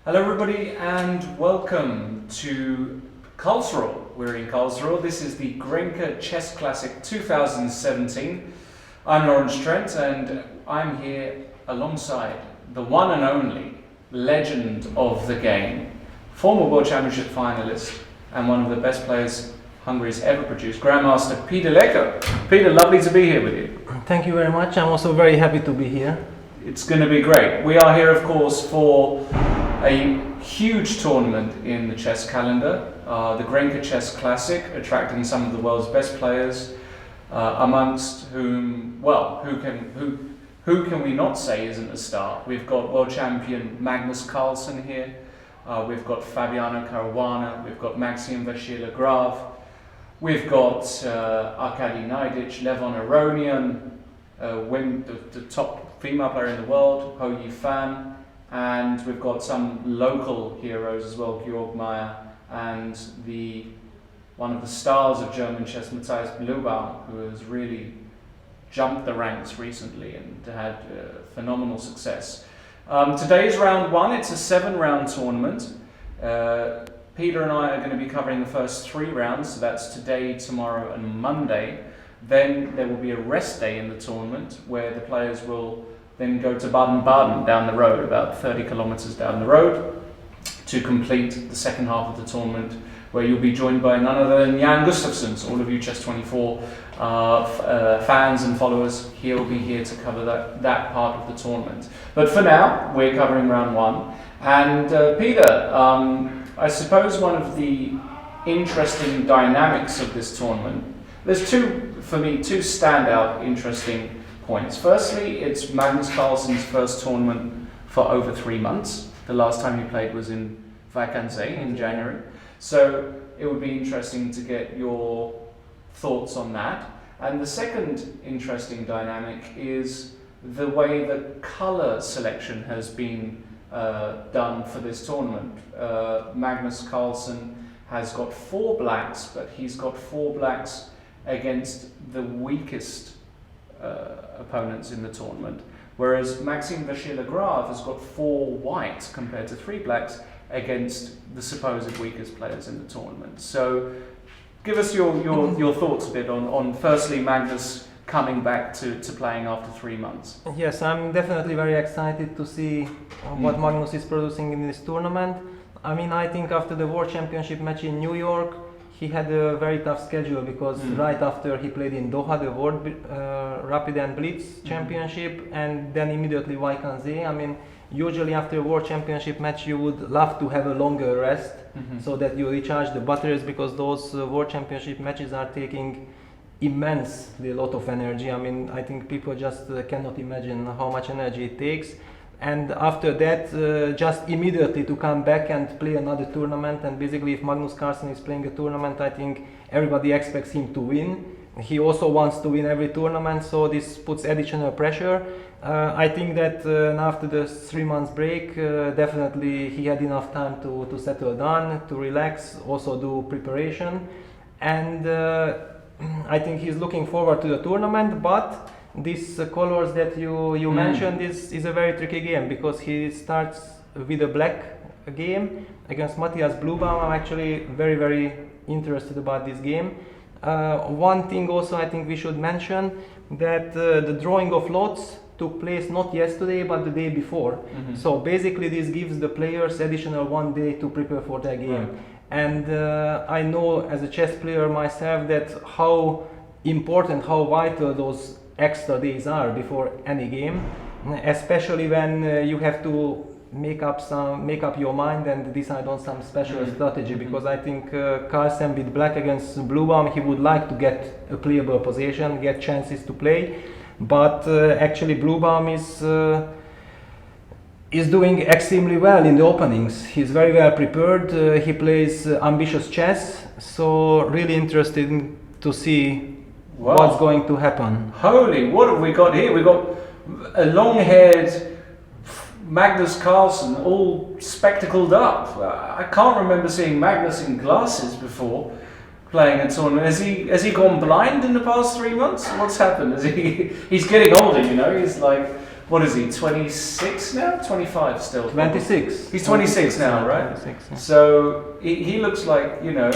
Hello everybody and welcome to Karlsruhe. We're in Karlsruhe. This is the GRENKE Chess Classic 2017. I'm Lawrence Trent and I'm here alongside the one and only legend of the game, former World Championship finalist and one of the best players Hungary's ever produced, Grandmaster Peter Leko. Peter, lovely to be here with you. Thank you very much. I'm also very happy to be here. It's going to be great. We are here, of course, for a huge tournament in the chess calendar, the GRENKE Chess Classic, attracting some of the world's best players, amongst whom, well, who can we not say isn't a star? We've got world champion Magnus Carlsen here, we've got Fabiano Caruana, we've got Maxime Vachier-lagrave, we've got Arkady Naiditch, Levon Aronian, the top female player in the world, Ho Yifan, and we've got some local heroes as well, Georg Meyer, and one of the stars of German chess, Matthias Blubaum, who has really jumped the ranks recently and had phenomenal success. Today's round one. It's a 7-round tournament. Peter and I are going to be covering the first 3 rounds, so that's today, tomorrow and Monday. Then there will be a rest day in the tournament where the players will then go to Baden-Baden down the road, about 30 kilometers down the road, to complete the second half of the tournament, where you'll be joined by none other than Jan Gustafsson. So all of you Chess24 fans and followers, he'll be here to cover that part of the tournament. But for now, we're covering round one. And Peter, I suppose one of the interesting dynamics of this tournament, there's two standout interesting points. Firstly, it's Magnus Carlsen's first tournament for over 3 months. The last time he played was in Vachier in January. So it would be interesting to get your thoughts on that. And the second interesting dynamic is the way the colour selection has been done for this tournament. Magnus Carlsen has got 4 blacks, but he's got 4 blacks against the weakest opponents in the tournament, whereas Maxime Vachier-lagrave has got 4 whites compared to 3 blacks against the supposed weakest players in the tournament. So give us your thoughts a bit on firstly Magnus coming back to playing after 3 months. Yes, I'm definitely very excited to see what Magnus is producing in this tournament. I mean, I think after the World Championship match in New York, he had a very tough schedule because right after he played in Doha, the World Rapid and Blitz Championship, and then immediately Vachier. I mean, usually after a World Championship match, you would love to have a longer rest so that you recharge the batteries, because those World Championship matches are taking immensely a lot of energy. I mean, I think people just cannot imagine how much energy it takes. And after that, just immediately to come back and play another tournament. And basically, if Magnus Carlsen is playing a tournament, I think everybody expects him to win. He also wants to win every tournament, so this puts additional pressure. I think that after the 3 months break, definitely he had enough time to settle down, to relax, also do preparation. And I think he's looking forward to the tournament, but these colors that you mentioned is a very tricky game, because he starts with a black game against Matthias Blubaum. I'm actually very, very interested about this game. One thing also I think we should mention, that the drawing of lots took place not yesterday but the day before. So basically this gives the players additional 1 day to prepare for their game. Right. And I know as a chess player myself that how important, how vital those extra days are before any game, especially when you have to make up your mind and decide on some special strategy. Because I think Carlsen with black against Blubaum, he would like to get a playable position, get chances to play, but actually Blubaum is doing extremely well in the openings. He's very well prepared. He plays ambitious chess, so really interesting to see what's going to happen. Holy, what have we got here? We've got a long-haired Magnus Carlsen, all spectacled up. I can't remember seeing Magnus in glasses before playing a tournament. Has he gone blind in the past 3 months? What's happened? He's getting older, you know. He's like what is he, 26 now? 25 still? 26. He's 26 now, right? 26, yeah. So he looks like, you know,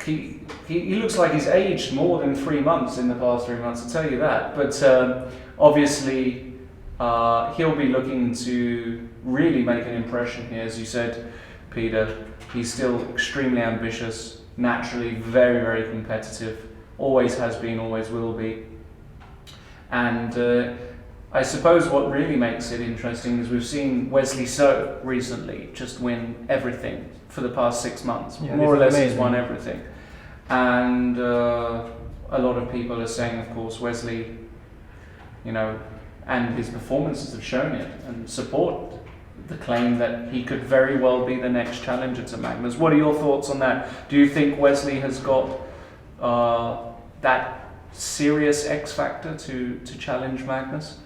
he looks like he's aged more than 3 months in the past 3 months, I'll tell you that. But obviously, he'll be looking to really make an impression here. As you said, Peter, he's still extremely ambitious, naturally very, very competitive, always has been, always will be. And I suppose what really makes it interesting is we've seen Wesley So recently just win everything for the past 6 months. Yeah, more or less amazing. he's won everything. And a lot of people are saying, of course, Wesley, you know, and his performances have shown it and support the claim that he could very well be the next challenger to Magnus. What are your thoughts on that? Do you think Wesley has got that serious X factor to challenge Magnus?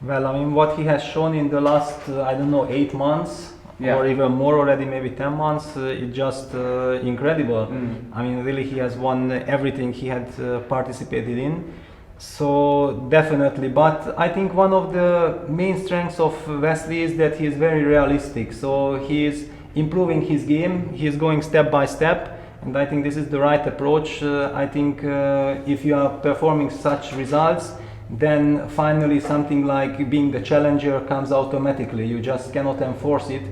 Well, I mean, what he has shown in the last, I don't know, 8 months, Yeah. or even more already, maybe 10 months, it's just incredible. I mean, really, he has won everything he had participated in. So, definitely. But I think one of the main strengths of Wesley is that he is very realistic. So, he is improving his game, he is going step by step. And I think this is the right approach. I think if you are performing such results, then finally something like being the challenger comes automatically. You just cannot enforce it.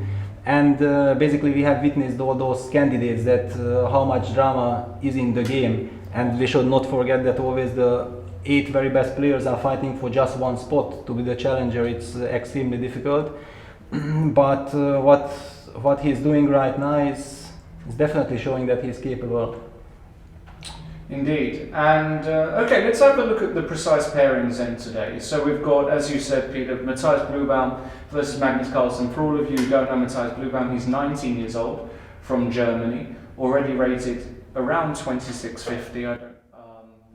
And basically we have witnessed all those candidates that how much drama is in the game. And we should not forget that always the 8 very best players are fighting for just one spot to be the challenger. It's extremely difficult. But what he's doing right now is definitely showing that he's capable. Indeed. And okay, let's have a look at the precise pairings then today. So we've got, as you said, Peter, Matthias Blubaum versus Magnus Carlsen. For all of you who don't know Matthias Blubaum, he's 19 years old, from Germany, already rated around 2650. I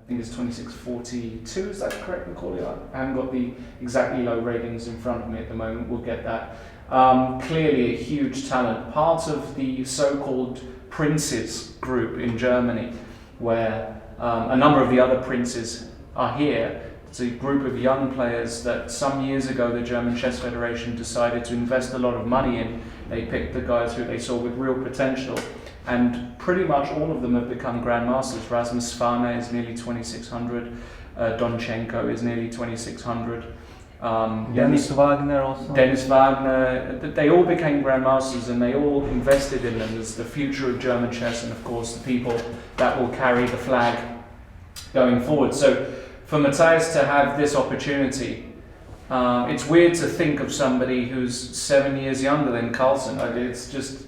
think it's 2642. Is that correct, Macaulay? I haven't got the exactly low ratings in front of me at the moment. We'll get that. Clearly a huge talent, part of the so-called princes group in Germany, where a number of the other princes are here. It's a group of young players that some years ago the German Chess Federation decided to invest a lot of money in. They picked the guys who they saw with real potential, and pretty much all of them have become grandmasters. Rasmus Svaner is nearly 2600, Donchenko is nearly 2600. Dennis Wagner also. Dennis Wagner, they all became grandmasters and they all invested in them as the future of German chess and of course the people that will carry the flag going forward. So for Matthias to have this opportunity, it's weird to think of somebody who's 7 years younger than Carlsen. It's just,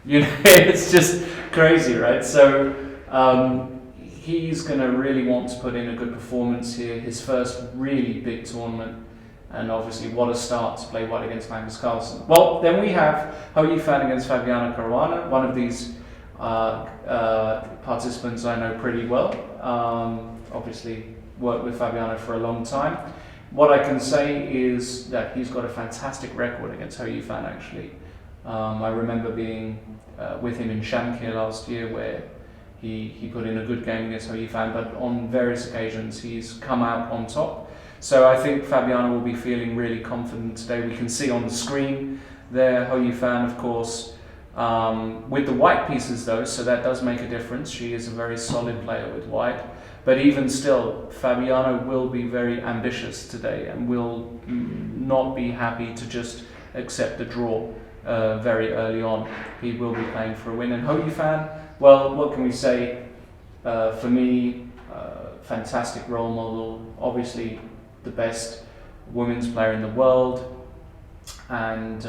you know, it's just crazy, right? So he's going to really want to put in a good performance here, his first really big tournament. And obviously, what a start to play white against Magnus Carlsen. Well, then we have Hou Yifan against Fabiano Caruana, one of these participants I know pretty well. Obviously, worked with Fabiano for a long time. What I can say is that he's got a fantastic record against Hou Yifan, actually. I remember being with him in Shamkir last year, where he put in a good game against Hou Yifan, but on various occasions he's come out on top. So I think Fabiano will be feeling really confident today. We can see on the screen there Hou Yifan, of course, with the white pieces though, so that does make a difference. She is a very solid player with white. But even still, Fabiano will be very ambitious today and will not be happy to just accept a draw very early on. He will be playing for a win. And Hou Yifan, well, what can we say? For me, fantastic role model, obviously the best women's player in the world, and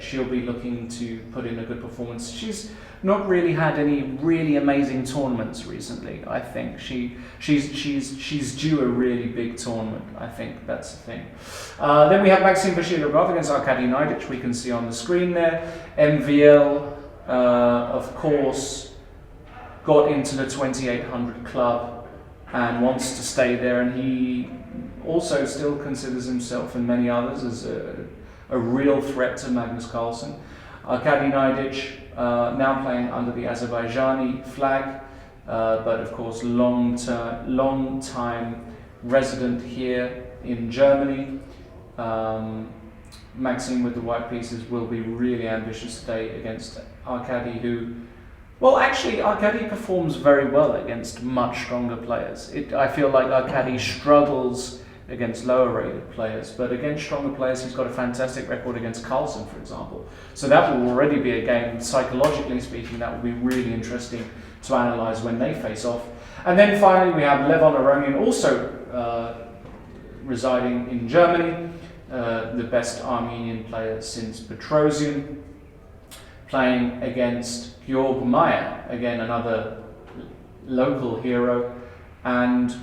she'll be looking to put in a good performance. She's not really had any really amazing tournaments recently. I think she's due a really big tournament. I think that's the thing. Then we have Maxime vachier-lagrave against Arkady Naiditsch. We can see on the screen there. MVL, of course, got into the 2800 club and wants to stay there, and he also still considers himself and many others as a real threat to Magnus Carlsen. Arkady Naiditsch now playing under the Azerbaijani flag, but of course long time resident here in Germany. Maxime with the white pieces will be really ambitious today against Arkady, who, well, actually, Arkady performs very well against much stronger players. I feel like Arkady struggles against lower rated players, but against stronger players, he's got a fantastic record against Karlsruhe, for example. So that will already be a game, psychologically speaking, that will be really interesting to analyse when they face off. And then finally, we have Levon Aronian, also residing in Germany, the best Armenian player since Petrosian, playing against Georg Meyer, again another local hero, and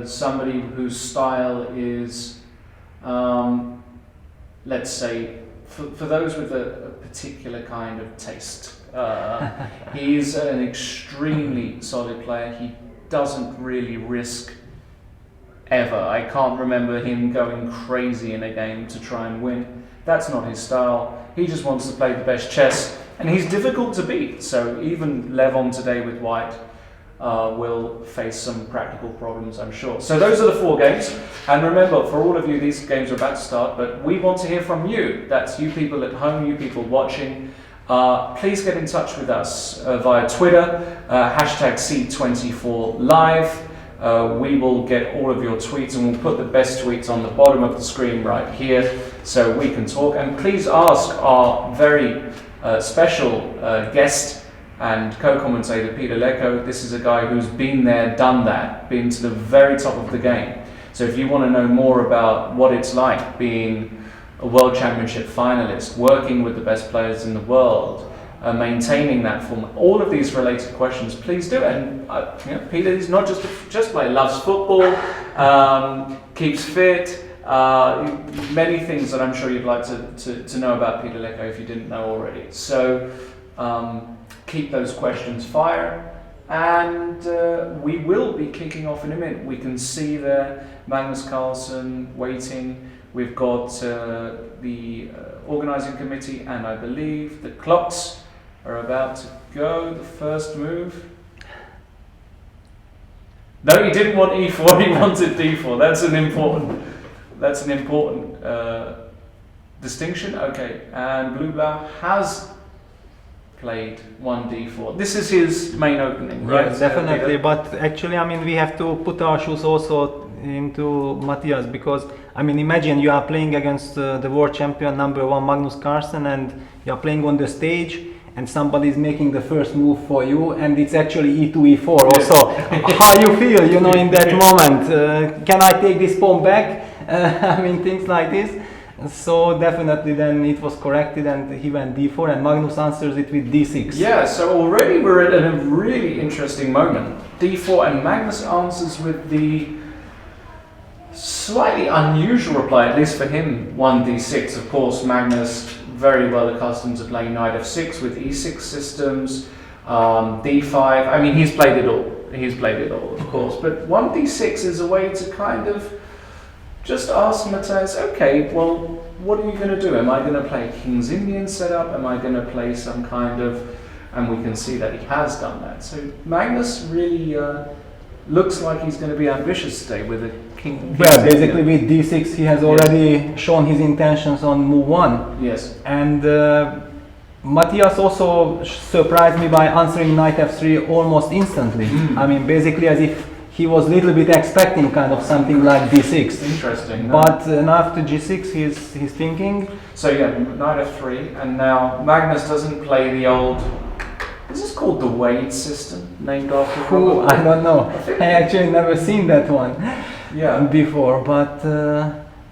somebody whose style is, let's say, for those with a particular kind of taste. He's an extremely solid player. He doesn't really risk ever. I can't remember him going crazy in a game to try and win. That's not his style. He just wants to play the best chess, and he's difficult to beat. So even Levon today with white will face some practical problems, I'm sure. So those are the 4 games. And remember, for all of you, these games are about to start, but we want to hear from you. That's you people at home, you people watching. Please get in touch with us via Twitter, hashtag C24Live. We will get all of your tweets, and we'll put the best tweets on the bottom of the screen right here so we can talk. And please ask our very special guest and co-commentator Peter Leko. This is a guy who's been there, done that, been to the very top of the game. So if you want to know more about what it's like being a World Championship finalist, working with the best players in the world, maintaining that form, all of these related questions, please do. And Peter is not just a chess player, loves football, keeps fit, many things that I'm sure you'd like to know about Peter Leko if you didn't know already. So keep those questions firing, and we will be kicking off in a minute. We can see there Magnus Carlsen waiting. We've got the organising committee, and I believe the clocks are about to go. The first move. No, he didn't want e4. He wanted d4. That's an important distinction. Okay, and Blue-Blau has played 1d4. This is his main opening, right? Yes, definitely. But actually, I mean, we have to put our shoes also into Matthias, because I mean, imagine you are playing against the world champion #1 Magnus Carlsen, and you are playing on the stage, and somebody is making the first move for you, and it's actually e2, e4 also. How you feel, you know, in that moment? Can I take this pawn back? I mean, things like this. So definitely then it was corrected, and he went d4, and Magnus answers it with d6. Yeah, so already we're at a really interesting moment. d4, and Magnus answers with the slightly unusual reply, at least for him, 1d6. Of course, Magnus very well accustomed to playing knight f6 with e6 systems, d5. I mean, he's played it all. He's played it all, of course. But 1d6 is a way to kind of just ask Matthias, okay, well, what are you going to do? Am I going to play King's Indian setup? Am I going to play some kind of... And we can see that he has done that. So Magnus really looks like he's going to be ambitious today with a King. Well, basically with d6 he has already shown his intentions on move 1. Yes. And Matthias also surprised me by answering knight f3 almost instantly. I mean, basically as if he was a little bit expecting kind of something like d6. Interesting. No? But after g6 he's thinking. So yeah, knight f3, and now Magnus doesn't play the old... Is this called the Wade system, named after Who? I don't know. I actually never seen that one before. But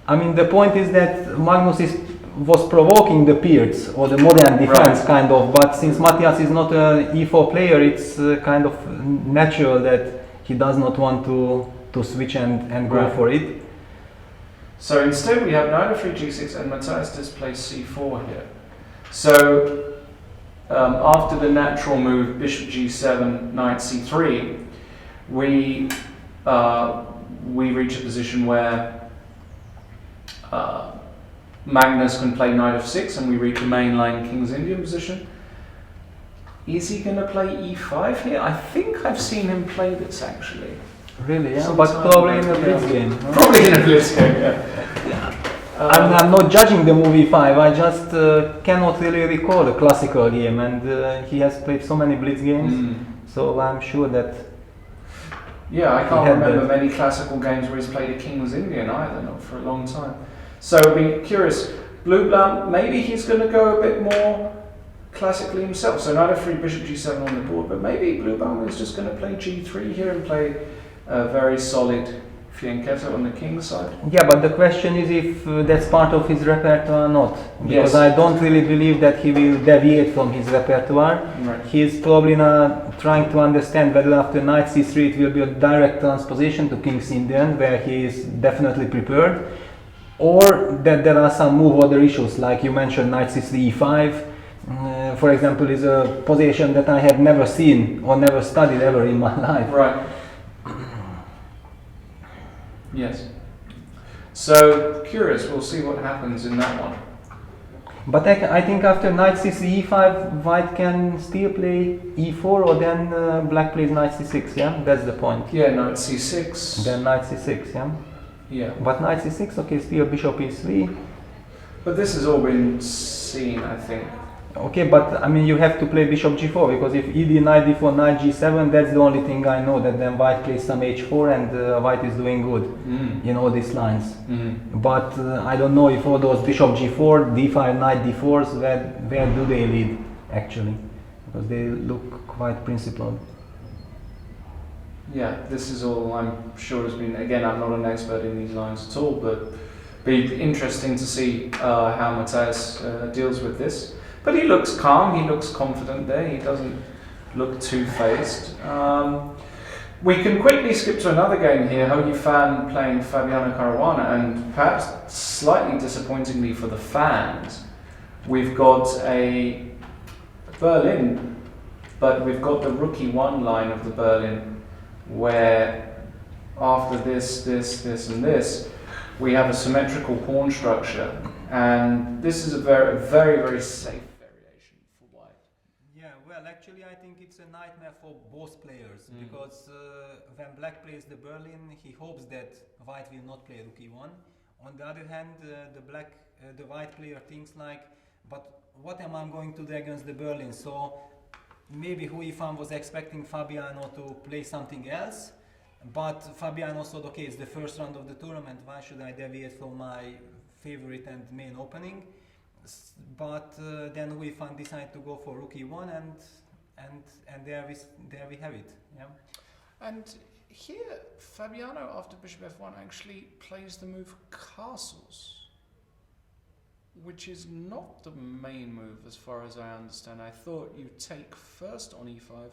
I mean, the point is that Magnus was provoking the Peers or the modern defense kind of. But since Matthias is not an e4 player, it's kind of natural that he does not want to switch and go for it. So instead we have knight f3, g6, and Matthias displays c4 here. So after the natural move bishop g7, knight c3, we reach a position where Magnus can play knight f6, and we reach a mainline King's Indian position. Is he going to play e5 here? I think I've seen him play this actually. Really? Yeah. But probably in a blitz game. Probably in a blitz game, yeah. I'm not judging the movie 5, I just cannot really recall a classical game, and he has played so many Blitz games, so I'm sure that... Yeah, I can't remember many classical games where he's played a King's Indian either, not for a long time. So I'd be curious, Blue-Blatt, maybe he's going to go a bit more classically himself, so knight f3, bishop g7 on the board, but maybe Blue-Blatt is just going to play g3 here and play a very solid fianchetto on the king's side. Yeah, but the question is if that's part of his repertoire or not. Because Yes. I don't really believe that he will deviate from his repertoire. Right. He's probably not trying to understand whether after knight c3 it will be a direct transposition to king's Indian, where he is definitely prepared, or that there are some move order issues, like you mentioned knight c3 e5. For example, is a position that I have never seen or never studied ever in my life. Right. Yes. So, curious, we'll see what happens in that one. But I think after knight c3 e5, white can still play e4, or then black plays knight c6, yeah? That's the point. Yeah, knight c6. Then knight c6, yeah? Yeah. But knight c6, okay, still bishop e3. But this has all been seen, I think. Okay, but I mean you have to play bishop g4, because if ed knight d4, knight g7, that's the only thing I know, that then white plays some h4 and white is doing good in all these lines. But I don't know if all those bishop g4, d5, knight d4s, where do they lead actually, because they look quite principled. Yeah, this is all I'm sure has been, again, I'm not an expert in these lines at all, but be interesting to see how Matthias deals with this. But he looks calm, he looks confident there, he doesn't look two-faced. We can quickly skip to another game here, Hoagie Fan playing Fabiano Caruana, and perhaps slightly disappointingly for the fans, we've got a Berlin, but we've got the Rook E1 line of the Berlin, where after this, and this, we have a symmetrical pawn structure, and this is a very, very safe variation for white. Yeah, well, actually, I think it's a nightmare for both players, because when black plays the Berlin, he hopes that white will not play Rook E1. On the other hand, the white player thinks like, but what am I going to do against the Berlin? So maybe Hui Fan was expecting Fabiano to play something else, but Fabiano thought, okay, it's the first round of the tournament, why should I deviate from my favorite and main opening? But then Hui Fan decided to go for Rook E1, and there we have it. Yeah. And here, Fabiano, after bishop f1, actually plays the move castles, which is not the main move as far as I understand. I thought you take first on e5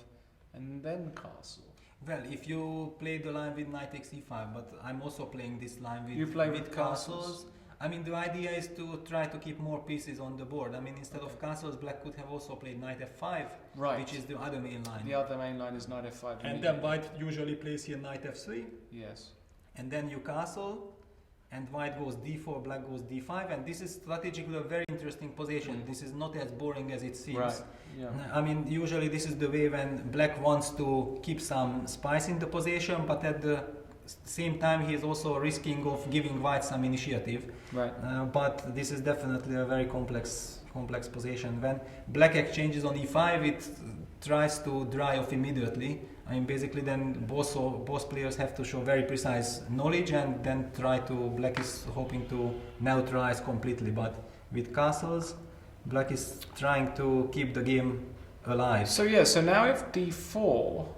and then castle. Well, if you play the line with knight takes e5, but I'm also playing this line with, You play with castles. I mean, the idea is to try to keep more pieces on the board. I mean, instead of castles, black could have also played knight f5, Right. which is the other main line. The other main line is knight f5. And then white usually plays here knight f3, Yes. and then you castle, and white goes d4, black goes d5, and this is strategically a very interesting position. This is not as boring as it seems. Right. Yeah. I mean, usually this is the way when black wants to keep some spice in the position, but at the same time he is also risking of giving white some initiative. Right. But this is definitely a very complex position. When black exchanges on e5, it tries to dry off immediately. I mean, basically then both players have to show very precise knowledge, and then black is hoping to neutralize completely. But with castles, black is trying to keep the game alive. So yeah, so now if d4,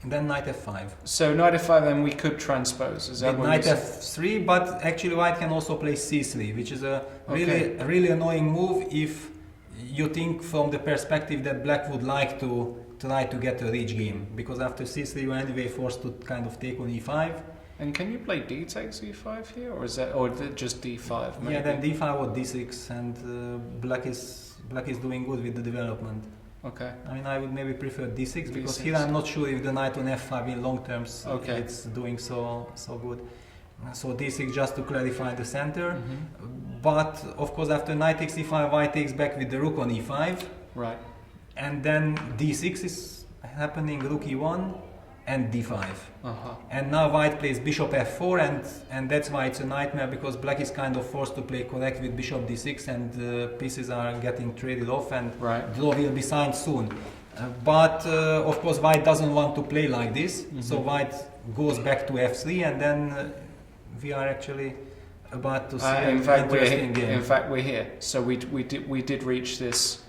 And then knight f5. so knight f5, then we could transpose. Is that With what knight you said? f3, but actually white can also play c3, which is a really annoying move if you think from the perspective that black would like to try to get a reach game, because after c3 you're anyway forced to kind of take on e5. And can you play d takes e5 here, or is it just d5? Maybe? Yeah, then d5 or d6, and black is doing good with the development. Okay. I mean, I would maybe prefer d6, because D6. here I'm not sure if the knight on f5 in long terms Okay. it's doing so good. So d6 just to clarify the center. But of course after knight takes e5, white takes back with the rook on e5. Right. And then d6 is happening, rook e1. and d5. Uh-huh. And now white plays bishop f4, and that's why it's a nightmare, because black is kind of forced to play correct with bishop d6, and pieces are getting traded off, and draw will be signed soon. But of course white doesn't want to play like this, so white goes back to f3, and then we are actually about to see an interesting game. In fact, we're here. So we did reach this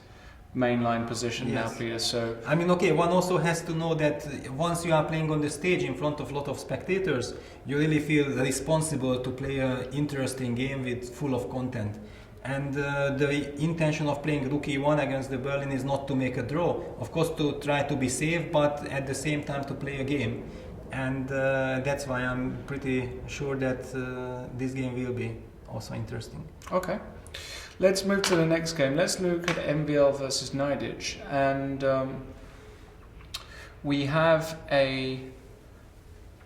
mainline position now, Peter. So I mean, okay, one also has to know that once you are playing on the stage in front of a lot of spectators, you really feel responsible to play an interesting game with full of content. And the intention of playing rook e1 against the Berlin is not to make a draw, of course to try to be safe, but at the same time to play a game. And that's why I'm pretty sure that this game will be also interesting. Okay. Let's move to the next game. Let's look at MVL versus Nidich. And we have a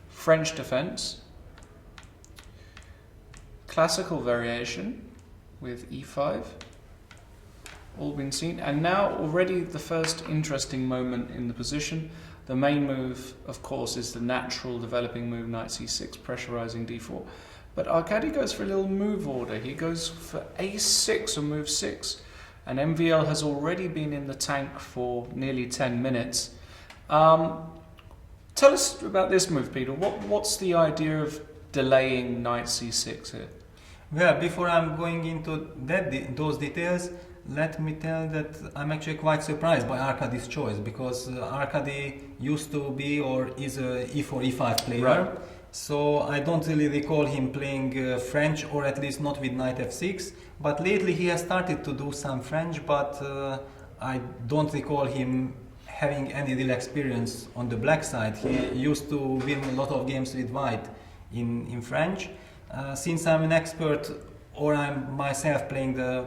French defense, classical variation with e5, all been seen. And now already the first interesting moment in the position. The main move, of course, is the natural developing move, knight c6, pressurizing d4. But Arkady goes for a little move order. He goes for a6 or move 6. And MVL has already been in the tank for nearly 10 minutes. Tell us about this move, Peter. What's the idea of delaying knight c6 here? Well, before I'm going into those details, let me tell that I'm actually quite surprised by Arkady's choice, because Arkady used to be or is a e4, e5 player. Right. So I don't really recall him playing French, or at least not with knight f6. But lately he has started to do some French, but I don't recall him having any real experience on the black side. He used to win a lot of games with white in French. Since I'm an expert, or I'm myself playing the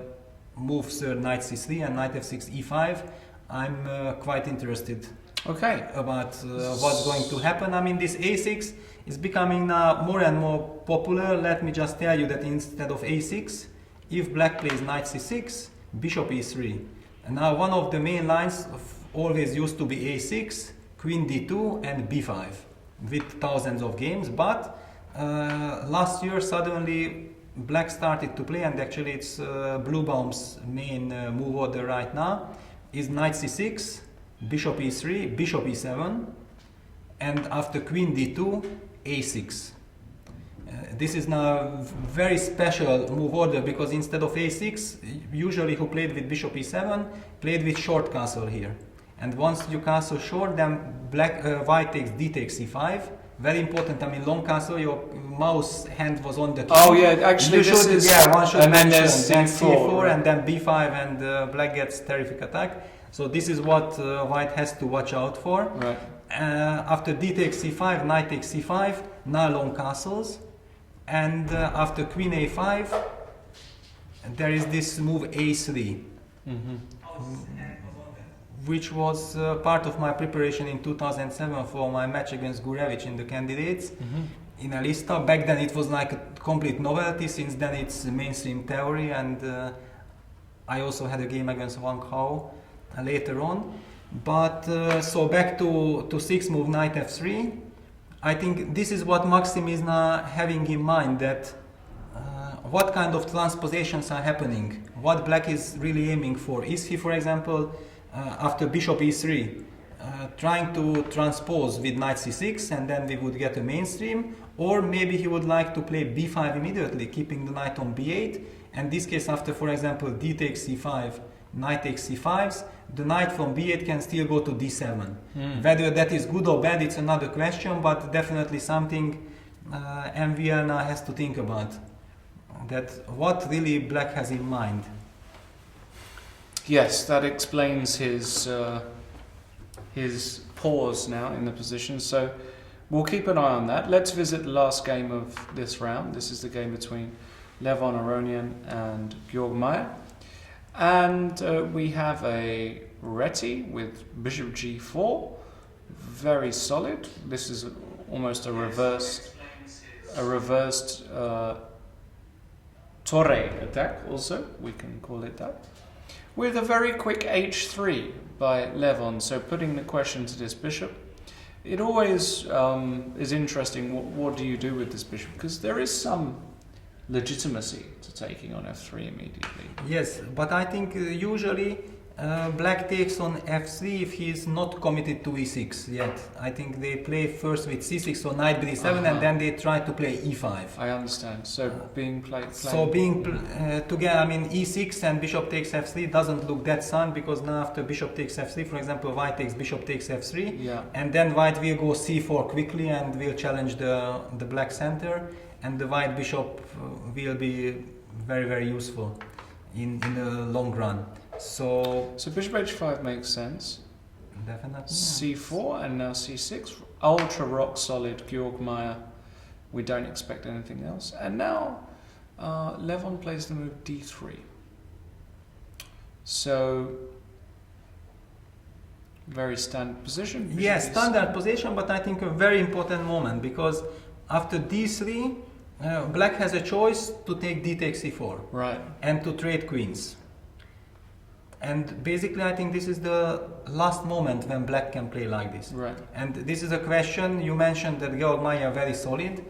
move third knight c3 and knight f6 e5, I'm quite interested about what's going to happen. I mean, this a6 is becoming now more and more popular. Let me just tell you that instead of a6, if black plays knight c6, bishop e3. And now one of the main lines always used to be a6, queen d2 and b5 with thousands of games, but last year suddenly black started to play, and actually it's Bluebaum's main move order right now is knight c6, bishop e3, bishop e7, and after queen d2, a6. This is now a very special move order, because instead of a6, usually who played with bishop e7 played with short castle here. And once you castle short, then white takes d takes c5. Very important. I mean, long castle, your mouse hand was on the key. Oh yeah, actually you this should, is, yeah, one should and then mention, there's c4, and then b5, and black gets terrific attack. So this is what white has to watch out for. Right. After d takes c5, knight takes c5, now long castles, and after queen a5, there is this move a3. Which was part of my preparation in 2007 for my match against Gurevich in the candidates in Alista. Back then it was like a complete novelty, since then it's mainstream theory, and I also had a game against Wang Hao later on. But so back to 6 move knight f3, I think this is what Maxim is now having in mind, that what kind of transpositions are happening, what black is really aiming for. Is he, for example, after bishop e3, trying to transpose with knight c6, and then we would get a mainstream, or maybe he would like to play b5 immediately, keeping the knight on b8, and this case after, for example, d takes c5, knight takes c5s, the knight from b8 can still go to d7. Whether that is good or bad, it's another question, but definitely something MVL now has to think about, that what really black has in mind. Yes, that explains his pause now in the position. So we'll keep an eye on that. Let's visit the last game of this round. This is the game between Levon Aronian and Georg Meyer. And we have a Reti with bishop g4. Very solid. This is almost a reversed Torre attack also, we can call it that. With a very quick h3 by Levon, so putting the question to this bishop. It always is interesting. What do you do with this bishop? Because there is some legitimacy to taking on f3 immediately. Yes, but I think usually black takes on f3 if he is not committed to e6 yet. I think they play first with c6, so knight b7, and then they try to play e5. I understand. So being played. So being together, I mean e6 and bishop takes f3 doesn't look that sound, because now after bishop takes f3, for example, white takes bishop takes f3, and then white will go c4 quickly and will challenge the black center, and the white bishop will be very, very useful in the long run. So bishop h5 makes sense. Definitely. c4 and now c6. Ultra rock solid Georg Meyer. We don't expect anything else. And now Levon plays the move d3. So very standard position. Yes, standard position, but I think a very important moment, because after d3, black has a choice to take d takes e4, right, and to trade queens. And basically, I think this is the last moment when black can play like this. Right. And this is a question, you mentioned that Georg Meyer very solid,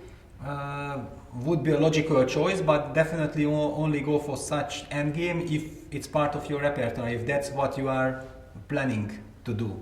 would be a logical choice, but definitely only go for such endgame if it's part of your repertoire, if that's what you are planning to do.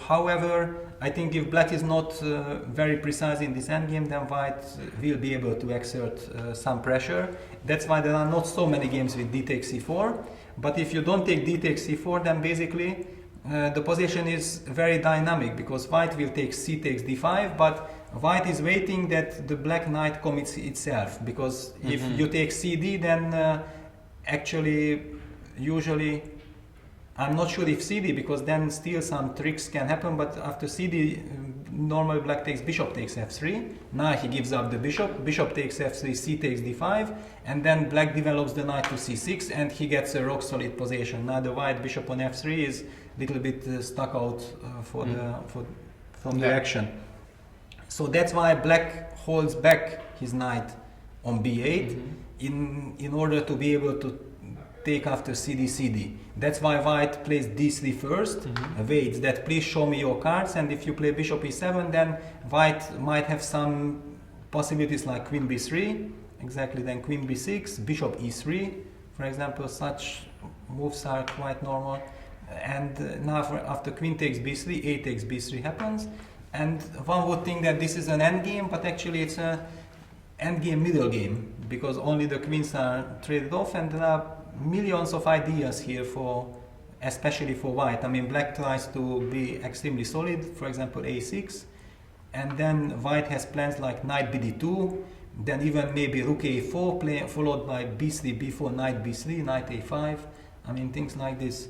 However, I think if black is not very precise in this endgame, then white will be able to exert some pressure. That's why there are not so many games with d takes e4. But if you don't take d takes c4, then basically the position is very dynamic, because white will take c takes d5, but white is waiting that the black knight commits itself, because if you take cd, then actually usually, I'm not sure if cd, because then still some tricks can happen, but after cd normally black takes bishop takes f3. Now he gives up the bishop takes f3, c takes d5, and then black develops the knight to c6, and he gets a rock solid position. Now the white bishop on f3 is a little bit stuck out from the action. So that's why black holds back his knight on b8 in order to be able to take after cd. That's why white plays d3 first, waits that please show me your cards, and if you play bishop e7, then white might have some possibilities like queen b3, exactly, then queen b6, bishop e3, for example. Such moves are quite normal. And now after queen takes b3, a takes b3 happens, and one would think that this is an endgame, but actually it's a endgame middle game, because only the queens are traded off, and there are millions of ideas here especially for white. I mean, black tries to be extremely solid, for example a6, and then white has plans like knight bd2, then even maybe rook a4 followed by b3, b4, knight b3, knight a5. I mean, things like this.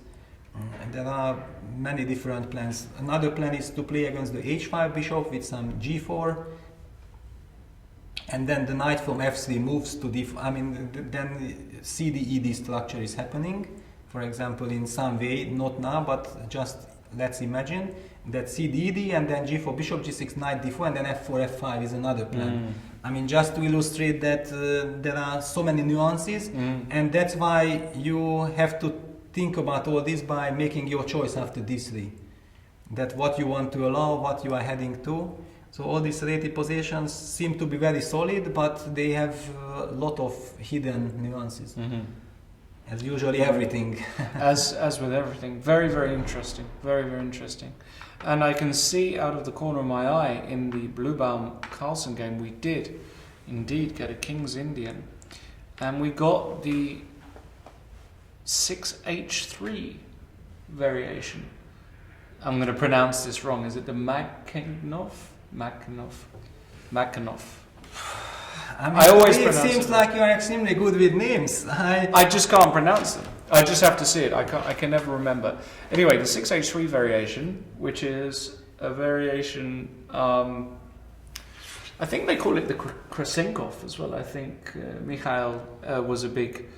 There are many different plans. Another plan is to play against the h5 bishop with some g4, and then the knight from f3 moves to d4. I mean, then CD-ED structure is happening. For example, in some way, not now, but just let's imagine that CD-ED, and then g4, bishop g6, knight d4, and then f4, f5 is another plan. I mean, just to illustrate that there are so many nuances, and that's why you have to think about all this by making your choice after d3. That what you want to allow, what you are heading to. So all these rated positions seem to be very solid, but they have a lot of hidden nuances. As usually everything. as with everything. Very, very interesting. Very, very interesting. And I can see out of the corner of my eye in the Bluebaum Carlsen game, we did indeed get a King's Indian. And we got the 6h3 variation. I'm going to pronounce this wrong. Is it the Makhno? I mean, I always it pronounce seems it like you are extremely good with names. I just can't pronounce them. I just have to see it. I can never remember. Anyway, the 6h3 variation, which is a variation, I think they call it the Krasenkov as well. I think Mikhail was a big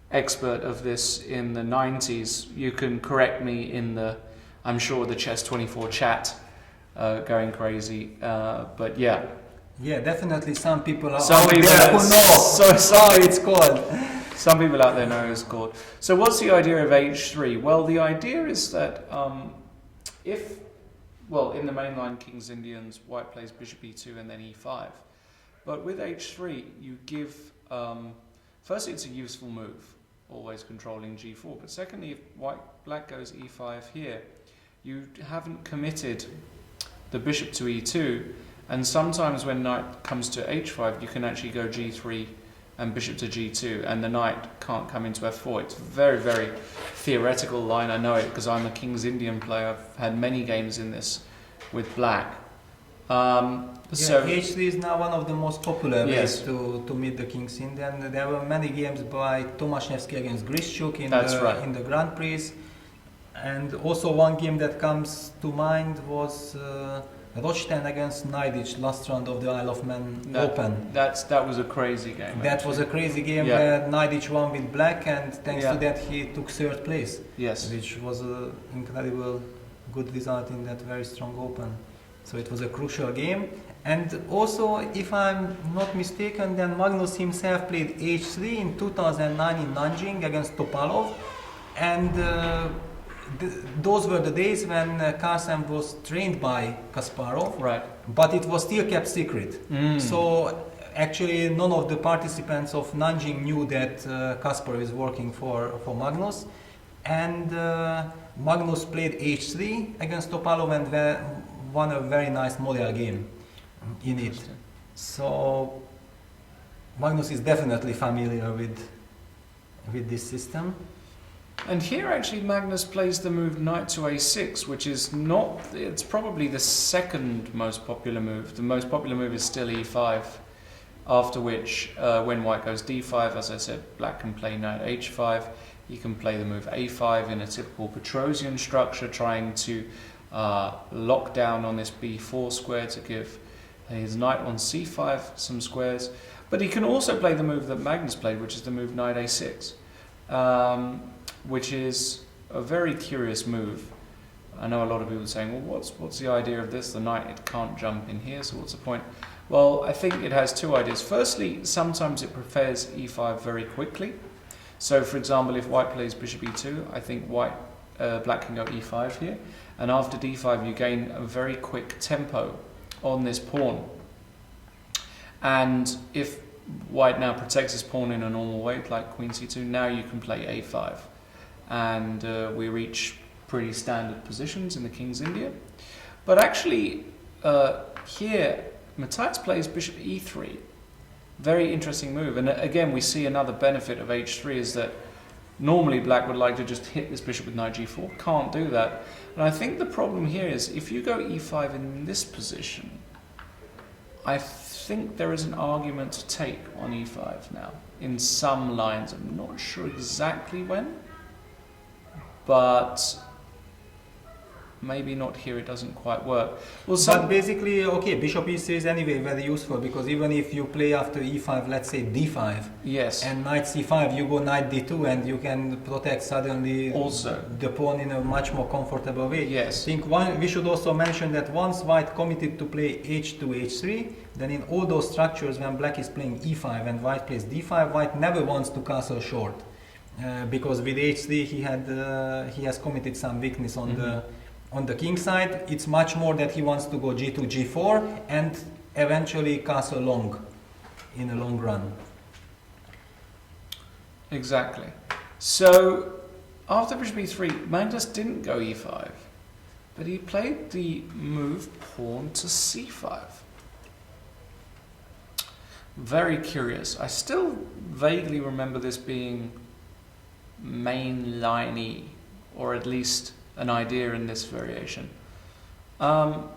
expert of this in the 90s. You can correct me in the, I'm sure, the Chess24 chat. Going crazy, but yeah. Yeah, definitely some people are some people who know how it's called. Some people out there know it's called. So what's the idea of h3? Well, the idea is that if well, in the mainline King's Indians, white plays bishop e2 and then e5. But with h3, you give, firstly, it's a useful move, always controlling g4. But secondly, if black goes e5 here, you haven't committed the bishop to e2. And sometimes when knight comes to h5, you can actually go g3 and bishop to g2, and the knight can't come into f4. It's very, very theoretical line. I know it because I'm a King's Indian player. I've had many games in this with black. So h3 is now one of the most popular ways yes. to meet the King's Indian. There were many games by Tomaszewski against Grischuk in the Grand Prix. And also one game that comes to mind was Rochten against Najdic, last round of the Isle of Man Open. That was a crazy game. That was a crazy game where Najdic won with black, and thanks to that he took third place. Yes. Which was an incredible good result in that very strong Open. So it was a crucial game. And also, if I'm not mistaken, then Magnus himself played h3 in 2009 in Nanjing against Topalov. And those were the days when Carlsen was trained by Kasparov, right? But it was still kept secret. So actually, none of the participants of Nanjing knew that Kasparov is working for Magnus. And Magnus played h3 against Topalov and won a very nice model game in it. So Magnus is definitely familiar with this system. And here actually Magnus plays the move knight to a6, which is not, it's probably the second most popular move. The most popular move is still e5, after which when white goes d5, as I said, black can play knight h5. He can play the move a5 in a typical Petrosian structure, trying to lock down on this b4 square to give his knight on c5 some squares. But he can also play the move that Magnus played, which is the move knight a6. Which is a very curious move. I know a lot of people are saying, well, what's the idea of this? The knight, it can't jump in here, so what's the point? Well, I think it has two ideas. Firstly, sometimes it prepares e5 very quickly. So, for example, if white plays bishop e2, I think black can go e5 here. And after d5, you gain a very quick tempo on this pawn. And if white now protects his pawn in a normal way, like queen c2, now you can play a5. And we reach pretty standard positions in the King's Indian. But actually, here, Matthias plays bishop e3. Very interesting move. And again, we see another benefit of h3 is that normally black would like to just hit this bishop with knight g4. Can't do that. And I think the problem here is if you go e5 in this position, I think there is an argument to take on e5 now in some lines. I'm not sure exactly when, but maybe not here, it doesn't quite work. Well, but basically, okay, bishop e3 is anyway very useful, because even if you play after e5, let's say d5, yes, and knight c5, you go knight d2, and you can protect suddenly also the pawn in a much more comfortable way. Yes. I think we should also mention that once white committed to play h2, h3, then in all those structures when black is playing e5 and white plays d5, white never wants to castle short. Because with h3 he has committed some weakness on the king side. It's much more that he wants to go g2, g4 and eventually castle long in a long run. Exactly. So after bishop e3, Magnus didn't go e5, but he played the move pawn to c5. Very curious. I still vaguely remember this being mainline-y, or at least an idea in this variation. But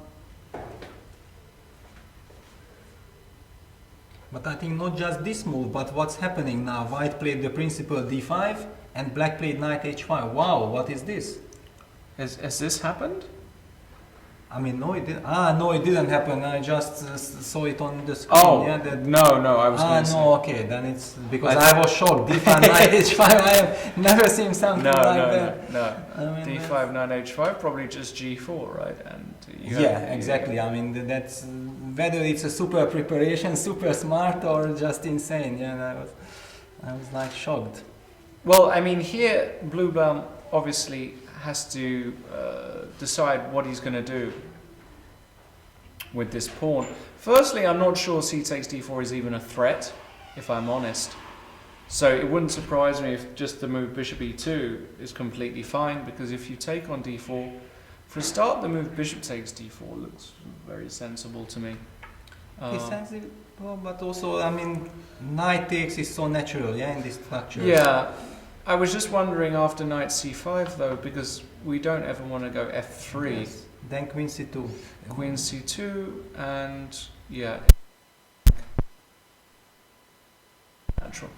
I think not just this move, but what's happening now. White played the principal d5 and black played knight h5. Wow, what is this? Has this happened? I mean, no, it didn't. No, it didn't happen. I just saw it on the screen. Oh, yeah, no, I was going to say. No, okay, then it's because I was shocked. d5, knight h5, I have never seen something like that. No. I mean, d5, knight h5, probably just g4, right? And exactly. I mean, that's whether it's a super preparation, super smart, or just insane. Yeah, I was like shocked. Well, I mean, here Bluebell obviously has to decide what he's going to do with this pawn. Firstly, I'm not sure c takes d4 is even a threat, if I'm honest. So it wouldn't surprise me if just the move bishop e2 is completely fine, because if you take on d4, for a start the move bishop takes d4 looks very sensible to me. It's sensible, but also, I mean, knight takes is so natural, yeah, in this structure. Yeah, I was just wondering after knight c5 though, because we don't ever want to go f3. Yes. Then queen c2. Queen c2, and yeah, natural.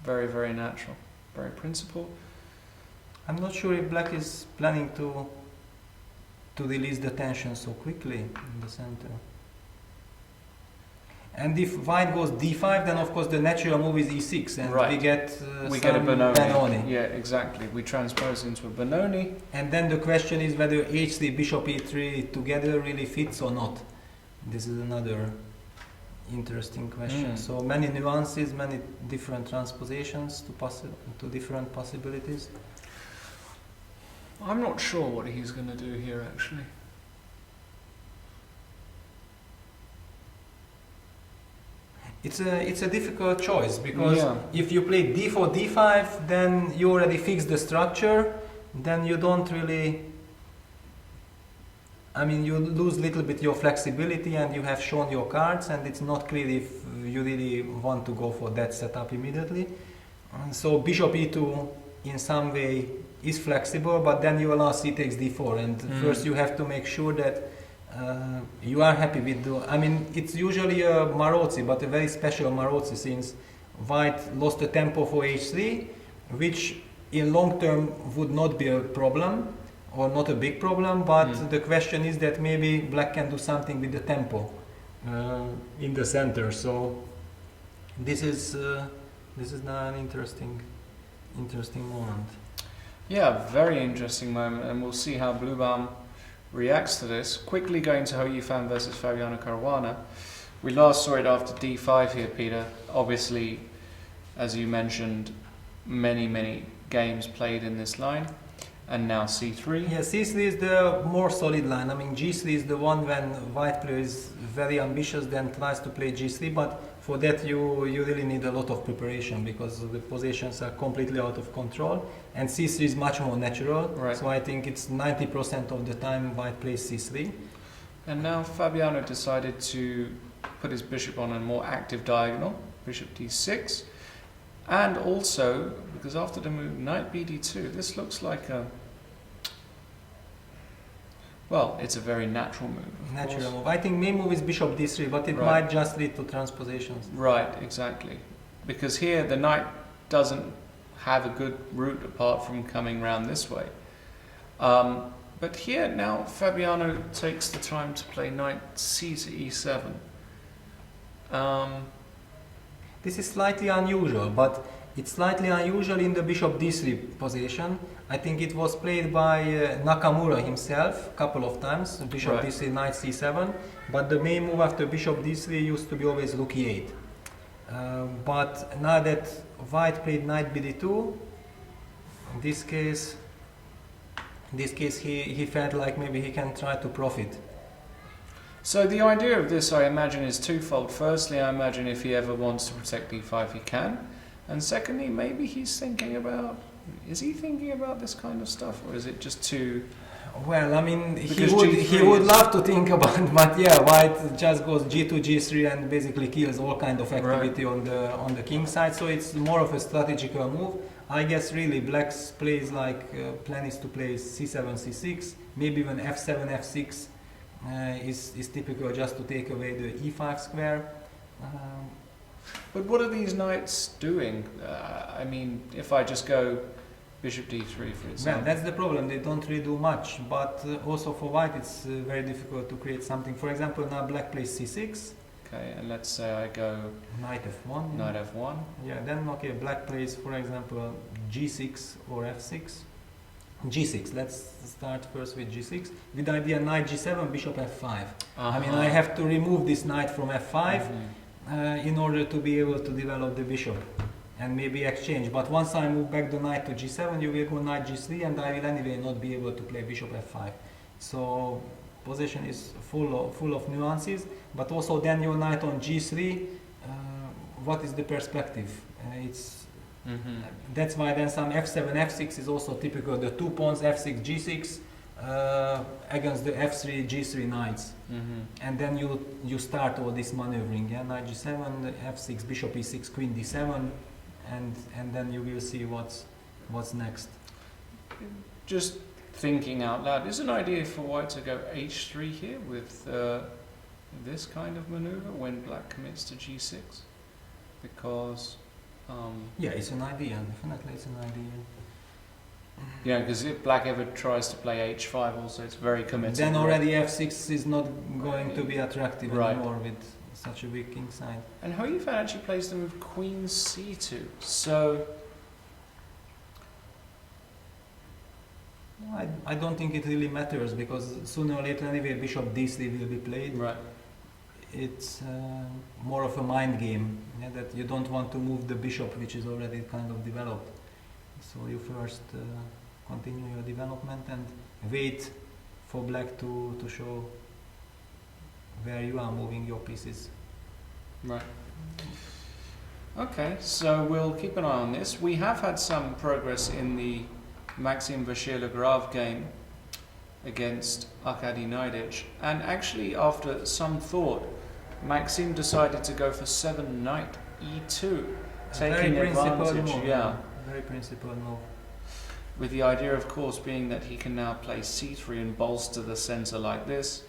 Very, very natural. Very principled. I'm not sure if black is planning to release the tension so quickly in the center. And if white goes d5, then of course the natural move is e6, and Right. we get a Benoni. Benoni. Yeah, exactly. We transpose into a Benoni. And then the question is whether h3, bishop e3 together really fits or not. This is another interesting question. So many nuances, many different transpositions to different possibilities. I'm not sure what he's going to do here, actually. It's a difficult choice, because if you play d4, d5, then you already fix the structure, then you don't really, I mean, you lose a little bit your flexibility, and you have shown your cards, and it's not clear if you really want to go for that setup immediately. And so bishop e2 in some way is flexible, but then you allow c takes d4, and first you have to make sure that you are happy with the, I mean, it's usually a Marozzi, but a very special Marozzi, since white lost the tempo for h3, which in long term would not be a problem, or not a big problem, but the question is that maybe black can do something with the tempo in the center. So this is now an interesting moment. Yeah, very interesting moment, and we'll see how Bluebaum reacts to this. Quickly going to Hou Yifan versus Fabiano Caruana. We last saw it after d5 here, Peter. Obviously, as you mentioned, many games played in this line. And now c3. Yeah, c3 is the more solid line. I mean, g3 is the one when white player is very ambitious, then tries to play g3, but for that you really need a lot of preparation, because the positions are completely out of control, and c3 is much more natural. Right. So I think it's 90% of the time white plays c3. And now Fabiano decided to put his bishop on a more active diagonal, bishop d6. And also, because after the move knight bd2, this looks like a, well, it's a very natural move. Natural move. I think main move is bishop d3, but it might just lead to transpositions. Right, exactly. Because here the knight doesn't have a good route apart from coming round this way. But here now Fabiano takes the time to play knight c to e7. This is slightly unusual, but it's slightly unusual in the bishop d3 position. I think it was played by Nakamura himself a couple of times, bishop d3, knight c7, but the main move after bishop d3 used to be always rook e8. But now that white played knight bd2, in this case he felt like maybe he can try to profit. So the idea of this, I imagine, is twofold. Firstly, I imagine if he ever wants to protect d5, he can. And secondly, maybe he's thinking about, is he thinking about this kind of stuff, or is it just too... Well, I mean, he would love to think about it, but yeah, white just goes g2, g3 and basically kills all kind of activity on the king side. So it's more of a strategical move. I guess really black's plays like plan is to play c7, c6, maybe even f7, f6. Is typical just to take away the e5 square. But what are these knights doing? I mean, if I just go bishop d3 for example. Well, that's the problem, they don't really do much, but also for white it's very difficult to create something. For example, now black plays c6. Okay, and let's say I go knight f1. Knight f1. Yeah, then okay, black plays, for example, g6 or f6. g6, let's start first with g6. With the idea knight g7, bishop f5. I mean, I have to remove this knight from f5 in order to be able to develop the bishop and maybe exchange. But once I move back the knight to g7, you will go knight g3, and I will anyway not be able to play bishop f5. So position is full of nuances. But also then your knight on g3, what is the perspective? That's why then some f7, f6 is also typical. The 2 pawns f6, g6 against the f3, g3 knights, and then you start all this maneuvering. Yeah, knight g7, f6, bishop e6, queen d7, and then you will see what's next. Just thinking out loud, is an idea for white to go h3 here with this kind of maneuver when black commits to g6? Because yeah, it's an idea. Definitely, it's an idea. yeah, because if black ever tries to play h5, also it's very committed. Then already f6 is not going to be attractive Right. anymore with such a weak king side. And Hou Yifan actually plays the move queen c2. So I don't think it really matters because sooner or later anyway bishop d3 will be played. right. It's more of a mind game, yeah, that you don't want to move the bishop which is already kind of developed. So you first continue your development and wait for black to show where you are moving your pieces. Right. Okay, so we'll keep an eye on this. We have had some progress in the Maxime vachier-lagrave game against Arkady Neidich, and actually after some thought, Maxime decided to go for 7 knight e2, taking advantage. Yeah. Very principled move. With the idea, of course, being that he can now play c3 and bolster the center like this.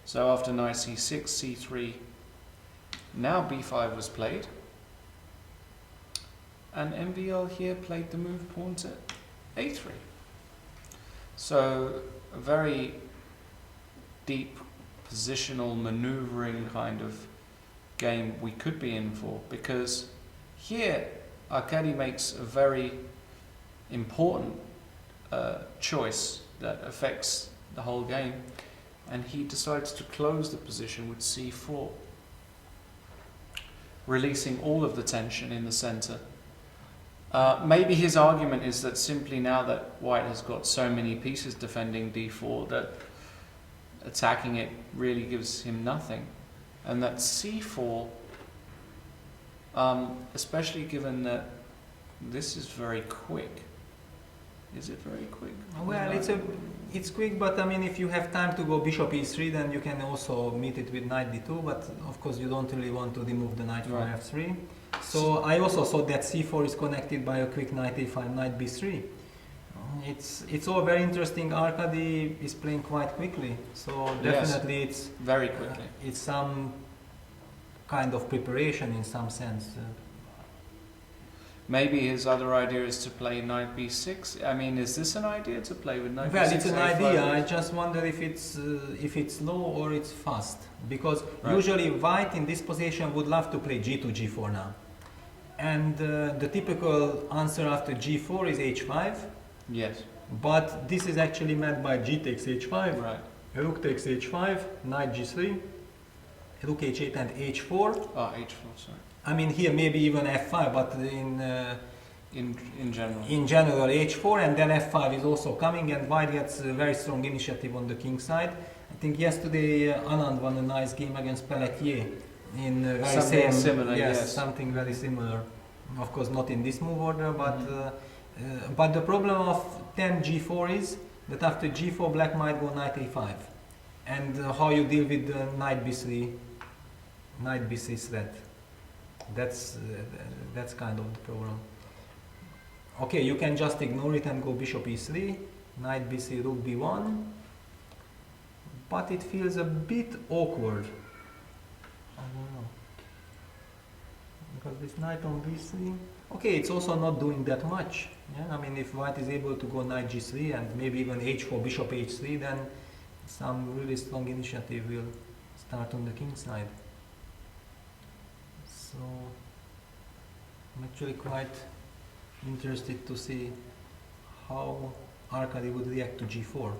So after knight c6, c3, now b5 was played. And MVL here played the move pawn to a3. So a very deep positional maneuvering kind of game we could be in for, because here Arkady makes a very important choice that affects the whole game, and he decides to close the position with c4, releasing all of the tension in the center. Maybe his argument is that simply now that white has got so many pieces defending d4 that attacking it really gives him nothing, and that c4, especially given that this is very quick. Is it very quick? Well, it's quick, but I mean, if you have time to go bishop e3, then you can also meet it with knight d2. But of course, you don't really want to remove the knight from Right. f3. So I also thought that c4 is connected by a quick knight a5, knight b3. It's all very interesting. Arkady is playing quite quickly, so definitely Yes, it's very quickly. it's some kind of preparation in some sense. Maybe his other idea is to play knight b6. I mean, is this an idea to play with knight b6? Well, it's an A5? idea. I just wonder if it's slow or it's fast. Because usually white in this position would love to play g2, g4 now. And the typical answer after g4 is h5. Yes. But this is actually meant by g takes h5, Right. rook takes h5, knight g3, rook h8 and h4. Oh, h4, sorry. I mean here maybe even f5, but In general. in general h4, and then f5 is also coming, and white gets a very strong initiative on the king side. I think yesterday Anand won a nice game against Pelletier in very Something same, similar, yes. something very similar. Of course not in this move order, but the problem of 10 g4 is that after g4 black might go knight a5, and how you deal with the knight b3 threat. That's kind of the problem. Okay, you can just ignore it and go bishop e3, knight b3, rook b1, but it feels a bit awkward. I don't know, because this knight on b3, okay, it's also not doing that much. Yeah, I mean, if white is able to go knight g3 and maybe even h4, bishop h3, then some really strong initiative will start on the king side. So I'm actually quite interested to see how Arkady would react to g4.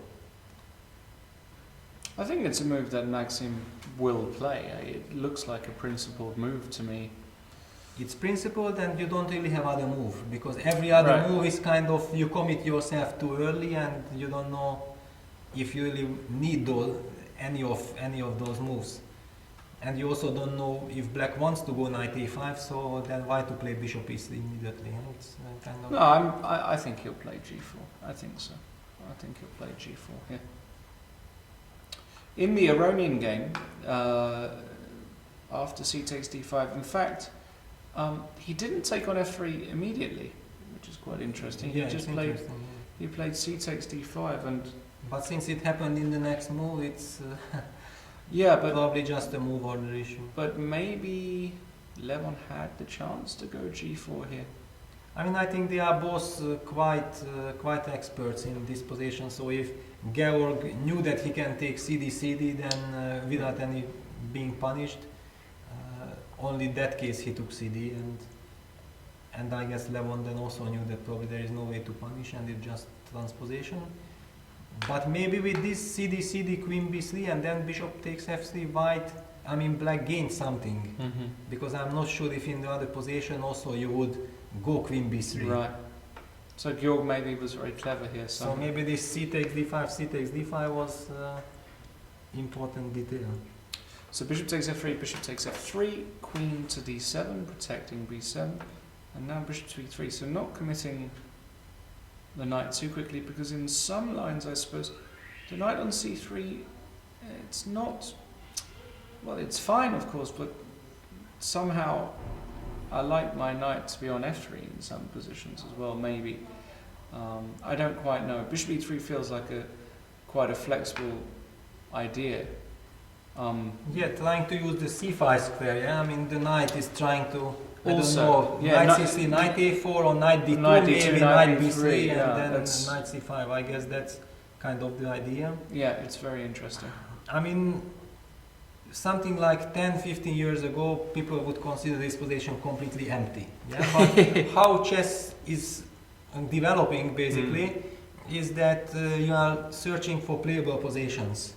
I think it's a move that Maxime will play. It looks like a principled move to me. It's principled, and you don't really have other move, because every other move is kind of, you commit yourself too early and you don't know if you really need those. any of those moves. And you also don't know if black wants to go knight a5, so then why to play bishop e3 immediately? It's kind of... No, I think he'll play g4. I think so. I think he'll play g4 here. In the Iranian game, after c takes d5, in fact, he didn't take on f3 immediately, which is quite interesting. Yeah, He just he played c takes d5, and but since it happened in the next move, it's yeah, but probably just a move order issue. But maybe Levon had the chance to go g4 here. I mean, I think they are both quite experts in this position. So if Georg knew that he can take CD, then without any being punished, only in that case he took CD, and I guess Levon then also knew that probably there is no way to punish, and it's just transposition. But maybe with this CD, queen b3, and then bishop takes f3, black gained something. Mm-hmm. Because I'm not sure if in the other position also you would go queen b3. Right. So Georg maybe was very clever here. So maybe this c takes d5 was important detail. So bishop takes f3, queen to d7, protecting b7, and now bishop to e3. So not committing the knight too quickly, because in some lines, I suppose, the knight on c3, it's not, well, it's fine, of course, but somehow I like my knight to be on f3 in some positions as well, maybe. I don't quite know. Bishop e3 feels like quite a flexible idea. Trying to use the c5 square, yeah? I mean, the knight is trying to, Also, knight c3, knight a4 or knight d2, maybe knight b3, and then knight c5. I guess that's kind of the idea. Yeah, it's very interesting. I mean, something like 10-15 years ago, people would consider this position completely empty. Yeah? But how chess is developing, basically, is that you are searching for playable positions.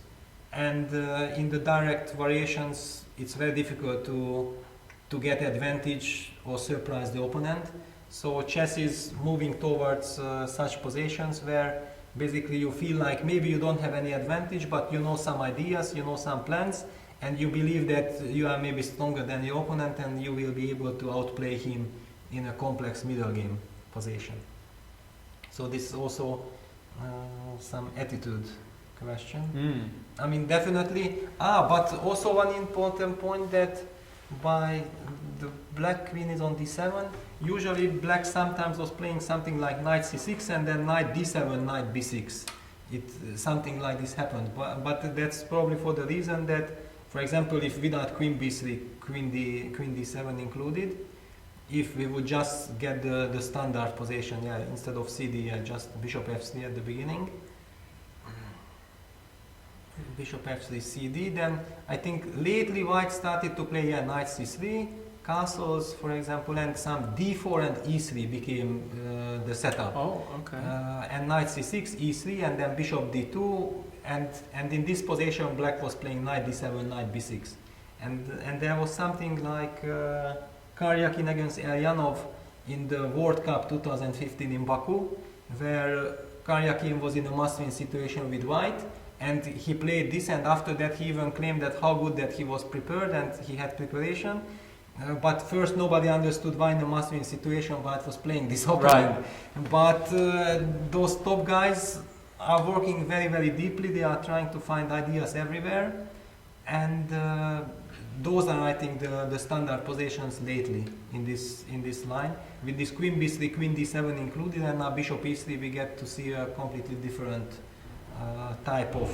And in the direct variations, it's very difficult to get advantage or surprise the opponent. So chess is moving towards such positions where basically you feel like maybe you don't have any advantage, but you know some ideas, you know some plans, and you believe that you are maybe stronger than your opponent and you will be able to outplay him in a complex middle game position. So this is also some attitude question. I mean, definitely. But also one important point that by the black queen is on d7, usually black sometimes was playing something like knight c6 and then knight d7, knight b6. Something like this happened, but that's probably for the reason that, for example, if without queen b3, queen d7 included, if we would just get the standard position, instead of cd, just bishop f3 at the beginning, bishop f3 cd, then I think lately white started to play knight c3, castles, for example, and some d4 and e3 became the setup. Oh, okay. And knight c6, e3, and then bishop d2, and in this position black was playing knight d7, knight b6, and there was something like Karyakin against Elyanov in the World Cup 2015 in Baku, where Karyakin was in a must-win situation with white, and he played this, and after that he even claimed that how good that he was prepared and he had preparation. But first nobody understood why in a must-win situation white was playing this opening. Right. But those top guys are working very, very deeply. They are trying to find ideas everywhere, and those are, I think, the standard positions lately in this line. With this queen b3, queen d7 included, and now bishop e3, we get to see a completely different type of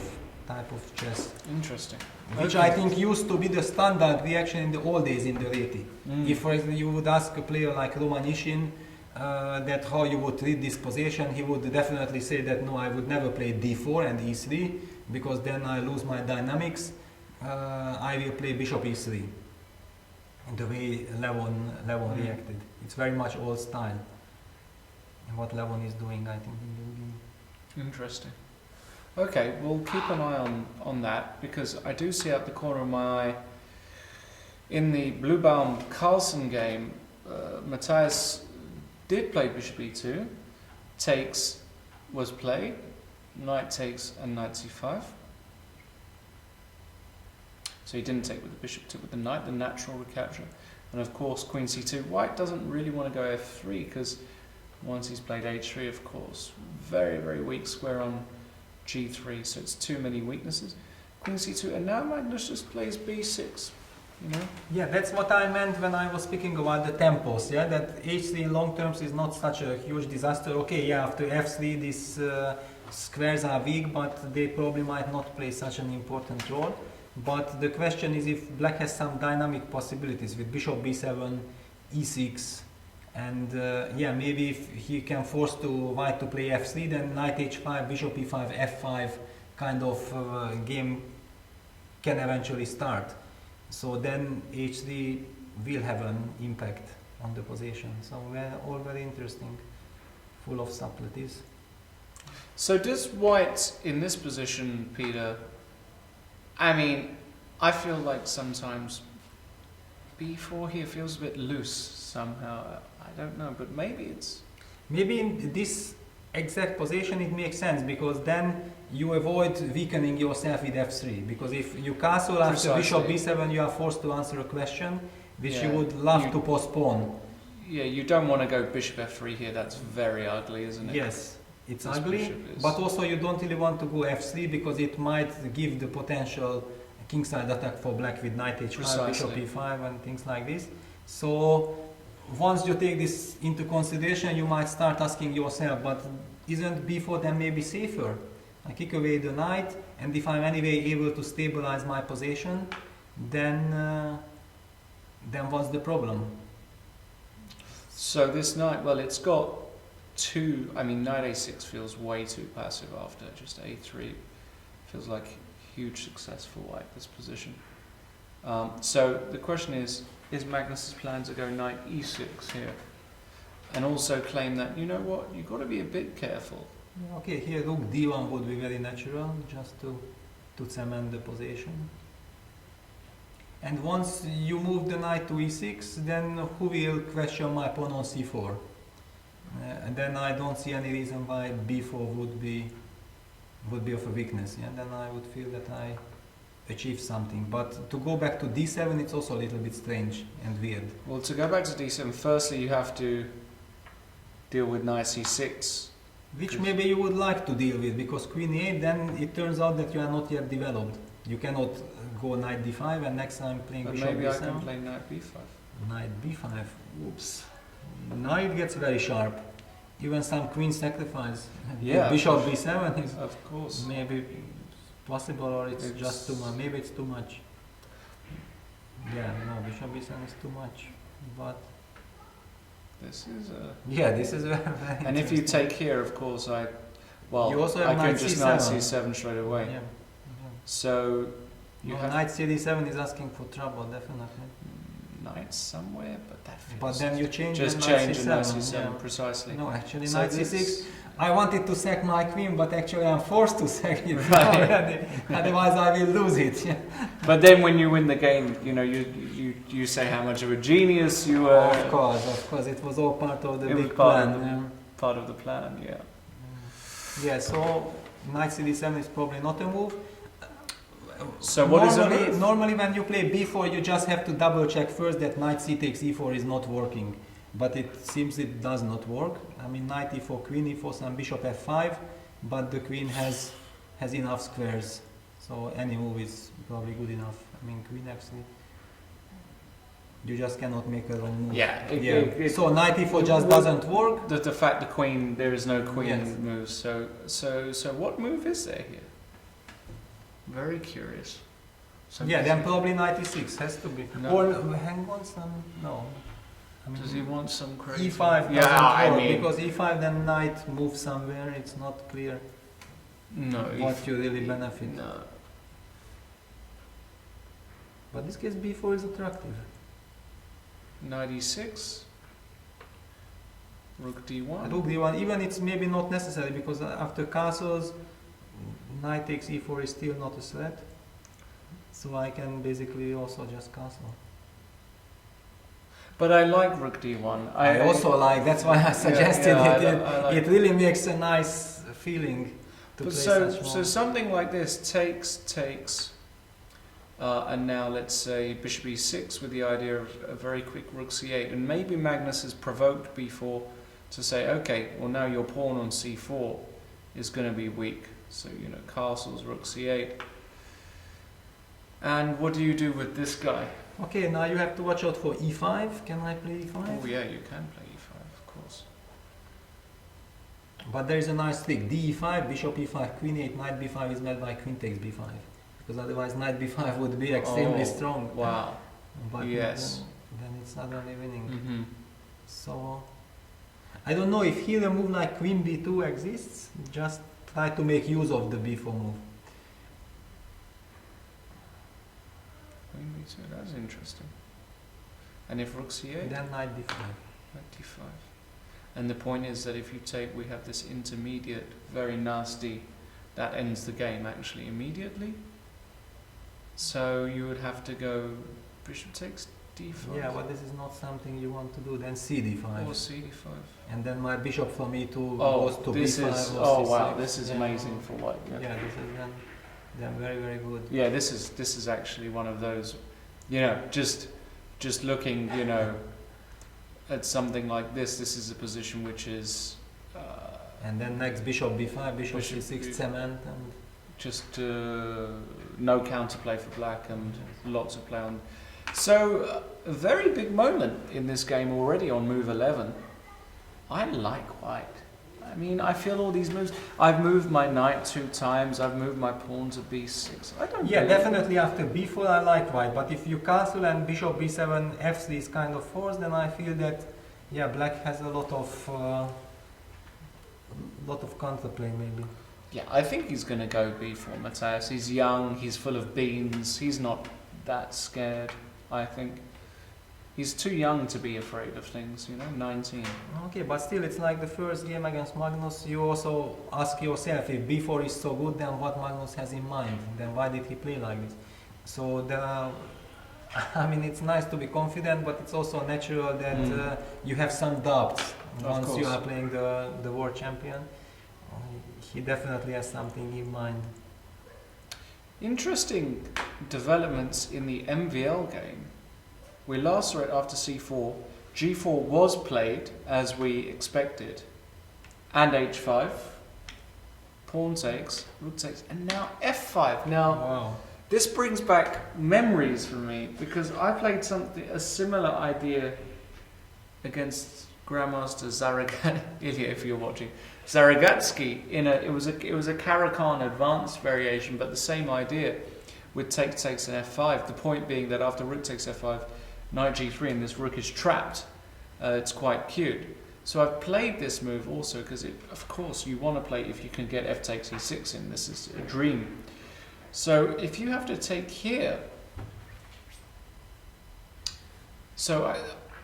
chess. Interesting. Which I think used to be the standard reaction in the old days in the Reti. If, for example, you would ask a player like Romanishin that how you would read this position, he would definitely say that no, I would never play d4 and e3 because then I lose my dynamics. I will play bishop e3. The way Levon reacted. It's very much old style. And what Levon is doing, I think, in the game. Interesting. Okay, we'll keep an eye on that, because I do see out the corner of my eye in the Bluebaum Carlsen game, Matthias did play bishop e2, takes was played, knight takes and knight c5. So he didn't take with the bishop, took with the knight, the natural recapture. And of course, queen c2. White doesn't really want to go f3 because once he's played h3, of course, very, very weak square on g3, so it's too many weaknesses. Queen c2, and now Magnus just plays b6, you know? Yeah, that's what I meant when I was speaking about the tempos, yeah, that h3 in long terms is not such a huge disaster. Okay, yeah, after f3 these squares are weak, but they probably might not play such an important role. But the question is if black has some dynamic possibilities with bishop b7, e6, and yeah, maybe if he can force white to play f3, then knight h5, bishop e5, f5 kind of game can eventually start. So then h3 will have an impact on the position. So all very interesting, full of subtleties. So does white in this position, Peter, I mean, I feel like sometimes b4 here feels a bit loose somehow. I don't know, but maybe it's... Maybe in this exact position it makes sense, because then you avoid weakening yourself with f3. Because if you castle after bishop b7, you are forced to answer a question which you would love to postpone. Yeah, you don't want to go bishop f3 here. That's very ugly, isn't it? Yes, it's ugly, but also you don't really want to go f3 because it might give the potential kingside attack for black with knight h5, bishop e5 and things like this. So once you take this into consideration, you might start asking yourself, but isn't b4 then maybe safer? I kick away the knight, and if I'm anyway able to stabilize my position, then what's the problem? So this knight, well, it's got two, I mean, knight a6 feels way too passive after just a3. Feels like huge success for white, this position. So the question is Magnus's plan to go knight e6 here? And also claim that, you know what, you've got to be a bit careful. Okay, here rook d1 would be very natural, just to cement the position. And once you move the knight to e6, then who will question my pawn on c4? And then I don't see any reason why b4 would be of a weakness. Yeah? Then I would feel that I achieved something. But to go back to d7, it's also a little bit strange and weird. Well, to go back to d7, firstly you have to deal with knight c6. Which maybe you would like to deal with, because queen e8, then it turns out that you are not yet developed. You cannot go knight d5 and next time playing bishop maybe b7. I can play knight b5. Knight b5, oops. Now it gets very sharp. Even some queen sacrifice. Yeah, bishop b7 is of course maybe possible, or it's just too much. Maybe it's too much. Yeah, no, bishop b7 is too much. But this is a... Yeah, this is very And if you take here, of course, you also have I could just knight c7 straight away. Yeah. So you have knight cd7 is asking for trouble, definitely. Knight somewhere, but that feels... But then you change just knight change c7, knight c7, yeah. precisely. No, actually so knight c6. I wanted to sack my queen, but actually I'm forced to sack it already. Otherwise I will lose it. Yeah. But then when you win the game, you know, you say how much of a genius you were. Of course, it was all part of the big plan. Part of the plan, yeah. Yeah, so knight cd7 is probably not a move. So what is a move? Normally when you play b4, you just have to double check first that knight c takes e4 is not working. But it seems it does not work. I mean, knight e4, queen e4, some bishop f5, but the queen has enough squares. So any move is probably good enough. I mean, queen f3. You just cannot make a wrong move. Yeah. So knight e4 just doesn't work. The fact the queen, there is no queen move. So what move is there here? Very curious. Then probably knight e6 has to be. No. Or hang on some. No. I mean, does he want some crazy? e5 doesn't work, because e5 then knight moves somewhere. It's not clear. No. What you really benefit. No. But this case b4 is attractive. Knight e6. Rook d1. Rook d1. Even it's maybe not necessary, because after castles, knight takes e4 is still not a threat. So I can basically also just castle. But I like rook d1. I also like, that's why I suggested it. It really makes a nice feeling to play such so something like this takes. And now let's say bishop e6 with the idea of a very quick rook c8. And maybe Magnus has provoked b4 to say, okay, well now your pawn on c4 is going to be weak. So, you know, castles, rook c8. And what do you do with this guy? Okay, now you have to watch out for e5. Can I play e5? Oh yeah, you can play e5, of course. But there is a nice trick. d5, bishop e5, queen 8, knight b5 is met by queen takes b5. Because otherwise knight b5 would be extremely strong. Wow. But Yes. then it's not only winning. Mm-hmm. So, I don't know if here a move like queen b2 exists. Just try to make use of the b4 move. Queen b2, that's interesting. And if rook c8? Then knight d5. Knight d5. And the point is that if you take, we have this intermediate, very nasty, that ends the game actually immediately. So you would have to go bishop takes d5. Yeah, but this is not something you want to do. Then c d5. Or c d5. And then my bishop from e2 Oh, goes to this b5 is, or oh c6. wow, this is Yeah. amazing for white. Yeah, this is then very, very good. Yeah, this is actually one of those, you know, just looking, you know, at something like this. This is a position which is And then next bishop b5, bishop Bishop c6 b- cement, and just no counterplay for black and lots of play on. So a very big moment in this game already on move 11. I like white. I mean, I feel all these moves. I've moved my knight 2 times. I've moved my pawn to b6. I don't. yeah, really- definitely after b4 I like white. But if you castle and bishop b7 f's these kind of fours, then I feel that yeah, black has a lot of counterplay maybe. Yeah, I think he's going to go b4, Matthias. He's young. He's full of beans. He's not that scared. I think he's too young to be afraid of things. You know, 19. Okay, but still, it's like the first game against Magnus. You also ask yourself, if b4 is so good, then what Magnus has in mind? Then why did he play like this? So there are, I mean, it's nice to be confident, but it's also natural that you have some doubts once you course. are playing the world champion. He definitely has something in mind. Interesting developments in the MVL game. We last saw it after c4. g4 was played as we expected, and h5. Pawn takes, rook takes, and now f5. Now Wow. this brings back memories for me because I played a similar idea against Grandmaster Ilya, if you're watching, Zaragatsky. It was a Karakan advanced variation, but the same idea with take takes and f5. The point being that after rook takes f5, knight g3, and this rook is trapped. It's quite cute. So I've played this move also because, of course, you want to play if you can get f takes e6 in. This is a dream. So if you have to take here,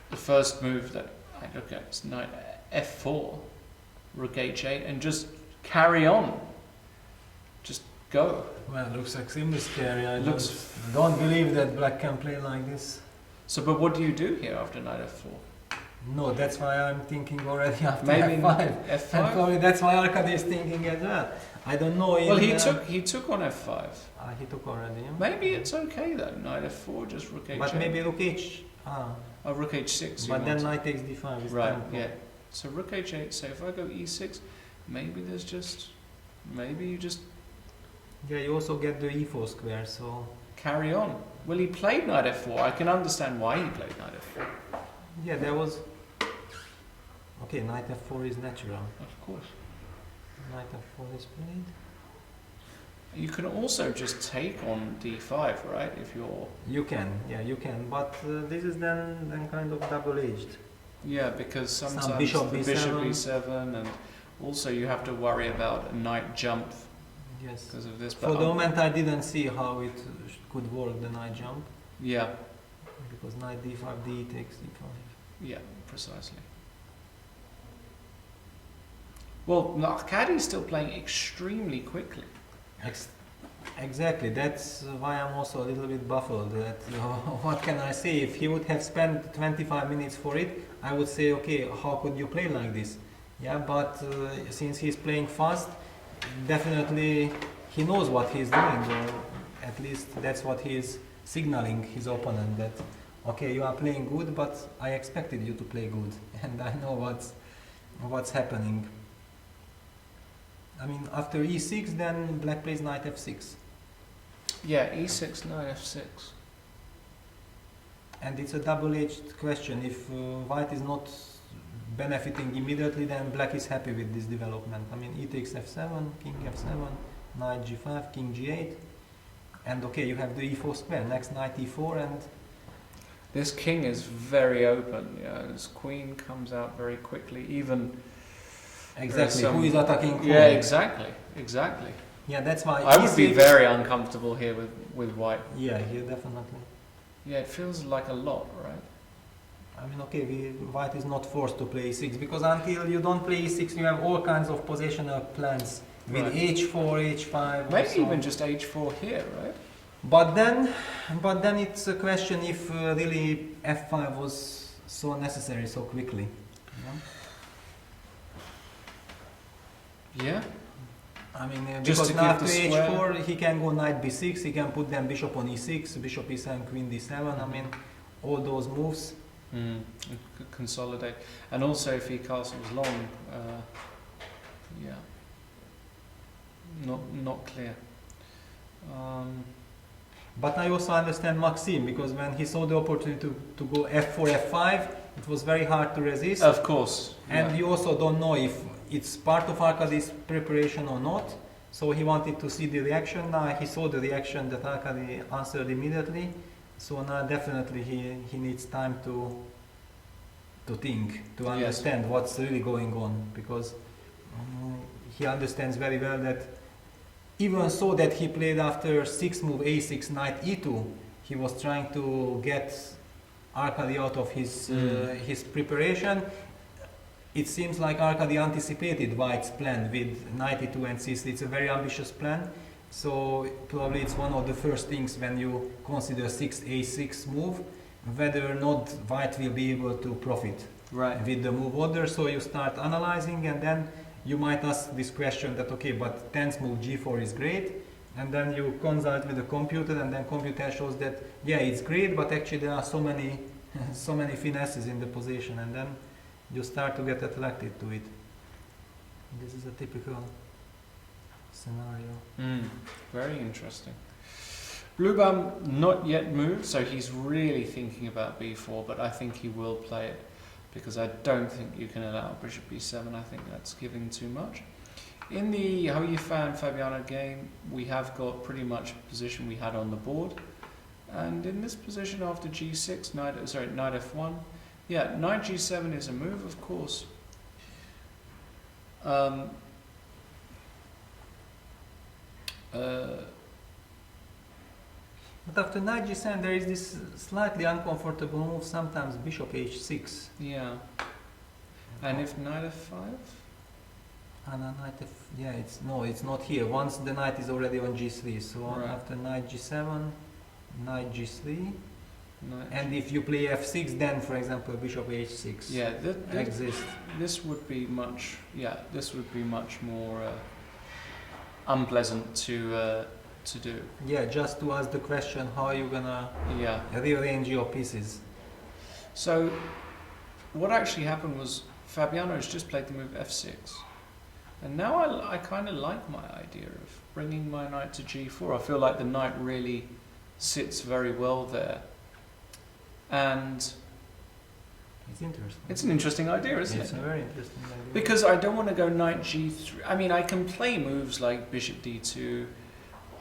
the first move that I look at is knight f4, rook h8, and just carry on. Just go. Well, it looks extremely scary. I Looks don't believe that black can play like this. So, but what do you do here after knight f4? No, that's why I'm thinking already after Maybe f5. And f5. probably that's why Arkady is thinking as well. I don't know. Well, he took on f5. He took already. Yeah? Maybe it's okay though. Knight f4, just rook h8. But maybe rook h. Oh, rook h6. you But then want. knight takes d5. Is Right. painful. Yeah. So rook h8. So if I go e6, maybe you just Yeah, you also get the e4 square. So carry on. Well, he played knight f4. I can understand why he played knight f4. yeah, there was. Okay, knight f4 is natural. Of course. Knight f4 is played. You can also just take on d5, right? If you're You can, yeah, you can. But this is then kind of double-edged. because sometimes Some bishop the b7. bishop b7, and also you have to worry about a knight jump Yes. because of this. For the moment, I didn't see how it could work, the knight jump. Yeah, Because knight d5, d takes d5. yeah, precisely. Well, Arkady is still playing extremely quickly. Exactly, that's why I'm also a little bit baffled. That what can I say? If he would have spent 25 minutes for it, I would say, okay, how could you play like this? Yeah, but since he's playing fast, definitely he knows what he's doing, or at least that's what he's signaling his opponent that, okay, you are playing good, but I expected you to play good, and I know what's happening. I mean, after e6, then black plays knight f6. Yeah, e6, knight f6. And it's a double-edged question. If white is not benefiting immediately, then black is happy with this development. I mean, e takes f7, king f7, knight g5, king g8, and okay, you have the e4 square. Next knight e4, and This king is very open. Yeah, this queen comes out very quickly. Even exactly some- who is attacking who? yeah, exactly. Yeah, that's why I would be e6 very uncomfortable here with white. Yeah, here definitely. Yeah, it feels like a lot, right? I mean, okay, white is not forced to play e6 because until you don't play e6, you have all kinds of positional plans with Right. h4, h5. Maybe also. even just h4 here, right? But then it's a question if really f5 was so necessary so quickly. Yeah. I mean, Just because to now give after the square- h4, he can go knight b6, he can put then bishop on e6, bishop e7, queen d7. I mean, all those moves. Mm. Consolidate, and also if he castles long, yeah, not clear. But I also understand Maxime, because when he saw the opportunity to go f4, f5, it was very hard to resist. Of course. And yeah. you also don't know if it's part of Arkady's preparation or not. So he wanted to see the reaction. Now he saw the reaction that Arkady answered immediately. So now definitely he needs time to think, to understand what's really going on, because he understands very well that even so that he played after 6 move a6 knight e2, he was trying to get Arkady out of his preparation. It seems like Arkady anticipated white's plan with knight e2 and c3. It's a very ambitious plan. So probably it's one of the first things when you consider 6a6 move, whether or not white will be able to profit with the move order. So you start analyzing, and then you might ask this question that, okay, but 10th move g4 is great, and then you consult with the computer, and then computer shows that, yeah, it's great, but actually there are so many finesses in the position, and then you start to get attracted to it. This is a typical scenario. Very interesting. Bluebum not yet moved, so he's really thinking about b4, but I think he will play it because I don't think you can allow bishop b7. I think that's giving too much. In the How You Fan Fabiano game, we have got pretty much a position we had on the board, and in this position after g6, knight f1, yeah, knight g7 is a move, of course. But after knight g7, there is this slightly uncomfortable move, sometimes bishop h6. Yeah. And if knight f5? And a knight f, yeah, it's not here. Once the knight is already on g3, so Right. after knight g7, knight g3, Knight and if you play f6, then for example bishop h6 yeah, exists. this would be much. Yeah, this would be much more unpleasant to do. Yeah, just to ask the question, how are you gonna Yeah. rearrange your pieces? So, what actually happened was Fabiano's just played the move f6, and now I kind of like my idea of bringing my knight to g4. I feel like the knight really sits very well there, and It's interesting. it's an interesting idea, isn't It's it? a very interesting idea. Because I don't want to go knight g3. I mean, I can play moves like bishop d2.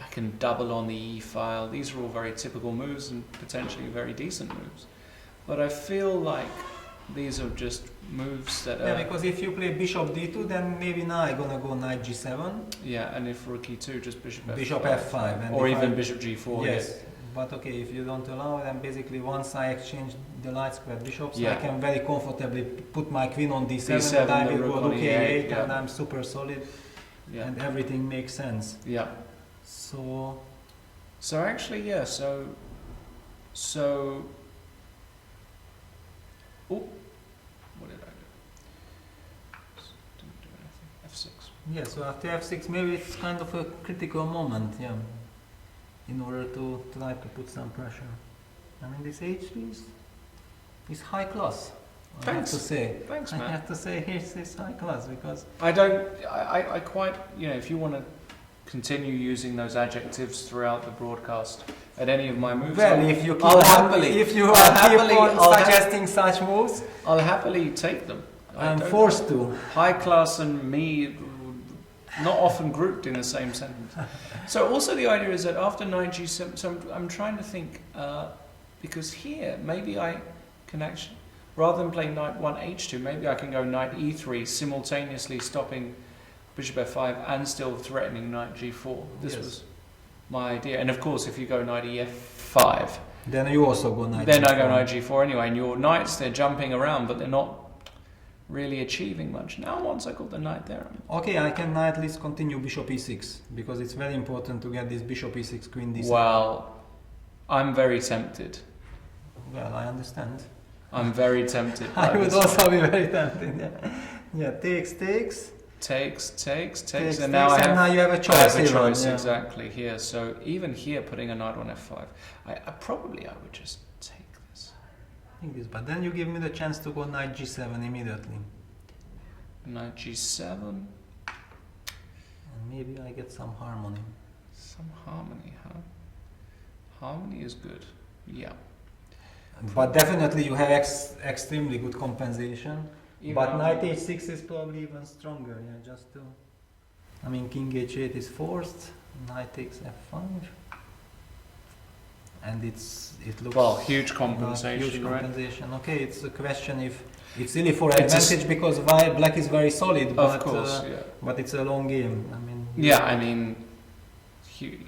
I can double on the e file. These are all very typical moves and potentially very decent moves. But I feel like these are just moves that are... Yeah, because if you play bishop d2, then maybe now I'm gonna go knight g7. Yeah, and if rook e2, just bishop f5. Bishop f5. And Or if even I- bishop g4. Yes, but okay, if you don't allow, then basically once I exchange the light square bishops, Yeah. I can very comfortably put my queen on d7, D7, and I the will rook go on rook e8, e8, yeah. and I'm super solid, Yeah. and everything makes sense. Yeah. So, So actually, yeah, so... Oh, what did I do? Didn't do anything. f6. yeah, so after f6, maybe it's kind of a critical moment, yeah. in order to try to put some pressure. I mean, this h3 is high class. I have to say. Thanks, man. I have to say it's high class because I quite, if you want to continue using those adjectives throughout the broadcast at any of my moves, if you keep I'll on, happily- if you I'll keep happily- on I'll suggesting such moves, I'll happily take them. I'm forced to. High class and me, not often grouped in the same sentence. So also the idea is that after knight g7, so I'm trying to think, because here maybe I can actually, rather than playing knight 1 h2, maybe I can go knight e3, simultaneously stopping bishop f5 and still threatening knight g4. This was my idea. And of course, if you go knight ef5, then you also go knight then g4. I go knight g4 anyway. And your knights, they're jumping around, but they're not really achieving much. Now once I got the knight there, Okay, I can at least continue bishop e6 because it's very important to get this bishop e6, queen d7. well, I'm very tempted. Well, I understand. I'm very tempted. by I would this. also be very tempted. Yeah, takes, and now I have, now you have a I choice. have a choice yeah. exactly here. So even here, putting a knight on f5, I would just take this. I think this, but then you give me the chance to go knight g7 immediately, Knight g7, and maybe I get some harmony. some harmony, huh? Harmony is good. Yeah. But definitely you have extremely good compensation. Even But on- knight h6 is probably even stronger. Yeah, just to. I mean, king h8 is forced. Knight takes f5, and it looks well, huge like compensation, huge right? compensation. Okay, it's a question if it's really for It's a advantage because black is very solid, Of but course, yeah. but it's a long game. I mean. Yeah, I mean, hu-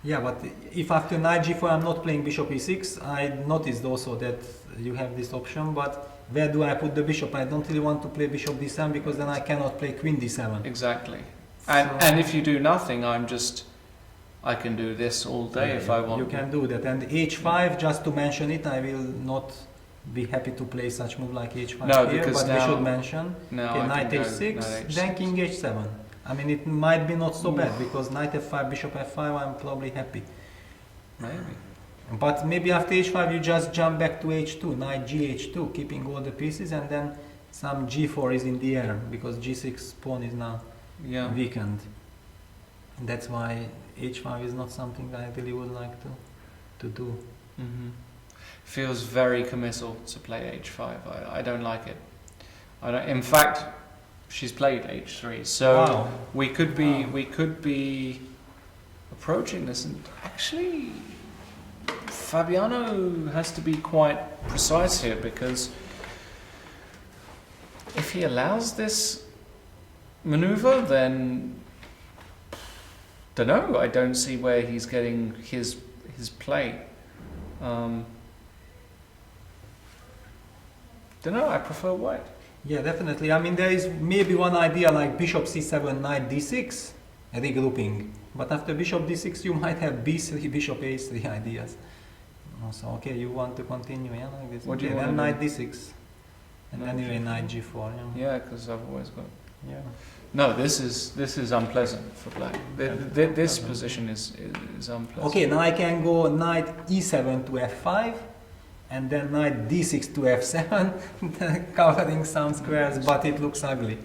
Yeah, but if after knight g4 I'm not playing bishop e6, I noticed also that you have this option, but where do I put the bishop? I don't really want to play bishop d7 because then I cannot play queen d7. exactly. So- And if you do nothing, I can do this all day if I want. You can do that. And h5, just to mention it, I will not be happy to play such move like h5 No, here, because but we now- should mention. Now Okay, I knight can go h6, knight then h6. king h7. I mean, it might be not so Oof. bad because knight f5, bishop f5, I'm probably happy. Maybe. But maybe after h5 you just jump back to h2, knight gh2, keeping all the pieces, and then some g4 is in the air because g6 pawn is now Yeah. weakened. That's why h5 is not something I really would like to do. hmm Feels very committal to play h5. I don't like it. In fact, she's played h3, so Wow. we could be approaching this, and actually, Fabiano has to be quite precise here because if he allows this maneuver, then don't know. I don't see where he's getting his play. Don't know. I prefer white. Yeah, definitely. I mean, there is maybe one idea like bishop c7, knight d6, regrouping. But after bishop d6, you might have b3, bishop a3 ideas. So, okay, you want to continue, yeah, like this. What do Okay, you then wanna knight d6, and Knight anyway g4. knight g4. Yeah. Yeah, because I've always got. Yeah. No, this is unpleasant for black. This Unpleasant. position is unpleasant. Okay, now I can go knight e7 to f5, and then knight d6 to f7, covering some squares, but it looks ugly.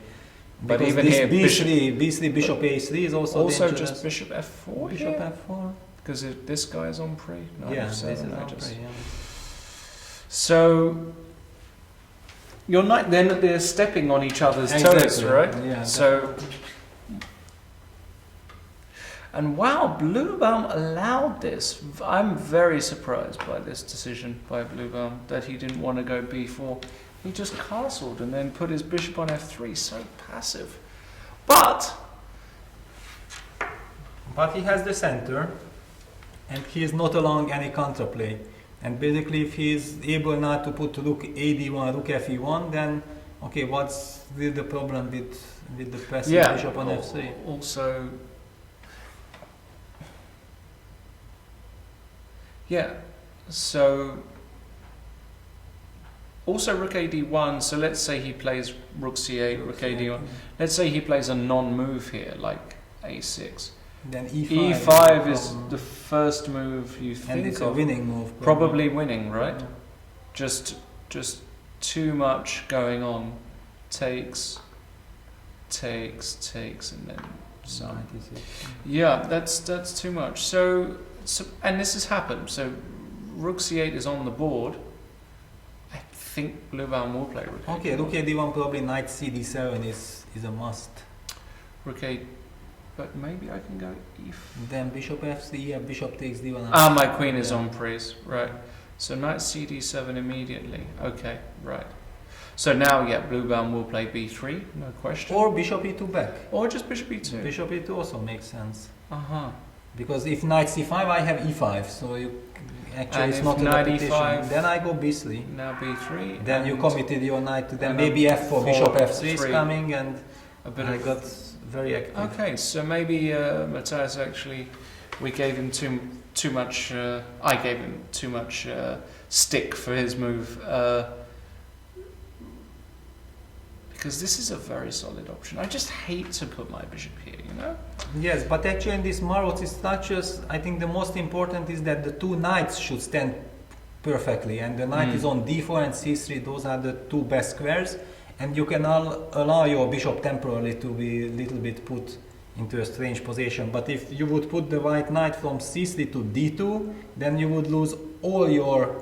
But Because even this here, b3, bishop a3 is also dangerous. just bishop f4 Bishop f4. because this guy is on pre. Knight Yeah, f7, this is I on just- prey, yeah. So your knight, then they're stepping on each other's toes, Exactly, right? yeah, So. And wow, Bluebaum allowed this. I'm very surprised by this decision by Bluebaum that he didn't want to go b4. He just castled and then put his bishop on f3. So passive. But But he has the center, and he is not allowing any counterplay. And basically, if he is able now to put rook ad1, rook fe1, then okay, what's the problem with the passive yeah, bishop on f3? also. Yeah, so also rook ad1, so let's say he plays rook c8, rook ad1. Let's say he plays a non-move here, like a6. Then e5. e5 is the first move you think and it's of. a winning move. Probably winning, right? Yeah. Just too much going on. Takes, and then some. 96. Yeah, that's too much. So and this has happened. So rook c8 is on the board. I think blue baron will play rook. Okay, rook a1, probably knight cd7 is a must. Rook 8, but maybe I can go e. Then bishop f3, yeah, bishop takes d1. Ah, my queen is Yeah. on prise, right? So knight cd7 immediately. Okay, right. So now, yeah, blue baron will play b3, no question. Or bishop e2 back. Or just bishop e2. Bishop e2 also makes sense. Uh-huh. Because if knight c5, I have e5, so you actually And it's if not a knight repetition. e5, then I go b3. Now b3. Then you and committed your knight to then and maybe then f4, bishop f3 is three. coming, and a bit I of got very active. Okay, so maybe Matthias actually, we gave him too much. I gave him too much stick for his move because this is a very solid option. I just hate to put my bishop here, you know. Yes, but actually in these Maroczy structures, I think the most important is that the two knights should stand perfectly, and the knight is on d4 and c3. Those are the two best squares, and you can allow your bishop temporarily to be a little bit put into a strange position. But if you would put the white knight from c3 to d2, then you would lose all your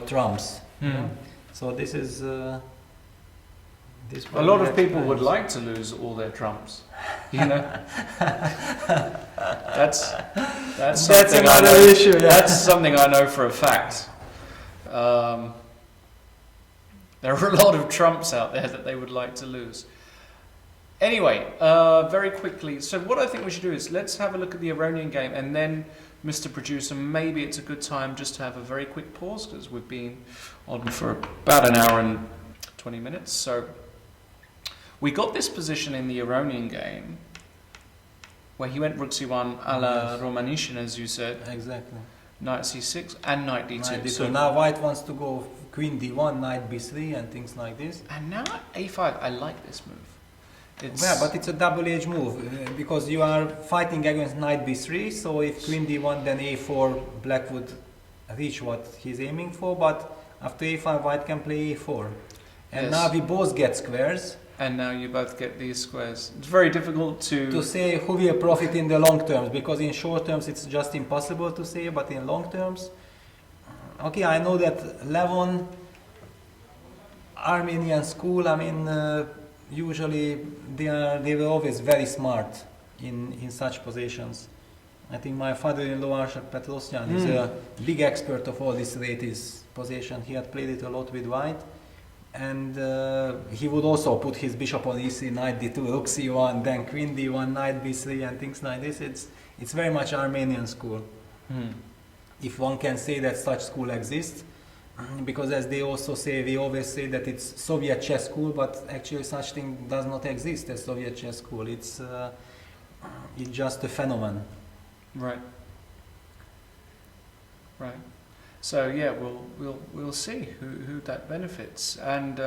trumps. you know. So this is this. A lot of people would like to lose all their trumps, you know. that's something I another know. issue. Yeah. That's something I know for a fact. There are a lot of trumps out there that they would like to lose. Anyway, very quickly, so what I think we should do is let's have a look at the Iranian game, and then, Mr. Producer, maybe it's a good time just to have a very quick pause, because we've been on for about an hour and 20 minutes. So we got this position in the Iranian game, where he went rook c1 a la Romanishin, as you said, Exactly. knight c6 and knight d2. Knight d2. So Now white wants to go queen d1, knight b3, and things like this. and now a5, I like this move. Yeah, but it's a double-edged move because you are fighting against knight b3. So if queen d1, then a4, black would reach what he's aiming for. But after a5, white can play a4, and Yes. now we both get squares. And now you both get these squares. It's very difficult To say who will profit in the long terms, because in short terms it's just impossible to say. But in long terms, okay, I know that Levon, Armenian school. I mean. Usually they were always very smart in such positions. I think my father-in-law Arshak Petrosyan is a big expert of all this Rétis position. He had played it a lot with white, and he would also put his bishop on e3, knight d2, rook c1, then queen d1, knight b3, and things like this. It's very much Armenian school, if one can say that such school exists. Because as they also say, we always say that it's Soviet chess school, but actually such thing does not exist as Soviet chess school. It's just a phenomenon. Right. Right. So yeah, we'll see who that benefits. And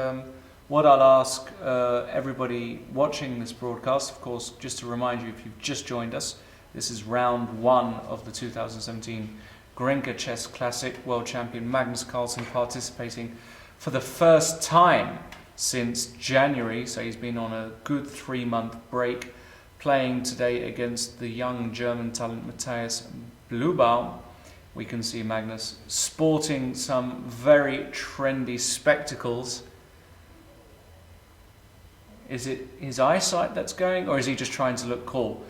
what I'll ask everybody watching this broadcast, of course, just to remind you, if you've just joined us, this is round 1 of the 2017 GRENKE Chess Classic. World champion Magnus Carlsen participating for the first time since January, so he's been on a good 3-month break, playing today against the young German talent Matthias Blubaum. We can see Magnus sporting some very trendy spectacles. Is it his eyesight that's going, or is he just trying to look cool?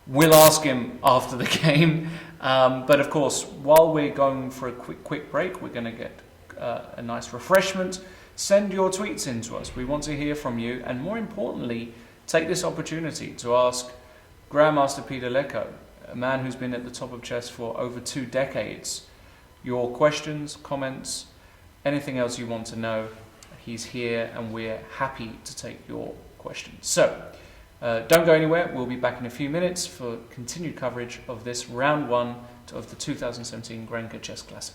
We'll ask him after the game. But of course, while we're going for a quick break, we're going to get a nice refreshment. Send your tweets in to us. We want to hear from you. And more importantly, take this opportunity to ask Grandmaster Peter Leko, a man who's been at the top of chess for over 2 decades, your questions, comments, anything else you want to know. He's here and we're happy to take your questions. So, don't go anywhere. We'll be back in a few minutes for continued coverage of this round 1 of the 2017 GRENKE Chess Classic.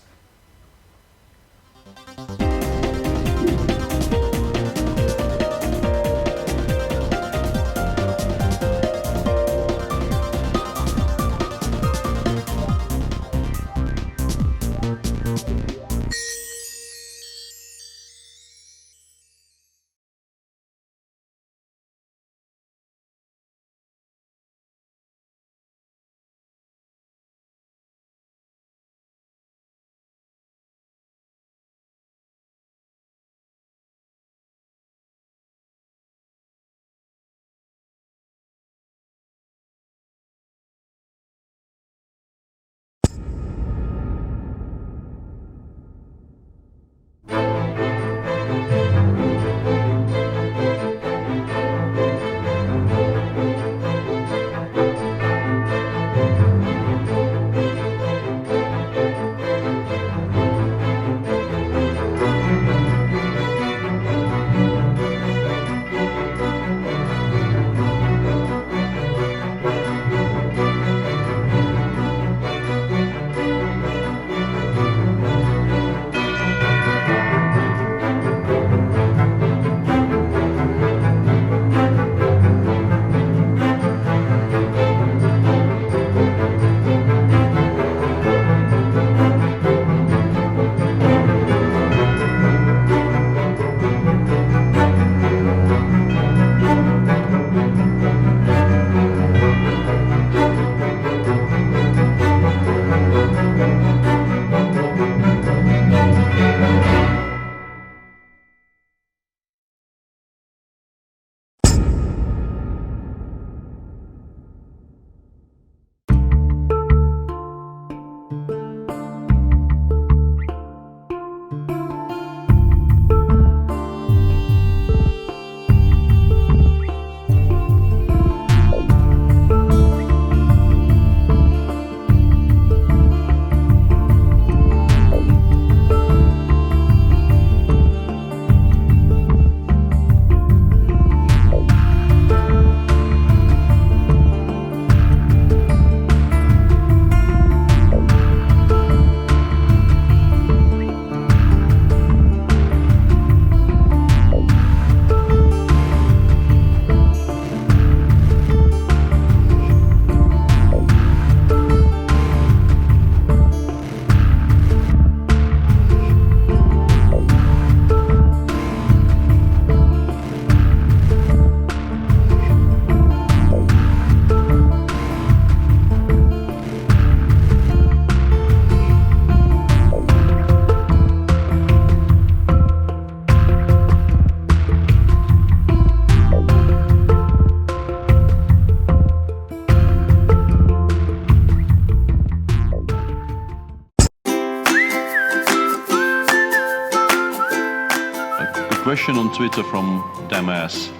question on Twitter from Damas.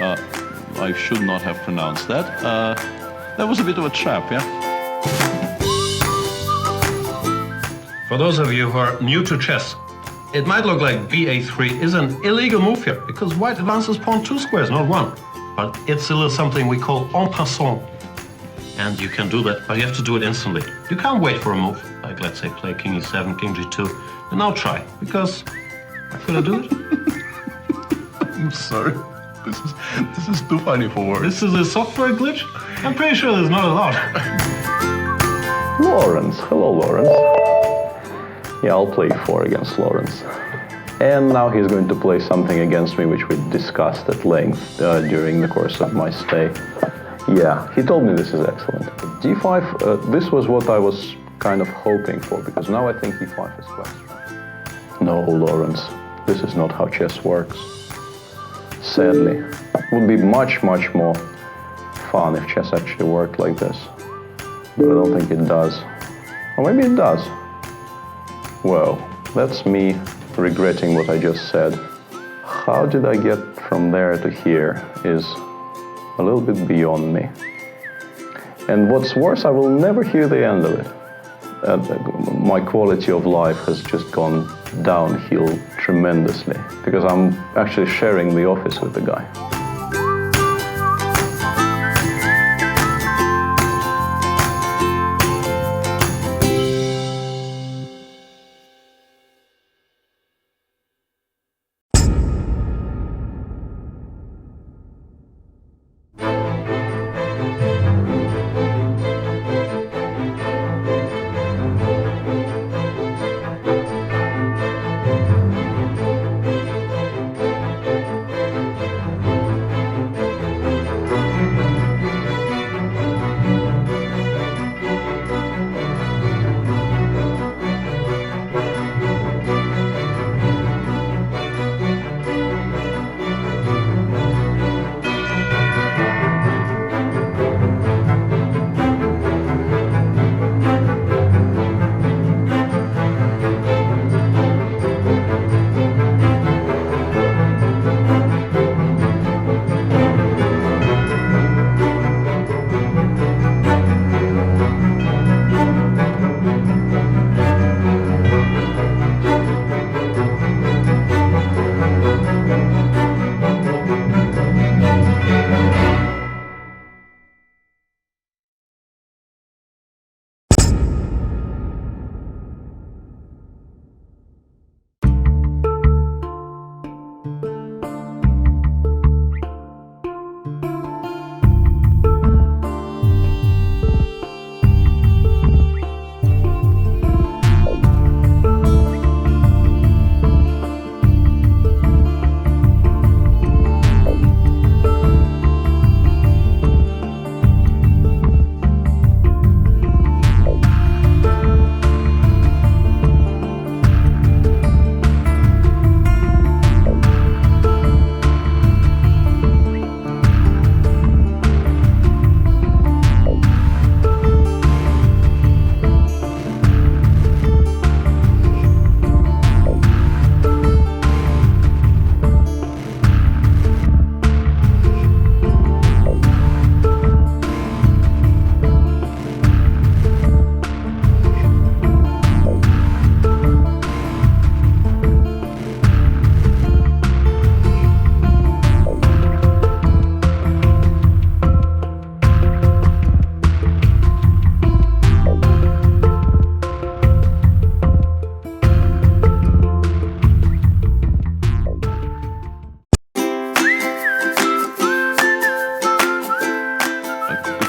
I should not have pronounced that. That was a bit of a trap, yeah? For those of you who are new to chess, it might look like ba3 is an illegal move here, because white advances pawn 2 squares, not 1. But it's a little something we call en passant. And you can do that, but you have to do it instantly. You can't wait for a move, like let's say play king e7, king g2, and now try, because could I do it? I'm sorry. This is too funny for words. This is a software glitch? I'm pretty sure there's not allowed. Lawrence. Hello, Lawrence. Yeah, I'll play 4 against Lawrence. And now he's going to play something against me which we discussed at length during the course of my stay. Yeah, he told me this is excellent. d5, this was what I was kind of hoping for, because now I think e5 is quite strong. No, Lawrence, this is not how chess works. Sadly, it would be much, much more fun if chess actually worked like this. But I don't think it does. Or maybe it does. Well, that's me regretting what I just said. How did I get from there to here is a little bit beyond me. And what's worse, I will never hear the end of it. My quality of life has just gone downhill tremendously, because I'm actually sharing the office with the guy.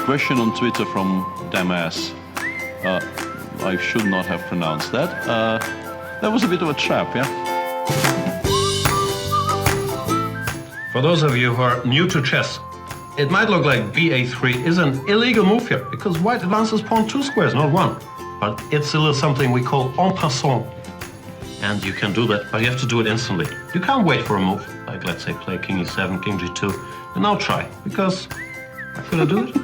Question on Twitter from Damas. I should not have pronounced that. That was a bit of a trap, yeah? For those of you who are new to chess, it might look like ba3 is an illegal move here, because white advances pawn 2 squares, not 1. But it's a little something we call en passant. And you can do that, but you have to do it instantly. You can't wait for a move, like let's say play king e7, king g2, and now try, because could I do it?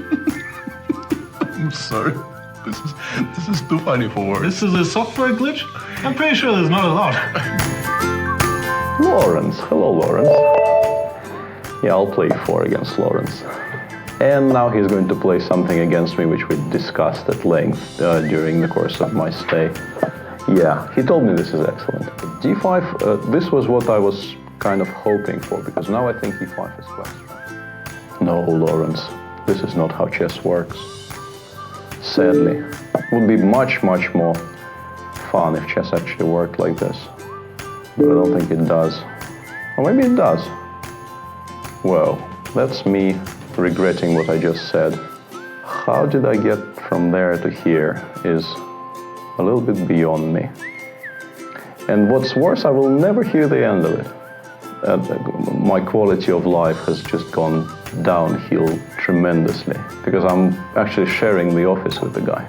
I'm sorry. This is too funny for words. This is a software glitch? I'm pretty sure there's not allowed. Lawrence. Hello, Lawrence. Yeah, I'll play 4 against Lawrence. And now he's going to play something against me which we discussed at length during the course of my stay. Yeah, he told me this is excellent. d5, this was what I was kind of hoping for, because now I think e5 is quite strong. No, Lawrence, this is not how chess works. Sadly, it would be much, much more fun if chess actually worked like this. But I don't think it does. Or maybe it does. Well, that's me regretting what I just said. How did I get from there to here is a little bit beyond me. And what's worse, I will never hear the end of it. My quality of life has just gone downhill tremendously because I'm actually sharing the office with the guy.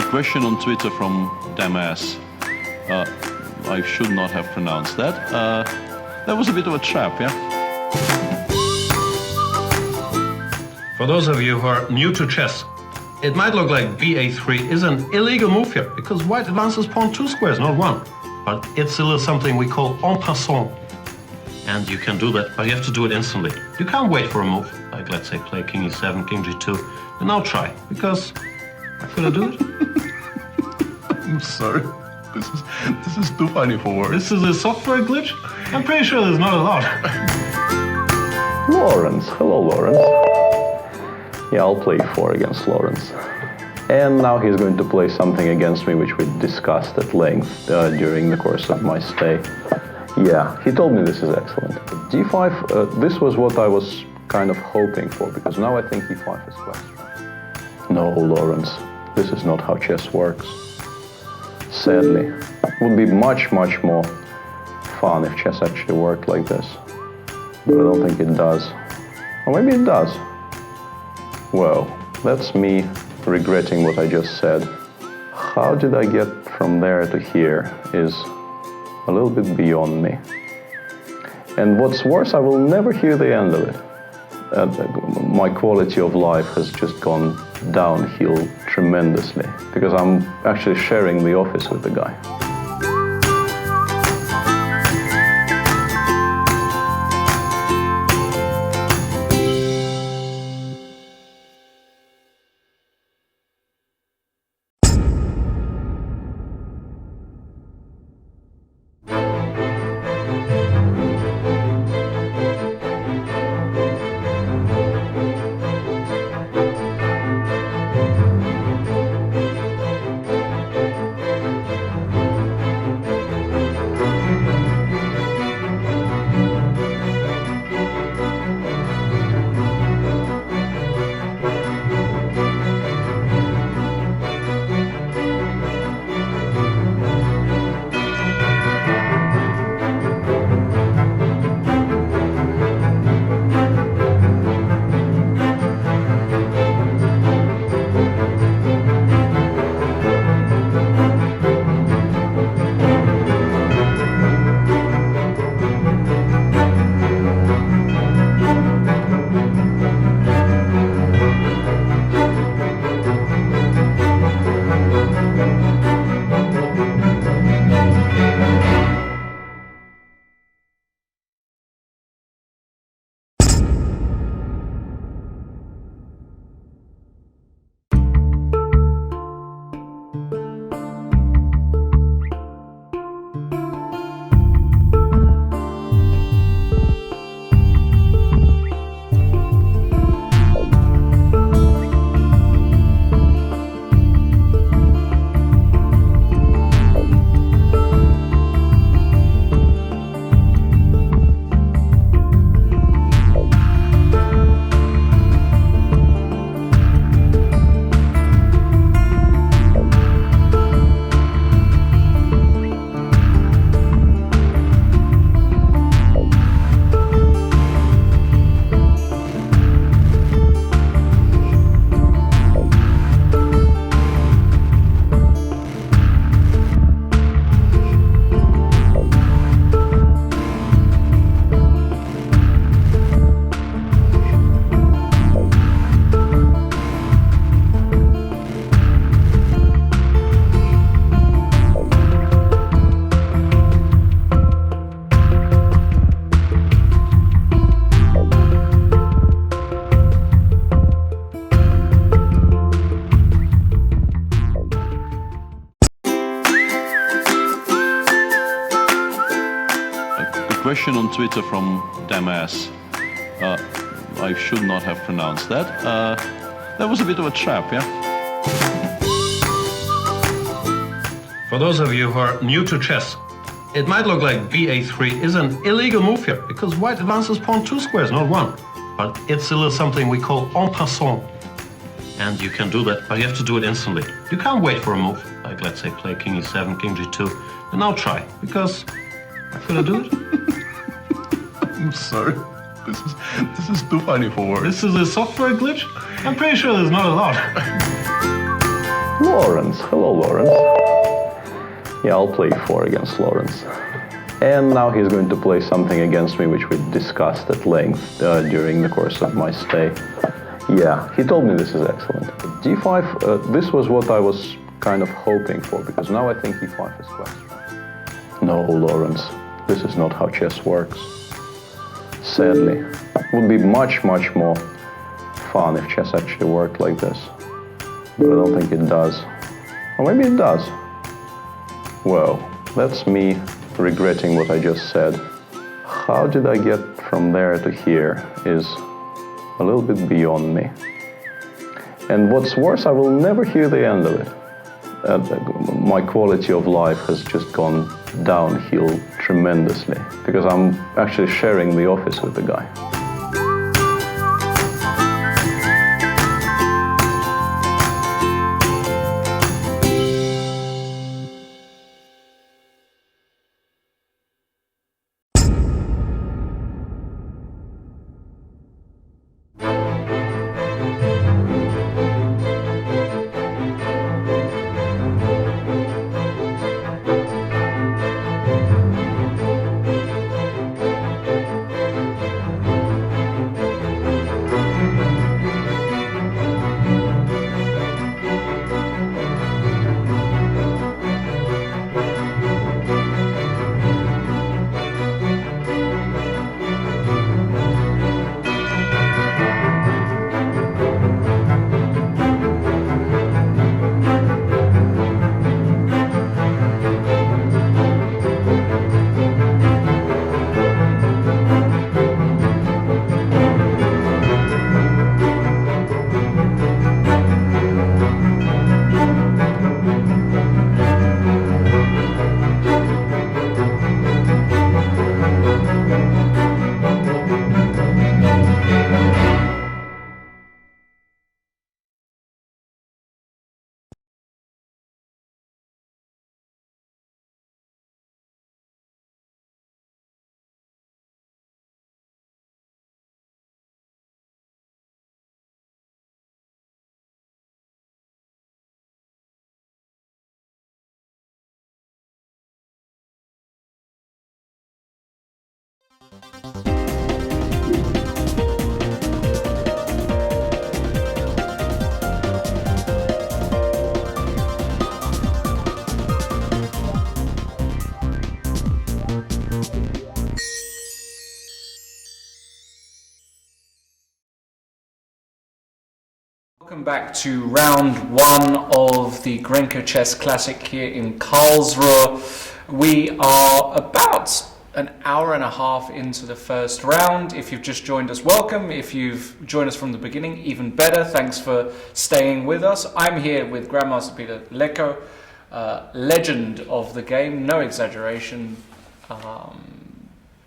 Question on Twitter from Damas. I should not have pronounced that. That was a bit of a trap, yeah? For those of you who are new to chess, it might look like ba3 is an illegal move here because white advances pawn 2 squares, not 1. But it's a little something we call en passant. And you can do that, but you have to do it instantly. You can't wait for a move, like let's say play king e7, king g2, and now try, because I'm gonna do it. I'm sorry. This is too funny for words. This is a software glitch? I'm pretty sure there's not allowed. Lawrence. Hello, Lawrence. Yeah, I'll play 4 against Lawrence. And now he's going to play something against me which we discussed at length during the course of my stay. Yeah, he told me this is excellent. d5, this was what I was kind of hoping for, because now I think e5 is quite strong. No, Lawrence, this is not how chess works. Sadly, it would be much, much more fun if chess actually worked like this. But I don't think it does. Or maybe it does. Well, that's me regretting what I just said. How did I get from there to here is a little bit beyond me. And what's worse, I will never hear the end of it. My quality of life has just gone downhill tremendously because I'm actually sharing the office with the guy. Question on Twitter from Damas. I should not have pronounced that. That was a bit of a trap, yeah? For those of you who are new to chess, it might look like ba3 is an illegal move here because white advances pawn 2 squares, not 1. But it's a little something we call en passant. And you can do that, but you have to do it instantly. You can't wait for a move, like let's say play king e7, king g2. And now try, because I'm gonna do it. I'm sorry. This is too funny for words. This is a software glitch? I'm pretty sure there's not a lot. Lawrence. Hello, Lawrence. Yeah, I'll play 4 against Lawrence. And now he's going to play something against me which we discussed at length during the course of my stay. Yeah, he told me this is excellent. d5, this was what I was kind of hoping for, because now I think e5 is quite strong. No, Lawrence, this is not how chess works. Sadly, it would be much, much more fun if chess actually worked like this. But I don't think it does. Or maybe it does. Well, that's me regretting what I just said. How did I get from there to here is a little bit beyond me. And what's worse, I will never hear the end of it. My quality of life has just gone downhill tremendously because I'm actually sharing the office with the guy. Welcome back to round one of the GRENKE Chess Classic here in Karlsruhe. We are about an hour and a half into the first round. If you've just joined us, welcome. If you've joined us from the beginning, even better. Thanks for staying with us. I'm here with Grandmaster Peter Leko, legend of the game, no exaggeration.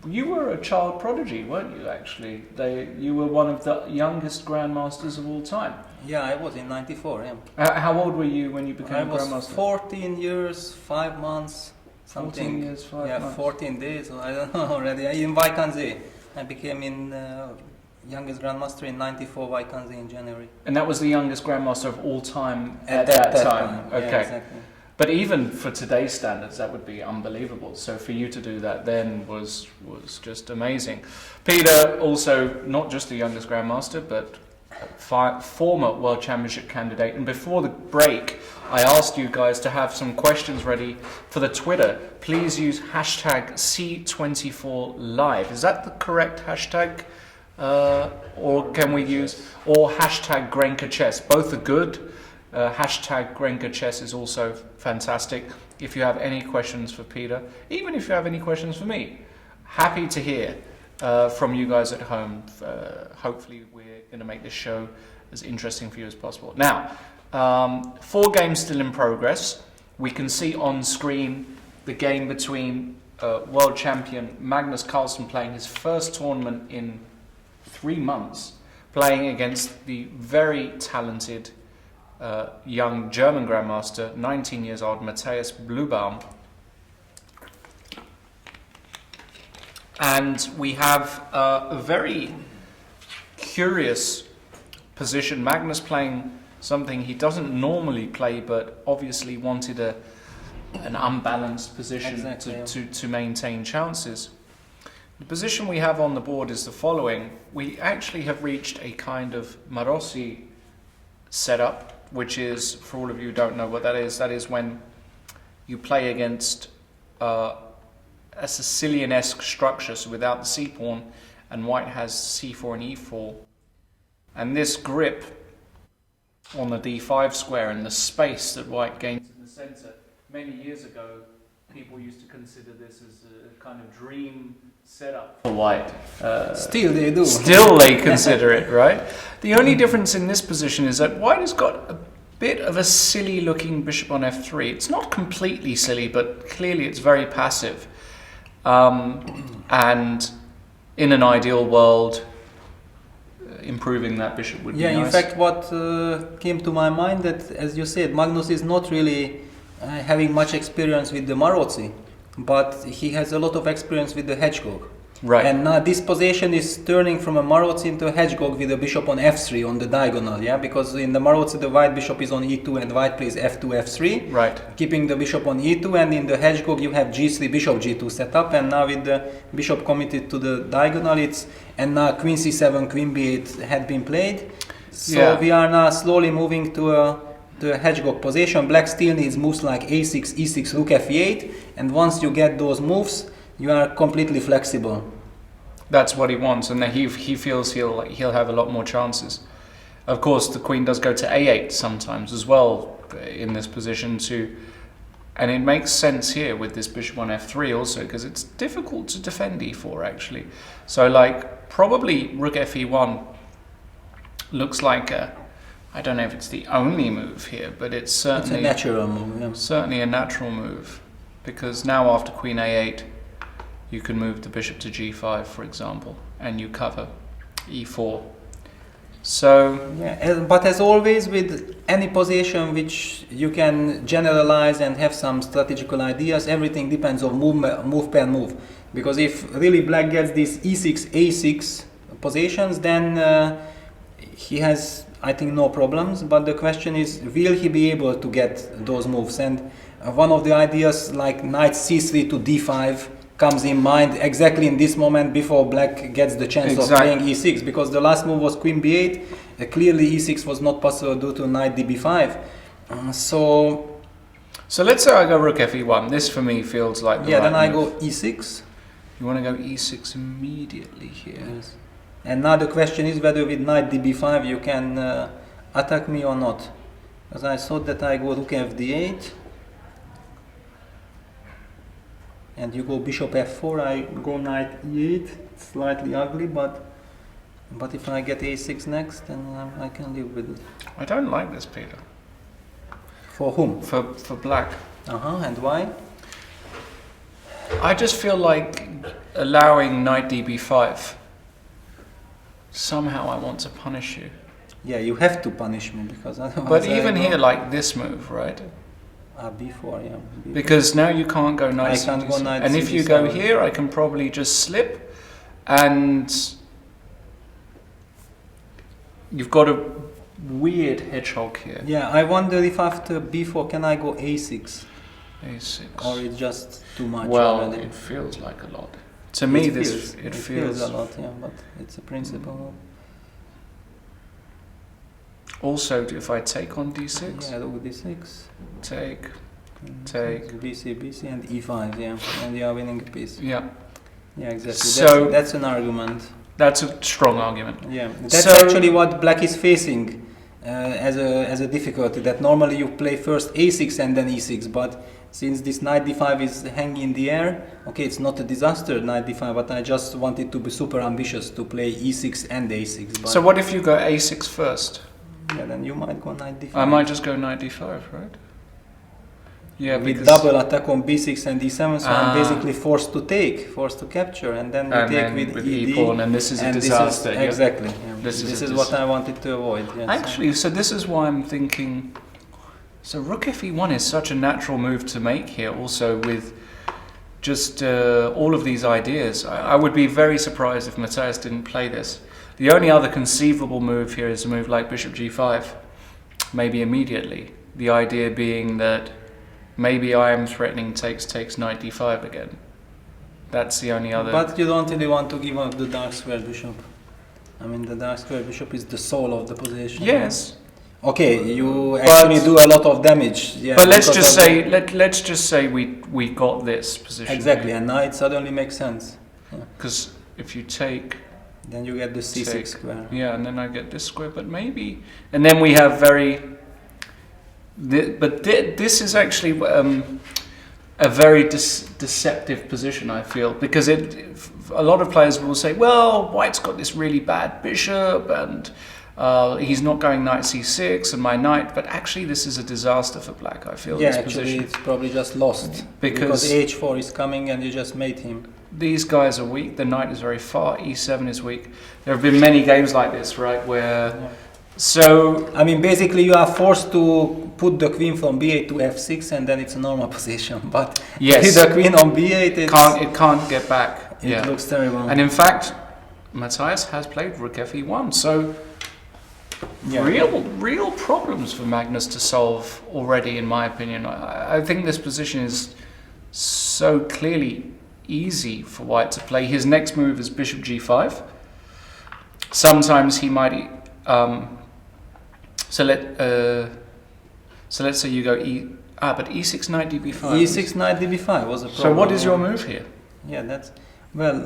You were a child prodigy, weren't you, actually? You were one of the youngest Grandmasters of all time. Yeah, I was in '94, yeah. How old were you when you became I was Grandmaster? 14 years, 5 months, something. 14 years, 5 months. Yeah, 14 days, I don't know already. In vachier-lagrave. I became youngest Grandmaster in '94 vachier-lagrave in January. And that was the youngest Grandmaster of all time At that that time? Yeah, Okay. exactly. But even for today's standards, that would be unbelievable. So for you to do that then was just amazing. Peter, also not just the youngest Grandmaster, but former World Championship candidate. And before the break, I asked you guys to have some questions ready for the Twitter. Please use hashtag C24Live. Is that the correct hashtag? Or can we use, or hashtag GRENKE Chess? Both are good. Hashtag GRENKE Chess is also fantastic. If you have any questions for Peter, even if you have any questions for me, happy to hear from you guys at home. Hopefully we're going to make this show as interesting for you as possible. Now, 4 games still in progress. We can see on screen the game between world champion Magnus Carlsen playing his first tournament in 3 months, playing against the very talented young German Grandmaster, 19 years old, Matthias Blubaum. And we have a very curious position. Magnus playing something he doesn't normally play, but obviously wanted an unbalanced position. Exactly, to maintain chances. The position we have on the board is the following. We actually have reached a kind of Marossi setup, which is, for all of you who don't know what that is when you play against a Sicilian-esque structure, so without the c-pawn, and white has c4 and e4. And this grip on the d5 square and the space that white gains in the center, many years ago, people used to consider this as a kind of dream setup for white. Still they do. Still they consider it, right? The only difference in this position is that white has got a bit of a silly looking bishop on f3. It's not completely silly, but clearly it's very passive. And in an ideal world, improving that bishop would be nice. Yeah, in fact what came to my mind that, as you said, Magnus is not really having much experience with the Marozzi, but he has a lot of experience with the hedgehog. Right. And now this position is turning from a Marozzi into a hedgehog with a bishop on f3 on the diagonal, yeah? Because in the Marozzi the white bishop is on e2 and white plays f2, f3. Right. Keeping the bishop on e2, and in the hedgehog you have g3, bishop g2 set up, and now with the bishop committed to the diagonal and now queen c7, queen b8 had been played. So we are now slowly moving to a hedgehog position. Black still needs moves like a6, e6, rook f8, and once you get those moves, you are completely flexible. That's what he wants, and then he feels he'll have a lot more chances. Of course, the queen does go to a8 sometimes as well in this position too, and it makes sense here with this bishop on f3 also, because it's difficult to defend e4 actually. So like probably rook fe1 looks like I don't know if it's the only move here, but it's certainly a natural move. Yeah. Certainly a natural move, because now after queen a8, you can move the bishop to g5, for example, and you cover e4. So yeah, but as always with any position which you can generalize and have some strategical ideas, everything depends on move per move. Because if really black gets these e6, a6 positions, then he has, I think, no problems. But the question is, will he be able to get those moves? And one of the ideas like knight c3 to d5 comes in mind exactly in this moment before black gets the chance of playing e6, because the last move was queen b8. Clearly e6 was not possible due to knight db5. So let's say I go rook fe1. This for me feels like the right then I move. go e6. You want to go e6 immediately here. Yes. And now the question is whether with knight db5 you can attack me or not. Because I thought that I go rook fd8 and you go bishop f4, I go knight e8. It's slightly ugly, but if I get a6 next, then I can live with it. I don't like this, Peter. For whom? For black. And why? I just feel like allowing knight db5. Somehow I want to punish you. Yeah, you have to punish me because otherwise. But even here, like this move, right? b4, yeah. B4. Because now you can't go knight I can't go knight and if you go c7. here, I can probably just slip, and you've got a weird hedgehog here. Yeah, I wonder if after b4 can I go a6, a6. or it's just too much Well, already. it feels like a lot. To me, it feels a lot, yeah, but it's a principle. Also, if I take on d6, Yeah, rook d6. take, bc, and e5, yeah, and you are winning a piece. yeah, Yeah, exactly. So- that's an argument. that's a strong argument. Yeah, that's So- actually what black is facing as a difficulty. That normally you play first a6 and then e6, but since this knight d5 is hanging in the air, okay, it's not a disaster knight d5, but I just wanted to be super ambitious to play e6 and a6. But So what if you go a6 first? yeah, then you might go knight d5. I might just go knight d5, right? Yeah, with because double attack on b6 and d7, so I'm Ah. basically forced to capture, and then you and take then with e ed. pawn, and this is a and disaster. yeah. Exactly. Yeah. This This is is a what I wanted to avoid. Yes. Actually, so this is why I'm thinking. So rook fe1 is such a natural move to make here. Also with just all of these ideas, I would be very surprised if Matthias didn't play this. The only other conceivable move here is a move like bishop g5, maybe immediately. The idea being that maybe I am threatening takes knight d5 again. That's the only other. But you don't really want to give up the dark square bishop. I mean, the dark square bishop is the soul of the position. Yes, Okay, you actually do a lot of damage. Yeah. but let's because just of say let's just say we got this position. exactly, and now it suddenly makes sense. Because if you take. Then you get the c6 Take. square. Yeah, and then I get this square, but maybe, and then we have this is actually a very deceptive position, I feel, because a lot of players will say, well, white's got this really bad bishop, and he's not going knight c6, and my knight, but actually this is a disaster for black, I feel, Yeah, this actually position. it's probably just lost. Because h4 is coming and you just made him. These guys are weak, the knight is very far, e7 is weak. There have been many games like this, right, where... Yeah. So, I mean, basically you are forced to put the queen from b8 to f6 and then it's a normal position, but yes, with the queen on b8 it can't get back. it looks terrible. And in fact, Matthias has played rook fe1, so Yeah. real problems for Magnus to solve already, in my opinion. I think this position is so clearly easy for white to play. His next move is bishop g5. Sometimes he might... so let's say you go but e6 knight db5. e6 knight db5 was a problem. So what is your move here? Yeah, that's... Well,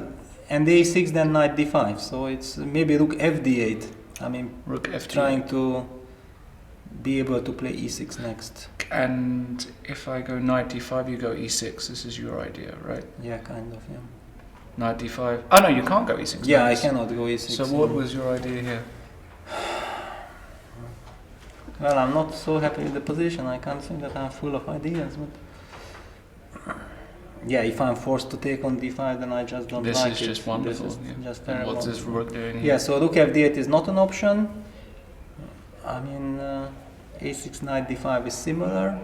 and a6 then knight d5, so it's maybe rook fd8. I mean, Rook f2. trying to be able to play e6 next. And if I go knight d5, you go e6. This is your idea, right? Yeah, kind of, yeah. Knight d5. Oh no, you can't go e6. Yeah, I next. cannot go e6. So what was your idea here? Well, I'm not so happy with the position. I can't say that I'm full of ideas, but... Yeah, if I'm forced to take on d5, then I just don't This like is it. just wonderful. This is yeah. just And terrible. what's this rook doing here? Yeah, so rook fd8 is not an option. I mean, a6 knight d5 is similar.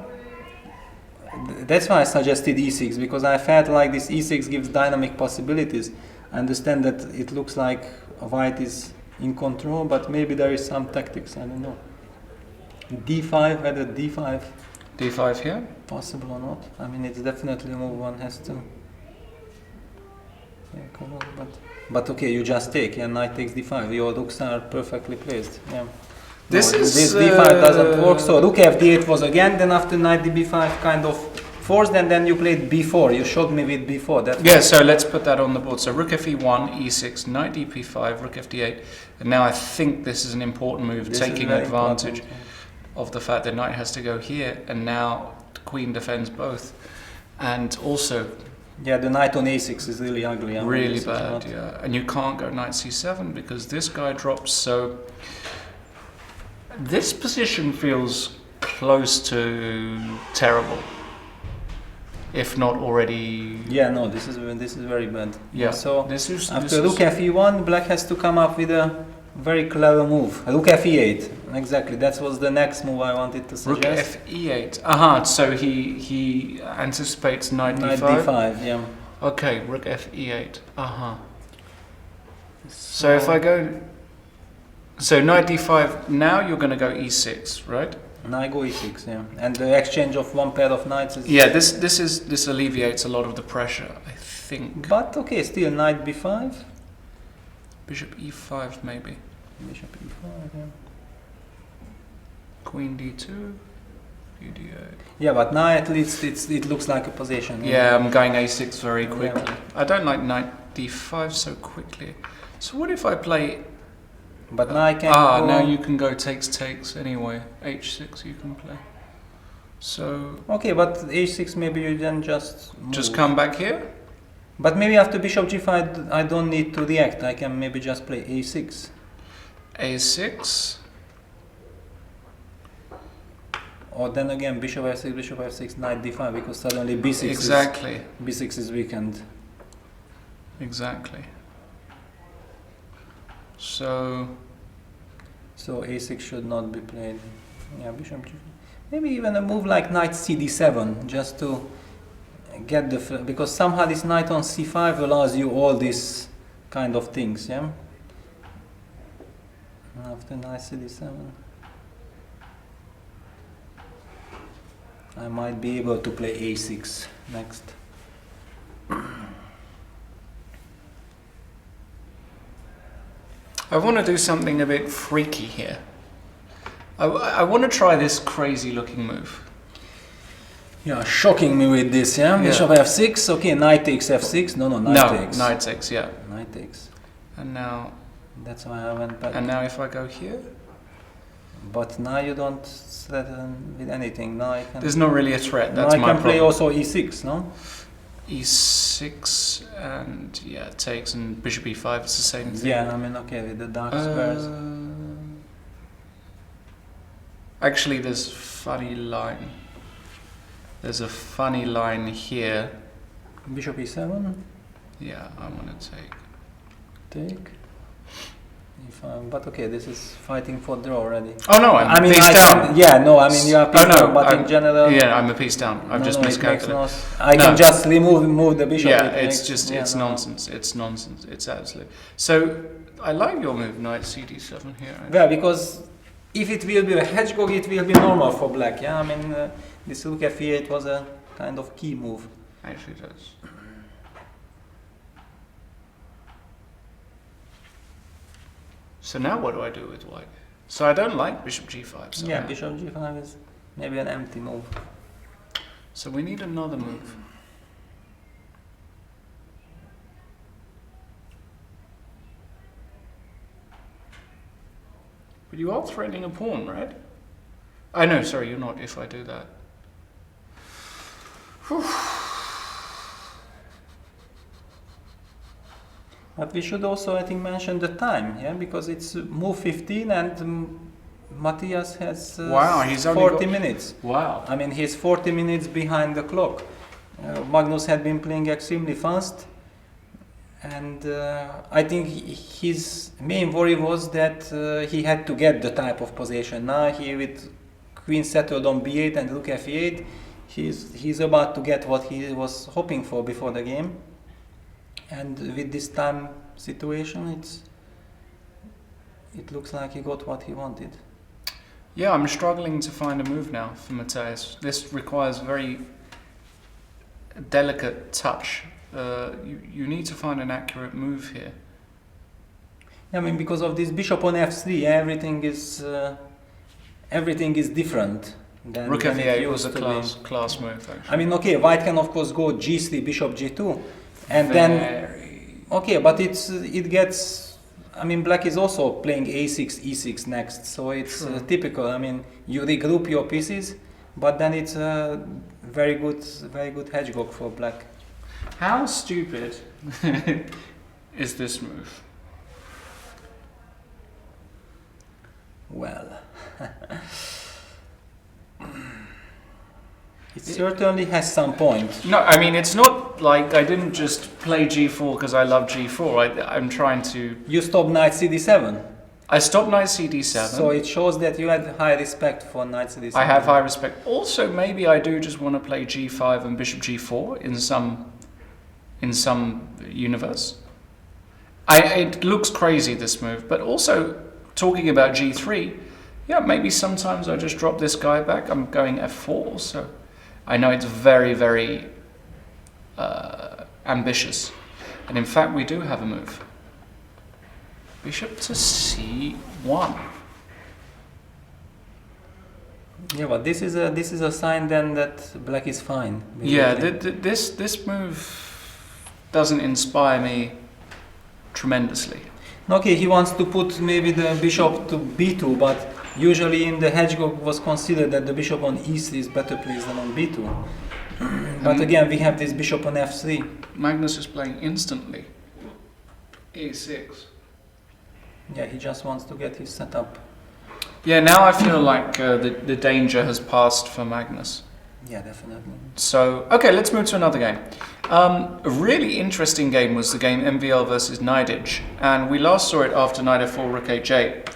That's why I suggested e6, because I felt like this e6 gives dynamic possibilities. I understand that it looks like white is in control, but maybe there is some tactics, I don't know. d5, whether d5 d5 here? possible or not. I mean, it's definitely a move one has to think about, but okay, you just take, yeah, knight takes d5, your rooks are perfectly placed, yeah. This No, is, this d5 doesn't work, so rook fd8 was again, then after knight db5 kind of forced, and then you played b4. You showed me with b4. That Yeah, so let's put that on the board. So rook fe1, e6, knight dp5, rook fd8, and now I think this is an important move, This is taking very advantage important. of the fact that knight has to go here, and now the queen defends both, and also Yeah, the knight on a6 is really ugly. I mean, really this is bad. not- Yeah, and you can't go knight c7 because this guy drops. So this position feels close to terrible, if not already. Yeah, no, this is very bad. Yeah. So this is after rook fe1, black has to come up with a very clever move. Rook fe8. Exactly. That was the next move I wanted to rook suggest. fe8. Aha. So he anticipates knight Knight d5. d5. Yeah. Okay. Rook fe8. Aha. So if I go. So knight d5. Now you're going to go e6, right? Now I go e6. Yeah. And the exchange of one pair of knights is. Yeah. This alleviates a lot of the pressure, I think. But okay, still knight b5. Bishop e5 maybe. Bishop e5. Yeah. Queen d2. d8. Yeah, but now at least it looks like a position. Yeah, I'm going a6 very Yeah. quickly. I don't like knight d5 so quickly. So what if I play? But now I can. Go, now you can go takes anyway. h6 you can play. So Okay, but h6 maybe you then just. just move. come back here. But maybe after bishop g5 I don't need to react. I can maybe just play a6. a6. Or then again bishop f6, knight d5 because suddenly b6 Exactly. b6 is weakened. Exactly. So So a6 should not be played. Yeah, bishop g5. Maybe even a move like knight cd7 just to get the because somehow this knight on c5 allows you all these kind of things. Yeah. After knight cd7. I might be able to play a6 next. I want to do something a bit freaky here. I want to try this crazy looking move. Yeah, shocking me with this, yeah? Yeah. Bishop f6, okay, knight takes f6, no, knight takes. Knight takes, yeah. Knight takes. And now That's why I went back. and now if I go here, But now you don't threaten with anything, now I can... there's not really a threat. now That's I my can play problem. also e6, no? E6 and yeah, it takes and bishop e5. It's the same thing. Yeah, I mean, okay, with the dark squares. Actually, there's funny line. There's a funny line here. Bishop e7, Yeah, I want to take. take. E5, but okay, this is fighting for draw already. Oh no, I'm I mean, piece I down. can, yeah, no, I mean, you are Oh piece no, down, but in general... yeah, I'm a piece down. I've just it makes miscalculated. no I No. can just move the bishop. Yeah, it it's makes- just yeah, it's no. nonsense. It's nonsense. It's absolute. So I like your move, knight cd7 here. Yeah, because if it will be a hedgehog, it will be normal for black. Yeah, I mean, this rook f8 was a kind of key move. Actually, it does. So now what do I do with white? So I don't like bishop g5. So Yeah, bishop g5 is maybe an empty move. So we need another move. But you are threatening a pawn, right? I know, sorry, you're not if I do that. But we should also, I think, mention the time, yeah, because it's move 15 and Matthias has Wow, he's only 40 got- minutes. Wow. I mean, he's 40 minutes behind the clock. Magnus had been playing extremely fast, and I think his main worry was that he had to get the type of position. Now he, with queen settled on b8 and rook f8, he's about to get what he was hoping for before the game. And with this time situation, it looks like he got what he wanted. Yeah, I'm struggling to find a move now for Matthias. This requires very delicate touch. You need to find an accurate move here. I mean, because of this bishop on f3, everything is different. Then, Rook then it f8 was used a to be. class move, actually. I mean, okay, white can of course go g3, bishop g2, and then okay, but it gets. I mean, black is also playing a6, e6 next, so it's typical. I mean, you regroup your pieces, but then it's a very good hedgehog for black. How stupid is this move? Well, it certainly has some point. No, I mean, it's not like I didn't just play g4 because I love g4. I'm trying to... You stop knight cd7. I stopped knight cd7. So it shows that you had high respect for knight cd7. I have high respect. Also, maybe I do just want to play g5 and bishop g4 in some universe. It looks crazy, this move, but also talking about g3, yeah, maybe sometimes I just drop this guy back. I'm going f4, so I know it's very, very ambitious. And in fact, we do have a move. Bishop to c1. Yeah, but this is a sign then that black is fine. Yeah, basically. this move doesn't inspire me tremendously. Okay, he wants to put maybe the bishop to b2, but usually in the hedgehog was considered that the bishop on e3 is better placed than on b2. But again, we have this bishop on f3. Magnus is playing instantly. e6. Yeah, he just wants to get his setup. Yeah, now I feel like the danger has passed for Magnus. Yeah, definitely. So, okay, let's move to another game. A really interesting game was the game MVL versus Nidich, and we last saw it after knight f4, rook h8.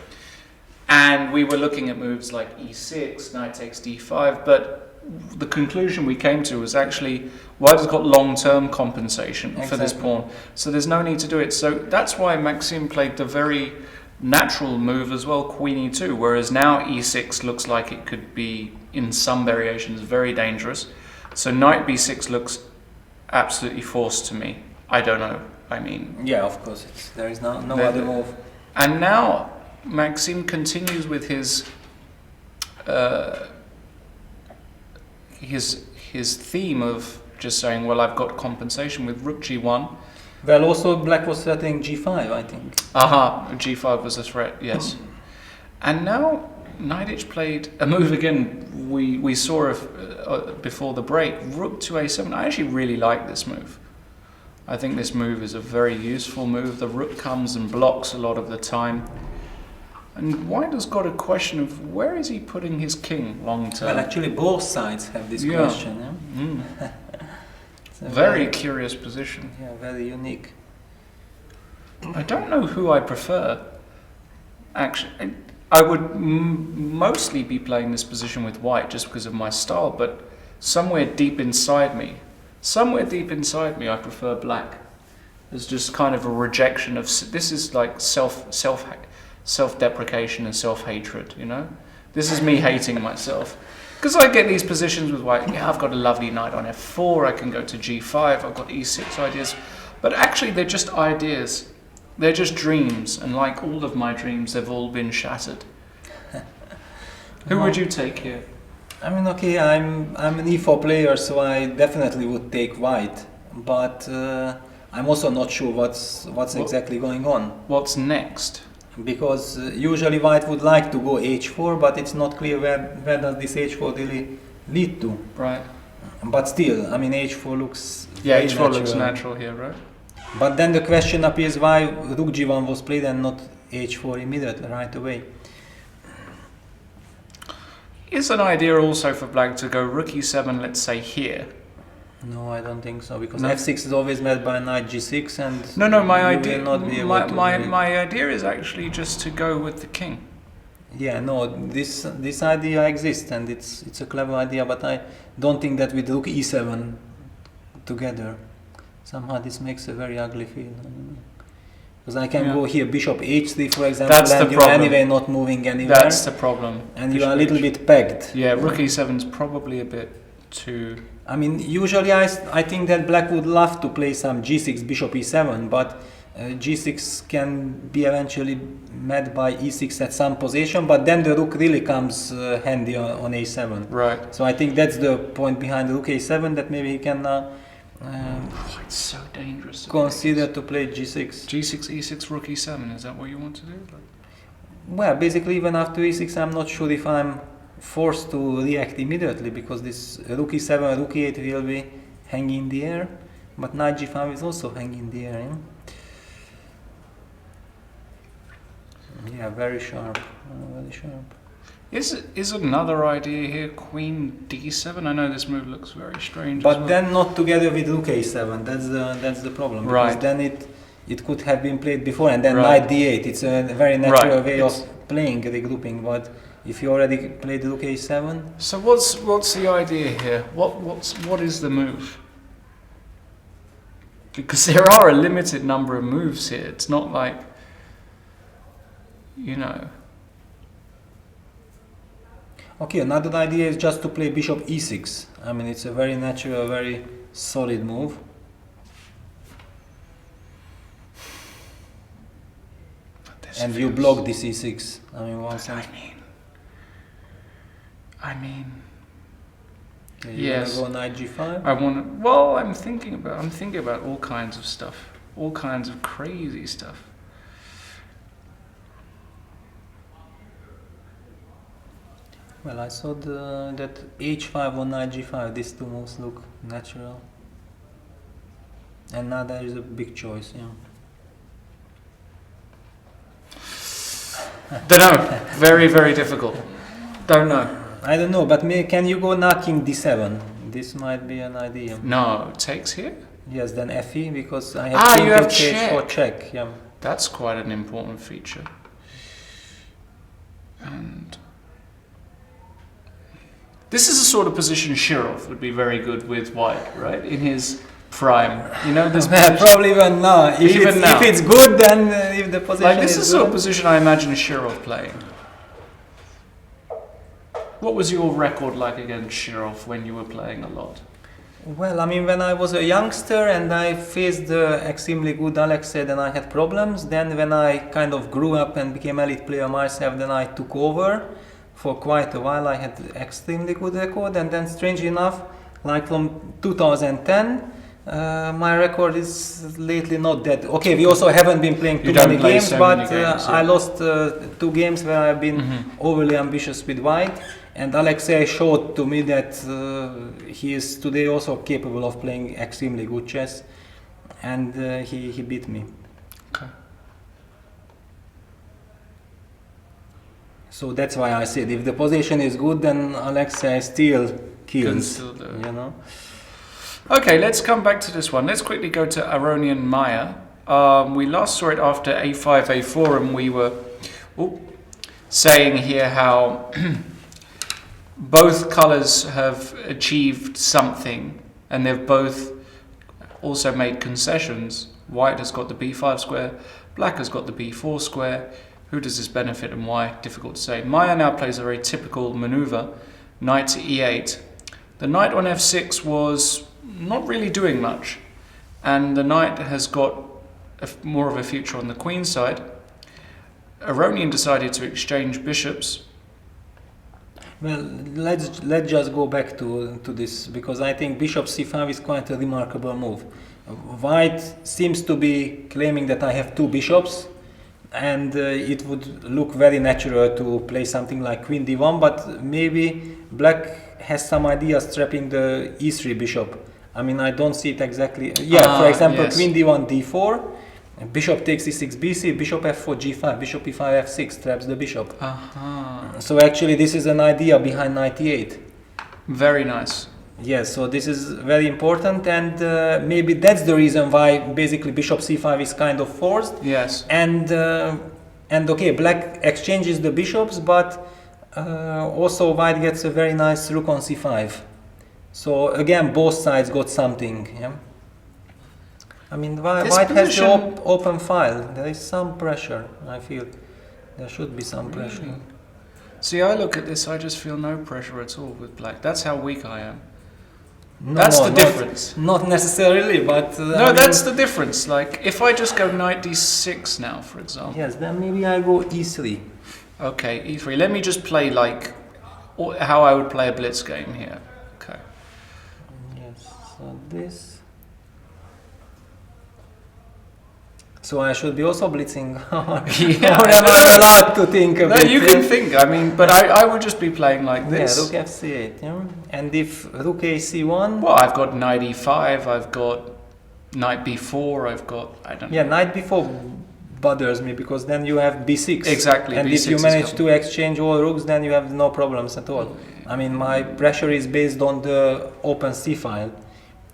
And we were looking at moves like e6, knight takes d5, but the conclusion we came to was actually white has got long-term compensation for this pawn, so there's no need to do it. So that's why Maxime played the very natural move as well, queen e2, whereas now e6 looks like it could be, in some variations, very dangerous. So knight b6 looks absolutely forced to me. I don't know. I mean... Yeah, of course. There is no other move. And now Maxime continues with his theme of just saying, well, I've got compensation with rook g1. Well, also black was threatening g5, I think. G5 was a threat, yes. And now Nidich played a move again we saw before the break, rook to a7. I actually really like this move. I think this move is a very useful move. The rook comes and blocks a lot of the time. And white has got a question of where is he putting his king long term? Well, actually both sides have this question. Yeah? It's a very curious position. Yeah, very unique. I don't know who I prefer. Actually, I would mostly be playing this position with white just because of my style, but somewhere deep inside me, I prefer black. There's just kind of a rejection of, this is like self-deprecation and self-hatred, you know? This is me hating myself. Because I get these positions with white, yeah, I've got a lovely knight on f4, I can go to g5, I've got e6 ideas, but actually they're just ideas. They're just dreams, and like all of my dreams, they've all been shattered. Who would you take here? I mean, okay, I'm an e4 player, so I definitely would take white, but I'm also not sure what's exactly going on. What's next? Because usually white would like to go h4, but it's not clear where does this h4 really lead to. Right. But still, I mean, h4 looks Yeah, h4 looks natural here, right? But then the question appears why rook g1 was played and not h4 immediately, right away. Is an idea also for black to go rook e7, let's say here? No, I don't think so, because f6 is always met by knight g6 and No, my idea, will not be able my idea is actually just to go with the king. Yeah, no, this idea exists and it's a clever idea, but I don't think that with rook e7 together, somehow this makes a very ugly feel. Because I can go here, bishop h3 for example, That's and the you're problem. anyway not moving anywhere. That's the problem. And you are a little bit pegged. Yeah, rook e7 is probably a bit too... I mean, usually I think that black would love to play some g6, bishop e7, but g6 can be eventually met by e6 at some position, but then the rook really comes handy on a7. Right. So I think that's the point behind rook a7, that maybe he can It's so dangerous. consider to play g6. G6, E6, Rook E7. Is that what you want to do? Well, basically even after e6 I'm not sure if I'm forced to react immediately, because this rook e7, rook e8 will be hanging in the air, but knight g5 is also hanging in the air. Yeah, very sharp, very sharp. Is another idea here Queen D7? I know this move looks very strange. But as well. then not together with rook a7. That's the problem. Because Right. then it could have been played before, and then Right. knight d8. It's a very natural Right. way of playing regrouping. But if you already played rook a7, So what's the idea here? What is the move? Because there are a limited number of moves here. It's not like, you know. okay. Another idea is just to play bishop e6. I mean, it's a very natural, very solid move. But this And you feels- block this e6. I mean, one sense. I mean. You Yes. wanna go knight g5. I want to. Well, I'm thinking about all kinds of stuff, all kinds of crazy stuff. Well, I saw that h5 or knight g5. These two moves look natural. And now there is a big choice. Yeah. Don't know. Very, very difficult. Don't know. I don't know, but can you go now king d7? This might be an idea. No, takes here. Yes, then fe, because I have king you have takes for check. check. Yeah. That's quite an important feature. And this is a sort of position Shirov would be very good with white, right? In his prime, you know, this Well, probably even now. If it's good, then if the position like this is is the sort of good. position I imagine Shirov playing. What was your record like against Shirov when you were playing a lot? Well, I mean, when I was a youngster and I faced the extremely good Alexei, then I had problems. Then when I kind of grew up and became elite player myself, then I took over. For quite a while I had extremely good record, and then strangely enough, like from 2010, my record is lately not that. Okay, we also haven't been playing too You don't many play games, so but many games, yeah. I lost 2 games where I've been overly ambitious with white. And Alexei showed to me that he is today also capable of playing extremely good chess, and he beat me. Okay. So that's why I said if the position is good, then Alexei still Can kills. still do it. You know. Okay, let's come back to this one. Let's quickly go to Aronian Maya. We last saw it after a5, a4, and we were saying here how both colours have achieved something, and they've both also made concessions. White has got the b5 square, black has got the b4 square. Who does this benefit and why? Difficult to say. Maya now plays a very typical maneuver, knight to e8. The knight on f6 was not really doing much, and the knight has got more of a future on the queen side. Aronian decided to exchange bishops. Well, let's just go back to this, because I think bishop c5 is quite a remarkable move. White seems to be claiming that I have 2 bishops, and it would look very natural to play something like queen d1, but maybe black has some ideas trapping the e3 bishop. I mean, I don't see it exactly. Yeah, for example, yes. queen d1 d4, bishop takes e6 bc, bishop f4 g5, bishop e5 f6 traps the bishop. So actually this is an idea behind knight e8. Very nice. Yes, so this is very important, and maybe that's the reason why basically bishop c5 is kind of forced. Yes. And okay, black exchanges the bishops, but also white gets a very nice rook on c5. So again, both sides got something. Yeah. I mean, white has the open file. There is some pressure. I feel there should be some pressure. See, I look at this, I just feel no pressure at all with black. That's how weak I am. No, That's the not- difference. Not necessarily, but No, that's the difference. Like, if I just go knight d6 now, for example. yes. Then maybe I go e3. Okay, e3. Let me just play like how I would play a blitz game here. Okay. Yes. So this. So I should be also blitzing. Yeah. Or am I allowed to think a No, bit? you can think. I mean, but I would just be playing like this. Yeah, rook f8. Yeah. And if rook ac1. Well, I've got knight e5. I've got knight b4. I've got Yeah, knight b4 bothers me because then you have b6. Exactly, And b6 if you is manage coming. to exchange all rooks, then you have no problems at all. I mean, my pressure is based on the open c file.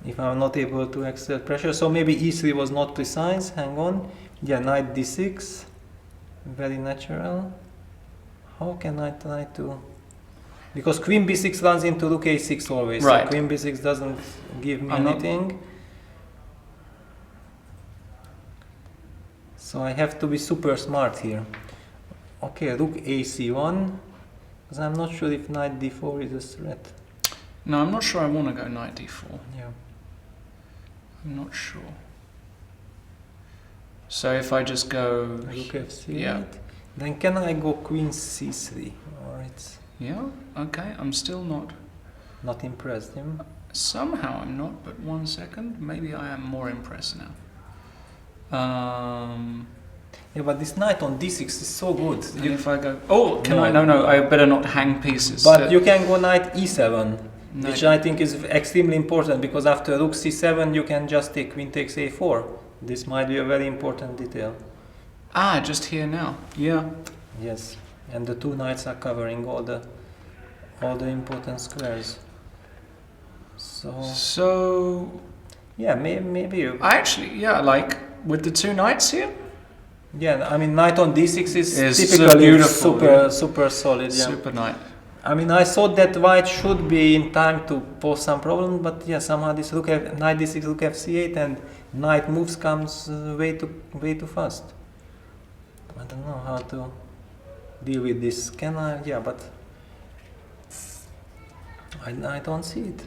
If I'm not able to exert pressure, so maybe e3 was not precise. Hang on. Yeah, knight d6. Very natural. How can I try to? Because queen b6 runs into rook a6 always. Right. So queen b6 doesn't give me I'm not- anything. So I have to be super smart here. Okay, rook ac1, because I'm not sure if knight d4 is a threat. No, I'm not sure I want to go knight d4. Yeah. I'm not sure. So if I just go... Rook f3. Yeah. Then can I go queen c3? Or it's Yeah, okay, I'm still not... not impressed. Yeah? Somehow I'm not, but 1 second. Maybe I am more impressed now. Yeah, but this knight on d6 is so good. And if I go... Oh, can No. I? No, I better not hang pieces. But you can go knight e7, Knight- which I think is extremely important because after rook c7 you can just take queen takes a4. This might be a very important detail. Ah, just here now. Yeah. Yes, and the two knights are covering all the important squares. So So... yeah, maybe you. I actually, yeah, like, with the two knights here? Yeah, I mean knight on d6 is Is typically beautiful, yeah. super solid. Yeah. Super knight. I mean, I thought that white should be in time to pose some problem, but yeah, somehow this rook knight d6, rook f c8, and knight moves comes way too fast. I don't know how to deal with this. Can I? Yeah, but I don't see it.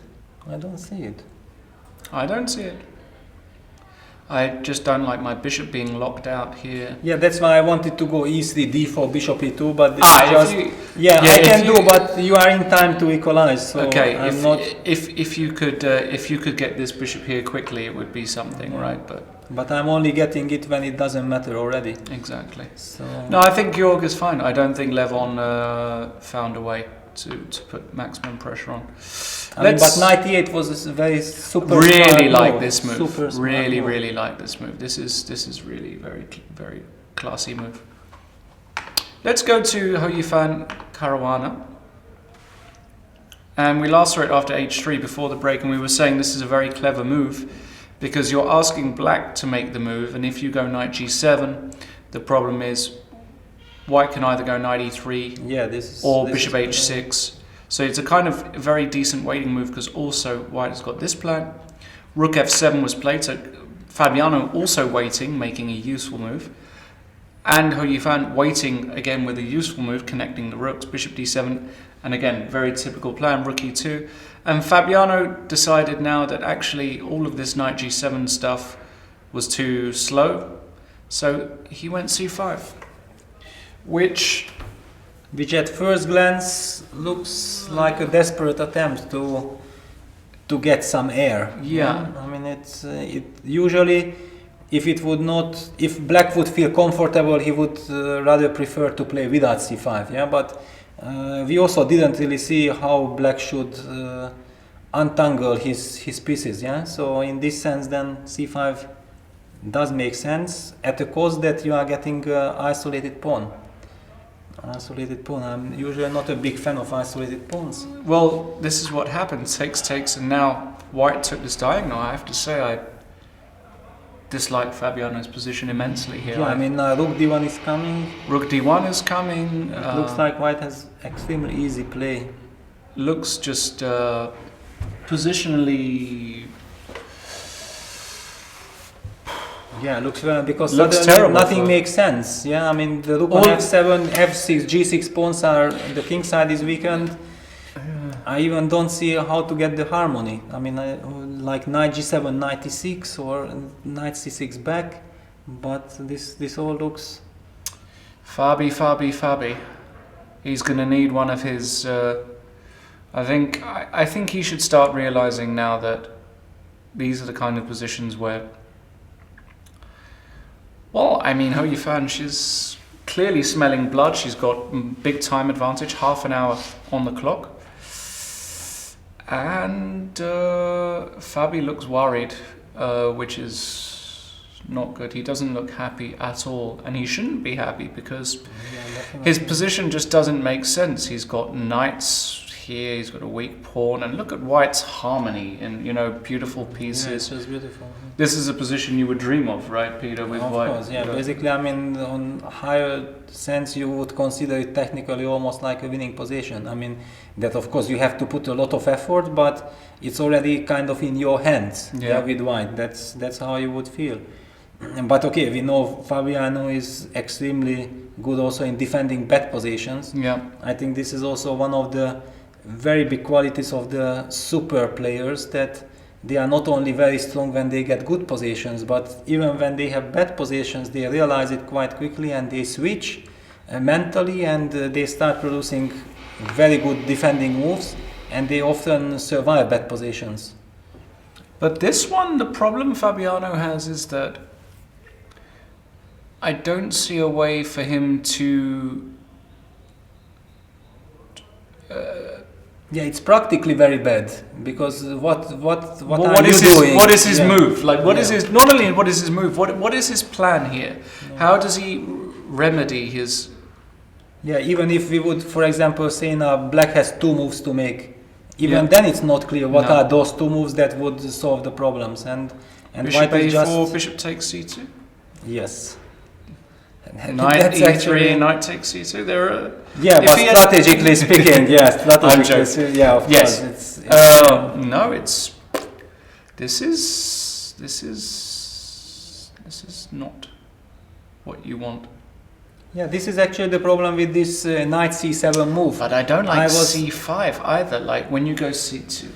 I don't see it. I don't see it. I just don't like my bishop being locked out here. Yeah, that's why I wanted to go e3, d4, bishop e2, but this Ah, is if just you- yeah, yeah, I if can you- do, but you are in time to equalize. So Okay, I'm not. if you could get this bishop here quickly, it would be something, Yeah. right? But But I'm only getting it when it doesn't matter already. exactly. So No, I think Georg is fine. I don't think Levon found a way to put maximum pressure on. I mean, but Let's- knight e8 was a very super. Really smart like move. this move. Super smart Really, move. really like this move. This is really very classy move. Let's go to Hoyifan Caruana. And we last saw it after h3 before the break, and we were saying this is a very clever move because you're asking black to make the move, and if you go knight g7, the problem is white can either go knight e3 Yeah, this is. or this bishop is- h6. So it's a kind of very decent waiting move because also white has got this plan. Rook f7 was played, so Fabiano also waiting, making a useful move. And Hoyifan waiting again with a useful move, connecting the rooks, bishop d7, and again, very typical plan, rook e2. And Fabiano decided now that actually all of this knight g7 stuff was too slow, so he went c5, which Which at first glance looks like a desperate attempt to get some air. Yeah. I mean, it's it usually. If black would feel comfortable, he would rather prefer to play without c5. Yeah, but we also didn't really see how black should untangle his pieces. Yeah, so in this sense, then c5 does make sense at a cost that you are getting isolated pawn. Isolated pawn. I'm usually not a big fan of isolated pawns. well, this is what happened. Takes, and now white took this diagonal. I have to say I dislike Fabiano's position immensely here. Yeah, I mean, rook d1 is coming. Rook d1 is coming. It looks like white has extremely easy play. Looks just positionally. Yeah, looks well because Looks suddenly terrible nothing for- makes sense. Yeah, I mean, the rook on All- f7, f6, g6 pawns are, the king side is weakened. I even don't see how to get the harmony. I mean, like knight g7, knight e6, or knight c6 back, but this all looks... Fabi. He's going to need one of his... I think he should start realizing now that these are the kind of positions where... Well, I mean, Hou Yifan, she's clearly smelling blood. She's got big time advantage, half an hour on the clock. And Fabi looks worried, which is not good. He doesn't look happy at all, and he shouldn't be happy because his position just doesn't make sense. He's got knights here, he's got a weak pawn, and look at White's harmony and, you know, beautiful pieces. Yeah, it's just beautiful. This is a position you would dream of, right, Peter, with of White? Course, yeah. Basically, I mean, on higher sense, you would consider it technically almost like a winning position. I mean, that of course you have to put a lot of effort, but it's already kind of in your hands. Yeah, with White. That's how you would feel. But okay, we know Fabiano is extremely good also in defending bad positions. Yeah. I think this is also one of the very big qualities of the super players, that they are not only very strong when they get good positions, but even when they have bad positions, they realize it quite quickly and they switch mentally, and they start producing very good defending moves, and they often survive bad positions. But this one, the problem Fabiano has is that I don't see a way for him to... Yeah, it's practically very bad, because what is you doing? What is his move? Like, what is his? Not only what is his move, what is his plan here? How does he remedy his? Yeah, even if we would, for example, say now black has two moves to make, even then it's not clear what are those two moves that would solve the problems. And Bishop White is A4, just... bishop takes C2. Yes. Knight E3, knight takes C2. There are... Yeah, but strategically speaking, yes, strategically, yeah, of yes. course. No, it's... This is not what you want. Yeah, this is actually the problem with this knight c7 move. But I don't like c5 either. Like, when you go c2,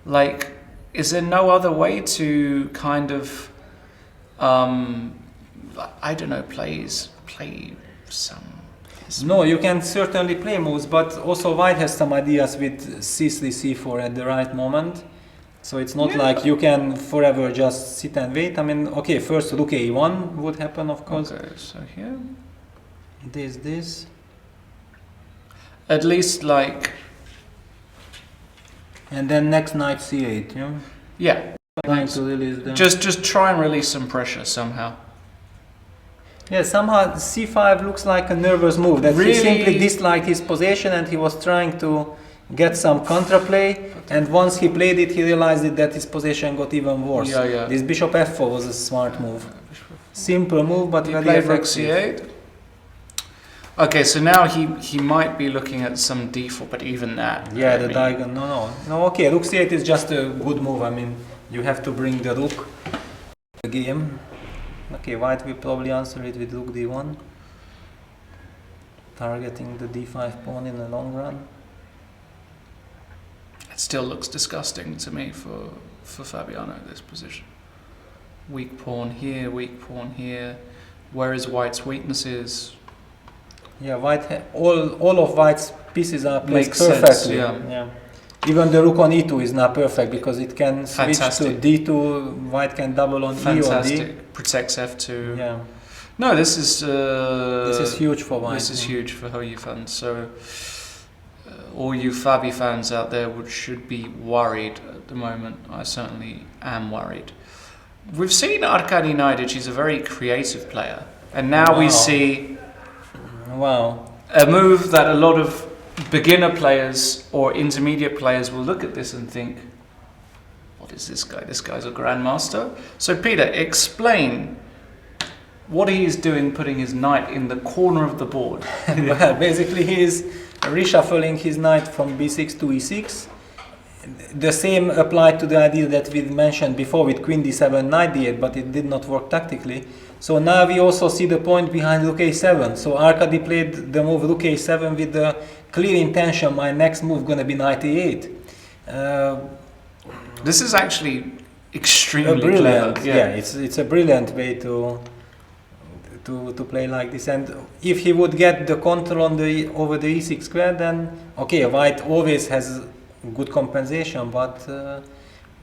like, is there no other way to kind of, I don't know, play some... No, you can certainly play moves, but also White has some ideas with c3, c4 at the right moment. So it's not like you can forever just sit and wait. I mean, okay, first rook a1 would happen, of course. Okay, so here... This. At least, like... And then next knight c8, yeah? Yeah. Trying to release them. Just try and release some pressure somehow. Yeah, somehow c5 looks like a nervous move, that he simply disliked his position and he was trying to get some counterplay, and once he played it, he realized that his position got even worse. Yeah. This bishop f4 was a smart move. Simple move, but very played rook effective. c8. Okay, so now he might be looking at some d4, but even that... Yeah, the diagonal, no, okay, rook c8 is just a good move. I mean, you have to bring the rook to the game. Okay, White will probably answer it with rook d1, targeting the d5 pawn in the long run. It still looks disgusting to me for Fabiano, this position. Weak pawn here, weak pawn here. Where is White's weaknesses? Yeah, all of White's pieces are placed Makes perfectly. sense, yeah. Even the rook on e2 is not perfect because it can switch Fantastic. to d2. White can double on Fantastic. e or d. Protects f2. Yeah. No, this is huge for White. This is huge for Hou Yifan. So all you Fabi fans out there should be worried at the moment. I certainly am worried. We've seen Arkady Naidic. He's a very creative player, and now we see a move that a lot of beginner players or intermediate players will look at this and think, what is this guy? This guy's a grandmaster. So Peter, explain what he is doing, putting his knight in the corner of the board. Well, basically he is reshuffling his knight from b6 to e6. The same applied to the idea that we mentioned before with queen d7, knight d8, but it did not work tactically. So now we also see the point behind rook a7. So Arkady played the move rook a7 with the clear intention, my next move gonna be knight e8. This is actually extremely brilliant. clever. Yeah, it's a brilliant way to play like this. And if he would get the control on the over the e6 square, then okay, white always has good compensation, but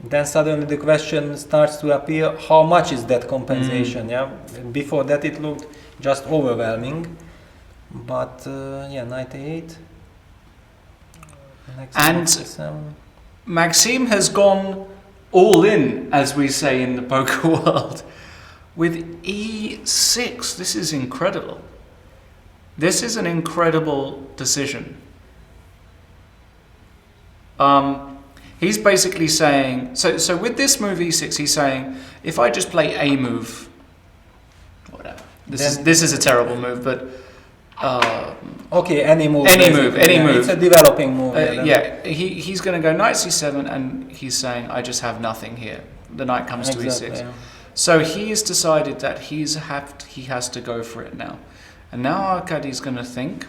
then suddenly the question starts to appear: how much is that compensation? Yeah, before that it looked just overwhelming, but yeah, knight a8. Next Maxime has gone all in, as we say in the poker world, with e6. This is incredible. This is an incredible decision. He's basically saying, so with this move e6, he's saying, if I just play a move, whatever. This is a terrible move, but okay, any move. Any move. It's a developing move. He's going to go knight c7, and he's saying, I just have nothing here. The knight comes to e6. Yeah. So he's decided that he has to go for it now. And now Arkady's going to think.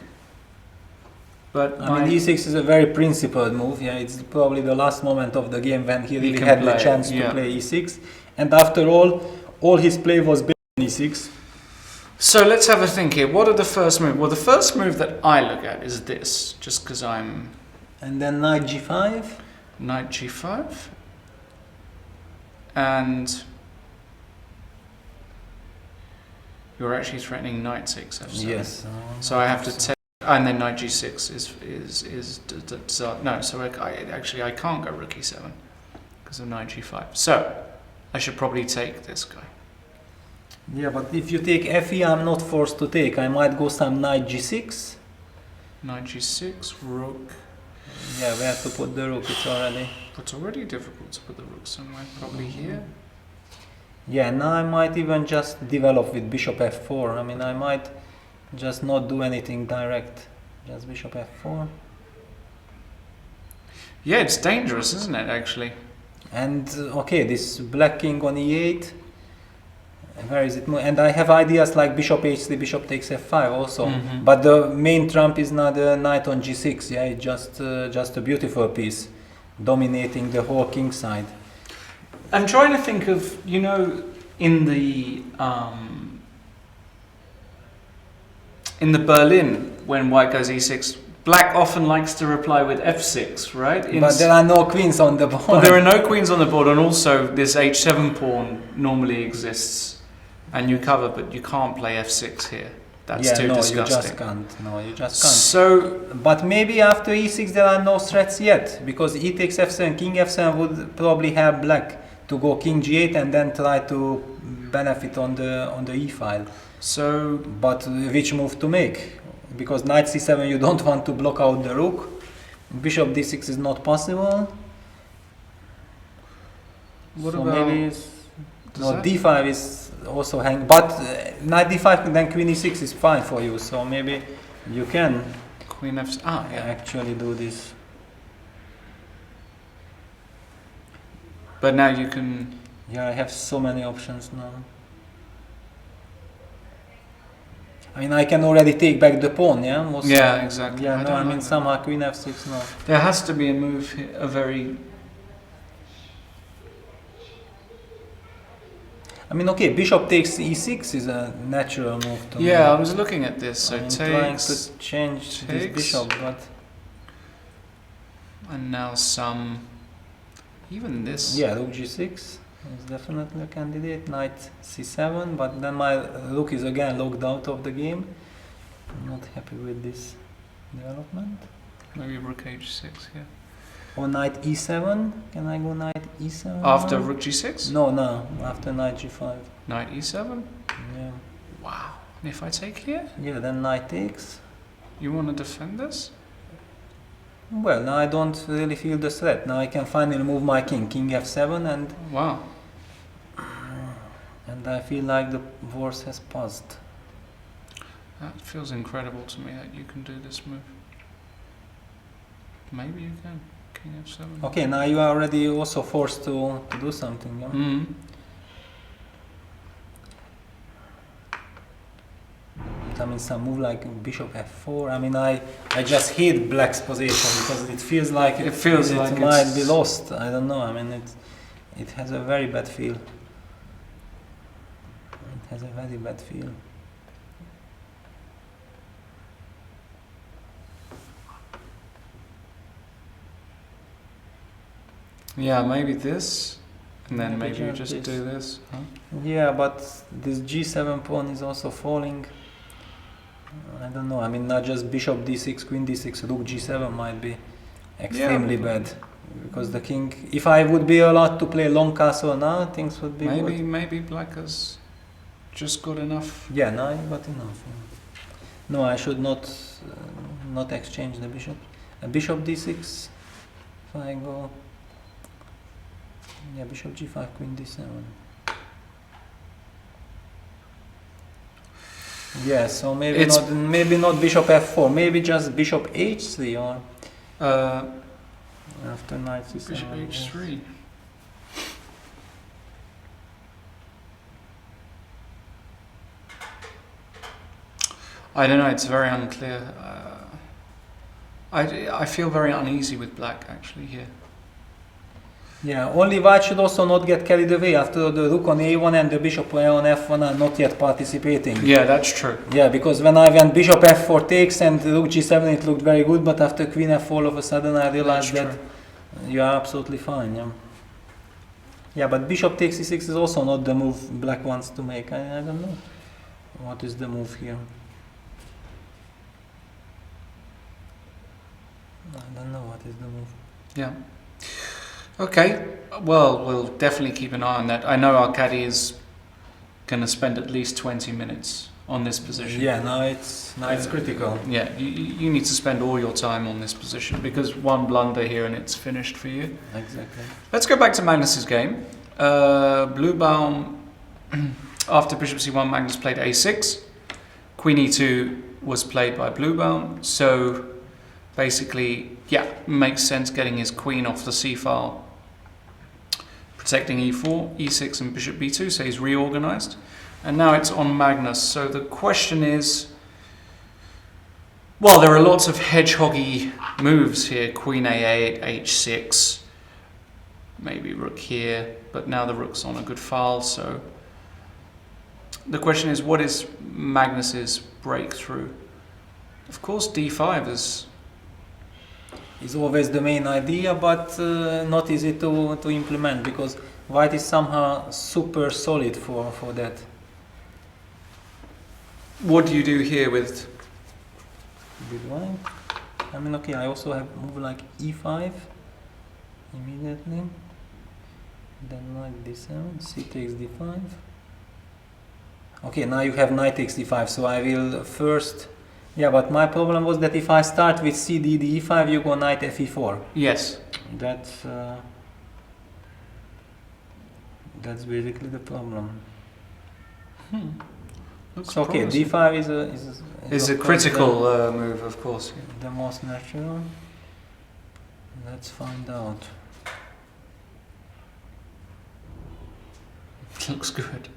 But I mean, e6 is a very principled move. Yeah, it's probably the last moment of the game when he really had the chance to play e6. And after all his play was based on e6. So let's have a think here. What are the first move? Well, the first move that I look at is this, just because I'm... And then knight g5. Knight g5. And you're actually threatening knight 6 f7. Yes. So I have to take... And then knight g6 no, so I can't go rook e7 because of knight g5. So I should probably take this guy. Yeah, but if you take fe, I'm not forced to take. I might go some knight g6. Knight g6, rook. Yeah, where to put the rook? It's already difficult to put the rook somewhere. Probably here. Yeah, now I might even just develop with bishop f4. I mean, I might just not do anything direct. Just bishop f4. Yeah, it's dangerous, isn't it, actually? And okay, this black king on e8. Where is it? And I have ideas like bishop h3, bishop takes f5 also. But the main trump is not the knight on g6. Yeah, it's just a beautiful piece, dominating the whole king side. I'm trying to think of, in the Berlin, when white goes e6, black often likes to reply with f6, right? But there are no queens on the board. But there are no queens on the board, and also this h7 pawn normally exists, and you cover, but you can't play f6 here. That's too disgusting. You just can't. No, you just can't. So, but maybe after e6 there are no threats yet, because e takes f7, king f7 would probably have black to go king g8 and then try to benefit on the e file. So, but which move to make? Because knight c7 you don't want to block out the rook. Bishop d6 is not possible. What so about? Maybe d5 is also hang. But knight d5 then queen e6 is fine for you. So maybe you can Queen f. actually do this. But now you can. Yeah, I have so many options now. I mean, I can already take back the pawn, yeah? Also, yeah, exactly. Yeah, no, I mean, somehow queen f6, no. There has to be a move here, a very... I mean, okay, bishop takes e6 is a natural move to me. Yeah, I was looking at this, so I'm takes... trying to change this bishop, but... And now some... Even this... Yeah, rook g6 is definitely a candidate. Knight c7, but then my rook is again locked out of the game. I'm not happy with this development. Maybe rook h6 here. Or knight e7. Can I go knight e7? After now? rook g6? No, after knight g5. Knight e7? Yeah. Wow. And if I take here? Yeah, then knight takes. You want to defend this? Well, now I don't really feel the threat. Now I can finally move my king, king f7, and wow. And I feel like the worst has passed. That feels incredible to me that you can do this move. Maybe you can. King f7. Okay, now you are already also forced to do something. Yeah? I mean, some move like bishop f4. I mean, I just hate black's position because it feels like It feels like might be lost. I don't know. I mean, it has a very bad feel. It has a very bad feel. Yeah, maybe this, and then maybe you just this. do this. Huh? Yeah, but this g7 pawn is also falling. I don't know. I mean, not just bishop d6, queen d6, rook g7 might be extremely bad. Because the king, if I would be allowed to play long castle now, things would be good. Maybe black has just got enough. Yeah, now I got enough. No, I should not exchange the bishop. Bishop d6. If I go, yeah, bishop g5, queen d7. Yeah, so maybe not bishop f4. Maybe just bishop h3 or after knight c7. Bishop h3. I don't know. It's very unclear. I feel very uneasy with black actually here. Yeah, only white should also not get carried away after the rook on a1 and the bishop on f1 are not yet participating. Yeah, that's true. Yeah, because when I went bishop f4 takes and rook g7 it looked very good, but after queen f4 all of a sudden I realized that you are absolutely fine. Yeah. Yeah, but bishop takes e6 is also not the move black wants to make. I don't know. What is the move here? I don't know what is the move. Yeah. Okay. Well, we'll definitely keep an eye on that. I know our caddy is going to spend at least 20 minutes on this position. Yeah, now it's critical. Yeah, you need to spend all your time on this position because one blunder here and it's finished for you. Exactly. Let's go back to Magnus's game. Bluebaum, after bishop c1, Magnus played a6. Queen e2 was played by Bluebaum. So basically, yeah, makes sense getting his queen off the c-file, protecting e4, e6 and bishop b2, so he's reorganized. And now it's on Magnus. So the question is, well, there are lots of hedgehoggy moves here. Queen a8, h6, maybe rook here, but now the rook's on a good file. So the question is, what is Magnus's breakthrough? Of course, d5 is always the main idea, but not easy to implement because white is somehow super solid for that. What do you do here with? White. I mean, okay, I also have move like e5 immediately. Then knight d7, c takes d5. Okay, now you have knight takes d5, so I will first. Yeah, but my problem was that if I start with c d e5, you go knight fe4. Yes. That's basically the problem. Looks So, okay, promising. d5 is a of course critical move, of course. the most natural. Let's find out. Looks good.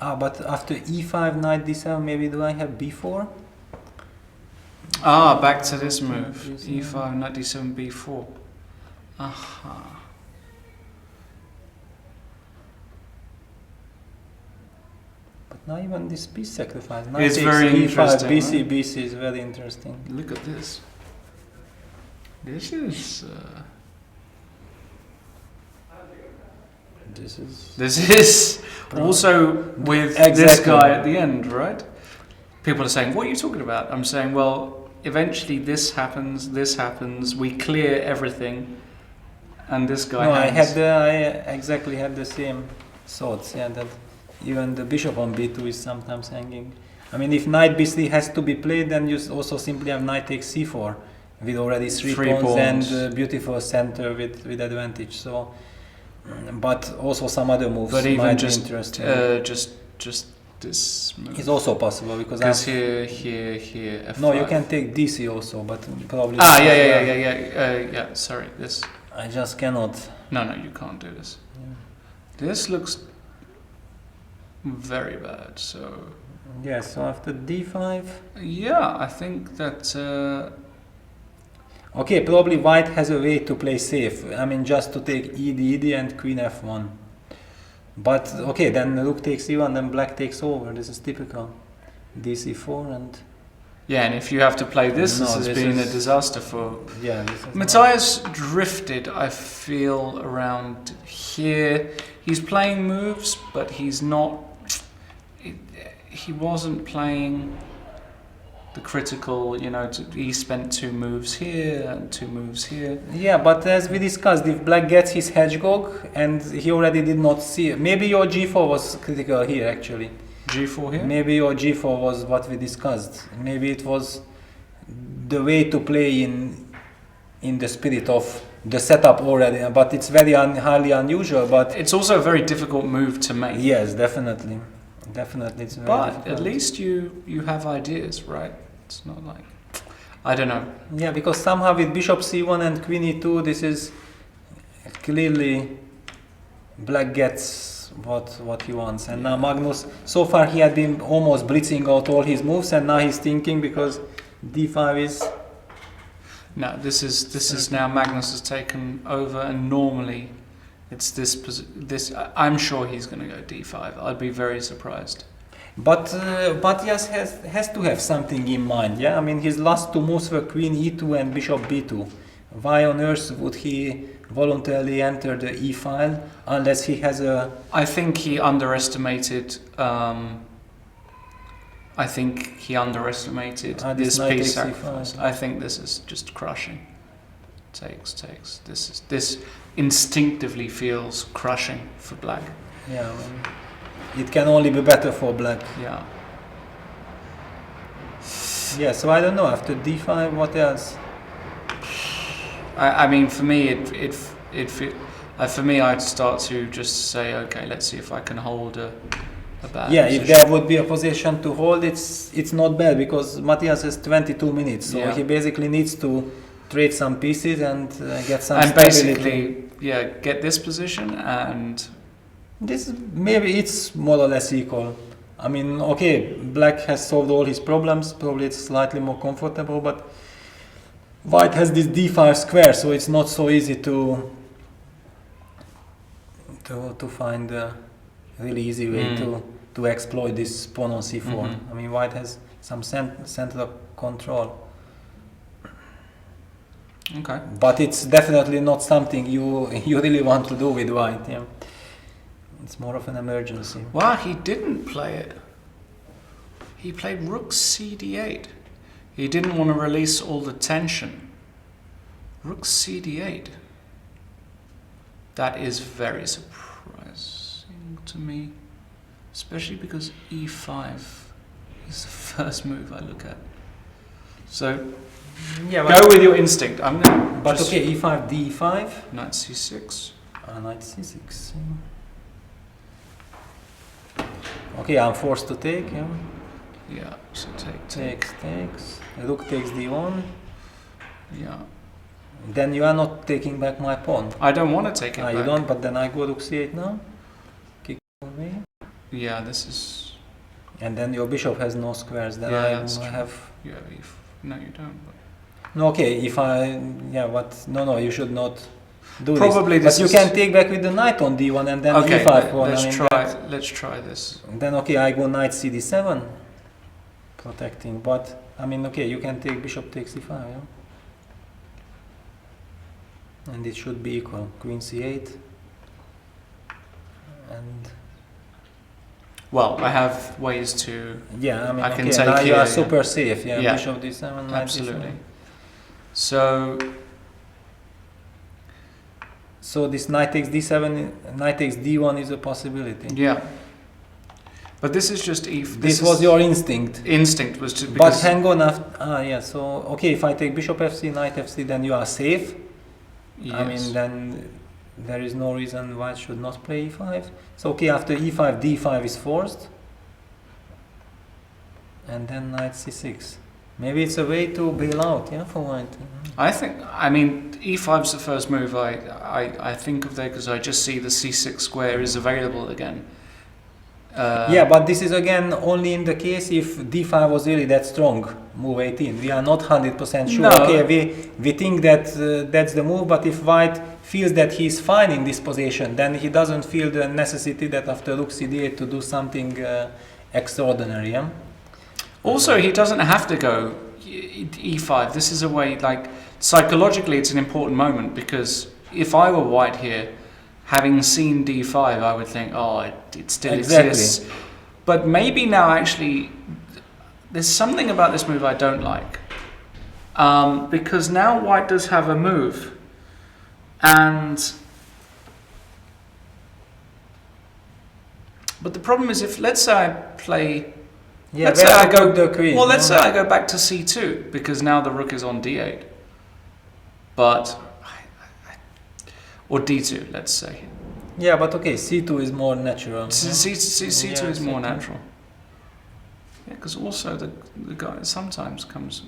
But after e5, knight d7, maybe do I have b4? Back to this move. e5, knight d7, b4. Aha. But now even this piece sacrifice. Knight It's takes very e5, interesting, bc, right? bc is very interesting. Look at this. This is... This is also with this Exactly. guy at the end, right? People are saying, what are you talking about? I'm saying, well, eventually this happens, we clear everything, and this guy No, hangs. I exactly had the same thoughts, yeah, that even the bishop on b2 is sometimes hanging. I mean, if knight b3 has to be played, then you also simply have knight takes c4 with already three pawns and beautiful center with advantage. So, but also some other moves But even might just, be interesting. just this move. It's also possible because Because here, F5. no, you can take DC also, but probably. Yeah. Sorry, this. I just cannot. No, you can't do this. This looks very bad. So. Yeah. So after D5. Yeah, I think that. Okay, probably White has a way to play safe. I mean, just to take ED and Queen F1. But okay, then Rook takes E1, then Black takes over. This is typical. DC4 and. Yeah, and if you have to play this, No, this has this been a is- disaster for. Yeah, this is. Matthias drifted, I feel, around here. He's playing moves, but he's not. He wasn't playing the critical, he spent 2 moves here and 2 moves here. Yeah, but as we discussed, if Black gets his hedgehog and he already did not see, maybe your G4 was critical here actually. G4 here? Maybe your G4 was what we discussed. Maybe it was the way to play in the spirit of the setup already, but it's very highly unusual. But It's also a very difficult move to make. yes, definitely, it's very But difficult. at least you have ideas, right? It's not like, I don't know. Yeah, because somehow with Bishop C1 and Queen E2, this is clearly Black gets what he wants. And now Magnus, so far he had been almost blitzing out all his moves, and now he's thinking because D5 is. No, this is now Magnus has taken over, and normally it's this. I'm sure he's going to go D5. I'd be very surprised. But Batias has to have something in mind, yeah? I mean, his last 2 moves were Queen E2 and Bishop B2. Why on earth would he voluntarily enter the E file unless he has a... I think he underestimated. This this knight piece takes sacrifice. E5. I think this is just crushing. Takes. This instinctively feels crushing for Black. Yeah, I mean, it can only be better for Black. Yeah. Yeah, so I don't know, after D5, what else? I mean, for me, for me, I'd start to just say, okay, let's see if I can hold a bad Yeah, position. if there would be a position to hold, it's not bad because Matthias has 22 minutes, so Yeah. he basically needs to trade some pieces and get some And stability. basically, get this position and This maybe it's more or less equal. I mean, okay, Black has solved all his problems. Probably it's slightly more comfortable, but White has this D5 square, so it's not so easy to find a really easy way to exploit this pawn on C4. Mhm. I mean, White has some central control, okay. but it's definitely not something you really want to do with White. Yeah. It's more of an emergency. Wow, he didn't play it. He played Rook CD8. He didn't want to release all the tension. Rook CD8. That is very surprising to me, especially because E5 is the first move I look at. So Yeah, go with your instinct. I'm gonna. but just- okay, E5, D5. Knight C6. Knight C6. Okay, I'm forced to take. Yeah. Yeah. So take. Takes. Rook takes D1. Yeah. Then you are not taking back my pawn. I don't want to take it back. You don't, but then I go Rook C8 now. Kick away. Yeah. This is. And then your bishop has no squares. Then Yeah, I that's true. have. Yeah. No, you don't. But No, okay, if I. Yeah, but. No, you should not do Probably this. this But you is- can take back with the knight on D1 and then okay. E5 pawn. Let's I mean, try. Let's try this. Then okay, I go knight CD7, protecting. But I mean, okay, you can take bishop takes C5, yeah? And it should be equal. Queen C8, and Well, I have ways to. yeah, I mean, I can okay, take now you here, are yeah. super safe, yeah. Yeah. Bishop D7, knight Absolutely. D7. So So this knight takes D7, knight takes D1 is a possibility. yeah. But this is just E. This was your instinct. instinct was to But because hang on, yeah. So okay, if I take bishop F3, knight F3, then you are safe. yes. I mean, then there is no reason why it should not play E5. So okay, after E5, D5 is forced. and then knight c6. Maybe it's a way to bail out, yeah, for white. I mean, e5's the first move I think of there because I just see the c6 square is available again. Yeah, but this is again only in the case if d5 was really that strong, move 18. We are not 100% sure. No. Okay, we think that that's the move, but if white feels that he's fine in this position, then he doesn't feel the necessity that after rook cd8 to do something extraordinary. Yeah? Also, he doesn't have to go e5. This is a way, like, psychologically it's an important moment because if I were white here, having seen d5, I would think, oh, it still exists. But maybe now actually, there's something about this move I don't like. Because now white does have a move. But the problem is if, let's say I play... Yeah, let's say I go, the queen. well, let's say I go back to c2, because now the rook is on d8. But... or d2, let's say. Yeah, but okay, c2 is more natural. C2 is more C2. natural. Yeah, because also the guy sometimes comes...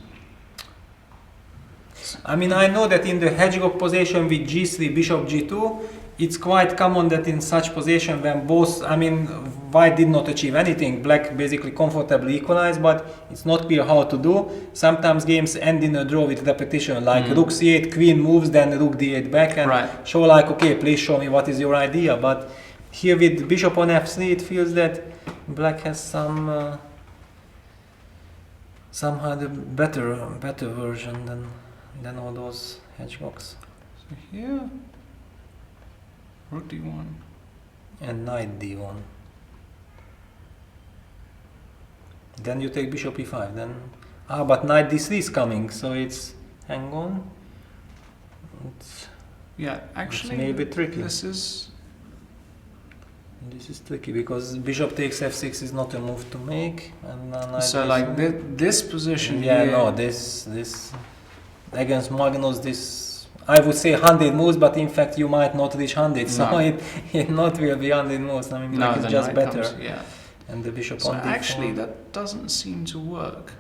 I mean, I know that in the hedgehog position with g3, bishop g2, it's quite common that in such position when both, I mean, white did not achieve anything, black basically comfortably equalized, but it's not clear how to do. Sometimes games end in a draw with repetition, like rook c8, queen moves, then rook d8 back, and show like, okay, please show me what is your idea. But here with bishop on f3, it feels that black has somehow the better version than all those hedgehogs. So here, rook d1. And knight d1. Then you take bishop e5. Then but knight d3 is coming, so it's hang on. Yeah, actually, maybe tricky. This is tricky because bishop takes f6 is not a move to make, and so like this position. Yeah, here, no, this against Magnus, this I would say 100 moves, but in fact you might not reach 100, so No. it not will be 100 moves. I mean, no, black is the just knight better. comes, yeah. And the bishop So on d4. actually, that doesn't seem to work.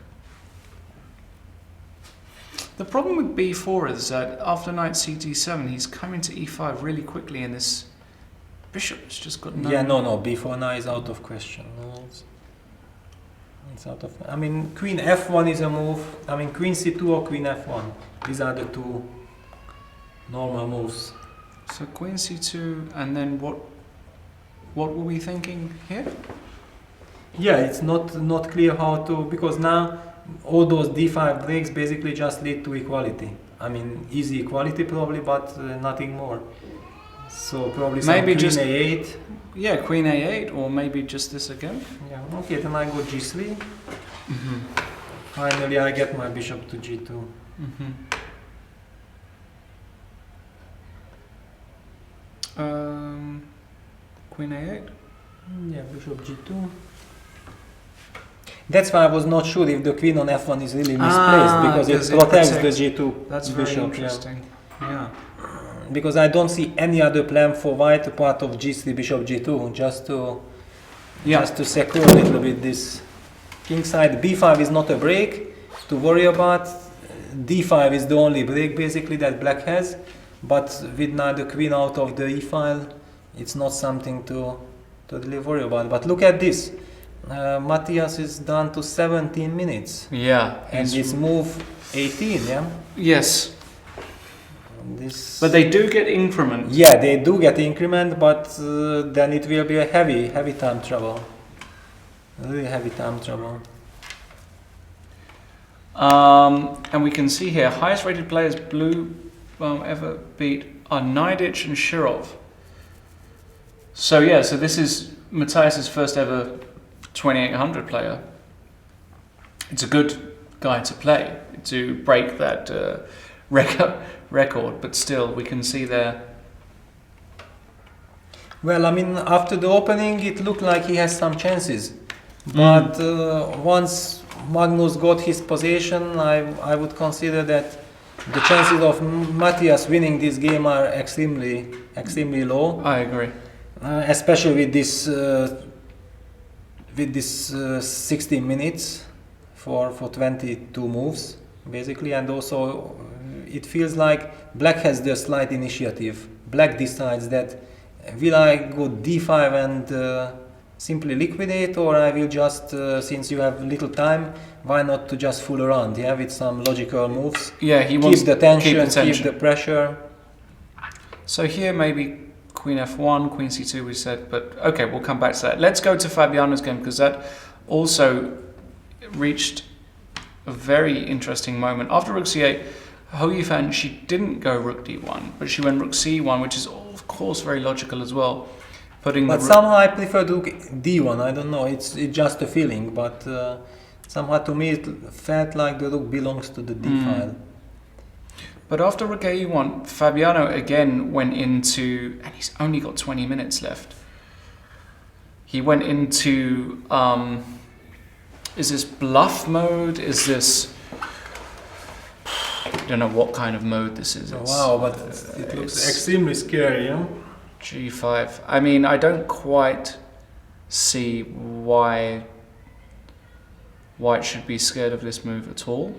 The problem with b4 is that after knight cd7, he's coming to e5 really quickly, and this bishop has just got no... Yeah, no, b4 now is out of question. No, it's out of... I mean, queen f1 is a move. I mean, queen c2 or queen f1. These are the two normal moves. So queen c2, and then what were we thinking here? Yeah, it's not clear how to... Because now all those d5 breaks basically just lead to equality. I mean, easy equality probably, but nothing more. So probably some Maybe queen just a8. Yeah, queen a8, or maybe just this again. Yeah, okay, then I go g3. Finally, I get my bishop to g2. Queen a8. Yeah, bishop g2. That's why I was not sure if the queen on f1 is really misplaced, because it protects the g2 That's bishop. very interesting. Yeah. Because I don't see any other plan for white apart of g3 bishop g2, just to secure a little bit this king side. b5 is not a break to worry about. d5 is the only break basically that black has, but with now the queen out of the e file, it's not something to really worry about. But look at this. Matthias is down to 17 minutes. Yeah. And it's move 18, yeah? Yes. This. But they do get increment. Yeah, they do get increment, but then it will be a heavy time trouble. Really heavy time trouble. And we can see here, highest rated players blue ever beat are Naiditch and Shirov. So yeah, so this is Matthias's first ever 2800 player. It's a good guy to play, to break that record, but still we can see there. Well, I mean, after the opening it looked like he has some chances, but once Magnus got his position, I would consider that the chances of Matthias winning this game are extremely low. I agree. Especially with this 16 minutes. for 22 moves basically, and also it feels like black has the slight initiative. Black decides that will I go d5 and simply liquidate, or I will just since you have little time, why not to just fool around, yeah, with some logical moves. Yeah, he keep wants the tension, keep the tension. keep the pressure. So here maybe Queen F1, Queen C2 we said, but okay, we'll come back to that. Let's go to Fabiano's game, because that also reached a very interesting moment. After Rook C8, Hou Yifan, she didn't go Rook D1, but she went Rook C1, which is of course very logical as well. But somehow I prefer Rook D1, I don't know, it's just a feeling, but somehow to me it felt like the Rook belongs to the D file. But after Rook A1, Fabiano again went into, and he's only got 20 minutes left. He went into, is this bluff mode? Is this, I don't know what kind of mode this is. Wow, but it looks extremely scary, yeah? G5. I mean, I don't quite see why White should be scared of this move at all.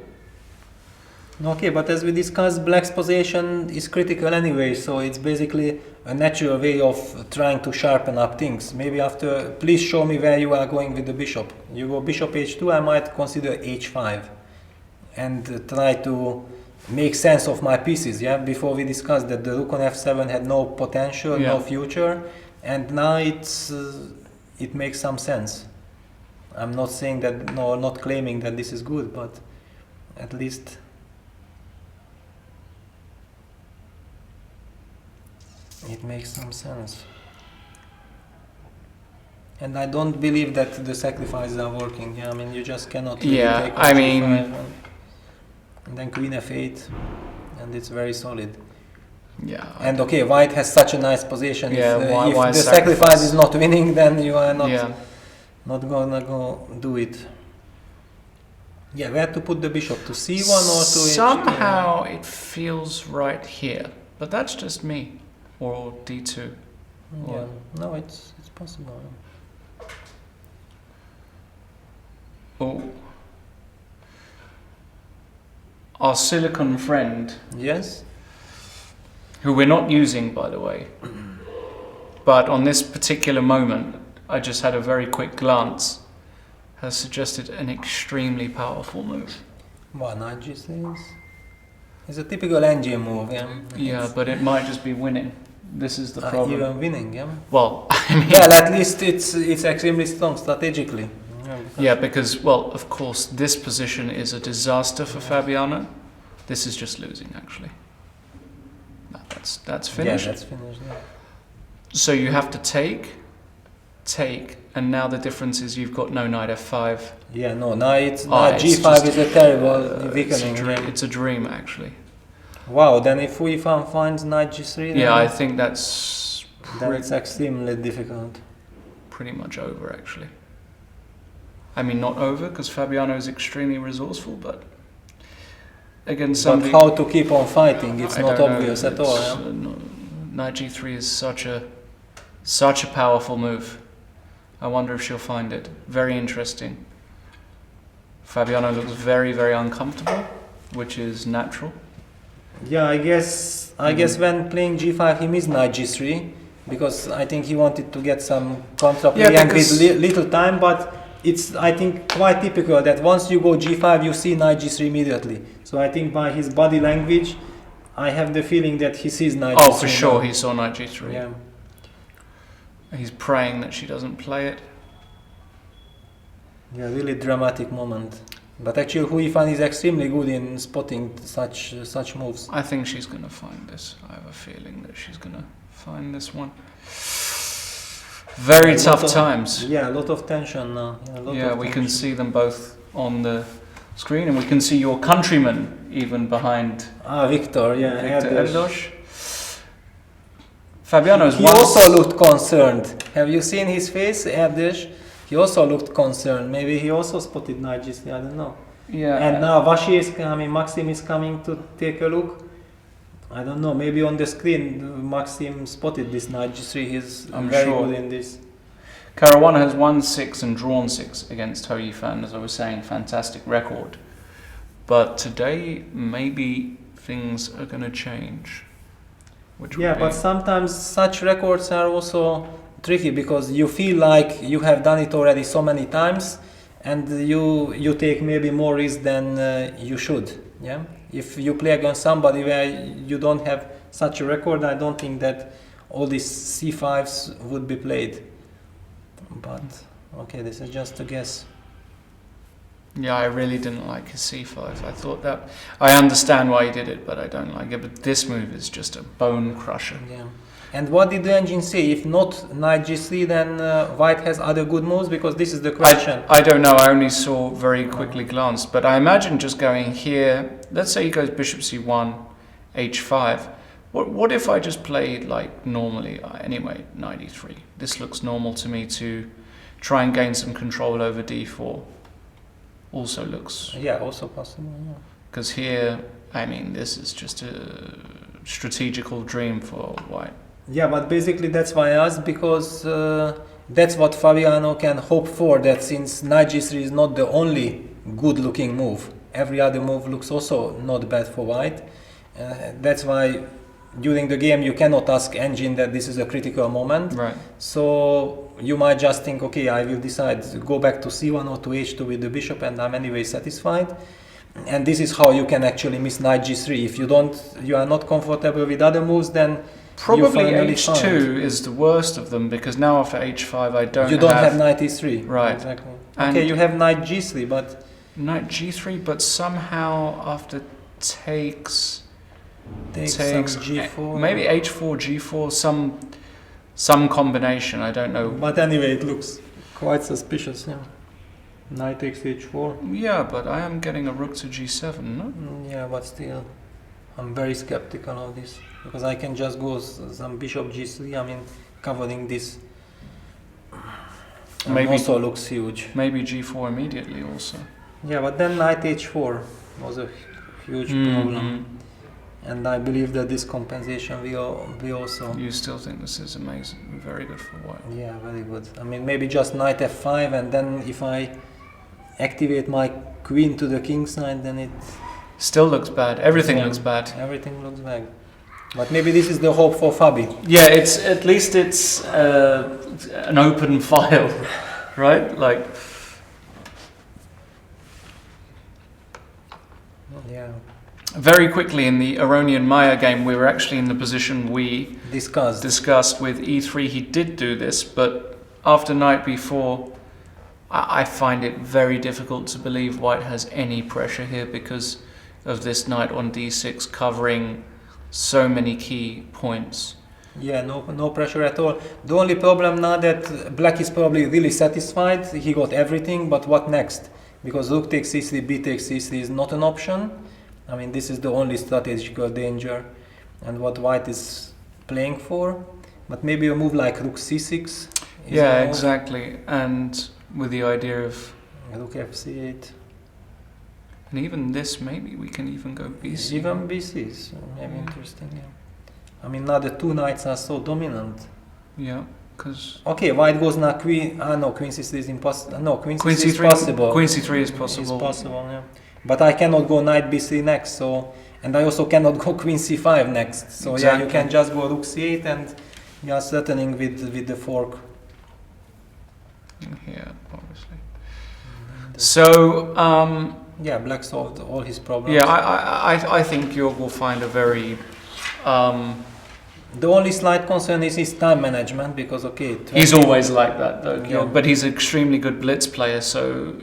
Okay, but as we discussed, black's position is critical anyway, so it's basically a natural way of trying to sharpen up things. Maybe after, please show me where you are going with the bishop. You go bishop h2, I might consider h5 and try to make sense of my pieces, yeah? Before we discussed that the rook on f7 had no potential, no future, and now it makes some sense. I'm not saying that, no, not claiming that this is good, but at least it makes some sense. And I don't believe that the sacrifices are working. Yeah, I mean, you just cannot really take on G5 and then Queen F8, and it's very solid. Yeah. And okay, White has such a nice position. Yeah, if why the sacrifice is not winning, then you are not gonna go do it. Yeah, where to put the bishop? To C1 or to H2? Somehow it feels right here, but that's just me. Or D2. Yeah, no, it's possible. Oh. Our silicon friend, Yes? who we're not using by the way, but on this particular moment, I just had a very quick glance, has suggested an extremely powerful move. Well, knight G6 is a typical NG move, yeah. Yeah, but it might just be winning. This is the problem. Even winning, yeah. Well, I mean, Well, at least it's extremely strong strategically. yeah, because, well, of course, this position is a disaster for Fabiano. This is just losing, actually. No, that's finished. Yeah, that's finished. Yeah. So you have to take, and now the difference is you've got no knight f5. Yeah, no, knight it's G5 just, is a terrible weakening. It's a dream, actually. Wow, then if Hou Yifan finds knight G3, Yeah, I think that's then it's extremely difficult. pretty much over, actually. I mean, not over, because Fabiano is extremely resourceful, but again, somebody... But how to keep on fighting, it's I not don't know, obvious at all. it's, Yeah? Knight G3 is such a powerful move. I wonder if she'll find it. Very interesting. Fabiano looks very, very uncomfortable, which is natural. Yeah, I guess when playing G5 he missed knight G3 because I think he wanted to get some counterplay and with little time, but it's, I think, quite typical that once you go G5 you see knight G3 immediately. So I think by his body language I have the feeling that he sees knight G3. Oh, for sure, he saw knight G3. Yeah. He's praying that she doesn't play it. Yeah, really dramatic moment. But actually Hou Yifan is extremely good in spotting such moves. I think she's going to find this. I have a feeling that she's going to find this one. Very tough times. Yeah, a lot of tension now. Yeah, we can see them both on the screen, and we can see your countryman even behind. Victor, yeah. Victor Erdos. Fabiano's He also looked concerned. Have you seen his face, Erdos? He also looked concerned. Maybe he also spotted knight G3, I don't know. Yeah. And now Vachier is coming, Maxim is coming to take a look. I don't know, maybe on the screen Maxim spotted this knight G3. He's I'm very sure. good in this. Caruana has won 6 and drawn 6 against Hou Yifan, as I was saying, fantastic record. But today, maybe things are going to change. Which Yeah, would but be- sometimes such records are also tricky because you feel like you have done it already so many times, and you take maybe more risk than you should. Yeah, if you play against somebody where you don't have such a record, I don't think that all these C5s would be played. But okay, this is just a guess. Yeah, I really didn't like his c5. I thought that... I understand why he did it, but I don't like it. But this move is just a bone crusher. Yeah. And what did the engine say? If not knight g3, then white has other good moves, because this is the question. I don't know, I only saw very quickly glanced. But I imagine just going here... Let's say he goes bishop c1, h5. What if I just played like normally? Anyway, knight e3. This looks normal to me to try and gain some control over d4. Also looks... Yeah, also possible. Yeah. Because here, I mean, this is just a strategical dream for white. Yeah, but basically that's why I asked, because that's what Fabiano can hope for, that since knight g3 is not the only good looking move, every other move looks also not bad for white. That's why during the game you cannot ask engine that this is a critical moment. Right. So you might just think, okay, I will decide to go back to c1 or to h2 with the bishop, and I'm anyway satisfied. And this is how you can actually miss knight g3. If you are not comfortable with other moves, then Probably you finally h2 find. is the worst of them, because now after h5 I don't You don't have knight e3. Right. Exactly. And Okay, you have knight g3, but knight g3, but somehow after takes takes takes some g4. maybe h4 g4, some combination, I don't know. But anyway, it looks quite suspicious. Yeah. Knight takes h4. Yeah, but I am getting a rook to g7, no? Yeah, but still, I'm very skeptical of this, because I can just go some bishop g3. I mean, covering this. And Maybe- also looks huge. Maybe g4 immediately also. Yeah, but then knight h4 was a huge problem, and I believe that this compensation will also. You still think this is amazing, very good for white. Yeah, very good. I mean, maybe just knight f5, and then if I activate my queen to the king side, then it Still looks bad, everything Yeah. looks bad. everything looks bad. But maybe this is the hope for Fabi. Yeah, it's at least it's an open file, right? Like, Yeah, very quickly in the Aronian Maya game, we were actually in the position we discussed. discussed with e3. He did do this, but after knight b4, I find it very difficult to believe white has any pressure here because of this knight on d6 covering so many key points. Yeah, no pressure at all. The only problem now that black is probably really satisfied. He got everything, but what next? Because rook takes c3, b takes c3 is not an option. I mean, this is the only strategical danger, and what white is playing for. But maybe a move like rook c6. Is Yeah, a move. exactly. And with the idea of, Rook f8. and even this, maybe we can even go bc. Even bc is maybe interesting. Yeah. I mean, now the two knights are so dominant. Yeah, because Okay, white goes now queen. No, queen c3 is impossible. No, queen queen c3 is c3, possible. queen c3 is possible. It's possible, yeah. But I cannot go knight b3 next, so, and I also cannot go queen c5 next. So yeah, Exactly. you can just go rook c8 and you are threatening with the fork. Here, obviously. So, Yeah, black solved all his problems. yeah, I think Jörg will find a very, The only slight concern is his time management, because okay, he's always like that though, Yeah. Jörg, but he's an extremely good blitz player, so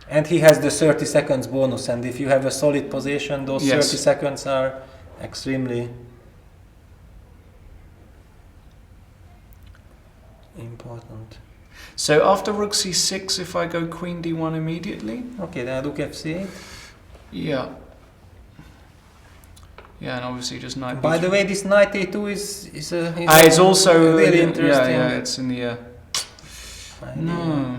and he has the 30 seconds bonus, and if you have a solid position, those Yes. 30 seconds are extremely important. so after rook c6, if I go queen d1 immediately, Okay, then rook f8. yeah. Yeah, and obviously just knight By b3. the way, this knight a2 is It's also really in- interesting. Yeah, it's in the air. idea. No.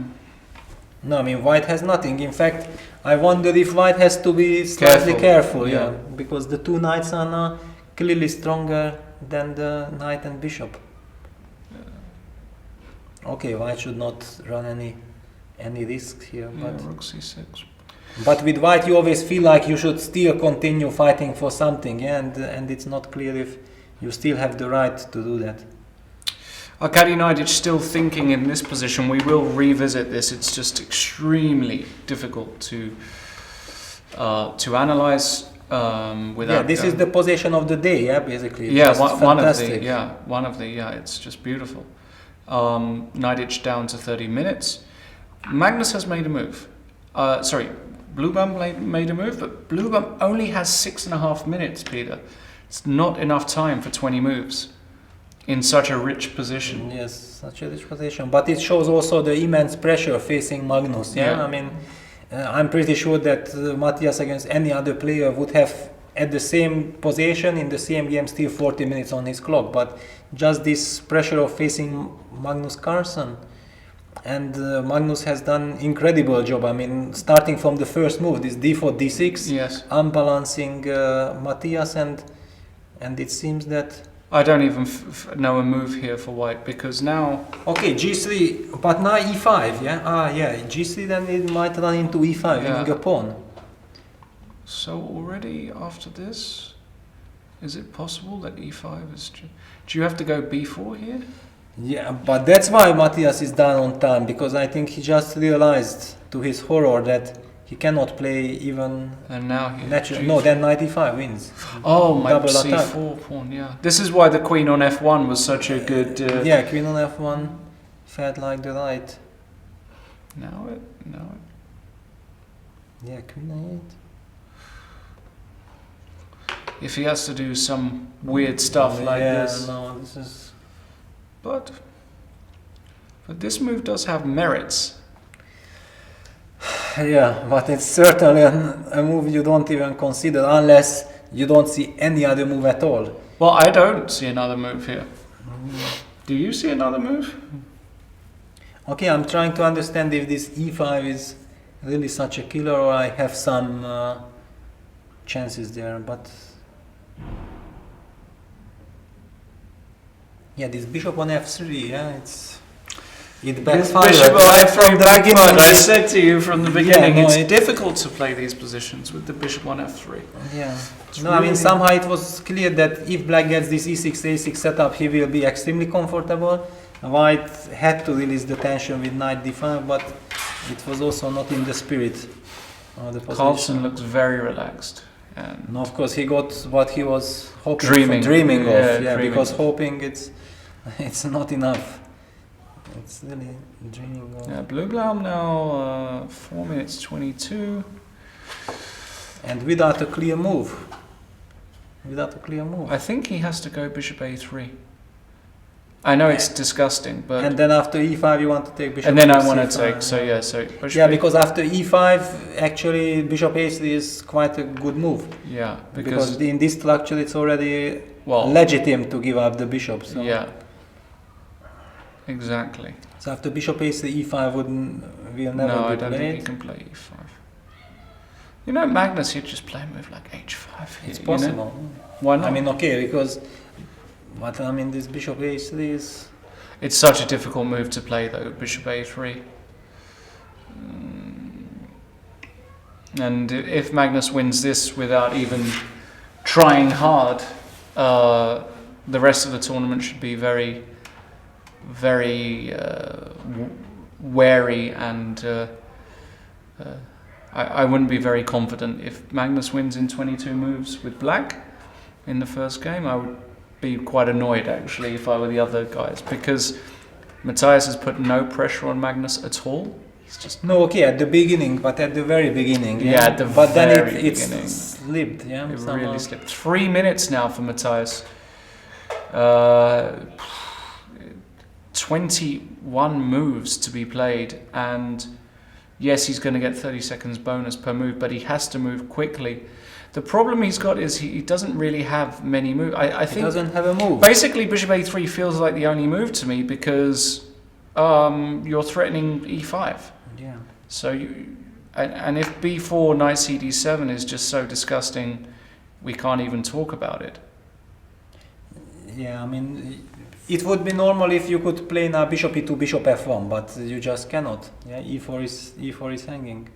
No, I mean white has nothing. In fact, I wonder if white has to be slightly careful, yeah. because the two knights are now clearly stronger than the knight and bishop. Okay, white should not run any risks here, Yeah, rook c6. but with white you always feel like you should still continue fighting for something, yeah? And it's not clear if you still have the right to do that. Arkady Naiditsch still thinking in this position. We will revisit this. It's just extremely difficult to analyze without. Yeah, this is the position of the day. Yeah, basically. It's Yeah, just one of the. It's just beautiful. Naiditsch down to 30 minutes. Magnus has made a move. Bluebum made a move, but Bluebum only has 6.5 minutes, Peter. It's not enough time for 20 moves in such a rich position. Yes, such a rich position. But it shows also the immense pressure facing Magnus. Yeah, I mean, I'm pretty sure that Matthias against any other player would have at the same position in the same game still 40 minutes on his clock. But just this pressure of facing Magnus Carlsen. And Magnus has done incredible job. I mean, starting from the first move, this d4, d6, Yes. unbalancing Matthias, and it seems that. I don't even know a move here for white because now. Okay, g3, but now e5, yeah? Yeah, g3 then it might run into e5, winning a pawn. So already after this, is it possible that e5 is... Do you have to go b4 here? Yeah, but that's why Matthias is down on time, because I think he just realized to his horror that he cannot play even And now he... natural. No, then knight e5 wins. Oh, my Double c4 attack. pawn, yeah. This is why the queen on f1 was such a good... Yeah, queen on f1 felt like the right. Now it... Yeah, queen a8. If he has to do some weird stuff like this. No, this is... But this move does have merits. Yeah, but it's certainly a move you don't even consider unless you don't see any other move at all. Well, I don't see another move here. Do you see another move? Okay, I'm trying to understand if this e5 is really such a killer or I have some chances there, but... Yeah, this bishop on f3, yeah, it backfired. Bishop on right f3 from the beginning. backfired. I said to you from the beginning, no, it's it- difficult to play these positions with the bishop on f3. Yeah. It's No, I mean really- somehow it was clear that if black gets this e6, a6 setup, he will be extremely comfortable. White had to release the tension with knight d5, but it was also not in the spirit of the position. Carlsen looks very relaxed. And No, of course he got what he was hoping Dreaming. dreaming of. Yeah, Yeah, dreaming. because hoping it's not enough. It's really dreaming of. yeah, Blue Blam now 4 minutes 22. And without a clear move. Without a clear move. I think he has to go bishop a3. I know it's disgusting, but And then after e5 you want to take bishop and then I to want to c5, take so bishop Yeah, a- because after e5 actually bishop a3 is quite a good move. yeah Because in this structure it's already well legitimate to give up the bishop. So. yeah exactly. So after bishop a3 e5 will never No, be I don't think he played. can play e5. You know, Magnus, he'd just play a move like h5 here. It's you know? possible. Why not? I mean, okay, because but I mean this bishop a3 is it's such a difficult move to play though, bishop a3. And if Magnus wins this without even trying hard, the rest of the tournament should be very, very wary, and I wouldn't be very confident. If Magnus wins in 22 moves with black in the first game, I would be quite annoyed actually if I were the other guys, because Matthias has put no pressure on Magnus at all. He's just no okay at the beginning, but at the very beginning. Yeah, at the but then very it's beginning. slipped. Yeah, it somehow. really slipped. 3 minutes now for Matthias. 21 moves to be played, and yes, he's going to get 30 seconds bonus per move, but he has to move quickly. The problem he's got is he doesn't really have many moves. I He think doesn't have a move. basically bishop a3 feels like the only move to me, because you're threatening e5. Yeah. So and if b4 knight cd7 is just so disgusting, we can't even talk about it. Yeah, I mean, It would be normal if you could play now bishop e2, bishop f1, but you just cannot. Yeah, e4 is hanging.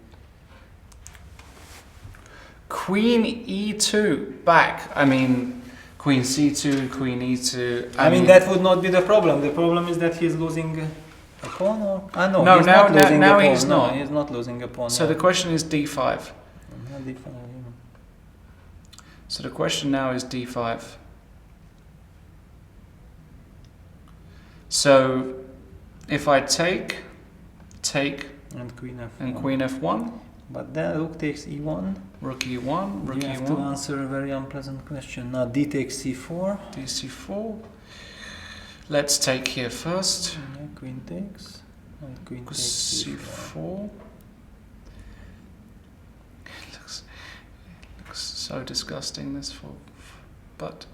Queen e2 back. I mean, queen c2, queen e2. I mean that would not be the problem. The problem is that he's losing a pawn, or no, No, he's now- not losing now a pawn. he's No, not. he's not losing a pawn. So the question is d5. D5, So the question now is d5. So if I take, and queen f1. and queen f1, But then rook takes e1. rook e1, rook You have to e1, answer a very unpleasant question. Now d takes c4. dc4. Let's take here first. Yeah, queen takes. And queen takes c4. c4. Looks so disgusting, this for, but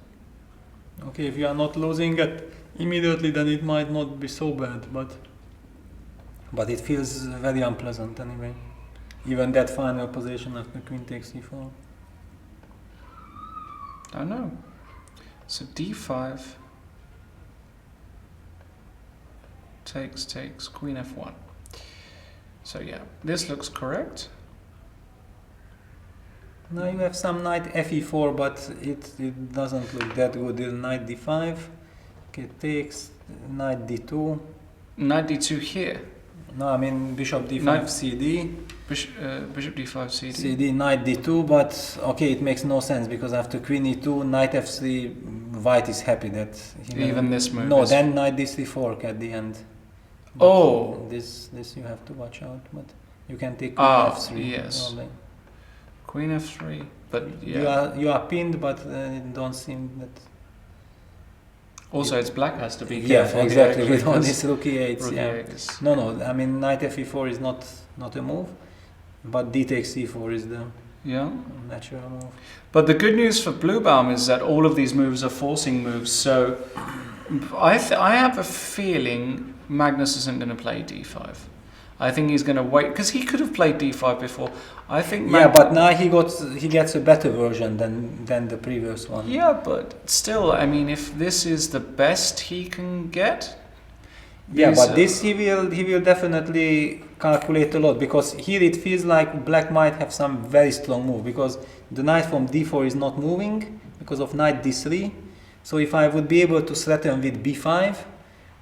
Okay, if you are not losing it immediately, then it might not be so bad, but it feels very unpleasant anyway. Even that final position after queen takes c4. I don't know. So d5 takes queen f1. So yeah, this looks correct. Now you have some knight fe4, but it doesn't look that good. Knight d5, okay, takes, knight d2. Knight d2 here. No, I mean bishop d5 Knight- cd, Bishop d5 cd. cd, knight d2, but okay, it makes no sense because after queen e2, knight f3, white is happy that he Even this move No, is- then knight d3 fork at the end. But Oh. this you have to watch out, but you can take queen Ah, f3. yes. probably. Queen f3. But yeah. You are pinned, but it don't seem that. Also, it's black has to be Yeah, careful. exactly. here With all because these rook e8s, rook yeah. e8 is- No. I mean knight fe4 is not a move, but d takes c4 is the Yeah. natural move. But the good news for Bluebaum is that all of these moves are forcing moves. So I have a feeling Magnus isn't going to play d5. I think he's going to wait because he could have played d5 before. I think. Yeah, but now he gets a better version than the previous one. Yeah, but still, I mean, if this is the best he can get. Yeah, these, but this he will definitely calculate a lot because here it feels like black might have some very strong move because the knight from d4 is not moving because of knight d3. So if I would be able to threaten with b5,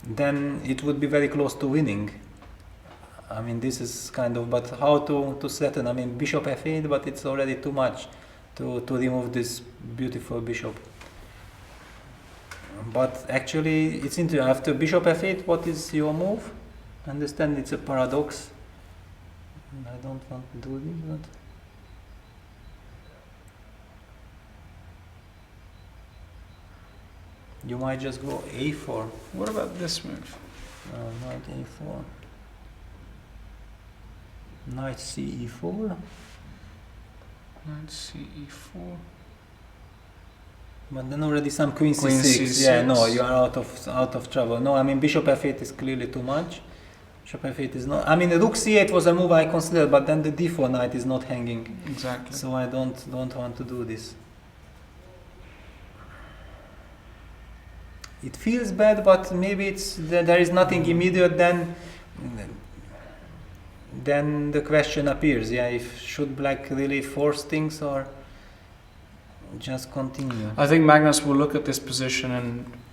then it would be very close to winning. I mean, this is kind of, but how to threaten? I mean, bishop f8, but it's already too much to remove this beautiful bishop. But actually, it's interesting. After bishop f8, what is your move? I understand it's a paradox. I don't want to do this, but you might just go a4. What about this move? Knight a4. Knight ce4. Knight ce4. But then already some queen Queen c6. c6. Yeah, no, you are out of trouble. No, I mean bishop f8 is clearly too much. Bishop f8 is not. I mean rook c8 was a move I considered, but then the d4 knight is not hanging, Exactly. so I don't want to do this. It feels bad, but maybe it's there is nothing immediate. Then the question appears. Yeah, if should black really force things or just continue? I think Magnus will look at this position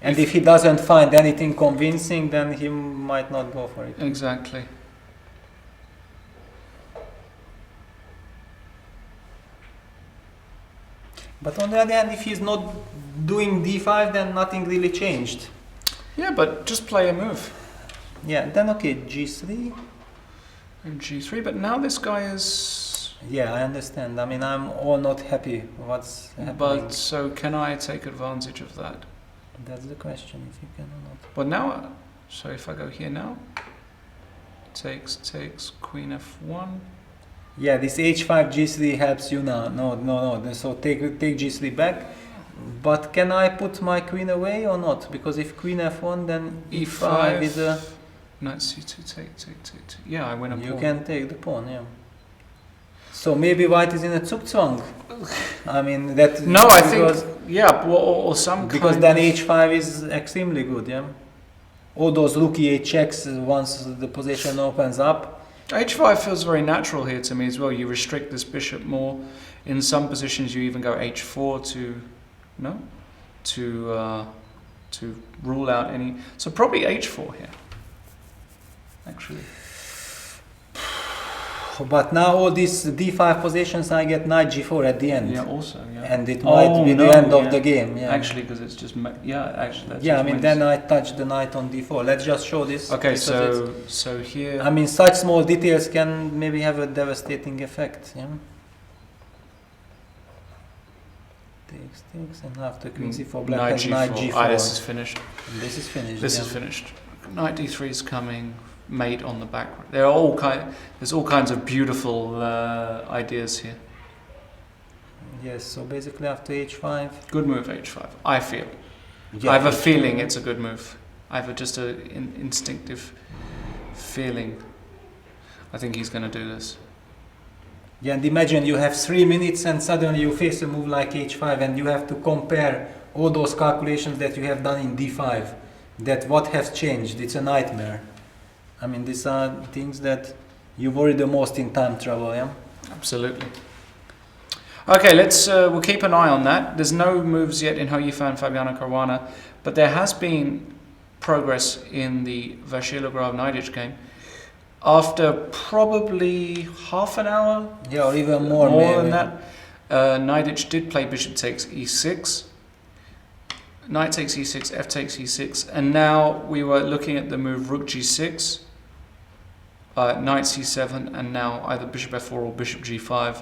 And if he doesn't find anything convincing, then he might not go for it. exactly. But on the other hand, if he's not doing d5, then nothing really changed. Yeah, but just play a move. Yeah, then okay, g3. And g3, but now this guy is. Yeah, I understand. I mean, I'm all not happy what's happening. But so can I take advantage of that? That's the question, if you can or not. But now, so if I go here now, takes queen f1. Yeah, this h5 g3 helps you now. No. So take g3 back. But can I put my queen away or not? Because if queen f1, then e5 is a. Knight c2, take. Yeah, I win a pawn. You can take the pawn, yeah. So maybe white is in a zugzwang. I mean that. No, I think because yeah, or some because kind then of, h5 is extremely good, yeah. All those rook e8 checks once the position opens up. h5 feels very natural here to me as well. You restrict this bishop more. In some positions, you even go h4 to rule out any. So probably h4 here. Actually, But now all these d5 positions, I get knight g4 at the end. yeah. Also, yeah. And it might be the end of the game. Yeah. Actually, because it's just actually that's Yeah, I just mean, wins. then I touch the knight on d4. Let's just show this. Okay, because so here. I mean, such small details can maybe have a devastating effect. Yeah. Takes, and after queen c4, black has knight g4. Ah, this is finished. And this is finished. This yeah. is finished. Knight d3 is coming. Mate on the back. There are there's all kinds of beautiful ideas here. Yes. So basically, after h5. Good move h5. I feel. Yeah, I have a feeling it's a good move. I have just an instinctive feeling. I think he's going to do this. Yeah, and imagine you have 3 minutes and suddenly you face a move like h5 and you have to compare all those calculations that you have done in d5. That what has changed. It's a nightmare. I mean, these are things that you worry the most in time travel, yeah? Absolutely. Okay, we'll keep an eye on that. There's no moves yet in Hou Yifan and Fabiano Caruana, but there has been progress in the vachier-lagrave Knight game. After probably half an hour, Yeah, or even more than maybe. that, Knight did play bishop takes e6, knight takes e6, f takes e6, and now we were looking at the move rook g6, knight c7, and now either bishop f4 or bishop g5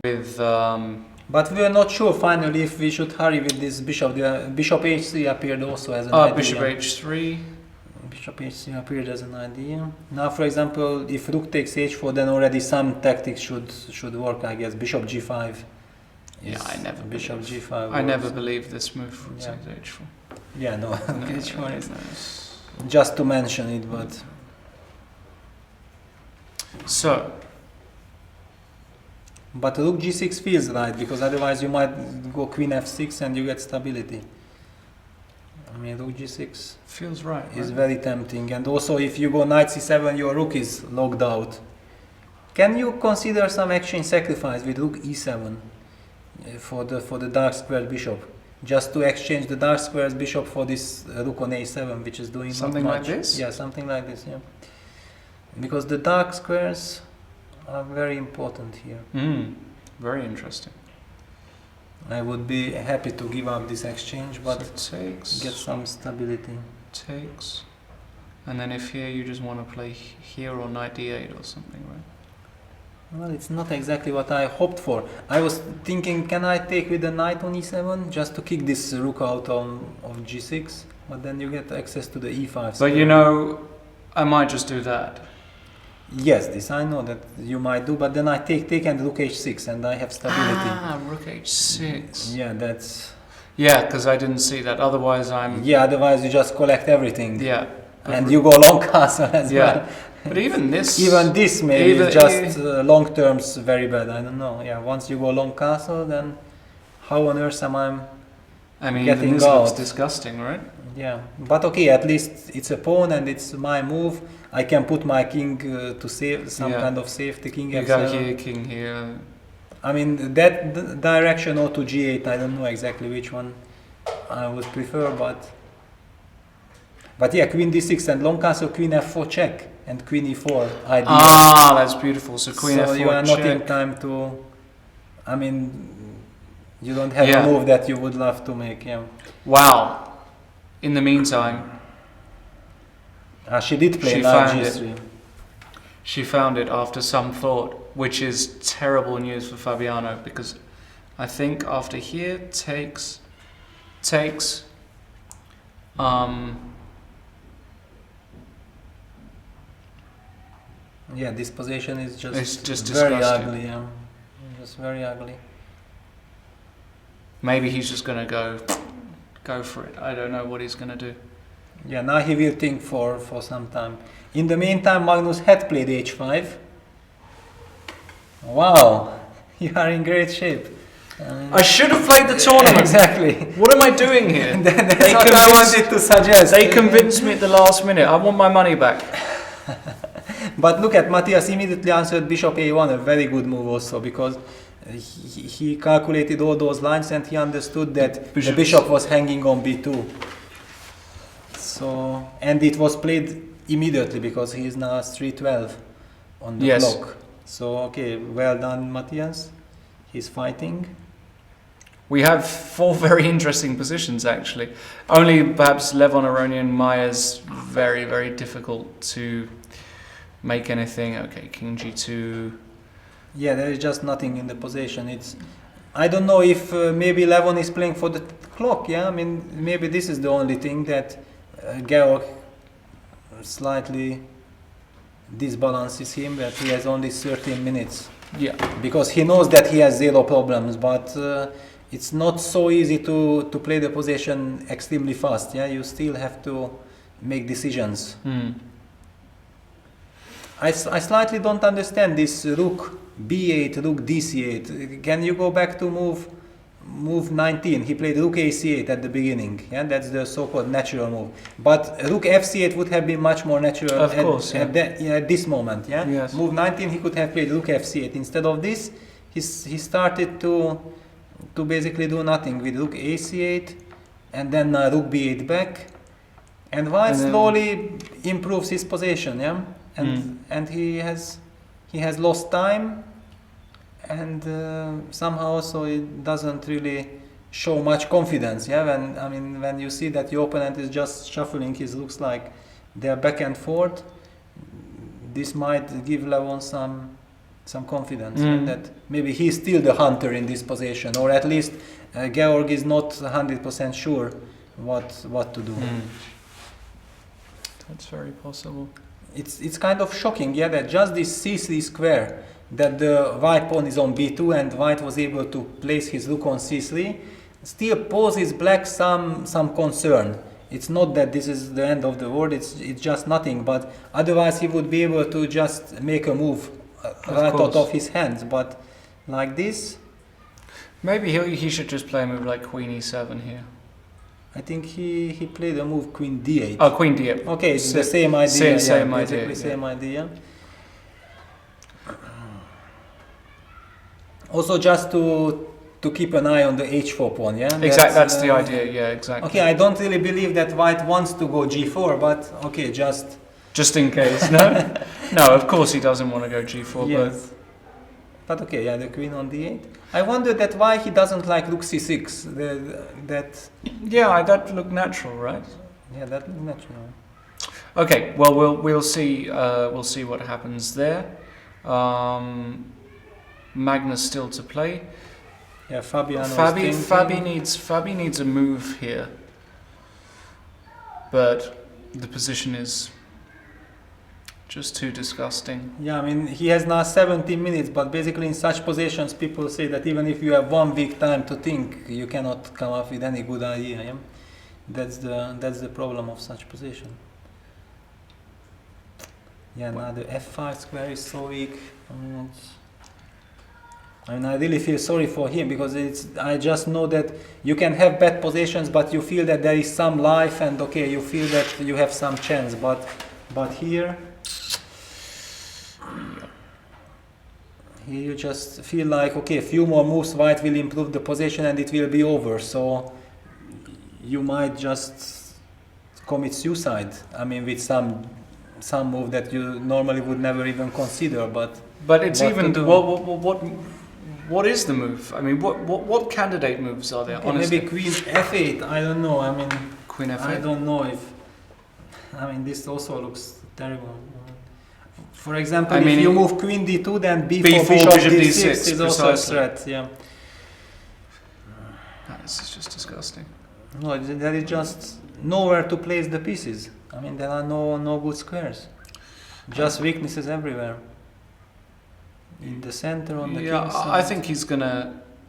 with... But we are not sure finally if we should hurry with this bishop. The bishop h3 appeared also as an idea. bishop h3. Bishop h3 appeared as an idea. Now, for example, if rook takes h4, then already some tactics should work, I guess. Bishop g5. Yeah, I never Bishop believe. g5. I works. never believed this move for Yeah. h4. Yeah, no, No, h4 is no. just to mention it, but So, rook g6 feels right, because otherwise you might go queen f6 and you get stability. I mean, rook g6 feels right. is right? very tempting, and also if you go knight c7, your rook is locked out. Can you consider some exchange sacrifice with rook e7 for the dark squared bishop, just to exchange the dark squared bishop for this rook on a7, which is doing Something not like much. this? Yeah, something like this. Yeah, because the dark squares are very important here. Very interesting. I would be happy to give up this exchange, but So takes, get some stability. takes, and then if here you just want to play here or knight d8 or something, right? Well, it's not exactly what I hoped for. I was thinking, can I take with the knight on e7 just to kick this rook out of g6? But then you get access to the e5 But square. you know, I might just do that. Yes, this I know that you might do, but then I take and rook h6 and I have stability. Rook h6. Yeah, that's... Yeah, because I didn't see that. Otherwise, I'm... Yeah, otherwise you just collect everything. Yeah. And you go long castle as Yeah. well. But even this... Even this maybe Even- is just long terms very bad. I don't know. Yeah, once you go long castle, then how on earth am I? I mean, getting even this looks out. disgusting, right? Yeah, but okay, at least it's a pawn and it's my move. I can put my king to save some Yeah. kind of safety. King You go f7. here, king here. I mean that direction or to g8. I don't know exactly which one I would prefer, but yeah, queen d6 and long castle, queen f4 check and queen e4 idea. Ah, that's beautiful. So queen so f4 you are not in check. time to. I mean, you don't have Yeah. a move that you would love to make. Yeah. Wow. In the meantime, She did play She knight found g3. she found it after some thought, which is terrible news for Fabiano, because I think after here takes, Yeah, this position is just, It's just very disgusting. ugly. Yeah, just very ugly. maybe he's just gonna go for it. I don't know what he's gonna do. Yeah, now he will think for some time. In the meantime, Magnus had played h5. Wow, you are in great shape. I should have played the tournament. Exactly. What am I doing here? That's what I wanted to suggest. They convinced me at the last minute. I want my money back. But look at Matthias immediately answered bishop a1, a very good move also, because he calculated all those lines and he understood that the bishop was hanging on b2. So, and it was played immediately because he is now 312 on the clock. So, okay, well done, Matthias. He's fighting. We have 4 very interesting positions, actually. Only perhaps Levon, Aronian, Maya's very, very difficult to make anything. Okay, king g2. Yeah, there is just nothing in the position. I don't know if maybe Levon is playing for the clock. Yeah, I mean maybe this is the only thing that Georg slightly disbalances him. That he has only 13 minutes. Yeah, because he knows that he has 0 problems, but it's not so easy to play the position extremely fast. Yeah, you still have to make decisions. I slightly don't understand this rook b8, rook dc8. Can you go back to move 19? He played rook ac8 at the beginning. Yeah, that's the so-called natural move. But rook fc8 would have been much more natural at this moment. Yeah. Yes. Move 19, he could have played rook fc8. Instead of this, he started to basically do nothing with rook ac8, and then rook b8 back, and white slowly improves his position. Yeah. And he has lost time, and somehow also it doesn't really show much confidence. Yeah, when you see that your opponent is just shuffling his looks like they're back and forth, this might give Levon some confidence that maybe he's still the hunter in this position, or at least Georg is not 100% sure what to do. That's very possible. It's kind of shocking, yeah, that just this c3 square, that the white pawn is on b2 and white was able to place his rook on c3, still poses black some concern. It's not that this is the end of the world, it's just nothing, but otherwise he would be able to just make a move right out of his hands, but like this... Maybe he should just play a move like queen e7 here. I think he played a move queen d8. Oh, queen d8. Okay, it's the same idea. Same idea. Same idea. Also, just to keep an eye on the h4 pawn, yeah? Exactly, that's the idea, yeah, exactly. Okay, I don't really believe that white wants to go g4, but okay, just in case, no? No, of course he doesn't want to go g4, yes. But okay, yeah, the queen on d8. I wonder that why he doesn't like rook c6. Yeah, that looked natural, right? Yeah, that looked natural. Okay, well we'll see what happens there. Magnus still to play. Yeah, Fabi needs a move here, but the position is just too disgusting. Yeah, I mean, he has now 17 minutes, but basically in such positions, people say that even if you have 1 week time to think, you cannot come up with any good idea. Yeah? That's the problem of such position. Yeah, now the f5 square is so weak. I really feel sorry for him, because I just know that you can have bad positions, but you feel that there is some life, and okay, you feel that you have some chance, but here you just feel like, okay, a few more moves, white will improve the position and it will be over. So you might just commit suicide. I mean, with some move that you normally would never even consider. But it's even what is the move? I mean, what candidate moves are there? Okay, honestly, maybe queen f8. I don't know. I mean, queen f8. I don't know if. I mean, this also looks terrible. For example, if you move queen d2, then b4 bishop d6 is also a threat. Yeah. This is just disgusting. No, there is just nowhere to place the pieces. I mean, there are no good squares. Just weaknesses everywhere. In the center, on the king's side.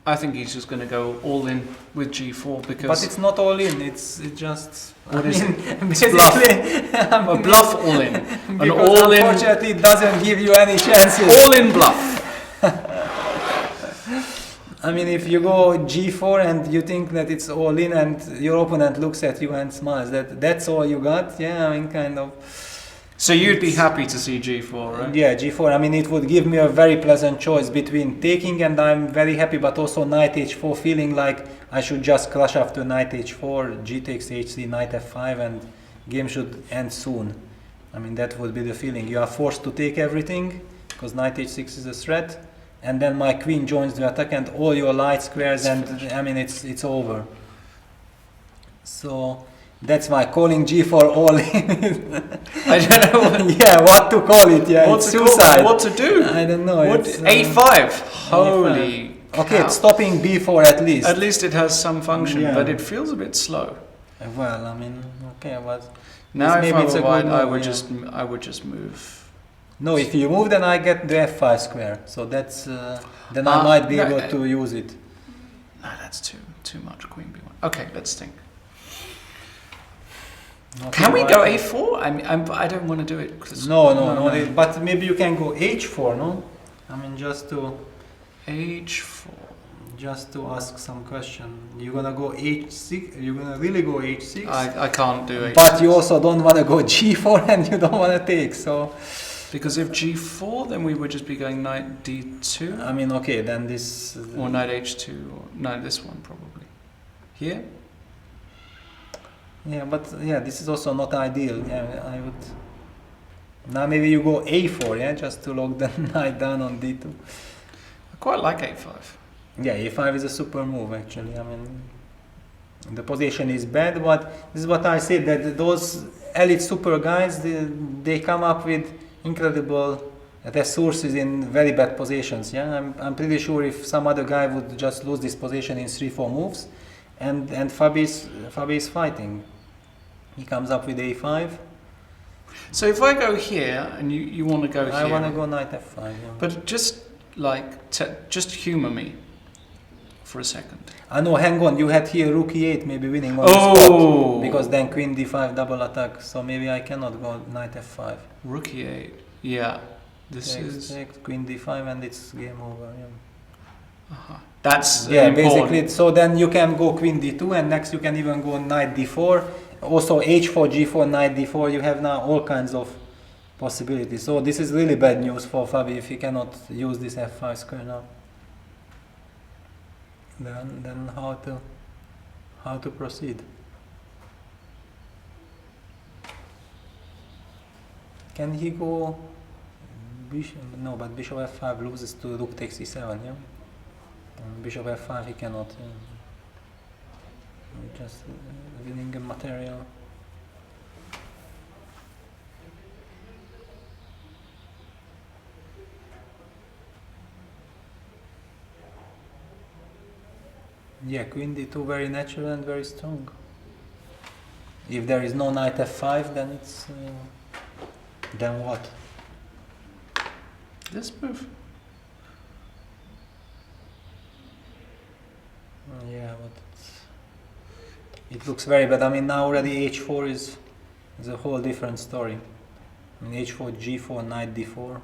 I think he's just gonna go all in with g4 because. But it's not all in. It's just. What is it? It's bluff. A bluff all in. An all in. Unfortunately, it doesn't give you any chances. All in bluff. I mean, if you go g4 and you think that it's all in, and your opponent looks at you and smiles, that's all you got. Yeah, I mean, kind of. So you'd be happy to see g4, right? Yeah, g4. I mean, it would give me a very pleasant choice between taking, and I'm very happy, but also knight h4, feeling like I should just crush after knight h4, g takes h3, knight f5, and game should end soon. I mean, that would be the feeling. You are forced to take everything because knight h6 is a threat, and then my queen joins the attack and all your light squares, and I mean, it's over. So that's why calling g4 all in. I don't know what, Yeah, what to call it? Yeah, what it's to call, suicide. what to do. I don't know. What, It's, a5. Holy Okay, cow. it's stopping b4 at least. At least it has some function, Yeah. but it feels a bit slow. Well, I mean, okay, but Now, if maybe I it's were a good white, I move, would yeah. I would just move. no, if you move, then I get the f5 square. So that's then I might be no, able to use it. No, that's too much. Queen b1. Okay, let's think. Okay, Can we but- go a4? I mean, I don't want to do it. 'Cause No, but maybe you can go h4, no? I mean, just h4. to ask some question. You're gonna go h6. You're gonna really go h6. I can't do h6. But you also don't want to go g4 and you don't want to take. So Because if g4, then we would just be going knight d2 I mean, okay, then this. or knight h2 or no, this one probably. Here. Yeah, but yeah, this is also not ideal. Yeah, I would. Now maybe you go a4, yeah, just to lock the knight down on d2. I quite like a5. Yeah, a5 is a super move actually. I mean, the position is bad, but this is what I said, that those elite super guys, they come up with incredible resources in very bad positions. Yeah, I'm pretty sure if some other guy would just lose this position in 3-4 moves, and Fabi is fighting. He comes up with a5. So if I go here and you want to go here, I want to go knight f5. Yeah. but just like just humor me for a second. I know, hang on, you had here rook e8 maybe winning on the Oh! spot, because then queen d5 double attack, so maybe I cannot go knight f5. Rook e8. Yeah, this Takes, is. takes, queen d5 and it's game over. Yeah, That's yeah important. basically, so then you can go queen d2 and next you can even go knight d4, also h4, g4, knight d4, you have now all kinds of possibilities. So this is really bad news for Fabi if he cannot use this f5 square now. Then how to proceed? Can he go bishop? No, but bishop f5 loses to rook takes e7, yeah? Bishop f5 he cannot. Just winning a material. Yeah, queen d2 very natural and very strong. If there is no knight f5, then it's then what? This move. Yeah, but it looks very bad. I mean, now already h4 is a whole different story. I mean, h4, g4, knight d4,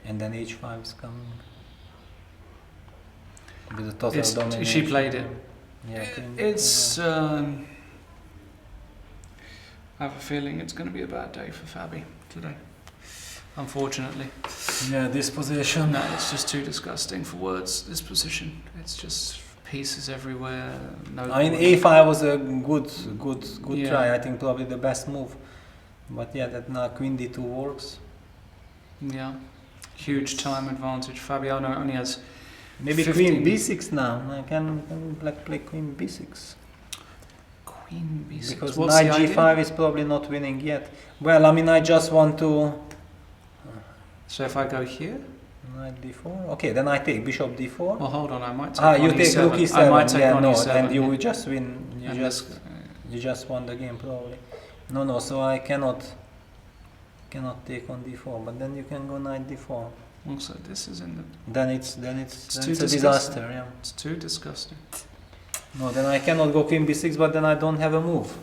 and then h5 is coming. With a total domination. She played it. Yeah, It's. I have a feeling it's going to be a bad day for Fabi today. Unfortunately. yeah, this position. No, it's just too disgusting for words. This position. It's just pieces everywhere. No. I mean, a5 was a good Yeah. try. I think probably the best move. But yeah, that now queen d2 works. Yeah. Huge time advantage. Fabiano only has. Maybe 15. queen b6 now. Can black play queen b6? Queen b6. Because What's knight the idea? g5 is probably not winning yet. Well, I mean, I just want to So if I go here. knight d4. Okay, then I take bishop d4. Well, hold on. I might take. You on take e7. rook e7. I might take yeah, on no, e7. and you yeah. will just win. And You just won the game probably. No. So I cannot take on d4. But then you can go knight d4. Also, this is in the. Then it's too a disgusting. disaster. Yeah. It's too disgusting. No, then I cannot go queen b6. But then I don't have a move.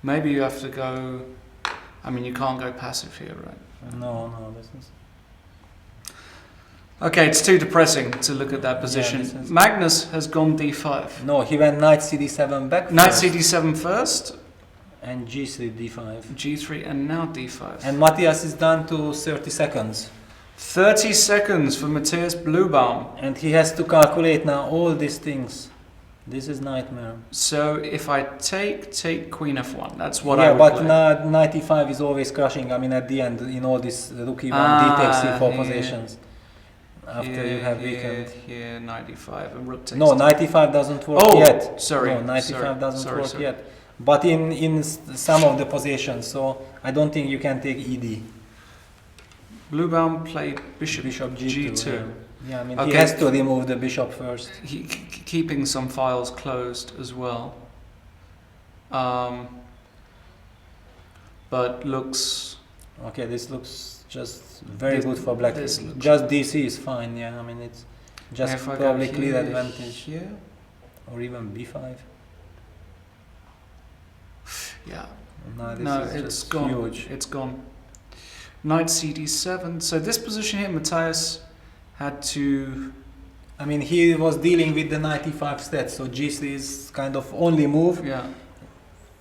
Maybe you have to go I mean, you can't go passive here, right? No, this is... Okay, it's too depressing to look at that position. this is- Magnus has gone d5. No, he went knight cd7 back Knight first, cd7 first, and g3 d5. g3, and now d5. And Matthias is down to 30 seconds. 30 seconds for Matthias Bluebaum. And he has to calculate now all these things. This is nightmare. So if I take queen f1, that's what I Yeah, would but play. knight e5 is always crushing. I mean, at the end, in all these rook e1, Ah, d takes c4 yeah. positions. After you have here, weakened. here, knight e5, and rook takes. No, knight e5 doesn't work Oh, yet. sorry, No, knight sorry, e5 doesn't sorry, work sorry. yet. But in some of the positions, so I don't think you can take ed. Bluebaum played bishop, Bishop g2. g2. Yeah, I mean, Okay. he has to remove the bishop first. Keeping some files closed as well. But looks. Okay, this looks just very This- good for black. this looks- Just dc is fine, yeah. I mean, it's just if I go probably clear here, advantage. Here. Or even b5. Yeah. No, this No, is it's just gone. huge. It's gone. Knight cd7. So this position here, Matthias had to. I mean, he was dealing with the knight e5 stat, so g3 is kind of only move Yeah.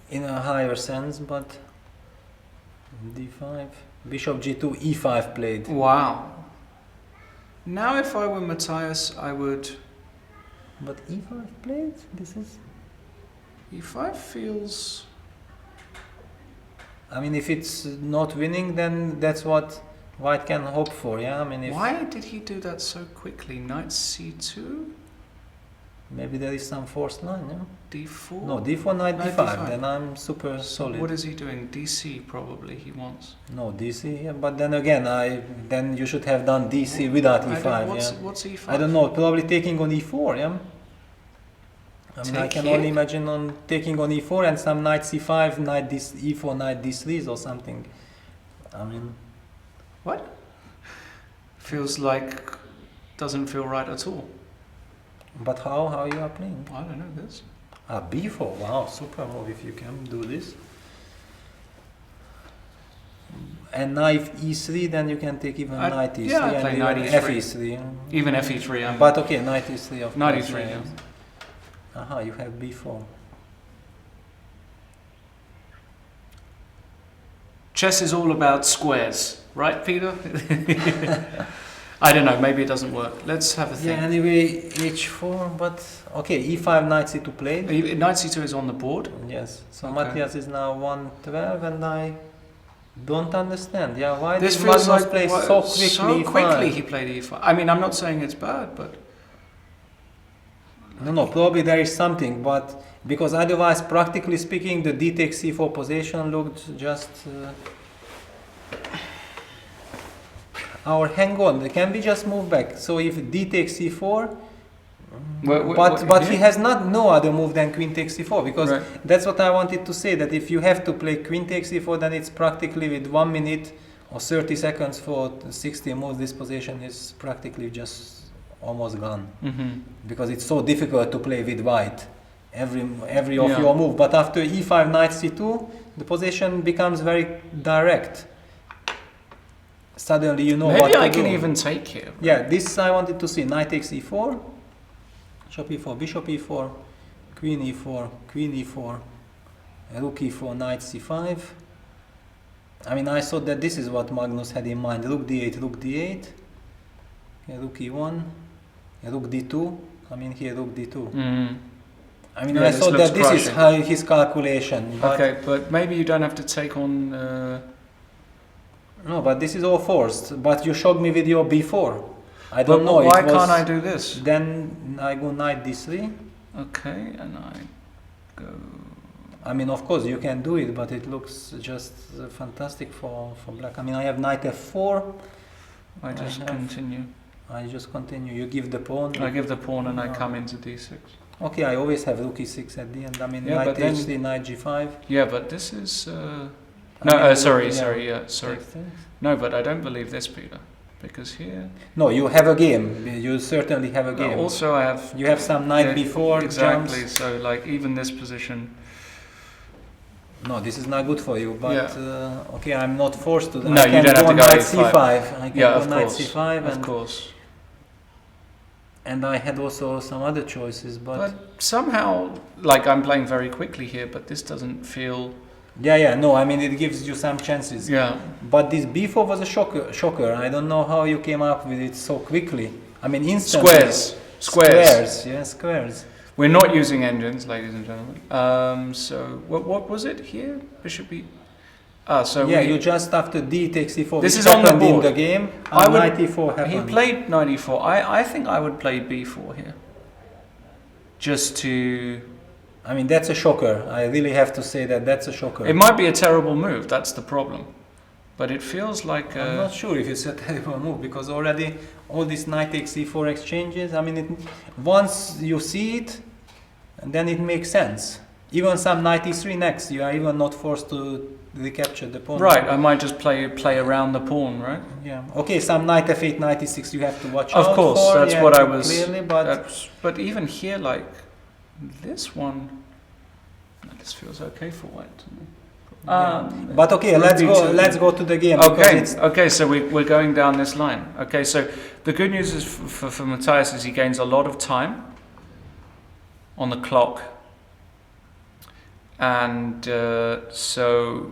in a higher sense, but d5, bishop g2, e5 played. Wow. Now, if I were Matthias, I would. But e5 played? This is... E5 feels. I mean, if it's not winning, then that's what white can hope for, yeah? I mean, if Why did he do that so quickly? Knight c2, maybe there is some forced line, yeah? d4. No, d4, knight Knight d5, d5. then I'm super So solid. what is he doing? dc probably he wants. No, dc, yeah, but then again, then you should have done dc without I e5, don't- what's, yeah? what's e5? I don't know, probably taking on e4, yeah? I mean, I Take can here? only imagine on taking on e4 and some knight c5, knight e4, knight d3s or something. I mean, What? Feels like doesn't feel right at all. but how you are playing? I don't know this. Ah, b4, wow, super move if you can do this. And knight e3, then you can take even I'd- knight e3 yeah, I'd and play even knight e3. fe3. Even fe3. But okay, knight e3 of Knight course. e3, yeah. yeah. Aha, you have b4. Chess is all about squares, right, Peter? I don't know. Maybe it doesn't work. Let's have a Yeah, think. anyway, h4, but okay, e5, knight c2 played. Knight c2 is on the board. Yes, so Okay. Matthias is now 112 and I don't understand. Yeah, why This did feels Magnus like play wha- so quickly? So quickly E5? he played e5. I mean, I'm not saying it's bad, but No, probably there is something, but because otherwise, practically speaking, the d takes c4 position looked just... Or hang on, can we just move back? So if d takes c4, but he has no other move than queen takes c4, because Right. that's what I wanted to say, that if you have to play queen takes c4, then it's practically with 1 minute or 30 seconds for 60 moves, this position is practically just almost gone. Because it's so difficult to play with white every of Yeah. your move. But after e5 knight c2, the position becomes very direct. Suddenly you know what maybe to I do. can even take here. Yeah, this I wanted to see. Knight takes e4, bishop e4, bishop e4, queen e4, queen e4, rook e4, knight c5. I mean, I thought that this is what Magnus had in mind. Rook d8, rook d8, okay, rook e1, rook d2. I mean, here rook d2. I mean, Yeah, I this thought looks that this is crushing. his calculation. But Okay, but maybe you don't have to take on. No, but this is all forced. But you showed me with your b4. I don't know. Why it was, can't I do this? Then I go knight d3. Okay, and I go. I mean, of course, you can do it, but it looks just fantastic for black. I mean, I have knight f4. I just have- continue. I just continue. You give the pawn. I give the pawn and I come into d6. Okay, I always have rook e6 at the end. I mean, Yeah, knight but then- h3, knight g5. Yeah, but this is. I No, mean, sorry, yeah, sorry, yeah, sorry. takes things. No, but I don't believe this, Peter, because here. No, you have a game. You certainly have a game. Also, I have. You have some knight Yeah, before Exactly. jumps. So, like, even this position. No, this is not good for you, but Yeah. okay, I'm not forced to. No, I you can don't have to go knight a5. c5. I can Yeah, go of knight course. c5, Of course. and I had also some other choices, But somehow, like I'm playing very quickly here, but this doesn't feel. yeah, no, I mean it gives you some chances. Yeah. But this b4 was a shocker. I don't know how you came up with it so quickly. I mean, instantly. Squares. Yeah, squares. We're not using engines, ladies and gentlemen. So what was it here? Bishop B. So yeah, you just after d takes e4. This which is on the happened in board. the game. I And would- knight e4 happened. He played knight e4. I think I would play b4 here. Just to. I mean, that's a shocker. I really have to say that that's a shocker. It might be a terrible move. That's the problem. But it feels like. I'm not sure if it's a terrible move because already all these knight takes e4 exchanges. I mean, once you see it, and then it makes sense. Even some knight e3 next, you are even not forced to recapture the pawn. Right. I might just play around the pawn, right? Yeah. Okay. Some knight f8, knight e6, you have to watch Of out course, for. that's yeah, what I was. Clearly, but But even here, like this one, this feels okay for white to me. but okay, rook let's go. b2. Let's go to the game. because Okay, it's- okay, so we're going down this line. Okay, so the good news is for Matthias is he gains a lot of time on the clock, and so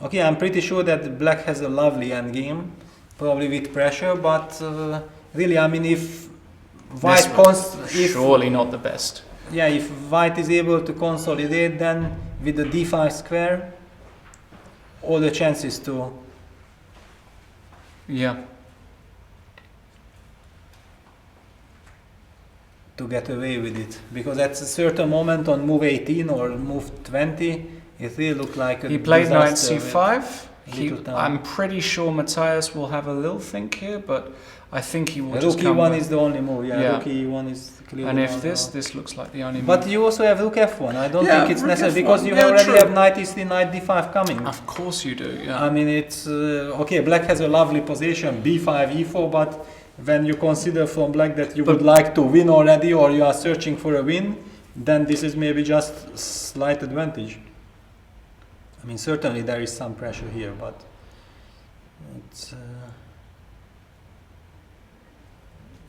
Okay, I'm pretty sure that black has a lovely endgame, probably with pressure, but really, I mean, if white surely not the best. if white is able to consolidate, then with the d5 square, all the chances to Yeah, get away with it, because at a certain moment on move 18 or move 20, it really looked like a he played knight disaster with c5. little time. I'm pretty sure Matthias will have a little think here, but I think he will just Rook come e1 back. is the only move. Yeah, Yeah. rook e1 is clearly. And if one this looks like the only But move. you also have rook f1. I don't Yeah, think it's rook necessary f1. because you Yeah, already true. have knight e3, knight d5 coming. Of course you do, yeah. I mean, it's okay. Black has a lovely position, b5, e4, but when you consider from black that you would like to win already, or you are searching for a win, then this is maybe just slight advantage. I mean, certainly there is some pressure here, but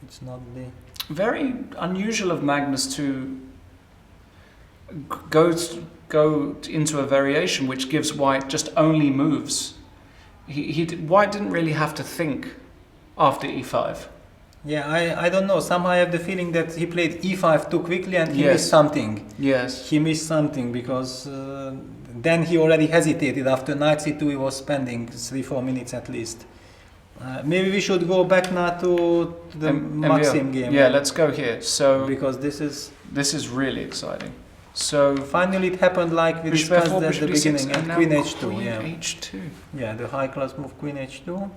it's not the. Very unusual of Magnus to go into a variation which gives white just only moves. White didn't really have to think after e5. Yeah, I don't know. Somehow I have the feeling that he played e5 too quickly and he Yes. missed something. Yes. He missed something because then he already hesitated. After knight c2 he was spending 3-4 minutes at least. Maybe we should go back now to the Maxim game. Yeah, let's go here. So Because this is really exciting. So finally it happened like we bishop discussed f4, at bishop the e6, beginning. and And now queen h2, queen yeah. h2. Yeah, the high class move queen h2.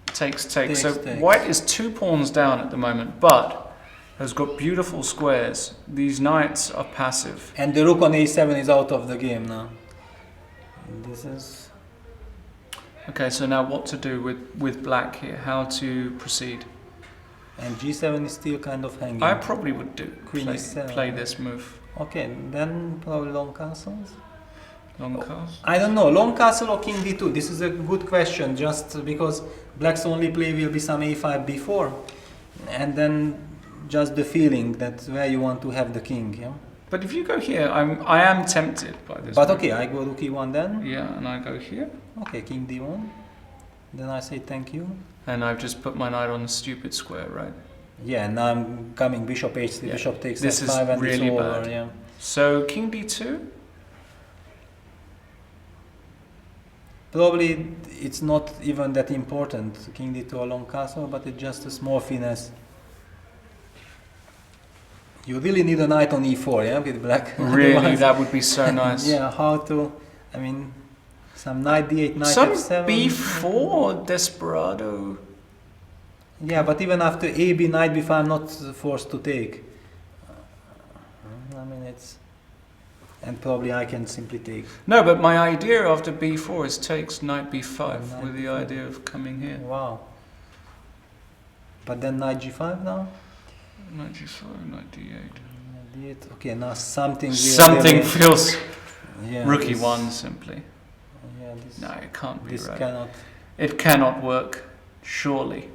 Takes. Takes, So takes. white is 2 pawns down at the moment, but has got beautiful squares. These knights are passive. And the rook on a7 is out of the game now. This is. Okay, so now what to do with black here? How to proceed? And g7 is still kind of hanging. I probably would Queen e7. play this move. Okay, then probably long castles. Long castle. I don't know, long castle or king d2? This is a good question, just because black's only play will be some a5, b4, and then just the feeling that where you want to have the king, yeah? But if you go here, I am tempted by this. But move. okay, I go rook e1 then. Yeah, and I go here, Okay, king d1. Then I say thank you. and I've just put my knight on a stupid square, right? Yeah, now I'm coming bishop h3, Yeah. bishop takes This is f5 and really it's over, bad. yeah. So king d2. Probably it's not even that important, king d2 or long castle, but it's just a small finesse. You really need a knight on e4, yeah, with black. Really, Otherwise- that would be so nice. Yeah, how to, I mean, some knight d8, knight Some f7. b4 desperado. Yeah, but even after a, b, knight b5, I'm not forced to take. I mean, it's, and probably I can simply take. No, but my idea after b4 is takes knight b5 Knight with the b5. idea of coming here. Wow. But then knight g5 now? Knight g5, knight d8. D8. Okay, now something. will Something really- feels Yeah, Rookie this- one simply. Yeah, this, No, it can't be this right. cannot. It cannot work. Surely.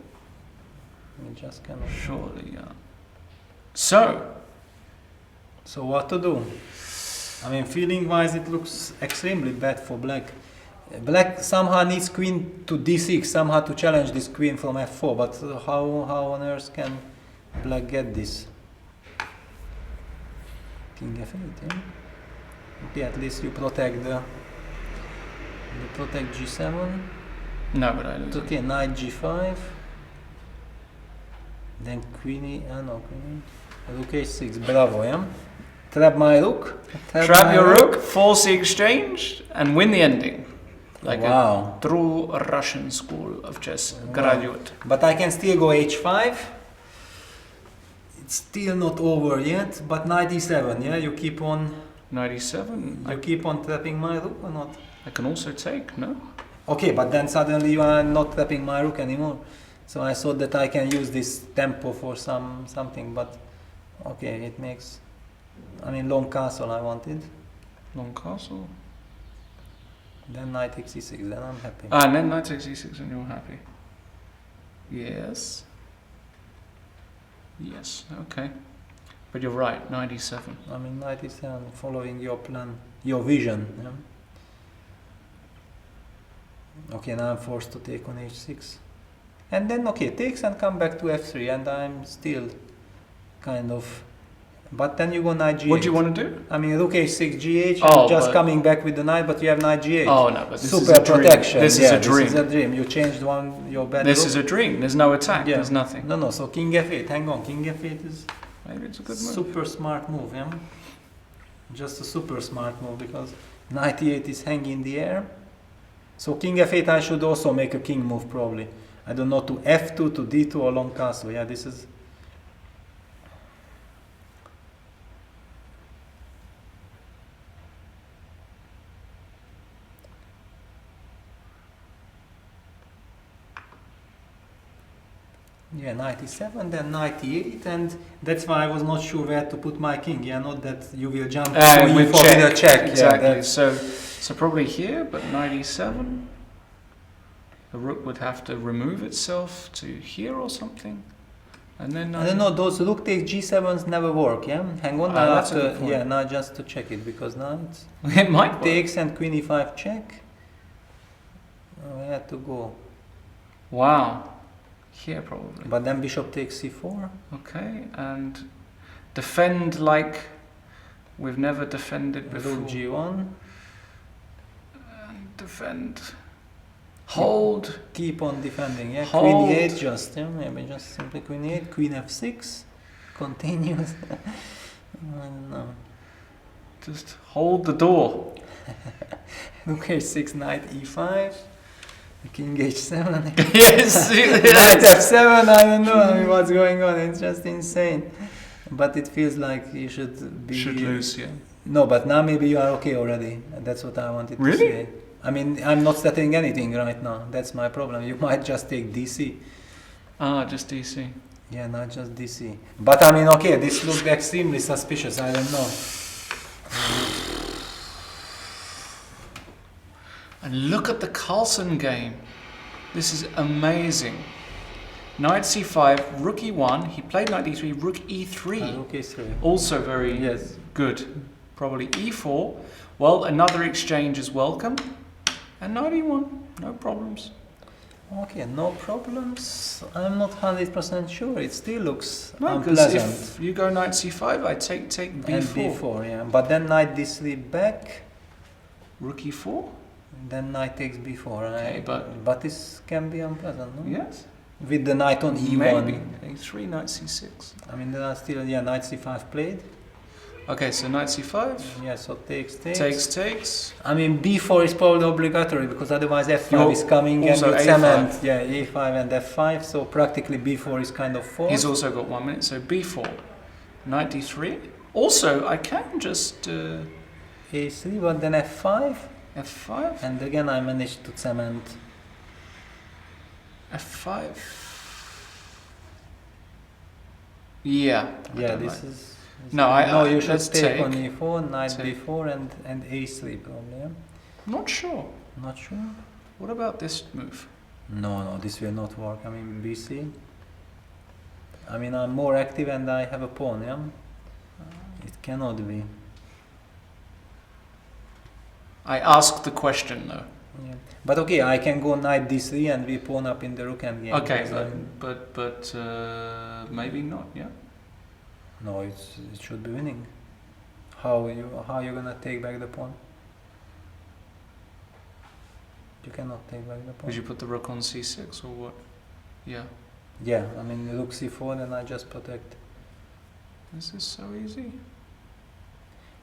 It just cannot. Surely, yeah. So, So what to do? I mean, feeling-wise, it looks extremely bad for black. Black somehow needs queen to d6, somehow to challenge this queen from f4. But how on earth can black get this? King f8, yeah? Okay, at least you protect the. You protect g7. no, but I lose. It's okay, knight g5. Then queen e. No, queen e. Rook h6. Bravo, yeah? Trap my rook. Trap my your rook, force the exchange, and win the ending. Like Wow. a true Russian school of chess graduate. But I can still go h5. It's still not over yet, but knight e7, yeah? You keep on 97. you keep on trapping my rook or not? I can also take, no? Okay, but then suddenly you are not trapping my rook anymore. So I thought that I can use this tempo for something, but okay, it makes. I mean, long castle I wanted. Long castle. Then knight takes e6, then I'm happy. And then knight takes e6 and you're happy. Yes. Yes, okay. But you're right, 97. I mean, knight e7, following your plan, your vision. Yeah? Okay, now I'm forced to take on h6. And then, okay, takes and come back to f3, and I'm still kind of. But then you go knight g8. What do you want to do? I mean, rook h6, g8, Oh, you're just but- coming back with the knight, but you have knight g8. Oh no, but this is Super a dream. protection. This yeah, is a dream. This is a dream. You changed your bad This rook. is a dream. There's no attack. Yeah. There's nothing. No, so king f8, hang on, king f8 is Maybe it's a good move. super smart move, yeah? Just a super smart move, because knight e8 is hanging in the air. So king f8, I should also make a king move probably. I don't know, to f2, to d2 or long castle. Yeah, this is. Yeah, knight e7, then knight e8, and that's why I was not sure where to put my king. Yeah, not that you will jump for with e4 with a check. Exactly. Yeah, that's- So probably here, but knight e7. The rook would have to remove itself to here or something, and then I don't know, those rook takes g7s never work, yeah? Hang on, Ah, now that's a good point. yeah, now just to check it, because now it's it might work. takes and queen e5 check. Oh, I had to go. Wow. Here probably. But then bishop takes c4. Okay, and defend like we've never defended before. Rook g1. And defend. Hold. Keep on defending, yeah? Hold. Queen e8 just, yeah? Maybe just simply queen e8. Queen f6. Continues. I don't know. Just hold the door. Rook h6, knight e5. King h7. Yes. Knight Yes. f7, I don't know, I mean, what's going on, it's just insane. But it feels like you should be... Should lose, yeah. No, but now maybe you are okay already. That's what I wanted to Really? say. I mean, I'm not settling anything right now. That's my problem. You might just take DC. Ah, just DC. Yeah, not just DC. But I mean, okay, this looks extremely suspicious. I don't know. And look at the Carlsen game. This is amazing. Knight c5, rook e1. He played knight e3, rook e3. Okay, sorry. Also very Yes. good. Probably e4. Well, another exchange is welcome. And knight e1, no problems. Okay, no problems. I'm not 100% sure. It still looks No, because unpleasant. if you go knight c5, I take b4. And b4, yeah. But then knight d3 back. Rook e4? Then knight takes b4. Okay, but this can be unpleasant, no? Yes. With the knight on e1. Maybe. a3, knight c6. I mean, there are still, yeah, knight c5 played. Okay, so knight c5. Yeah, so takes. Takes. I mean, b4 is probably obligatory, because otherwise f5 You're is coming and also you A5. cement. Yeah, a5 and f5, so practically b4 is kind of forced. He's also got 1 minute, so b4. Knight d3. Also, I can just a3, but then f5. f5. And again, I managed to cement. f5. Yeah. I Yeah, don't this like- is... No, no, you should let's take on e4, knight Take. b4, and a3 probably. Yeah? Not sure. Not sure. What about this move? No, this will not work. I mean, bc. I mean, I'm more active and I have a pawn. Yeah, it cannot be. I asked the question though. Yeah. But okay, I can go knight d3 and we pawn up in the rook endgame. Okay, because I'm- but maybe not. Yeah. no, it should be winning. How you gonna take back the pawn? You cannot take back the pawn. Would you put the rook on c6 or what? Yeah. Yeah, I mean rook c4, then I just protect. This is so easy.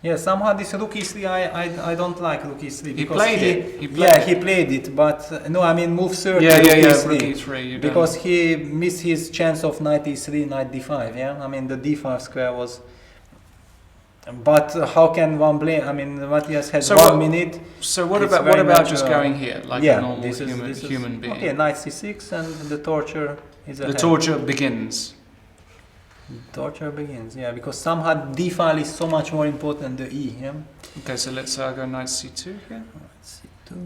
Yeah, somehow this rook e3, I don't like rook e3 He because played it. He played yeah, it. he played it, but no, I mean move 30. Yeah, rook yeah, yeah. e3. Rook e3. You don't. Because he missed his chance of knight e3, knight d5, yeah? I mean, the d5 square was... But how can one blame? I mean, Matthias has So 1 what- minute. So what It's about very much, just going here like yeah, a normal this is human being? Okay, knight c6 and the torture is The ahead. torture begins. Torture begins, yeah, because somehow d file is so much more important than the e, yeah? Okay, so let's go knight c2 here. c2.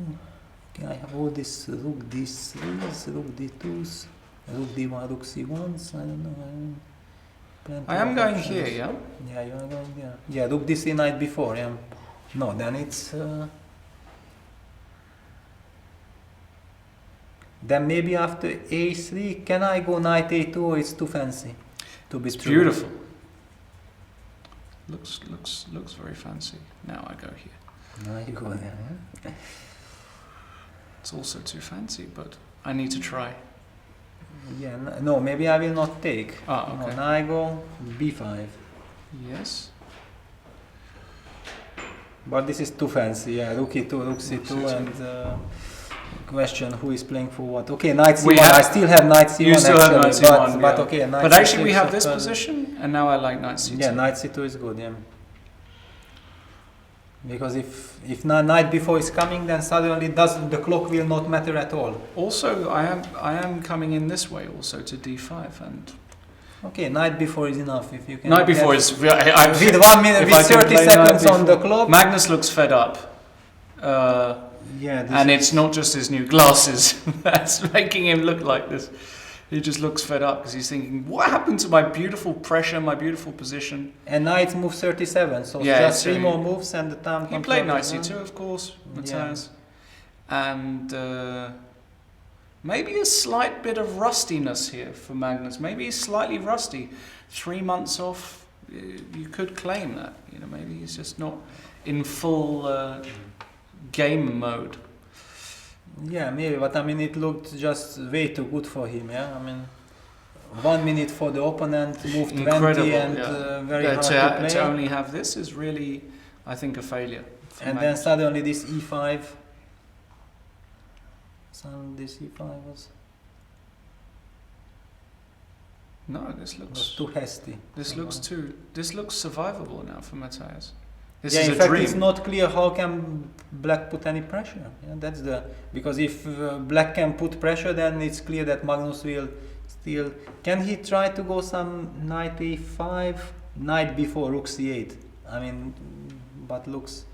Okay, I have all this rook d3s, rook d2s, rook d1, rook c1s, I don't know. Plenty I am of going options. here, yeah. Yeah, you are going there. Yeah, rook d3 knight before, yeah. No, then it's... then maybe after a3, can I go knight a2 or it's too fancy to be It's true? beautiful. Looks very fancy. Now I go here. No, you go there, yeah? It's also too fancy, but I need to try. Yeah, no, maybe I will not take. Ah, No, okay. now I go b5. Yes. But this is too fancy, yeah. Rook e2, rook c2, C2. and question who is playing for what. Okay, knight c1. We have- I still have knight c1 You still have knight actually, c1, but yeah. okay, knight But c6 actually, we have this further. position, and now I like knight c2. Yeah, knight c2 is good, yeah. Because if knight before is coming, then suddenly the clock will not matter at all. Also, I am coming in this way also to d5 and Okay, knight before is enough. If you can. knight before get- is with 1 minute, if with I can 30 play knight seconds on the before. clock. Magnus looks fed up. Yeah, this And is- it's not just his new glasses that's making him look like this. He just looks fed up because he's thinking, what happened to my beautiful pressure, my beautiful position? and knight move 37, so Yeah, just so 3 more moves and the time. He control played knight is on. c2, of course, Yeah. Matthias. And maybe a slight bit of rustiness here for Magnus. Maybe he's slightly rusty. 3 months off, you could claim that. You know, maybe he's just not in full game mode. Yeah, maybe, but I mean, it looked just way too good for him. Yeah, I mean, 1 minute for the opponent, move 20, Incredible, and yeah. very hard to play. To only have this is really, I think, a failure. for And then Magnus. suddenly this e5. Suddenly this e5 was No, this looks too hasty. this looks too this looks survivable now for Matthias. This Yeah, is in a fact, dream. it's not clear how can Black put any pressure. Yeah, that's the because if Black can put pressure, then it's clear that Magnus will still. Can he try to go some knight a5, knight before rook c8? I mean, but looks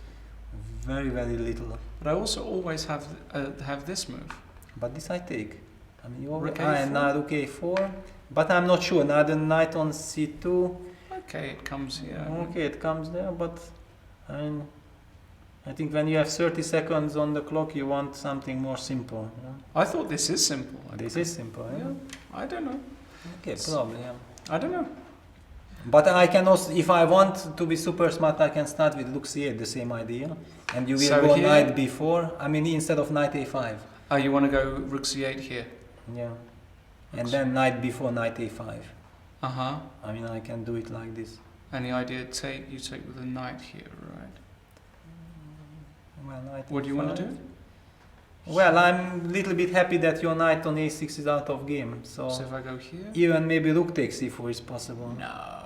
very little. But I also always have this move. But this I take. I mean, you Rook already A4? now rook a4, but I'm not sure. Now the knight on c2. Okay, it comes here. Okay, it comes there, but I mean, I think when you have 30 seconds on the clock, you want something more simple. You know? I thought this is simple. This is simple. Yeah. Yeah, I don't know. Okay, probably. Yeah. I don't know. But I can also, if I want to be super smart, I can start with rook c8, the same idea, and you will So go here- knight before. I mean, instead of knight a5. Oh, you want to go rook c8 here? Yeah. And Rook then knight before knight a5. Uh huh. I mean, I can do it like this. And the idea you take with a knight here, right? Well, knight What do you want to a5. do? Well, I'm a little bit happy that your knight on a6 is out of game. So So if I go here? even maybe rook takes e4 is possible. No.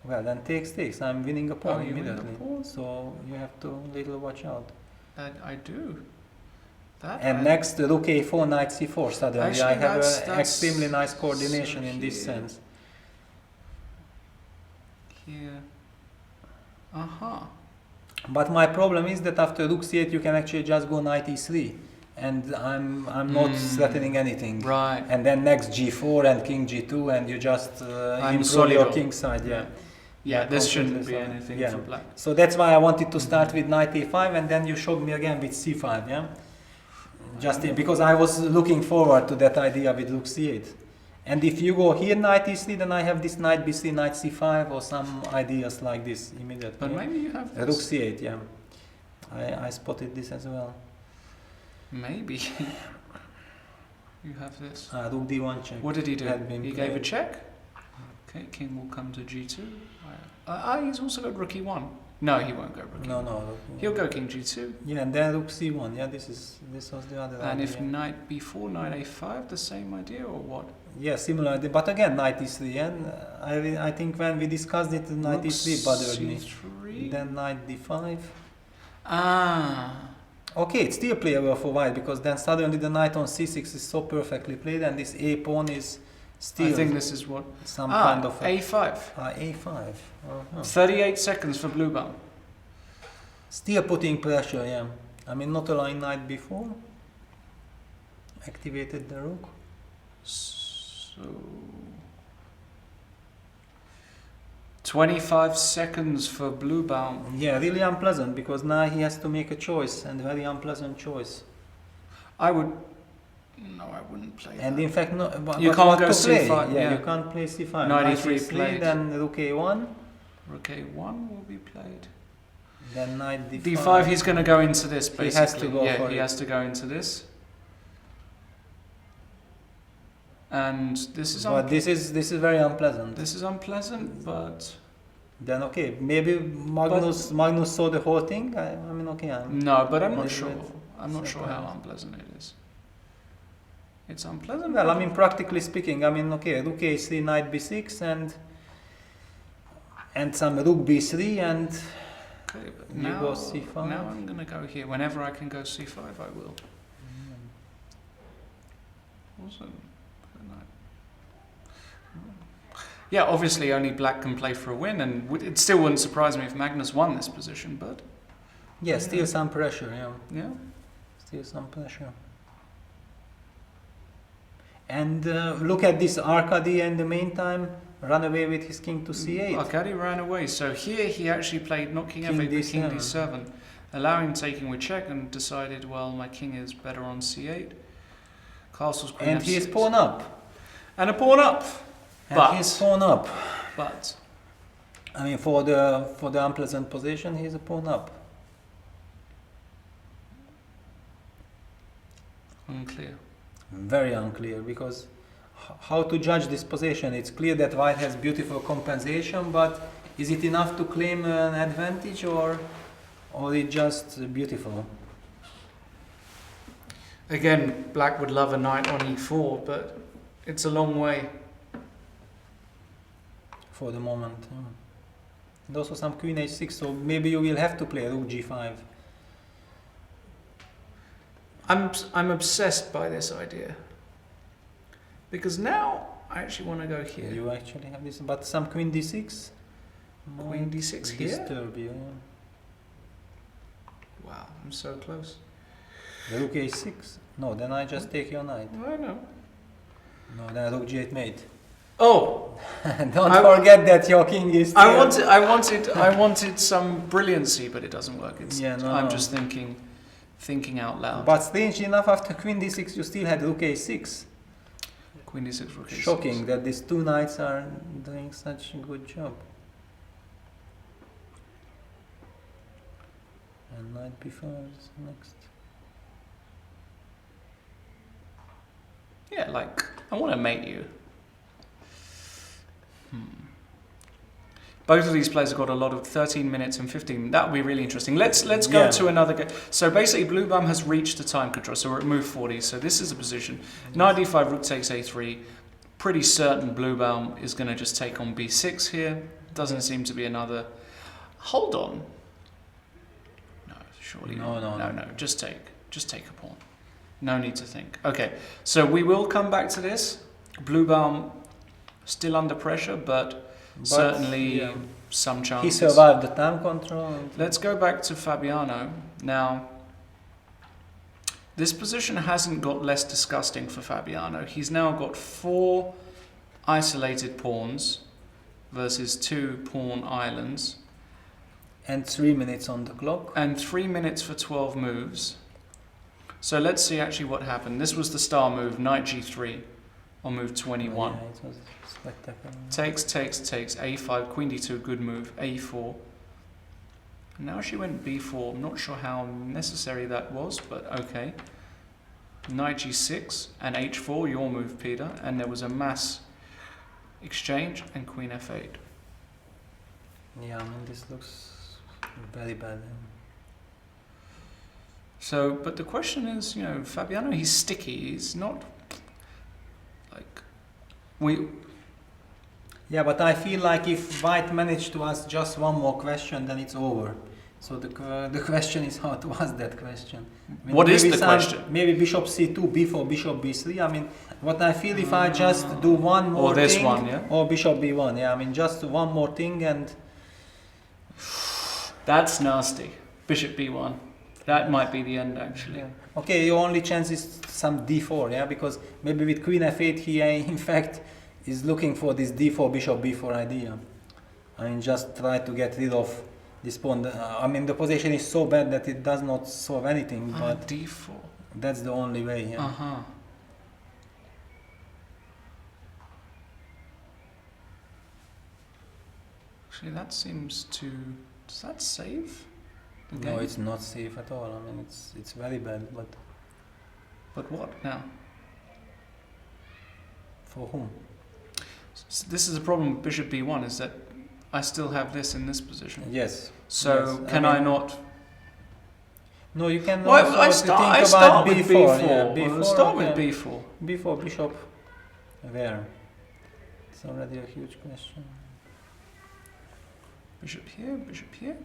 Well, then takes. I'm winning a pawn Oh, you win a immediately. pawn? So you have to little watch out. That I do. That And I- next, rook a4, knight c4. Suddenly, I Actually, have that's extremely nice coordination so in this here. sense. Here. Aha. But my problem is that after rook c8 you can actually just go knight e3, and I'm not threatening anything. Right. And then next g4 and king g2, and you just I'm improve your solid. king side. Yeah. Yeah, this shouldn't be completely solid. anything Yeah. for black. So that's why I wanted to start with knight a5, and then you showed me again with c5. Yeah. Because I was looking forward to that idea with rook c8. And if you go here knight e3, then I have this knight b3, knight c5, or some ideas like this immediately. But maybe you have this. Rook c8, yeah. I spotted this as well. Maybe. You have this. Rook d1 check. What did he do? Had been He gave a played. check. Okay, king will come to g2. He's also got rook e1. No, he won't go rook e1. No. He'll go king g2. Yeah, and then rook c1. Yeah, this was the other And idea. if knight b4, knight a5, the same idea or what? Yeah, similar. But again, knight e3. And I think when we discussed it, knight Rook e3 bothered me. c3. Then knight d5. Ah. Okay, it's still playable for white, because then suddenly the knight on c6 is so perfectly played, and this a pawn is still I think this is what. some kind of a5. a5. Uh-huh. 38 seconds for blue bum. Still putting pressure, yeah. I mean, not allowing knight b4. Activated the rook. So 25 seconds for blue bum. Yeah, really unpleasant, because now he has to make a choice, and very unpleasant choice. I wouldn't play And that. in fact, no, You but can't what go to play? c5, yeah. You can't play c5. Knight e3 e3, played. then rook a1, Rook a1 will be played. then knight d5. d5, he's going to go into this He basically. has to go yeah, for he it. has to go into this. And this is But this is very unpleasant. this is unpleasant, but Then okay, maybe Magnus saw the whole thing. I mean, okay. no, but I'm not Maybe sure. it's I'm not sure how surprise. unpleasant it is. It's unpleasant. Well, I but- mean, practically speaking, I mean, okay, rook a3, knight b6, and some rook b3, and okay, but you now, go c5. now I'm going to go here. Whenever I can go c5, I will. Also, yeah, obviously only black can play for a win, and it still wouldn't surprise me if Magnus won this position, but yeah, still some pressure. Yeah, yeah. still some pressure. And look at this Arkady in the meantime run away with his king to c8. Arkady ran away, so here he actually played not king King f8 but king d7. d7, allowing taking with check, and decided, well, my king is better on c8. Castle's queen And f6. he is pawn up. And a pawn up. And But- he's pawn up. But I mean, for the unpleasant position, he's a pawn up. unclear. Very unclear, because how to judge this position? It's clear that white has beautiful compensation, but is it enough to claim an advantage, or it just beautiful? Again, black would love a knight on e4, but it's a long way. For the moment. And also some queen h6, so maybe you will have to play rook g5. I'm obsessed by this idea. Because now I actually want to go here. You actually have this, but some queen d6. Queen d6 here? Disturb you. Wow, I'm so close. The rook h6. No, then I just take your knight. I know. No, then rook g8 mate. Oh, Don't forget that your king is. I still- wanted some brilliancy, but it doesn't work. It's, Yeah, no, I'm no. just thinking out loud. But strangely enough, after queen d6, you still had rook a6. Queen d6, rook a6. Shocking that these two knights are doing such a good job. And knight b5 is next. Yeah, like I want to mate you. Both of these players have got a lot of 13 minutes and 15. That would be really interesting. Let's go Yeah. to another game. So basically, blue bum has reached the time control. So we're at move 40. So this is a position. Knight d5, rook takes a3. Pretty certain blue bum is going to just take on b6 here. Doesn't seem to be another. Hold on. No, surely No, not. no, No. Just take a pawn. No need to think. Okay. So we will come back to this. Blue bum still under pressure, but But, certainly yeah, some he chances. survived the time control. And Let's go back to Fabiano. Now, this position hasn't got less disgusting for Fabiano. He's now got 4 isolated pawns versus 2 pawn islands. and 3 minutes on the clock. And 3 minutes for 12 moves. So let's see actually what happened. This was the star move, knight g3 on move 21. Yeah, it was spectacular. Takes, a5, queen d2, good move, a4. Now she went b4. I'm not sure how necessary that was, but okay. Knight g6 and h4, your move, Peter. And there was a mass exchange and queen f8. Yeah, I mean, this looks very bad. So, but the question is, you know, Fabiano, he's sticky. He's not like we. Yeah, but I feel like if White managed to ask just one more question, then it's over. So the question is how to ask that question. I mean, What is maybe the question? Maybe bishop c2, b4, bishop b3. I mean, what I feel if I just do one more Or this thing, one, yeah? or bishop b1. Yeah, I mean, just one more thing and. That's nasty. Bishop b1. That might be the end, actually. Yeah. Okay, your only chance is some d4, yeah, because maybe with queen f8 he in fact is looking for this d4 bishop b4 idea. I mean, just try to get rid of this pawn. I mean, the position is so bad that it does not solve anything, but d4. that's the only way. Yeah. Uh-huh. Actually, that seems to... Does that save the game? No, it's not safe at all. I mean, it's very bad. But But what now? for whom? This is the problem with bishop b1, is that I still have this in this position. Yes. So Yes, can I I mean- not... No, you can Well, also I think start about with b4. b4. Yeah, We'll b4. start with okay. b4. b4 bishop where? It's already a huge question. Bishop here, bishop here.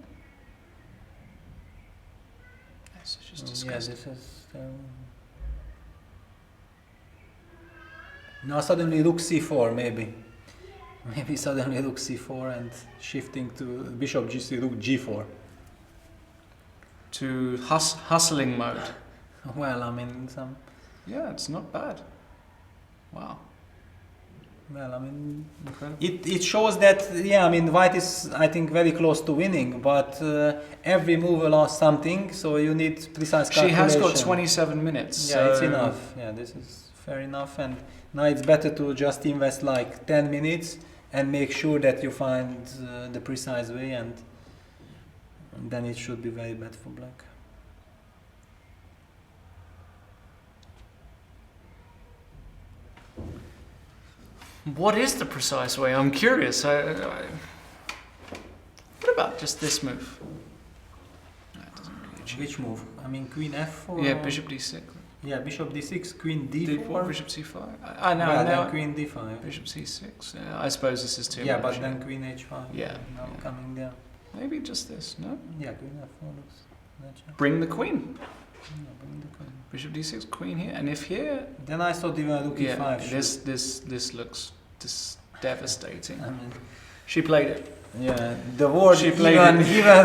This is just Yeah, disgusting. this is. Now suddenly rook c4 maybe. Maybe suddenly rook c4 and shifting to bishop g3, rook g4. To hustling mode. Well, I mean some. Yeah, it's not bad. Wow. Well, I mean Incredible. it shows that yeah, I mean White is I think very close to winning, but every move allows something, so you need precise She calculation. has got 27 minutes. Yeah, so it's enough. Yeah, this is fair enough, and now it's better to just invest like 10 minutes and make sure that you find the precise way, and then it should be very bad for black. What is the precise way? I'm curious. What about just this move? No, it doesn't really achieve. Which move? I mean queen f4? Yeah, bishop d6. Yeah, bishop d6, queen d4. d4, bishop c5. I know, well, now. then queen d5. Bishop c6. I suppose this is too Yeah, much. but then queen h5. Yeah, Now yeah. coming there. Maybe just this, no? Yeah, queen f4 looks natural. Bring the queen. Yeah, bring the queen. Bishop d6, queen here. And if here... Then I thought even rook Yeah, e5 should. this looks devastating. I mean, She played it. yeah, the word She played even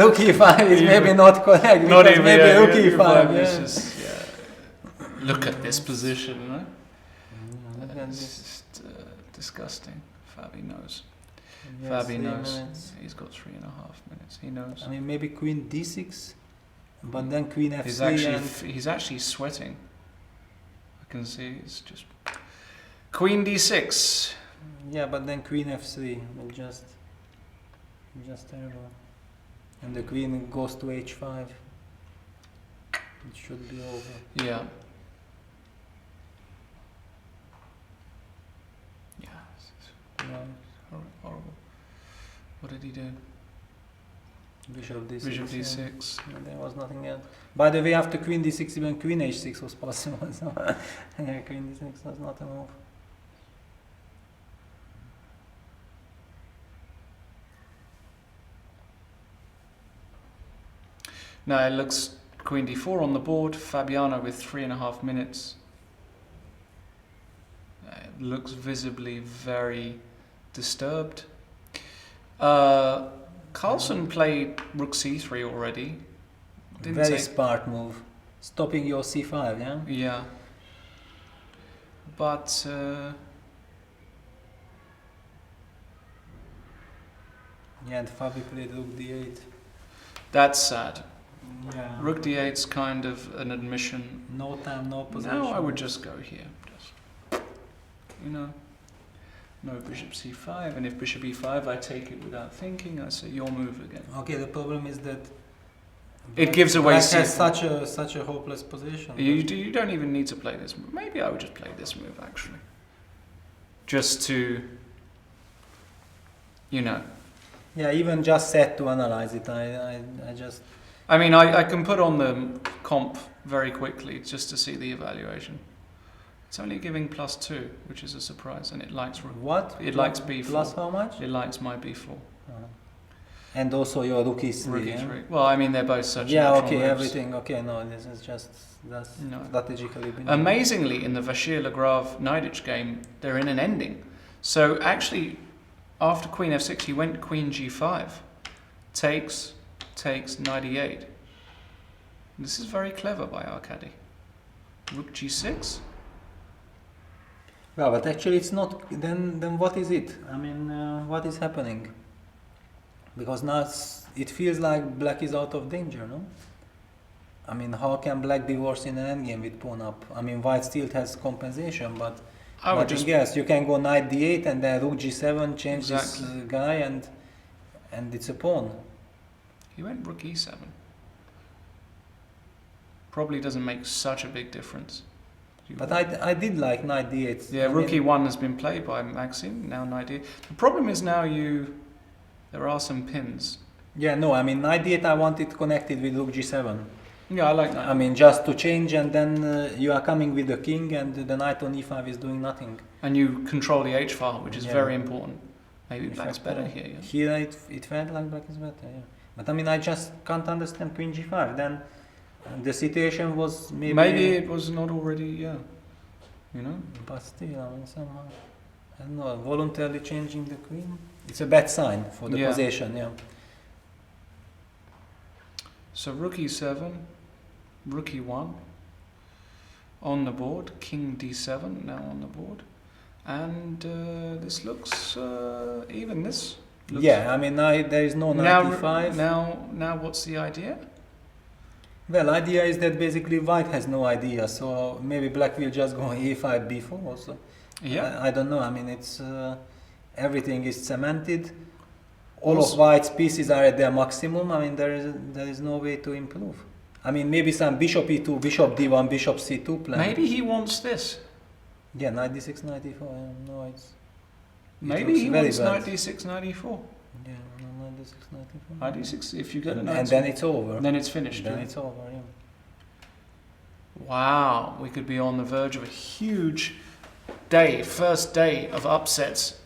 rook e5 is Even- maybe not correct. Not because even maybe yeah, rook yeah, e5. it's Yeah. just, yeah. Look at this position, right? Look at It's this. just disgusting. Fabi knows. Yes, Fabi 3 knows. minutes. He's got 3.5 minutes. He knows. I mean, maybe queen d6, but then queen f3 He's actually and he's actually sweating. I can see it's just queen d6. yeah, but then queen f3 will just terrible. And the queen goes to h5. It should be over. Yeah. Yeah. Yeah. Horrible. What did he do? Bishop d6. Bishop yeah. d6. Yeah, there was nothing else. By the way, after queen d6, even queen h6 was possible. So yeah, queen d6 was not a move. Now it looks queen d4 on the board. Fabiano with 3.5 minutes. It looks visibly very disturbed. Carlsen played rook c3 already. Didn't Very take- smart move. Stopping your c5, yeah? Yeah. But Yeah, and Fabi played rook d8. that's sad. Yeah. Rook d8's kind of an admission. No time, no position. No, I would just go here. Just, you know, no bishop c5, and if bishop e5, I take it without thinking. I say your move again. Okay, the problem is that It gives away Black has c4. such a hopeless position. You don't even need to play this move. Maybe I would just play this move actually, just to, you know. Yeah, even just set to analyze it, I just... I mean, I can put on the comp very quickly just to see the evaluation. It's only giving +2, which is a surprise, and it likes rook. What? It likes b4. Plus how much? It likes my b4. And also your rook e3, Rook yeah? e3. Well, I mean, they're both such Yeah, natural okay, moves. everything, okay, no, this is just, that's No. strategically... been- Amazingly, in the vachier-lagrave Neidich game, they're in an ending. So actually, after queen f6, he went queen g5. Takes, knight e8. This is very clever by Arkady. Rook g6? Well, but actually it's not, then what is it? I mean, what is happening? Because now it feels like black is out of danger, no? I mean, how can black be worse in an endgame with pawn up? I mean, white still has compensation, but I would nothing just else. You can go knight d8 and then rook g7, change Exactly. this guy, and it's a pawn. He went rook e7. Probably doesn't make such a big difference. But I did like knight d8. Yeah, I rook mean, e1 has been played by Maxim, now knight e. The problem is now there are some pins. Yeah, no, I mean, knight d8 I want it connected with rook g7. Yeah, I like that. I mean, just to change, and then you are coming with the king, and the knight on e5 is doing nothing. And you control the h file, which is Yeah. very important. Maybe In black's fact, better here. Yeah. Here it felt like black is better, yeah. But I mean, I just can't understand queen g5. Then the situation was Maybe it was not already, yeah. You know? But still, I mean, somehow, I don't know, voluntarily changing the queen. It's a bad sign for the Yeah. position, yeah. So rook e7, rook e1 on the board, king d7 now on the board. And this looks even. This looks Yeah, I mean, now there is no knight now, e5. now what's the idea? Well, idea is that basically white has no idea, so maybe black will just go a5, b4 also. Yeah. I don't know. I mean, it's everything is cemented. All Also- of white's pieces are at their maximum. I mean, there is no way to improve. I mean, maybe some bishop e2, bishop d1, bishop c2 plan. Maybe he wants this. Yeah, knight d6, knight d4. Yeah, no, it's. it Maybe looks he very wants bad. knight d6, knight e4. Yeah, no, knight d6, knight d4. Knight d6. If you get a knight, and then it's over. then it's finished. Then yeah. it's over. Yeah. Wow, we could be on the verge of a huge day, first day of upsets.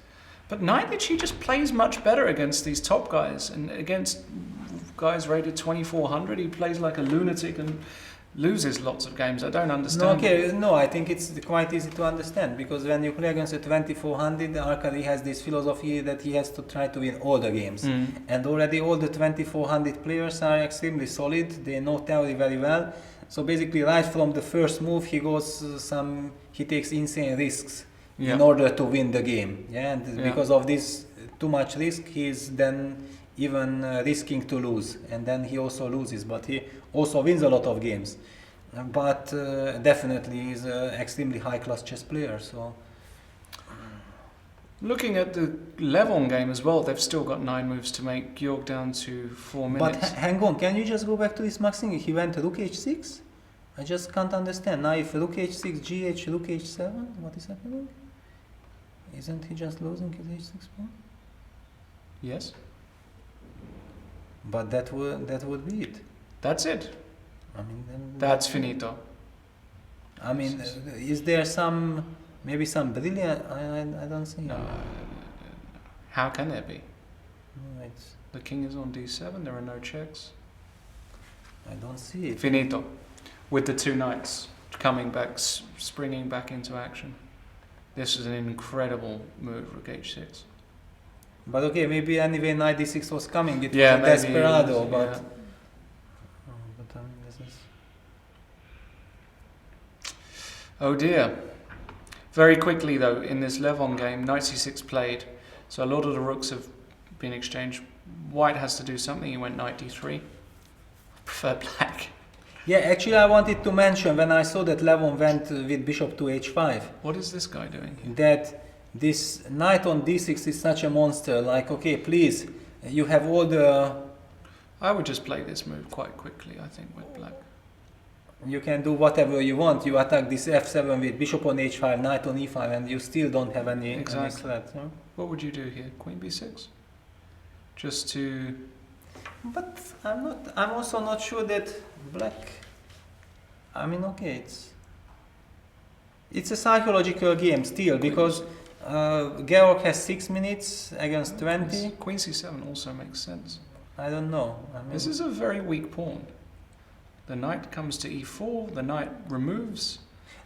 But Neidich, he just plays much better against these top guys, and against guys rated 2400, he plays like a lunatic and loses lots of games. I don't No, understand. okay, no, I think it's quite easy to understand, because when you play against a 2400, Arkady has this philosophy that he has to try to win all the games. Mm. And already all the 2400 players are extremely solid, they know theory very well. So basically right from the first move he goes he takes insane risks Yeah. in order to win the game. Yeah, and Yeah. because of this too much risk, he is then even risking to lose, and then he also loses, but he also wins a lot of games. But definitely he's an extremely high class chess player. So Looking at the Levon game as well, they've still got 9 moves to make. Georg down to 4 but minutes. hang on, can you just go back to this Maxing? He went rook h6? I just can't understand. Now if rook h6, gh, rook h7, what is happening? Isn't he just losing his h6 pawn? Yes, But that would be it. that's it. I mean, then That's finito. I mean, is there maybe some brilliant? I don't see. No. How can there be? No, it's, The king is on d7, there are no checks. I don't see it. Finito. With the 2 knights coming back, springing back into action. This is an incredible move, rook h6. But okay, maybe anyway knight d6 was coming. It Yeah, was a maybe it desperado, was, but. yeah. But I mean, this is. Oh dear. Very quickly though, in this Levon game, knight c6 played, so a lot of the rooks have been exchanged. White has to do something. He went knight d3. I prefer black. Yeah, actually, I wanted to mention when I saw that Levon went with bishop to h5, What is this guy doing here? that this knight on d6 is such a monster. Like, okay, please, you have all the. I would just play this move quite quickly, I think, with black. You can do whatever you want. You attack this f7 with bishop on h5, knight on e5, and you still don't have any Exactly. threat. Yeah? What would you do here? Queen b6? Just to... But I'm also not sure that black. I mean, okay, it's a psychological game still, because Georg has 6 minutes against 20. Queen c7 also makes sense. I don't know. I mean, This is a very weak pawn. The knight comes to e4, the knight removes.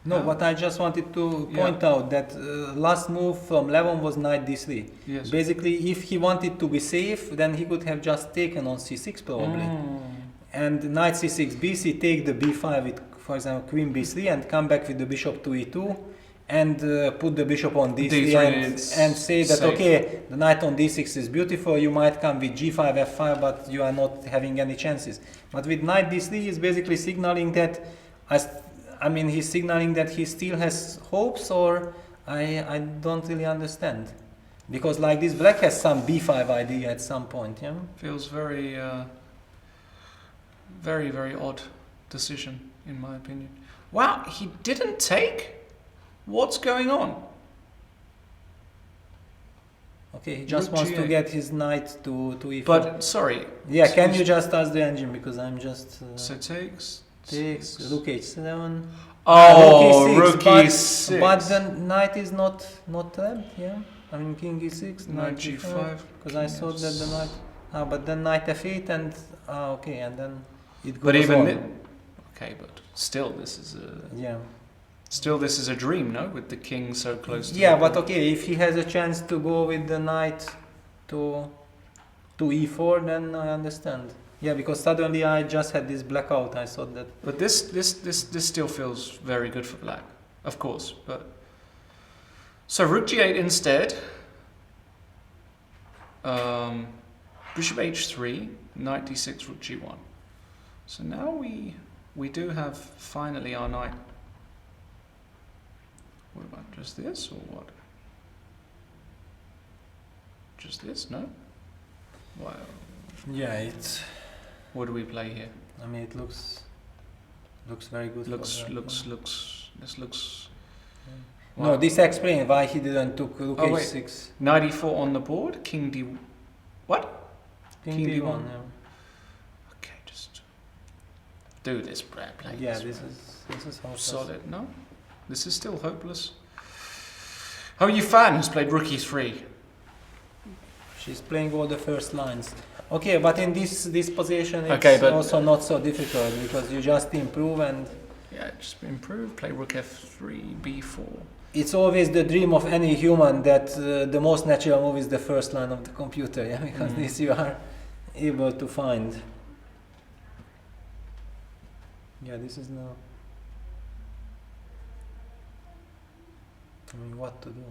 no, How? but I just wanted to Yeah. point out that last move from Levon was knight d3. Yes. Basically, if he wanted to be safe, then he could have just taken on c6 probably. And knight c6, bc, take the b5 with, for example, queen b3, and come back with the bishop to e2, and put the bishop on d3, D3, it's and say that, safe. okay, the knight on d6 is beautiful, you might come with g5, f5, but you are not having any chances. But with knight d3, he's basically signaling that, I mean, he's signaling that he still has hopes, or I don't really understand. Because like this, black has some b5 idea at some point, yeah? Feels very, very, very odd decision, in my opinion. Wow, he didn't take? What's going on? Okay, he just Rook wants to G8. get his knight to e4. But, sorry. yeah, can excuse- you just ask the engine, because I'm just So takes... takes rook h7. Oh, rook rook e6, e6. but the knight is not trapped. Yeah, I mean king e6, Knight knight g5. Because I thought that the knight. But then knight f8 and okay, and then it goes But even... on. Okay, but still this is a... Yeah. Still this is a dream, no? With the king so close to Yeah, the but pawn. okay, if he has a chance to go with the knight to e4, then I understand. Yeah, because suddenly I just had this blackout. I thought that. But this still feels very good for black, of course. But so rook g8 instead. Bishop h3, knight d6, rook g1. So now we do have finally our knight. What about just this or what? Just this? No. Wow. Yeah, it's. What do we play here? I mean, it looks very good. Looks for that, looks. This looks. No, Wow. this explains why he didn't took rook Oh, wait. h6. Knight e4 on the board. King d. What? King King d1. d1. Yeah. Okay, just do this, Brad. Play Yeah, this. this is hopeless. Solid. No, this is still hopeless. Oh, you fan who's played rook e3. She's playing all the first lines. Okay, but in this position, it's Okay, but- also not so difficult because you just improve, and Yeah, just improve. Play rook f3, b4. it's always the dream of any human that the most natural move is the first line of the computer. Yeah, because Mhm. this you are able to find. Yeah, this is now. I mean, what to do?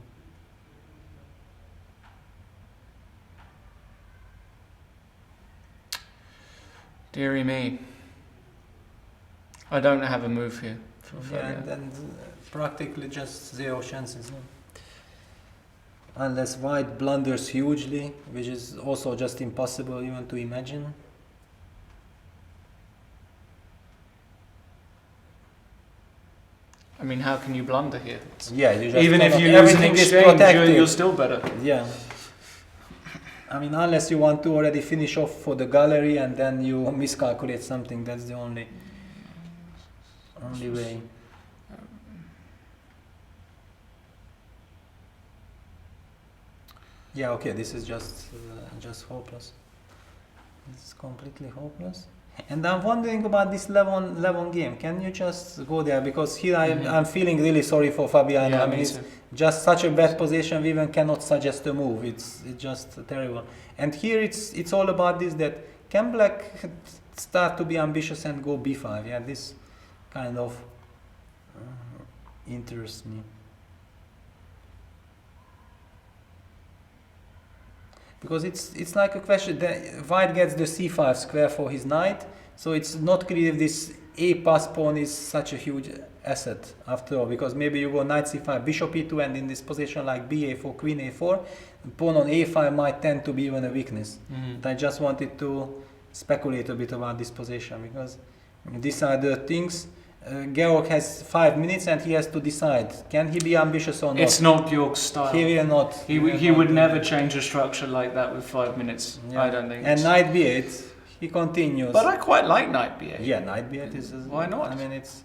Deary me. I don't have a move here. Yeah, and practically just zero chances. No? Unless white blunders hugely, which is also just impossible even to imagine. I mean, how can you blunder here? Yeah, you just Even if cannot- you lose an everything is exchange, protected. you're still better. Yeah. I mean, unless you want to already finish off for the gallery and then you miscalculate something, that's the only way. Yeah, okay, this is just hopeless. It's completely hopeless. And I'm wondering about this Levon game. Can you just go there? Because here I'm feeling really sorry for Fabiano. Yeah, I mean, me it's too. just such a bad position. We even cannot suggest a move. It's just terrible. And here it's all about this, that can Black start to be ambitious and go b5? Yeah, this kind of interests me. Because it's like a question that White gets the c5 square for his knight, so it's not clear if this a pass pawn is such a huge asset after all, because maybe you go knight c5, bishop e2, and in this position like ba4, queen a4, pawn on a5 might tend to be even a weakness. But I just wanted to speculate a bit about this position, because these are the things. Georg has 5 minutes and he has to decide, can he be ambitious or not? It's not Georg's style. He will not. He would never change a structure like that with 5 minutes. Yeah. I don't think. And knight b8, he continues. But I quite like knight b8. Yeah, knight b8 is. Why not? I mean, it's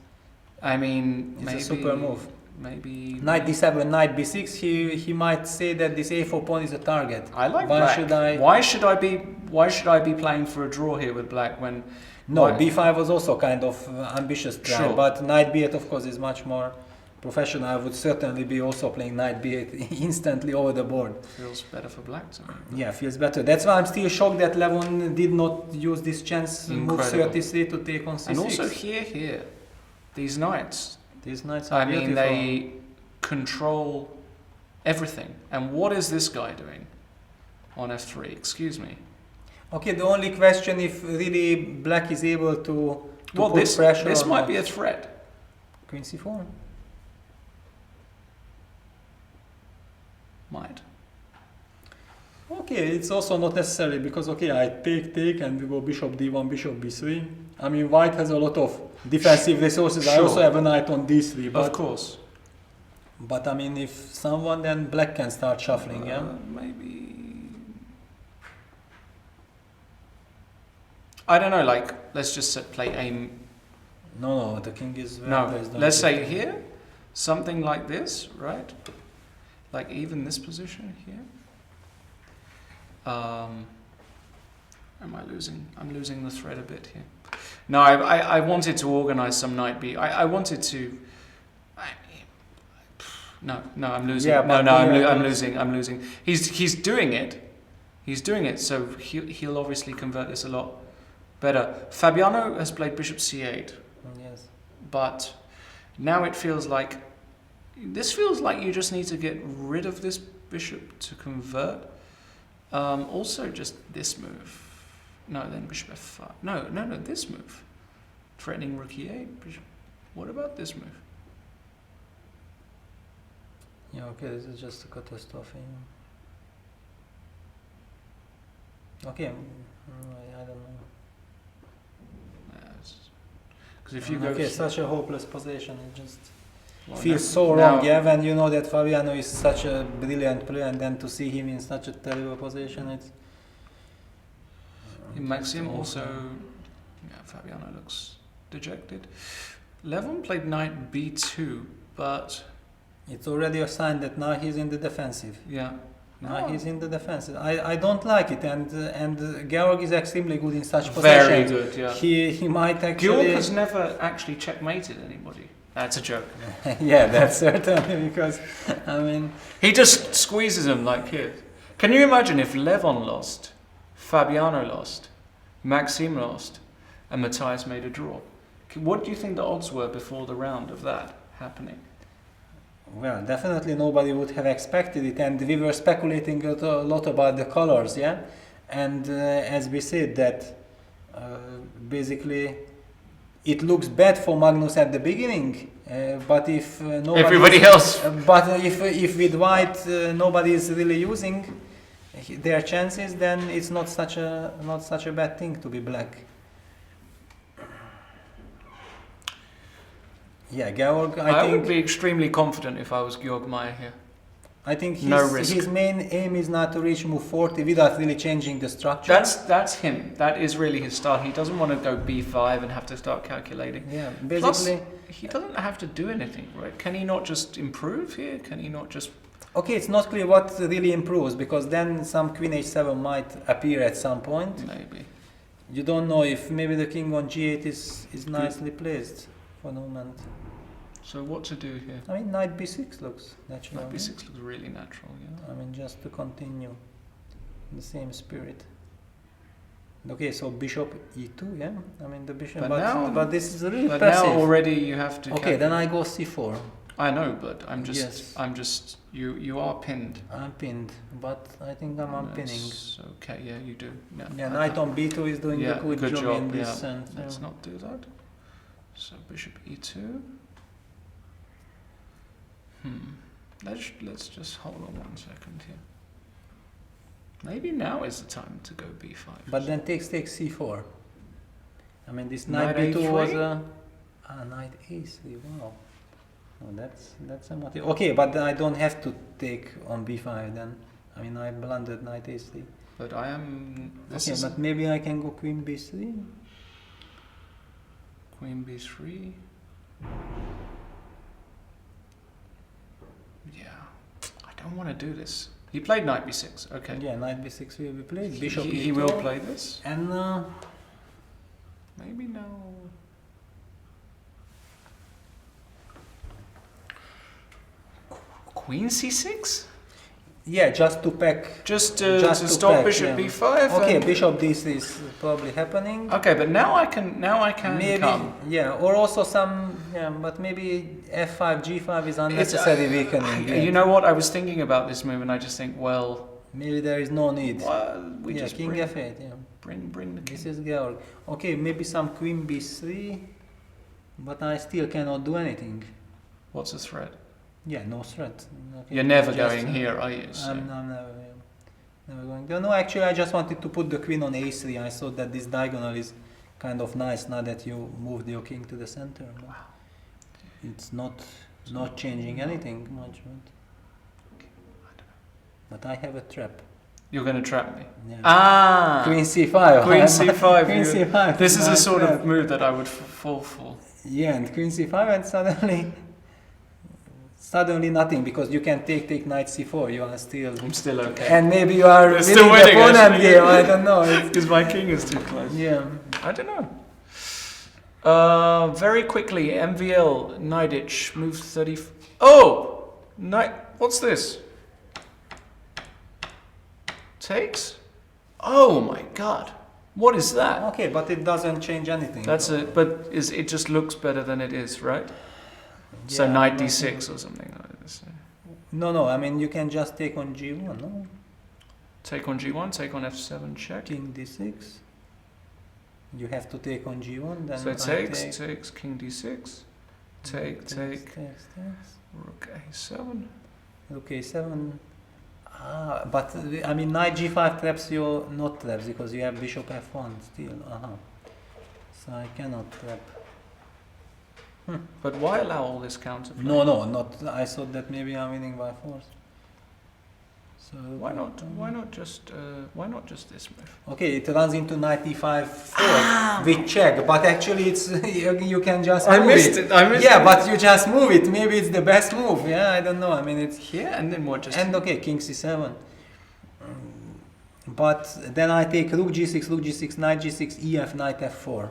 maybe a super move. Maybe Knight d7, knight b6. He might say that this a4 pawn is a target. I like Why black. should I? Why should I be playing for a draw here with black when? No, why- b5 was also kind of ambitious try, Sure. but knight b8 of course is much more professional. I would certainly be also playing knight b8 instantly over the board. Feels better for black to me. Yeah, feels better. That's why I'm still shocked that Levon did not use this chance move Incredible. 33 to take on c6. And also here, these knights. These knights are I mean, beautiful. they control everything. And what is this guy doing on f3? Excuse me. Okay, the only question if really black is able to Well, put pressure this or might not. be a threat. Queen c4. Might. Okay, it's also not necessary because okay, I take and we go bishop d1, bishop b3. I mean, white has a lot of defensive resources. I Sure. also have a knight on d3, Of course. but I mean, if someone, then black can start shuffling, yeah? Maybe. I don't know, like, let's just play aim. No, the king is very No, placed, don't let's you say think? here, something like this, right? Like even this position here. Am I losing? I'm losing the thread a bit here. No, I wanted to organize some knight b. I wanted to. No, I'm losing. Yeah, no, but I'm losing. I'm losing. He's doing it. He's doing it. So he'll obviously convert this a lot better. Fabiano has played bishop c8, Yes. but now it feels like you just need to get rid of this bishop to convert. Also, just this move. No, then bishop f5. No, this move. Threatening rook e8. Bishop. What about this move? Yeah, okay, this is just a catastrophe. Okay, I don't know. Because if you go okay, here- such a hopeless position, it just well, feels now- so now- wrong, yeah, when you know that Fabiano is such a brilliant player and then to see him in such a terrible position, it's... Maxim also, yeah, Fabiano looks dejected. Levon played knight b2, but It's already a sign that now he's in the defensive. yeah, Now he's in the defensive. I don't like it, and Georg is extremely good in such very positions. good. Yeah, He might Georg actually... has never actually checkmated anybody. That's a joke. yeah, that's certainly because, I mean... He just squeezes him like here. Can you imagine if Levon lost, Fabiano lost, Maxim lost, and Matthias made a draw? What do you think the odds were before the round of that happening? Well, definitely nobody would have expected it, and we were speculating a lot about the colors, yeah? And as we said that basically it looks bad for Magnus at the beginning, but if Everybody else. But if with white nobody is really using their chances, then it's not such a bad thing to be black. Yeah, Georg, I think would be extremely confident if I was Georg Meyer here. I think No risk. his main aim is not to reach move 40 without really changing the structure. That's him. That is really his style. He doesn't want to go b5 and have to start calculating. yeah, Plus, basically. he doesn't have to do anything, right? Can he not just improve here? Can he not just... Okay, it's not clear what really improves because then some queen h7 might appear at some point. Maybe. You don't know if maybe the king on g8 is nicely placed for the moment. So what to do here? I mean, knight b6 looks natural. Knight b6 looks really natural, yeah. I mean, just to continue in the same spirit. Okay, so bishop e2, yeah. I mean, the bishop, but this is really but passive. now already you have to. Okay, then I go c4. I know, but Yes. you are pinned. I'm pinned, but I think I'm unpinning. That's okay, yeah, you do. Yeah, knight on b2 is doing a good job in this yeah. sense. Let's not do that. So bishop e2. Let's just hold on 1 second here. Maybe now is the time to go b5. But then takes c4. I mean, this Knight knight b2 was A3? a knight a3. Wow. Oh, that's a motive. Okay, but then I don't have to take on b5 then. I mean, I blundered knight a3. But I am. This Okay, is but maybe I can go queen b3. queen b3. Yeah, I don't want to do this. He played knight b6. Okay. Yeah, knight b6 will be played. Bishop He e2. will play this. And Maybe now. Queen c6? yeah, just to pack. Just Just to to stop pack, bishop yeah. b5. Okay, and- bishop this is probably happening. Okay, but now I can Maybe, come. yeah, or also some, yeah, but maybe f5, g5 is unnecessary weakening. You know what? I was thinking about this move, and I just think, well, Maybe there is no need. we Yeah, just king bring, f8, yeah. bring the king. This is Georg. Okay, maybe some queen b3, but I still cannot do anything. What's the threat? Yeah, no threat. Okay, You're never just, going here, are you? So- I'm never going there. No, actually, I just wanted to put the queen on a3. I thought that this diagonal is kind of nice now that you moved your king to the center. But it's not changing anything much. But I have a trap. You're going to trap me. Yeah. Ah! Queen c5. Queen c5. Queen c5. This is a nice sort trap. of move that I would fall for. Yeah, and queen c5, and suddenly nothing, because you can take knight c4. You are still. I'm still okay. And maybe you are You're winning still winning, the opponent actually. game. I don't know. Because my king is too close. Yeah. I don't know. Very quickly, MVL Knightage move 30. Oh! Knight. What's this? Takes? Oh my god. What is that? Okay, but it doesn't change anything. That's it. But it just looks better than it is, right? So Yeah, knight but- d6 or something like this. No. I mean, you can just take on g1. No. Take on g1, take on f7, check. King d6. You have to take on g1. Then So I takes, king d6. Take. Takes. Rook a7. Rook a7. But I mean, knight g5 traps you, not traps, because you have bishop f1 still. So I cannot trap. But why allow all this counterplay? No, not. I thought that maybe I'm winning by force. So Why not just this move? Okay, it runs into knight e5 4 with check, but actually it's you can just move it. I missed Yeah, it. but you just move it. Maybe it's the best move. Yeah, I don't know. I mean, it's Here and then what? Just and okay, king c7. But then I take rook g6, knight g6, ef, knight f4.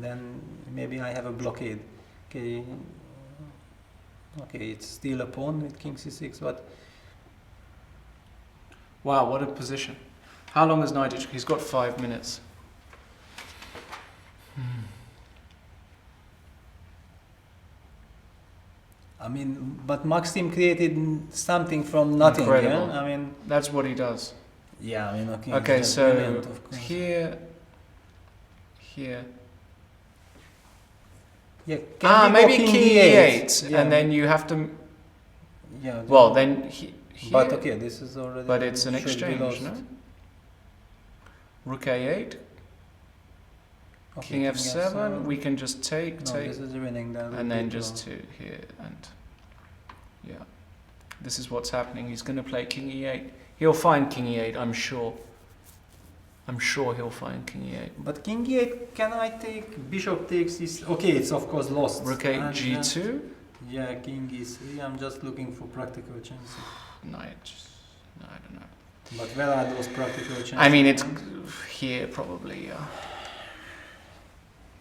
Then maybe I have a blockade. Okay, it's still a pawn with king c6, but wow, what a position! How long is Knightage? He's got 5 minutes. I mean, but Maxim created something from nothing. Incredible. Yeah? I mean, That's what he does. yeah, I mean, okay. Okay, that's so brilliant, of course. here. Yeah, can we Maybe go king e8? e8, Yeah. and then you have to. Yeah. Well, then here. But okay, this is already. But it's an should be exchange, lost. no? Rook a8, Okay, king f7. We can just take, No, this is winning then. and then just to here and yeah. This is what's happening. He's going to play king e8. He'll find king e8. I'm sure. I'm sure he'll find king e8. But king e8, can I take bishop takes is okay? It's of course lost. Rook a8, And, g2. Yeah, king e3. I'm just looking for practical chances. Knight. No, I don't know. But where are those practical chances? I mean, it's here probably. Yeah.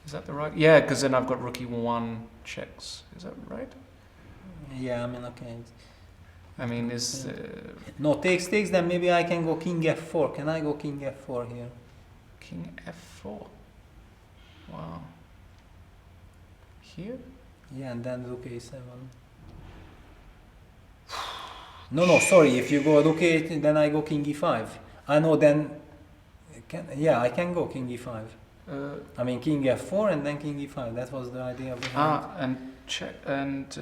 Is that the right? Yeah, because then I've got rook e1 checks. Is that right? Yeah, I mean, okay. I mean, is No, takes, then maybe I can go king f4. Can I go king f4 here? king f4? Wow. Here? Yeah, and then rook a7. No, sorry. If you go rook a8, then I go king e5. I know then. I can go king e5. I mean king f4 and then king e5. That was the idea behind. And check and.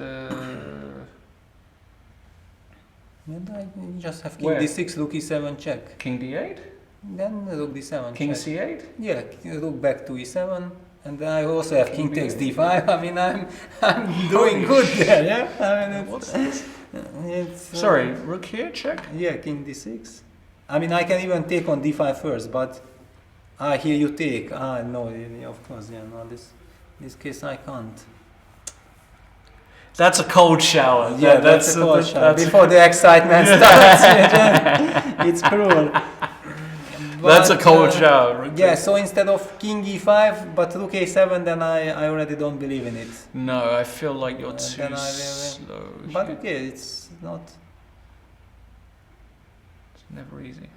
And I just have king Where? d6, rook e7 check. King d8? Then rook d7 King check. c8? Yeah, rook back to e7. And then I also have king takes d5. I mean, I'm doing good there, yeah? I mean, What's this? it's Sorry, rook here, check? Yeah, king d6. I mean, I can even take on d5 first, but here you take. No, of course, yeah, no, this case I can't. That's a cold shower. Yeah, that's a cold shower. Before the excitement starts, it's cruel. That's a But, cold shower. Yeah, so instead of king e5, but rook a7, then I already don't believe in it. No, I feel like you're too Then I slow. But here. okay, it's not. It's never easy.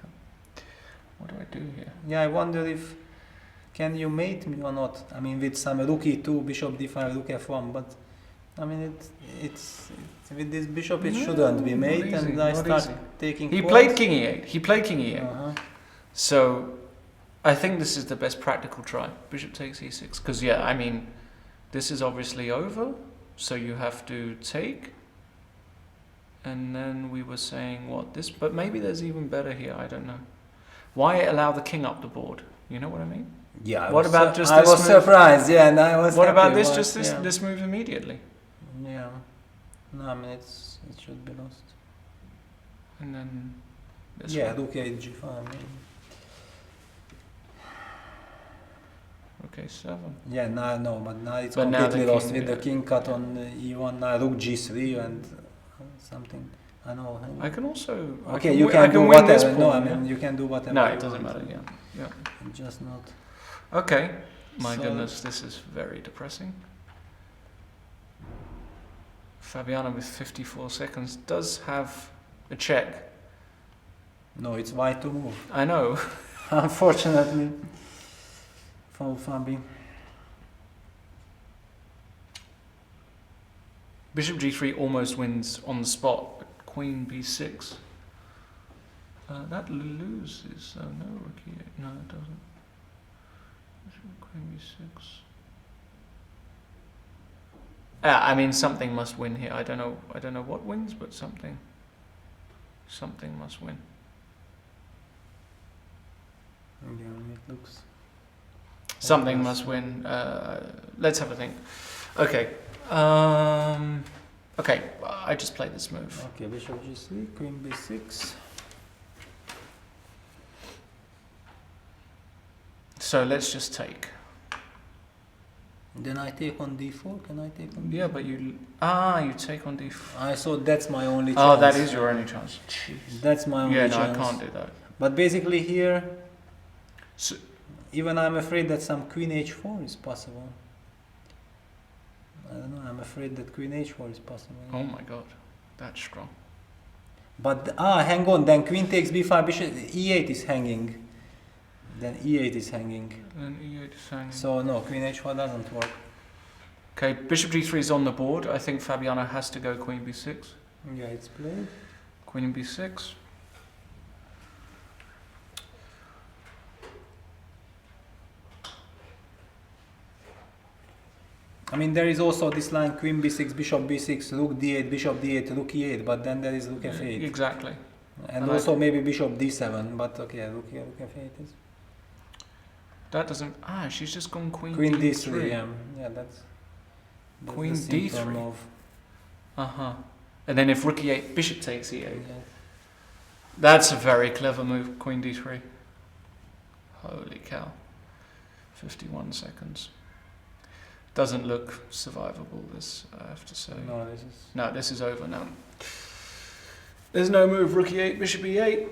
What do I do here? Yeah, I wonder if can you mate me or not? I mean, with some rook e2, bishop d5, rook f1, but I mean, it's with this bishop it shouldn't be made, Not easy, and I not start easy. taking. He pawns. played king e8. He played king e8. Uh-huh. So, I think this is the best practical try. Bishop takes e6. Because, yeah, I mean, this is obviously over. So you have to take. And then we were saying, what, this? But maybe there's even better here. I don't know. Why allow the king up the board? You know what I mean? Yeah. What about just I this was move? surprised. Yeah, and I was. What happy, about this? but, Just this yeah. this move immediately. Yeah. No, I mean it should be lost. And then this Yeah, one. rook 8 g5. Okay, 7. Yeah, no, but now it's But now completely the lost king, with the yeah. king cut on e1. Now rook g3 and something. I know. hang on. I can also. Okay, you I can do win this whatever. No, I pawn, mean yeah? you can do whatever. No, you it doesn't want. matter. Yeah. Just not. Okay. My So- goodness, this is very depressing. Fabiano with 54 seconds does have a check. No, it's white to move. I know. Unfortunately, for Fabi. Bishop g3 almost wins on the spot. But Queen b6. That loses. So no rook e8. No, it doesn't. Bishop, Queen b6. I mean, something must win here. I don't know what wins, but something must win. Yeah, it looks. Something must win. Let's have a think. Okay. Okay. I just played this move. Okay, bishop g3, queen b6. So let's just take. Then I take on d4. Can I take on? Yeah, d4? but you take on d4. I thought that's my only chance. Oh, that is your only chance. Jeez. That's my only Yeah, no, chance. I can't do that. But basically here, So, even I'm afraid that some queen h4 is possible. I don't know. I'm afraid that queen h4 is possible. oh my god, that's strong. But hang on. Then queen takes b5. Bishop e8 is hanging. Then e8 is hanging. And e8 is hanging. So no, queen h4 doesn't work. Okay, bishop g3 is on the board. I think Fabiano has to go queen b6. Yeah, it's played. Queen b6. I mean, there is also this line queen b6, bishop b6, rook d8, bishop d8, rook e8, but then there is rook f8. Exactly. And also maybe bishop d7, but okay, rook f8 is. That doesn't. She's just gone queen D3, yeah, that's Queen the simple D3. move. And then if rook e8, bishop takes e8. Yeah. That's a very clever move, queen d3. Holy cow. 51 seconds. Doesn't look survivable, this, I have to say. No, This is over now. There's no move, rook e8, bishop e8.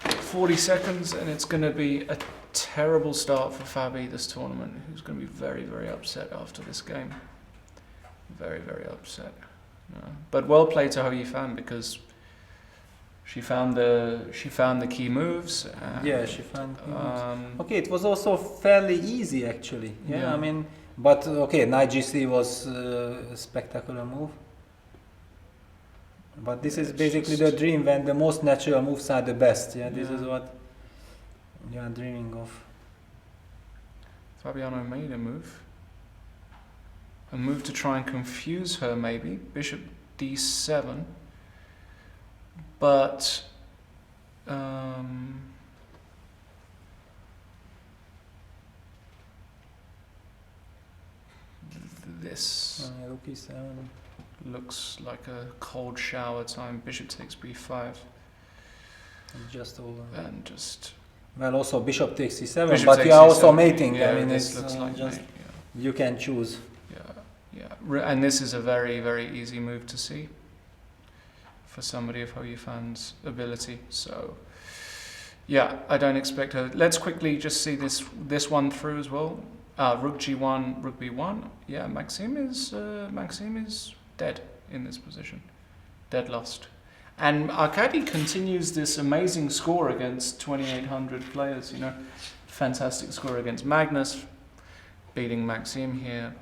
40 seconds, and it's going to be a terrible start for Fabi this tournament, who's going to be very, very upset after this game. Very, very upset. But well played to Hou Yifan, because she found the key moves. Yeah, she found key moves. Okay, it was also fairly easy actually. Yeah. I mean, but okay, knight g3 was a spectacular move. But this is basically the dream, when the most natural moves are the best. Yeah, this is what you are dreaming of. Fabiano made a move. A move to try and confuse her, maybe. Bishop d7. But this Rook e7 looks like a cold shower time. Bishop takes b5. Just over. And just... Well, also bishop takes c7, Bishop but takes you are also c7. mating. Yeah, I mean, this it's looks like just mate, you can choose. And this is a very, very easy move to see for somebody of Hou Yifan's ability. So, yeah, I don't expect her. Let's quickly just see this one through as well. Rook g1, rook b1. Yeah, Maxime is dead in this position. Dead lost. And Arkady continues this amazing score against 2,800 players. You know, fantastic score against Magnus, beating Maxime here.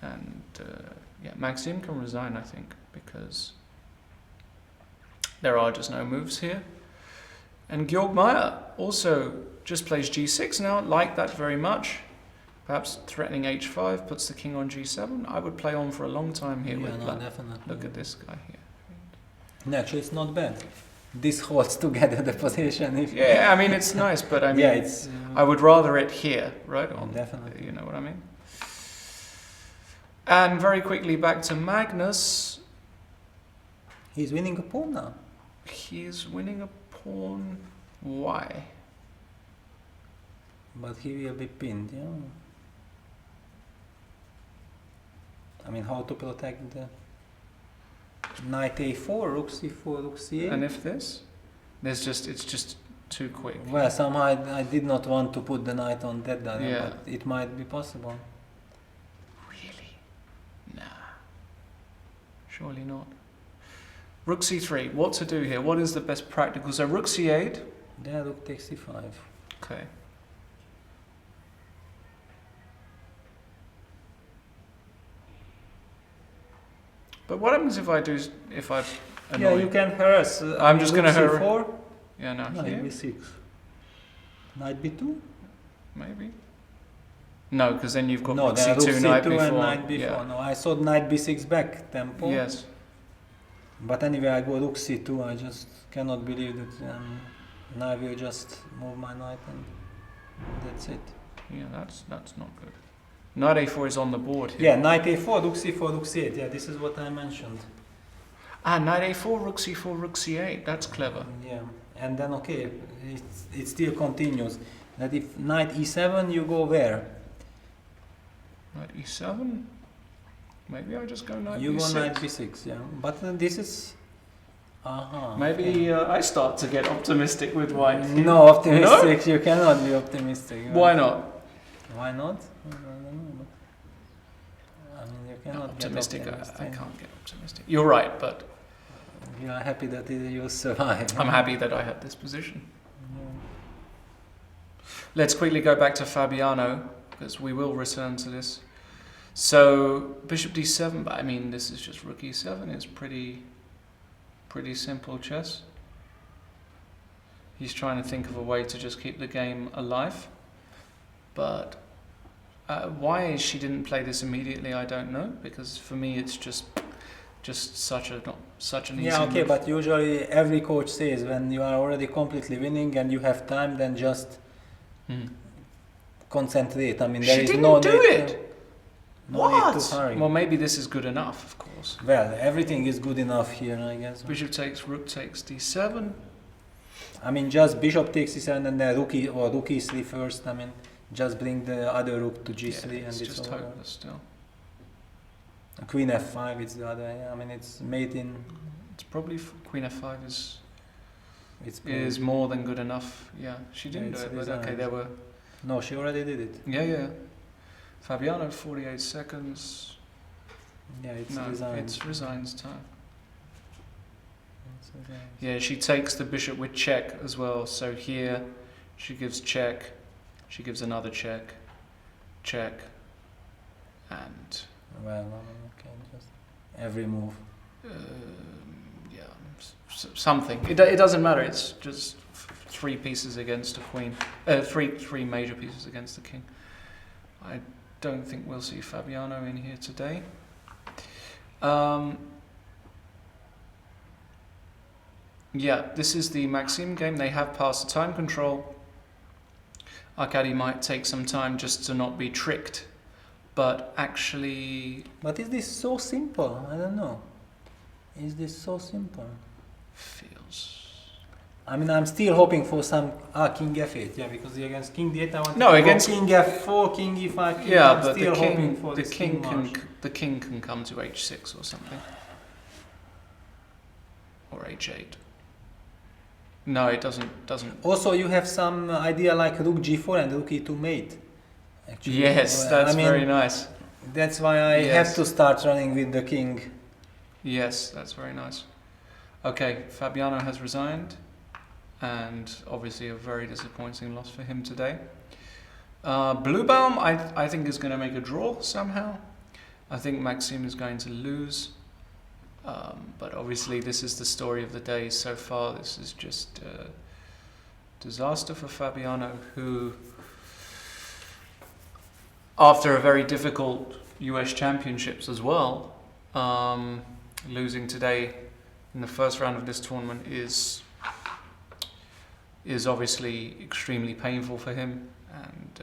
And Maxime can resign, I think, because there are just no moves here. And Georg Meyer also just plays g6 now, like that very much. Perhaps threatening h5, puts the king on g7. I would play on for a long time here with black. Definitely. Look at this guy here. No, actually, it's not bad. This holds together the position. Yeah, I mean, it's nice, but I mean, it's. I would rather it here, right? Definitely. You know what I mean? And very quickly back to Magnus. He's winning a pawn now. He's winning a pawn. Why? But he will be pinned, yeah. I mean, how to protect the knight a4, rook c4, rook c8. And if this? It's just too quick. Well, somehow I did not want to put the knight on that diagonal, Yeah. but it might be possible. Really? Nah. Surely not. Rook c3. What to do here? What is the best practical? So rook c8. Then rook takes c5. Okay. But what happens if I annoy? Yeah, you can harass. I'm just going to harass. c4. Yeah, no, Knight here? b6. Knight b2. Maybe. No, because then you've got No, rook then rook c2, knight c2 b4. and knight b4. Yeah. No, I saw knight b6 back tempo. Yes. But anyway, I go rook c2. I just cannot believe that now I will just move my knight and that's it. Yeah, that's not good. Knight a4 is on the board here. Yeah, knight a4, rook c4, rook c8. Yeah, this is what I mentioned. Ah, knight a4, rook c4, rook c8. That's clever. Yeah, and then okay, it still continues. That if knight e7, you go where? Knight e7. Maybe I just go knight You b6. go knight b6. Yeah, but this is. Maybe I start to get optimistic with white. No, optimistic. No? You cannot be optimistic. Why not? Why not? I don't know. I mean, you cannot Optimistic. get optimistic. I can't get optimistic. You're right, but You are happy that you survive. I'm happy that I had this position. Let's quickly go back to Fabiano, because we will return to this. So, bishop d7, but I mean, this is just rook e7. It's pretty simple chess. He's trying to think of a way to just keep the game alive. But why she didn't play this immediately, I don't know, because for me it's just such an easy Yeah, okay, move. but usually every coach says when you are already completely winning and you have time, then just concentrate. I mean, there She is didn't no do need it. no need to hurry. Well, maybe this is good enough, of course. Well, everything is good enough here, I guess. Bishop takes, rook takes d7. I mean, just bishop takes e7 and then rook e3 first. I mean, just bring the other rook to g3 Yeah, and it's it's just over. hopeless still. Queen f5, it's the other. Yeah, I mean, it's made in. It's probably queen f5 It's is more than good enough. Yeah, she didn't it's do it, but designed. okay, there were No, she already did it. Yeah. Fabiano, 48 seconds. Yeah, it's No, resigned. it's resign's time. It's resigned. Yeah, she takes the bishop with check as well. So here, she gives check. She gives another check. Check. And Well, okay, just every move. yeah, something. It doesn't matter. It's just 3 pieces against a queen. Three major pieces against the king. I don't think we'll see Fabiano in here today. Yeah, this is the Maxim game. They have passed the time control. Arkady might take some time just to not be tricked, but actually But is this so simple? I don't know. Is this so simple? feels... I mean, I'm still hoping for some King F8, yeah, because against King D8 I want No, to against- go King F4, King E5, King Yeah, I'm but still the hoping king, for the this king march. the king can come to H6 or something, or H8. No, it doesn't. Also, you have some idea like Rook G4 and Rook E2 mate. Actually, Yes, that's I mean, very nice. That's why I Yes. have to start running with the king. Yes, that's very nice. Okay, Fabiano has resigned, and obviously a very disappointing loss for him today. Bluebaum, I think, is going to make a draw somehow. I think Maxim is going to lose. But obviously this is the story of the day so far. This is just a disaster for Fabiano, who, after a very difficult US Championships as well, losing today in the first round of this tournament is obviously extremely painful for him, and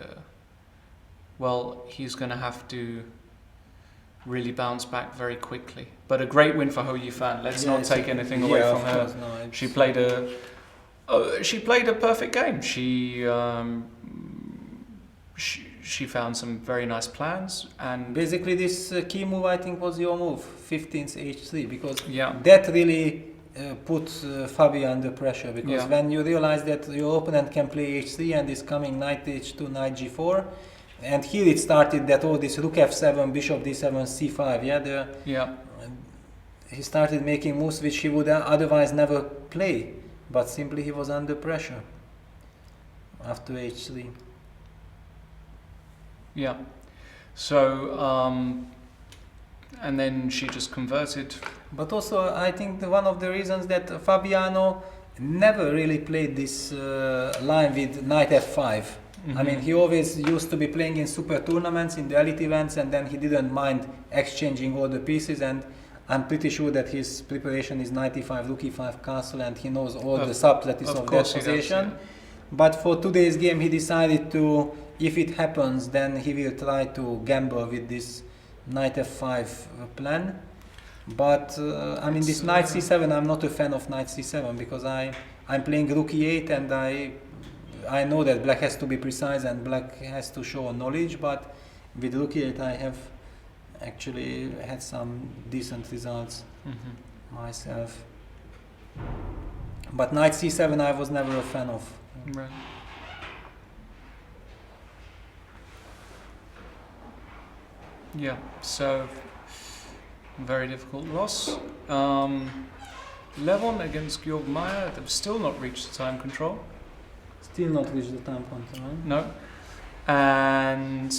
well, he's going to have to really bounce back very quickly. But a great win for Ho Yifan. Let's not take anything away from her. Course, no, She played a perfect game. She found some very nice plans, and basically this key move I think was your move, 15th H3, because yeah, that really put Fabio under pressure, because Yeah. when you realize that your opponent can play H3 and is coming knight H2, knight G4, and here it started that all this rook F7, bishop D7, C5, yeah, he started making moves which he would otherwise never play, but simply he was under pressure after H3. yeah. So and then she just converted. But also I think one of the reasons that Fabiano never really played this line with knight F5. I mean, he always used to be playing in super tournaments, in the elite events, and then he didn't mind exchanging all the pieces, and I'm pretty sure that his preparation is knight E5, rook E5 castle, and he knows all the subtleties of that course he does, position. yeah. But for today's game he decided to, if it happens, then he will try to gamble with this knight F5 plan. But I mean, this knight C7, I'm not a fan of knight C7, because I'm playing rook E8, and I know that black has to be precise and black has to show knowledge, but with rook E8 I have actually had some decent results myself. But knight C7 I was never a fan of. Right. Yeah, so very difficult loss. Levon against Georg Meyer, they've still not reached the time control. Still not reached the time control. No. And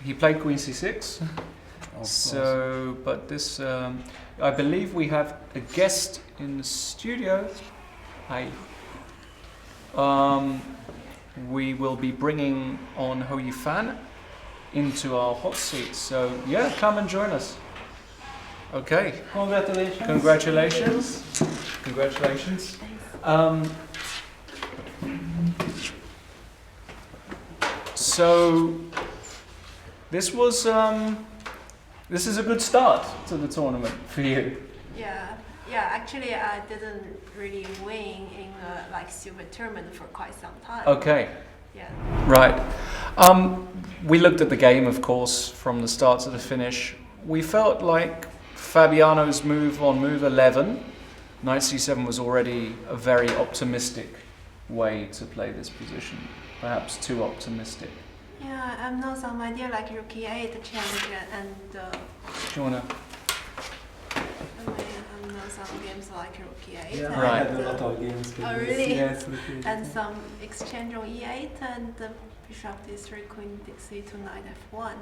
he played Queen C6. So, but this, I believe we have a guest in the studio. Hi. We will be bringing on Ho Yifan into our hot seat. So, yeah, come and join us. Okay. Congratulations. Congratulations. Congratulations. So, this was this is a good start to the tournament for you. Yeah. Actually, I didn't really win in like silver tournament for quite some time. Okay. Yeah. Right. We looked at the game, of course, from the start to the finish. We felt like Fabiano's move on move 11, knight c7, was already a very optimistic way to play this position. perhaps too optimistic. Yeah, I know some idea like rook e8 challenge and Do you wanna? I know some games like rook e8 Yeah, and, I had a lot of games. with Oh, this. really? Yes, with it. and some exchange on e8 and bishop d3, queen d2, knight f1.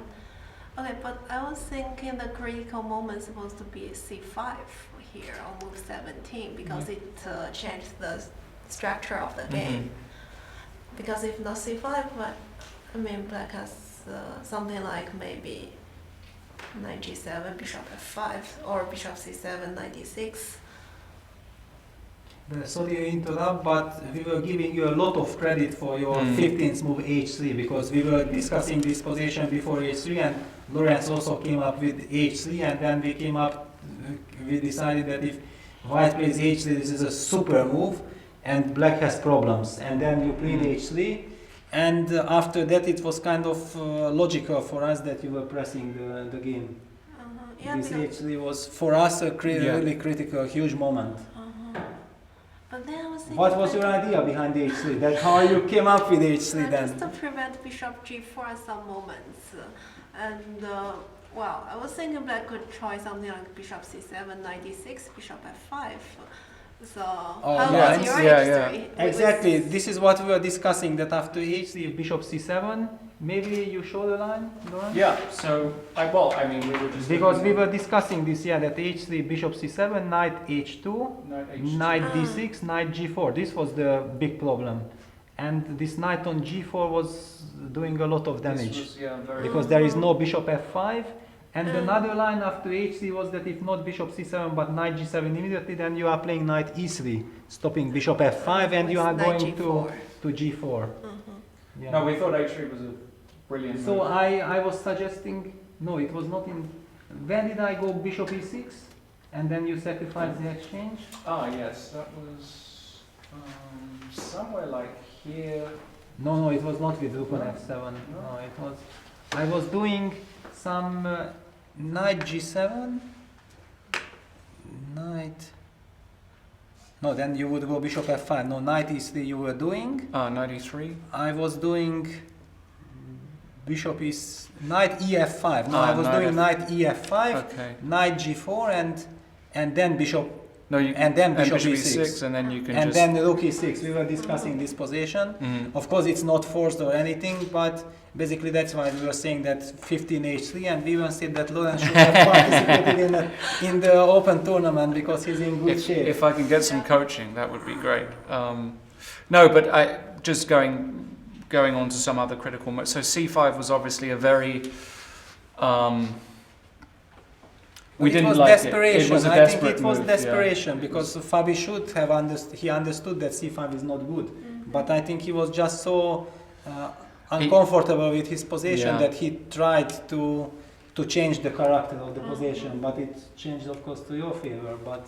Okay, but I was thinking the critical moment is supposed to be c5 here on move 17 because it changed the structure of the game. Because if not c5, but I mean black has something like maybe knight g7, bishop f5, or bishop c7, knight d6. Sorry to interrupt, but we were giving you a lot of credit for your 15th move h3 because we were discussing this position before h3 and Lorenz also came up with h3 and then we decided that if white plays h3 this is a super move and black has problems and then you played h3 and after that it was kind of logical for us that you were pressing the game. Yeah, This because, h3 was for us a really critical, huge moment. but then I was thinking What was that- your idea behind the h3? That how you came up with h3 then? Just to prevent bishop g4 at some moments. And well, I was thinking black could try something like bishop c7, knight d6, bishop f5. So how yeah. was your Yeah, h3? yeah. Exactly. This is what we were discussing. That after h3, Bishop c7, maybe you show the line, Lorenz? Yeah. So I mean we were just Because looking we at were discussing this, yeah, that h3, bishop c7, knight h2, knight h2. knight d6, knight g4. This was the big problem. And this knight on g4 was doing a lot of This damage. was, yeah, very Because there is no bishop f5. And another line after h3 was that if not bishop c7 but knight g7 immediately, then you are playing knight e3, stopping bishop f5, and you are Knight going G4. to g4. Yeah. No, we thought h3 was a brilliant So move. I was suggesting, no, it was not in, when did I go bishop e6? And then you sacrifice the exchange? Ah, yes, that was somewhere like here. No, it was not with rook on f7. No, it was, I was doing some, knight g7, knight. No, then you would go bishop f5. No, knight e3 you were doing. Knight e3. I was doing bishop is knight ef5. No, I was knight doing F- knight ef5, Okay. knight g4, and then bishop No, you And then and bishop bishop e6. e6, and then you can and just. then rook e6. We were discussing this position. Of course, it's not forced or anything, but basically that's why we were saying that 15 h3, and we even said that Lorenz should have participated in the open tournament because he's in good shape. If I can get some coaching, that would be great. No, but I just going on to some other critical. So c5 was obviously a very. We it didn't was like desperation. it. It was a I think desperate it was move, yeah. desperation because Fabi should have understood that c5 is not good. But I think he was just so uncomfortable with his position Yeah. that he tried to change the character of the position. But it changed, of course, to your favor. But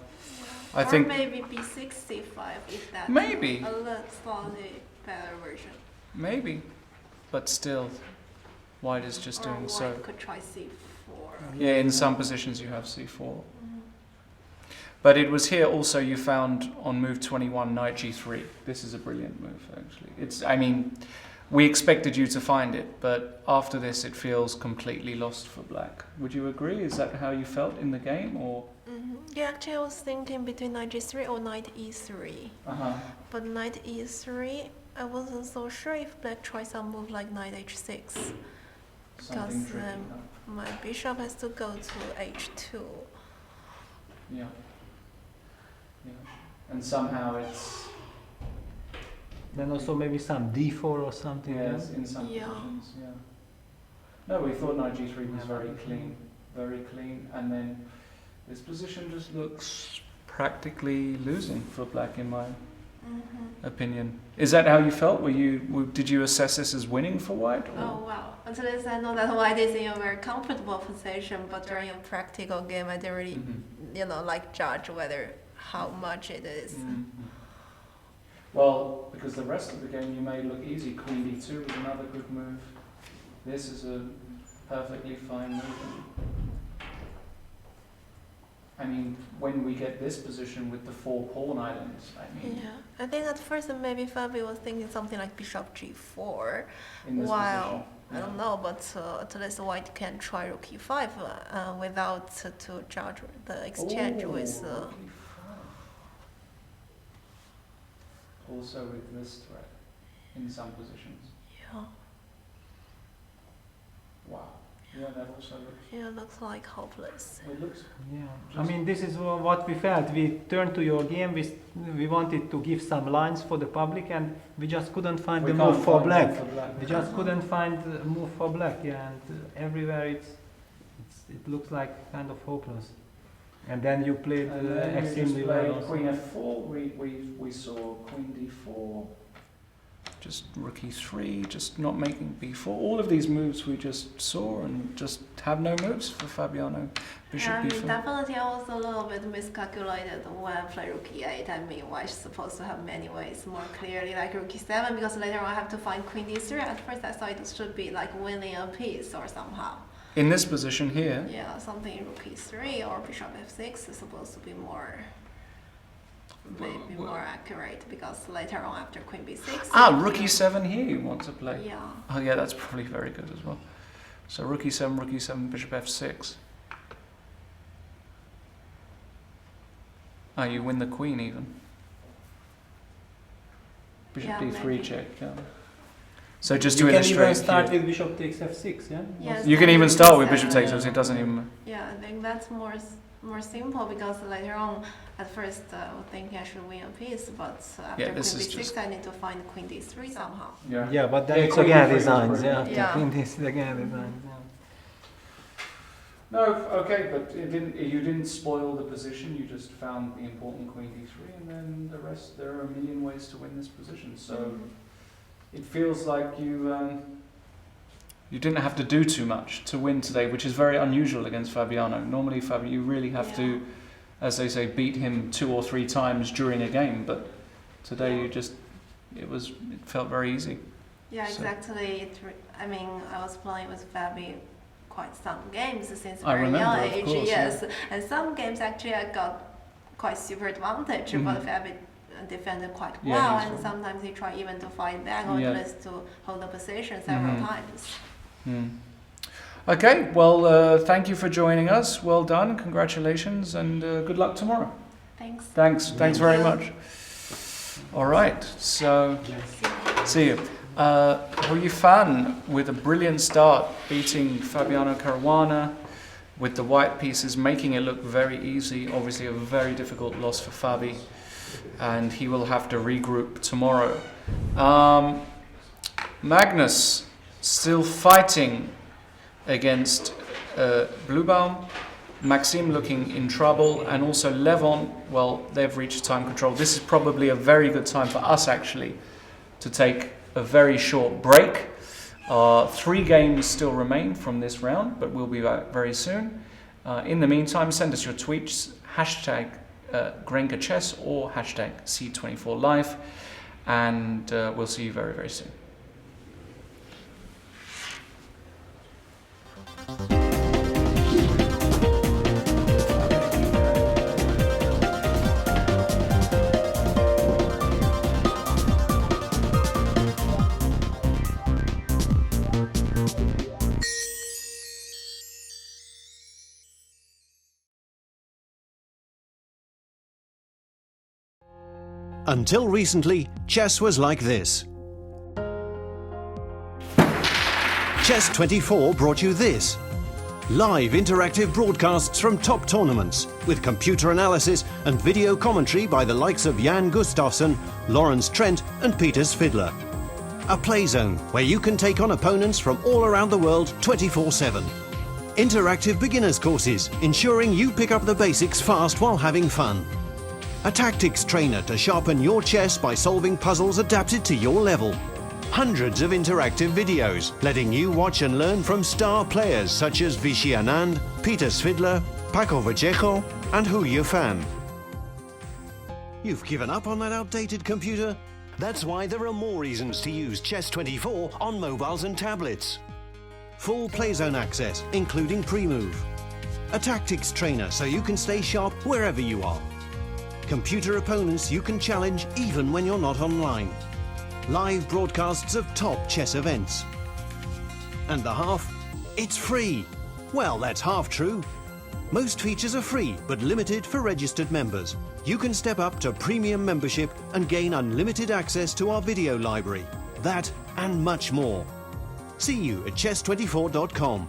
I or think maybe b6, c5 if that's Maybe. a slightly better version. maybe, but still, white is just Or doing white so. could try c4. Yeah, in some positions you have c4. But it was here also you found on move 21 knight g3. This is a brilliant move actually. I mean, we expected you to find it, but after this it feels completely lost for black. Would you agree? Is that how you felt in the game, or? Yeah, actually I was thinking between knight g3 or knight e3. But knight e3, I wasn't so sure if black tries some move like knight h6. Something tricky. My bishop has to go to h2. Yeah. And somehow it's then also maybe some d4 or something. yes in some Yeah. positions. Yeah. No, we thought knight g3 was very clean, and then this position just looks practically losing for black in my opinion. Is that how you felt? Did you assess this as winning for white? Or? Oh wow! Until this, I know that white is in a very comfortable position, but during a practical game, I didn't really, judge whether how much it is. Well, because the rest of the game you made look easy. Queen d2 was another good move. This is a perfectly fine move. I mean, when we get this position with the 4 pawn islands, I mean, Yeah, I think at first maybe Fabi was thinking something like bishop g4, in this while position. I don't know, but at least white can try rook e5 without to judge the exchange with. Rook e5. Also with this threat in some positions. Yeah, Wow. Yeah, that also looks. yeah, looks like hopeless. It looks. Yeah, I mean, this is what we felt. We turned to your game. We wanted to give some lines for the public, and we just couldn't find We the can't move for find black. one for black. We just couldn't find the move for black. Yeah, and everywhere it looks like kind of hopeless. And then you played And then we just extremely well. played also. Queen f4. We saw Queen d4. Just rook e3. Just not making b4. All of these moves we just saw and just have no moves for Fabiano. Bishop Yeah, I mean, b4. definitely I was a little bit miscalculated when I play rook e8. I mean, white is supposed to have many ways more clearly, like rook e7, because later on I have to find queen d3. At first I thought it should be like winning a piece or somehow. In this position here. Yeah, something rook e3 or bishop f6 is supposed to be more, maybe more accurate, because later on after queen b6. Rook e7 here you want to play. Yeah. Oh yeah, that's probably very good as well. So rook e7, bishop f6. Oh, you win the queen even. Bishop Yeah, d3 maybe. check. Yeah. So just You to can illustrate even start here. with bishop takes f6. Yeah. Yes, You can and even rook start with e7. bishop takes, so it doesn't even. Yeah, I think that's more simple, because later on, at first I was thinking I should win a piece, but after queen this is b6 just- I need to find queen d3 somehow. Yeah. Yeah, but then Yeah, it's queen again d3 is designs. pretty Yeah. Yeah. Queen this again designs. Yeah. No, okay, but you didn't spoil the position. You just found the important queen d3, and then the rest. There are a million ways to win this position. So it feels like you didn't have to do too much to win today, which is very unusual against Fabiano. Normally, you really have to, as they say, beat him 2 or 3 times during a game. But today, it felt very easy. Yeah, So- exactly. I mean, I was playing with Fabi quite some games since I very remember, young of age, course, yes. And some games actually I got quite super advantage, but Mhm. Fabi defended quite Yeah, well, he's and right. sometimes he tried even to fight back or Yeah. at least to hold the position several Mhm. times. Okay, well, thank you for joining us. Well done, congratulations, and good luck tomorrow. Thanks. Thanks very much. All right, so see you. Hu Fan with a brilliant start, beating Fabiano Caruana with the white pieces, making it look very easy. Obviously, a very difficult loss for Fabi, and he will have to regroup tomorrow. Magnus still fighting against Bluebaum. Maxime looking in trouble, and also Levon, well, they've reached time control. This is probably a very good time for us, actually, to take a very short break. 3 games still remain from this round, but we'll be back very soon. In the meantime, send us your tweets, hashtag GRENKE Chess or hashtag C24Live, and we'll see you very, very soon. Until recently, chess was like this. Chess24 brought you this. Live interactive broadcasts from top tournaments with computer analysis and video commentary by the likes of Jan Gustafsson, Lawrence Trent and Peter Svidler. A play zone where you can take on opponents from all around the world 24/7. Interactive beginners courses ensuring you pick up the basics fast while having fun. A tactics trainer to sharpen your chess by solving puzzles adapted to your level. Hundreds of interactive videos letting you watch and learn from star players such as Vichy Anand, Peter Svidler, Paco Vallejo and Hu Fan. You've given up on that outdated computer? That's why there are more reasons to use Chess24 on mobiles and tablets. Full playzone access, including pre-move. A tactics trainer so you can stay sharp wherever you are. Computer opponents you can challenge even when you're not online. Live broadcasts of top chess events. And the half? It's free! Well, that's half true. Most features are free, but limited for registered members. You can step up to premium membership and gain unlimited access to our video library. That and much more. See you at chess24.com.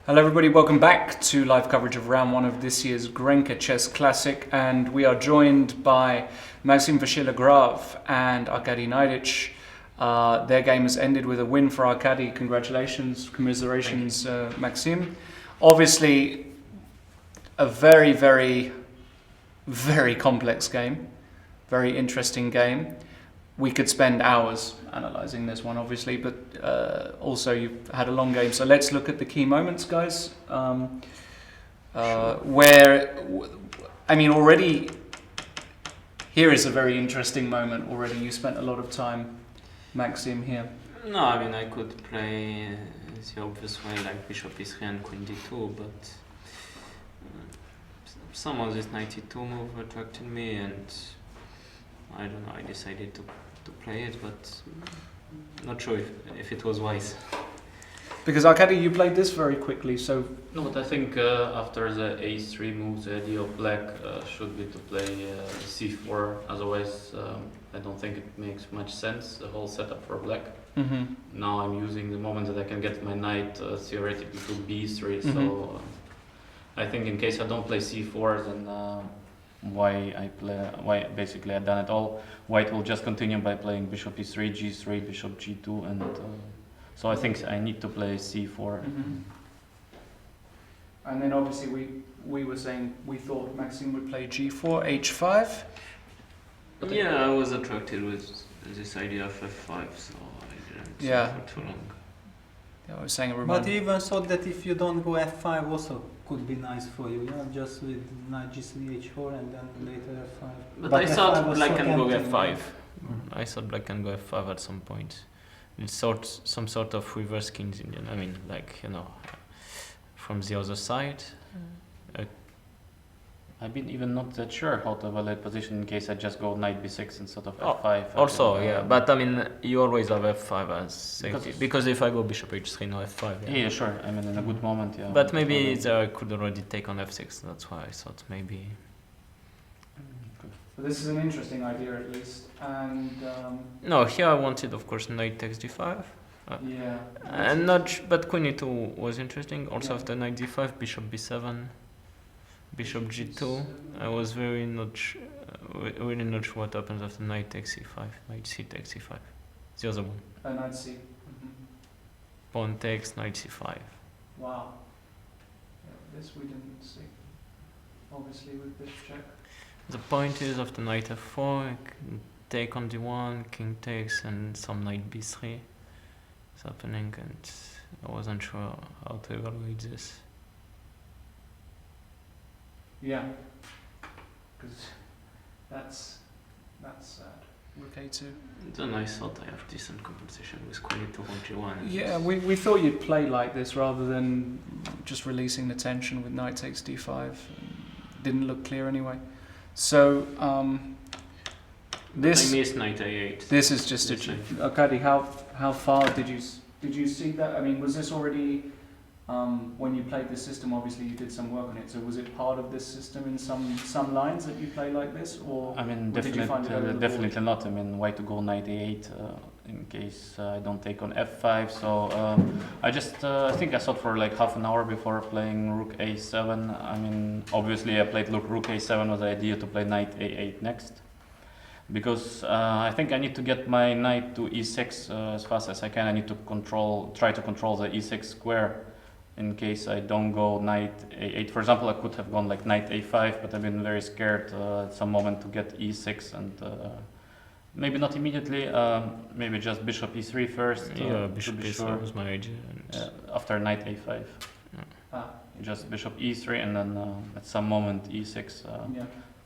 Hello everybody, welcome back to live coverage of round one of this year's GRENKE Chess Classic, and we are joined by Maxim vachier-lagrave and Arkady Naiditsch. Their game has ended with a win for Arkady. Congratulations, commiserations, Maxim. Obviously, a very, very, very complex game, very interesting game. We could spend hours analysing this one, obviously, but also you've had a long game. So let's look at the key moments, guys. Already, here is a very interesting moment already. You spent a lot of time, Maxim, here. No, I mean, I could play the obvious way, like bishop e3 and queen d2, but some of this knight e2 move attracted me, and I don't know, I decided to play it, but not sure if it was wise. Because Arkady, you played this very quickly, so... No, but I think after the a3 move, the idea of black should be to play c4, otherwise I don't think it makes much sense, the whole setup for black. Mm-hmm. Now I'm using the moment that I can get my knight theoretically to b3, so I think in case I don't play c4, then why basically I've done it all. White will just continue by playing bishop e3, g3, bishop g2, and so I think I need to play c4. Mm-hmm. And then obviously we were saying we thought Maxim would play g4, h5. Yeah, I was attracted with this idea of f5, so I didn't stay for too long. Yeah, I was saying But you even thought that if you don't go f5 also could be nice for you, yeah? Just with knight g3, h4 and then later f5. But I thought f5 was black so can go tempting. f5. I thought black can go f5 at some point. It's some sort of reverse King's Indian. I mean, like, you know, from the other side. I've been even not that sure how to evaluate position in case I just go knight b6 instead of f5. Also, yeah, but I mean, you always have f5 as safety. Because if I go bishop h3, no f5. Yeah, sure. I mean, in a good moment, yeah. But maybe I could already take on f6. That's why I thought maybe. So this is an interesting idea, at least. And no, here I wanted, of course, knight takes d5. yeah. And but queen e2 was interesting. Also, after knight d5, bishop b7. Bishop g2. I was really not sure what happens after knight takes c5. Knight c takes c5. The other one. Knight c. Pawn takes knight c5. Wow. Yeah, this we didn't see. Obviously with this check. The point is after knight f4, take on d1, king takes, and some knight b3 is happening, and I wasn't sure how to evaluate this. Yeah, because that's sad. Rook a2. Then I thought I have decent compensation with queen e2 on g1. Yeah, we thought you'd play like this rather than just releasing the tension with knight takes d5. Didn't look clear anyway. So this I missed knight a8. This is just Arkady, how far did you see that? I mean, was this already when you played this system? Obviously, you did some work on it. So was it part of this system in some lines that you play like this, or I mean, did you find it definitely not. I mean, why to go knight a8 in case I don't take on f5? So I think I thought for like half an hour before playing rook a7. I mean, obviously I played rook a7 with the idea to play knight a8 next, because I think I need to get my knight to e6 as fast as I can. I need to try to control the e6 square. In case I don't go knight a8, for example, I could have gone like knight a5, but I've been very scared at some moment to get e6, and maybe not immediately, maybe just bishop e3 first. Yeah, bishop e3 was my idea. After knight a5. Just bishop e3, and then at some moment e6.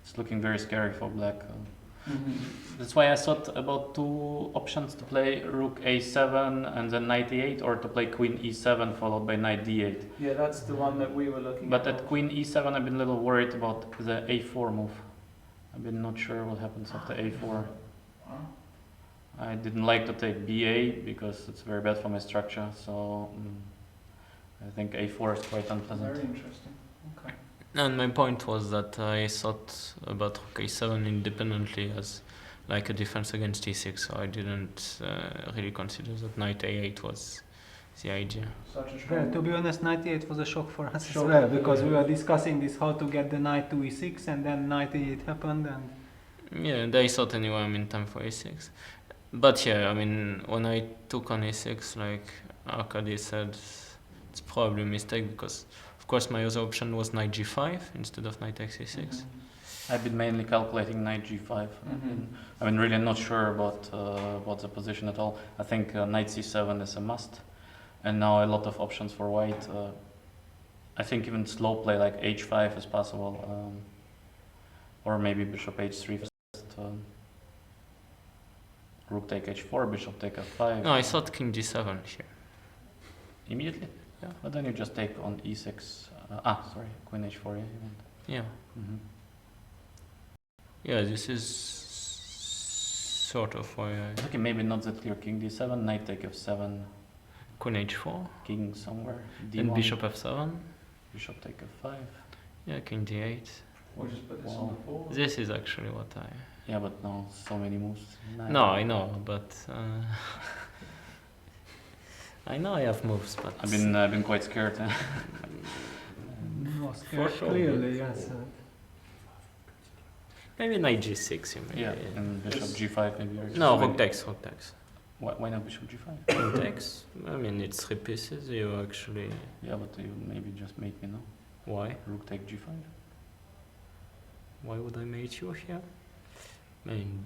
It's looking very scary for black. That's why I thought about two options: to play rook a7 and then knight e8, or to play queen e7 followed by knight d8. Yeah, that's the one that we were looking at. But at queen e7 I've been a little worried about the a4 move. I've been not sure what happens after a4. I didn't like to take BA because it's very bad for my structure. So I think A4 is quite unpleasant. Very interesting. Okay. And my point was that I thought about rook a7 independently as like a defense against e6, so I didn't really consider that knight a8 was the idea. Such a Well, strong. to be honest, knight e8 was a shock for us Shock, as well, because yeah. we were discussing this how to get the knight to e6, and then knight e8 happened, and Yeah, and I thought anyway I'm in time for a6. But yeah, I mean, when I took on a6, like Arkady said, it's probably a mistake because, of course, my other option was knight g5 instead of knight x6. I've been mainly calculating knight g5. I mean, really not sure about the position at all. I think knight c7 is a must, and now a lot of options for white. I think even slow play like h5 is possible, or maybe bishop h3 first. Rook take h4, bishop take f5. No, I thought king g7 here. Immediately? Yeah, but then you just take on e6. Sorry, queen h4. Yeah, you want. Yeah. Mhm. Yeah, this is sort of why I... Okay, maybe not that clear. King d7, knight take f7, Queen h4, king somewhere. D1, then bishop f7, bishop take f5. yeah, king d8. We'll just put this Wow. on the board. This is actually what I... Yeah, but no, so many moves. No, I know, but... I know I have moves, but... I've been quite scared. no, For sure. clearly, yes. Maybe knight g6, you mean? Yeah, and bishop g5 maybe. Or No, just rook takes, rook takes. Why not bishop g5? Rook takes? I mean, it's 3 pieces, you actually... Yeah, but you maybe just mate me, no? Why? Rook take g5. Why would I mate you here? I mean...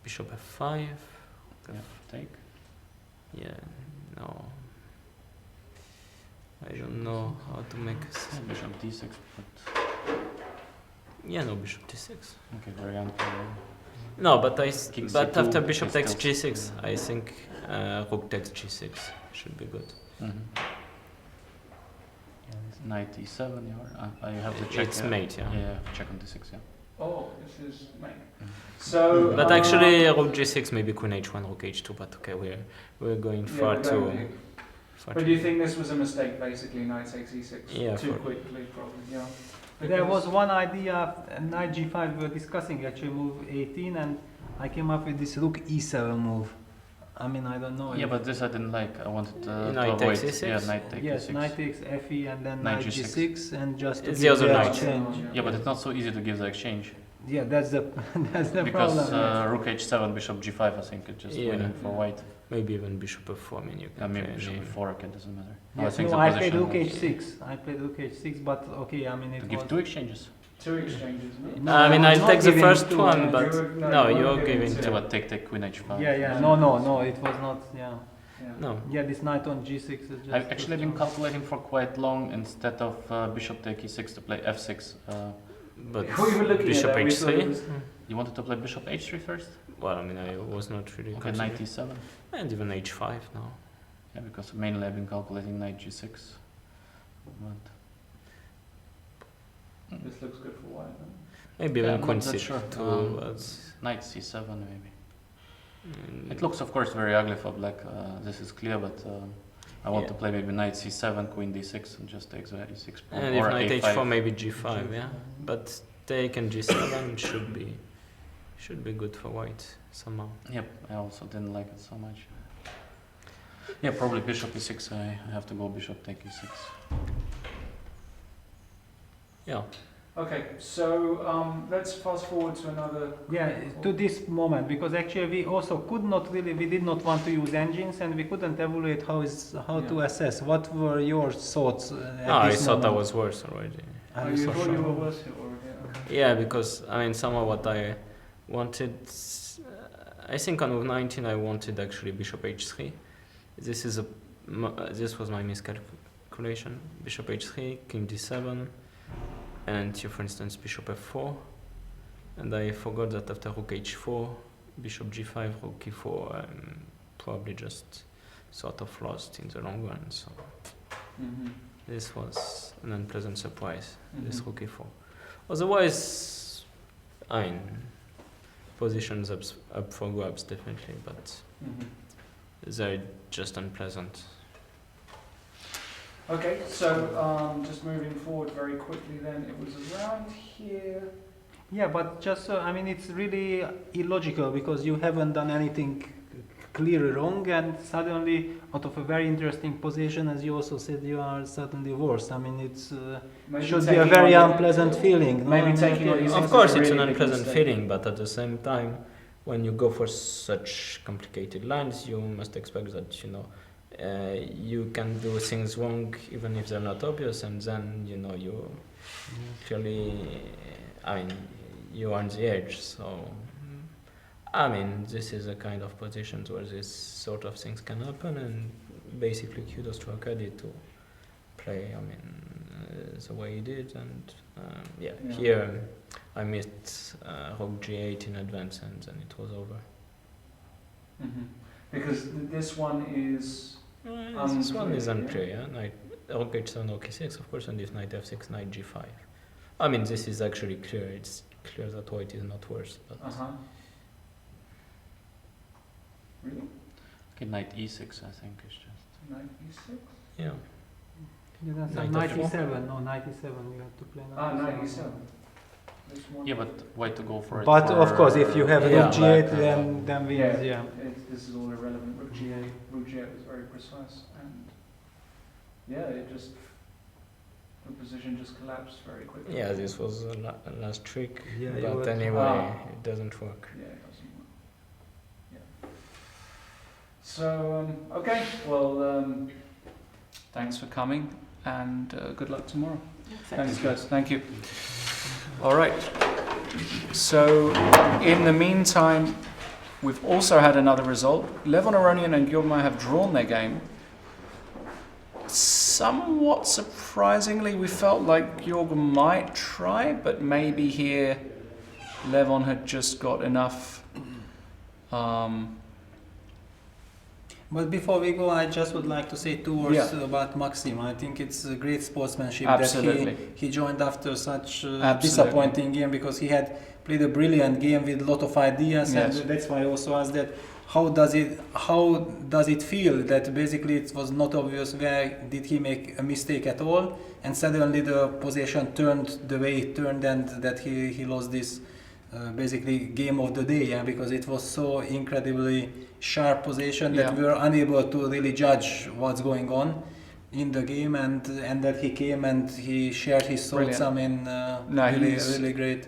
Bishop f5. Yeah, take. Yeah, no. I don't know how to make a... Yeah, bishop d6, but Yeah, no, bishop d6. okay, very unclear. No, but King but c2 after bishop is takes still- g6, I think rook takes g6 should be good. Knight e7, yeah, I have to check. It's mate, yeah. Yeah, check on d6, yeah. Oh, this is mate. Mhm. So. But actually, rook g6, maybe queen h1, rook h2. But okay, we're going yeah, far we too. don't do- Far But too. do you think this was a mistake, basically, knight takes e6? Yeah, Too for- quickly, probably, yeah. There was Because- one idea, knight g5 we were discussing, actually move 18, and I came up with this rook e7 move. I mean, I don't know. Yeah, if- but this I didn't like. I wanted to Knight avoid. takes e6? Yeah, knight take yes, e6. knight takes fe and then Knight knight g6. g6 and just to It's give the other knight. exchange. Yeah, but it's not so easy to give the exchange Yeah, that's the that's the because problem. yes. rook h7, bishop g5. I think it's just Yeah. winning for white. Maybe even bishop f4. I mean, you I can mean, play bishop any- f4. Okay, doesn't matter. Yes, think no, the I played position rook was- h6. I played rook h6, but okay, I mean it To was. give two exchanges. Two exchanges, no? No, I mean, was I'll not take the giving first two, one, I- but You were- no, no, you you're weren't giving giving Yeah, two. but take queen h5. Yeah, yeah, no, it was not. Yeah, Yeah. No, yeah, this knight on g6 is just. I've actually been calculating for quite long instead of bishop take e6 to play f6. but We were looking bishop at that, we thought it h3. was- You wanted to play bishop h3 first? Well, I mean, I was not really. Okay, knight e7. And even h5 now. Yeah, because mainly I've been calculating knight g6. But This looks good for white, no? Maybe Yeah, even I'm queen not that c2. sure. But knight c7 maybe. mm, It looks, of course, very ugly for black. This is clear, but I want Yeah. to play maybe knight c7, queen d6, and just take the e6 pawn. And or if knight a5. h4, maybe g5, yeah. But take and g7 should be good for white somehow. Yep, I also didn't like it so much. Yeah, probably bishop e6. I have to go bishop take e6. Yeah. Okay, so let's fast forward to another. Yeah, to this moment, because actually we also could not really, we did not want to use engines, and we couldn't evaluate how to Yeah. assess. What were your thoughts? At No, I this thought I moment? was worse already. Are Oh, you you so thought you sure? were worse here already? Okay. Yeah, because I mean, somehow what I wanted, I think on move 19 I wanted actually bishop h3. This was my miscalculation. Bishop h3, king d7, and here, for instance, bishop f4. And I forgot that after rook h4, bishop g5, rook e4, I'm probably just sort of lost in the long run. So Mhm. this was an unpleasant surprise. This Mhm. rook e4. Otherwise, I mean, positions up for grabs definitely, but they're just unpleasant. Okay, so just moving forward very quickly then, it was around here. Yeah, but just I mean, it's really illogical because you haven't done anything clearly wrong, and suddenly, out of a very interesting position, as you also said, you are certainly worse. I mean, it's should be a very unpleasant feeling. Maybe no? taking on these Of things course, is a it's really an big unpleasant mistake. feeling, but at the same time, when you go for such complicated lines, you must expect that you can do things wrong even if they're not obvious, and then you clearly, I mean, you're on the edge. So, I mean, this is a kind of positions where this sort of things can happen, and basically kudos to Arkady to play, I mean, the way he did, and here I missed rook g8 in advance, and then it was over. Because this one is this one is unclear, yeah? Knight, rook h7, rook e6, of course, and if knight f6, knight g5. I mean, this is actually clear. It's clear that white is not worse, but... Really? Okay, knight e6, I think is just. Knight e6? Yeah. Knight Knight f4. e7. No, knight e7. You have to play Knight e7. This one. Yeah, but why to go for it? But of course, if you have Yeah, rook g8, like, then wins. Yeah. This is all irrelevant. Rook g8 was very precise, and it just the position just collapsed very quickly. Yeah, this was a last trick, Yeah, but anyway, it doesn't work. Yeah, it doesn't work. Yeah. So okay, well, thanks for coming, and good luck tomorrow. Thanks, guys. Thank you. All right. So, in the meantime, we've also had another result. Levon Aronian and Gyurma have drawn their game. Somewhat surprisingly, we felt like Gyurma might try, but maybe here Levon had just got enough. But before we go, I just would like to say 2 words about Maxim. I think it's a great sportsmanship that he joined after such a disappointing game, because he had played a brilliant game with a lot of ideas, and that's why I also asked that how does it feel that basically it was not obvious where did he make a mistake at all, and suddenly the position turned the way it turned, and that he lost this basically game of the day, because it was so incredibly sharp position that we were unable to really judge what's going on in the game, and that he came and he shared his thoughts. Brilliant. I mean, really great.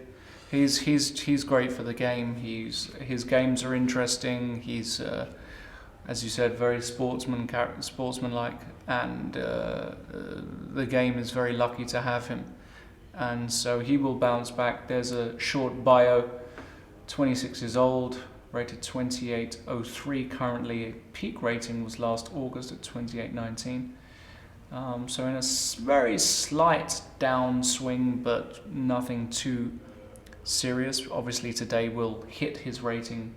He's great for the game. His games are interesting. He's as you said, very sportsmanlike, and the game is very lucky to have him. And so he will bounce back. There's a short bio. 26 years old, rated 2803 currently. Peak rating was last August at 2819. So in a very slight downswing, but nothing too serious. Obviously today will hit his rating.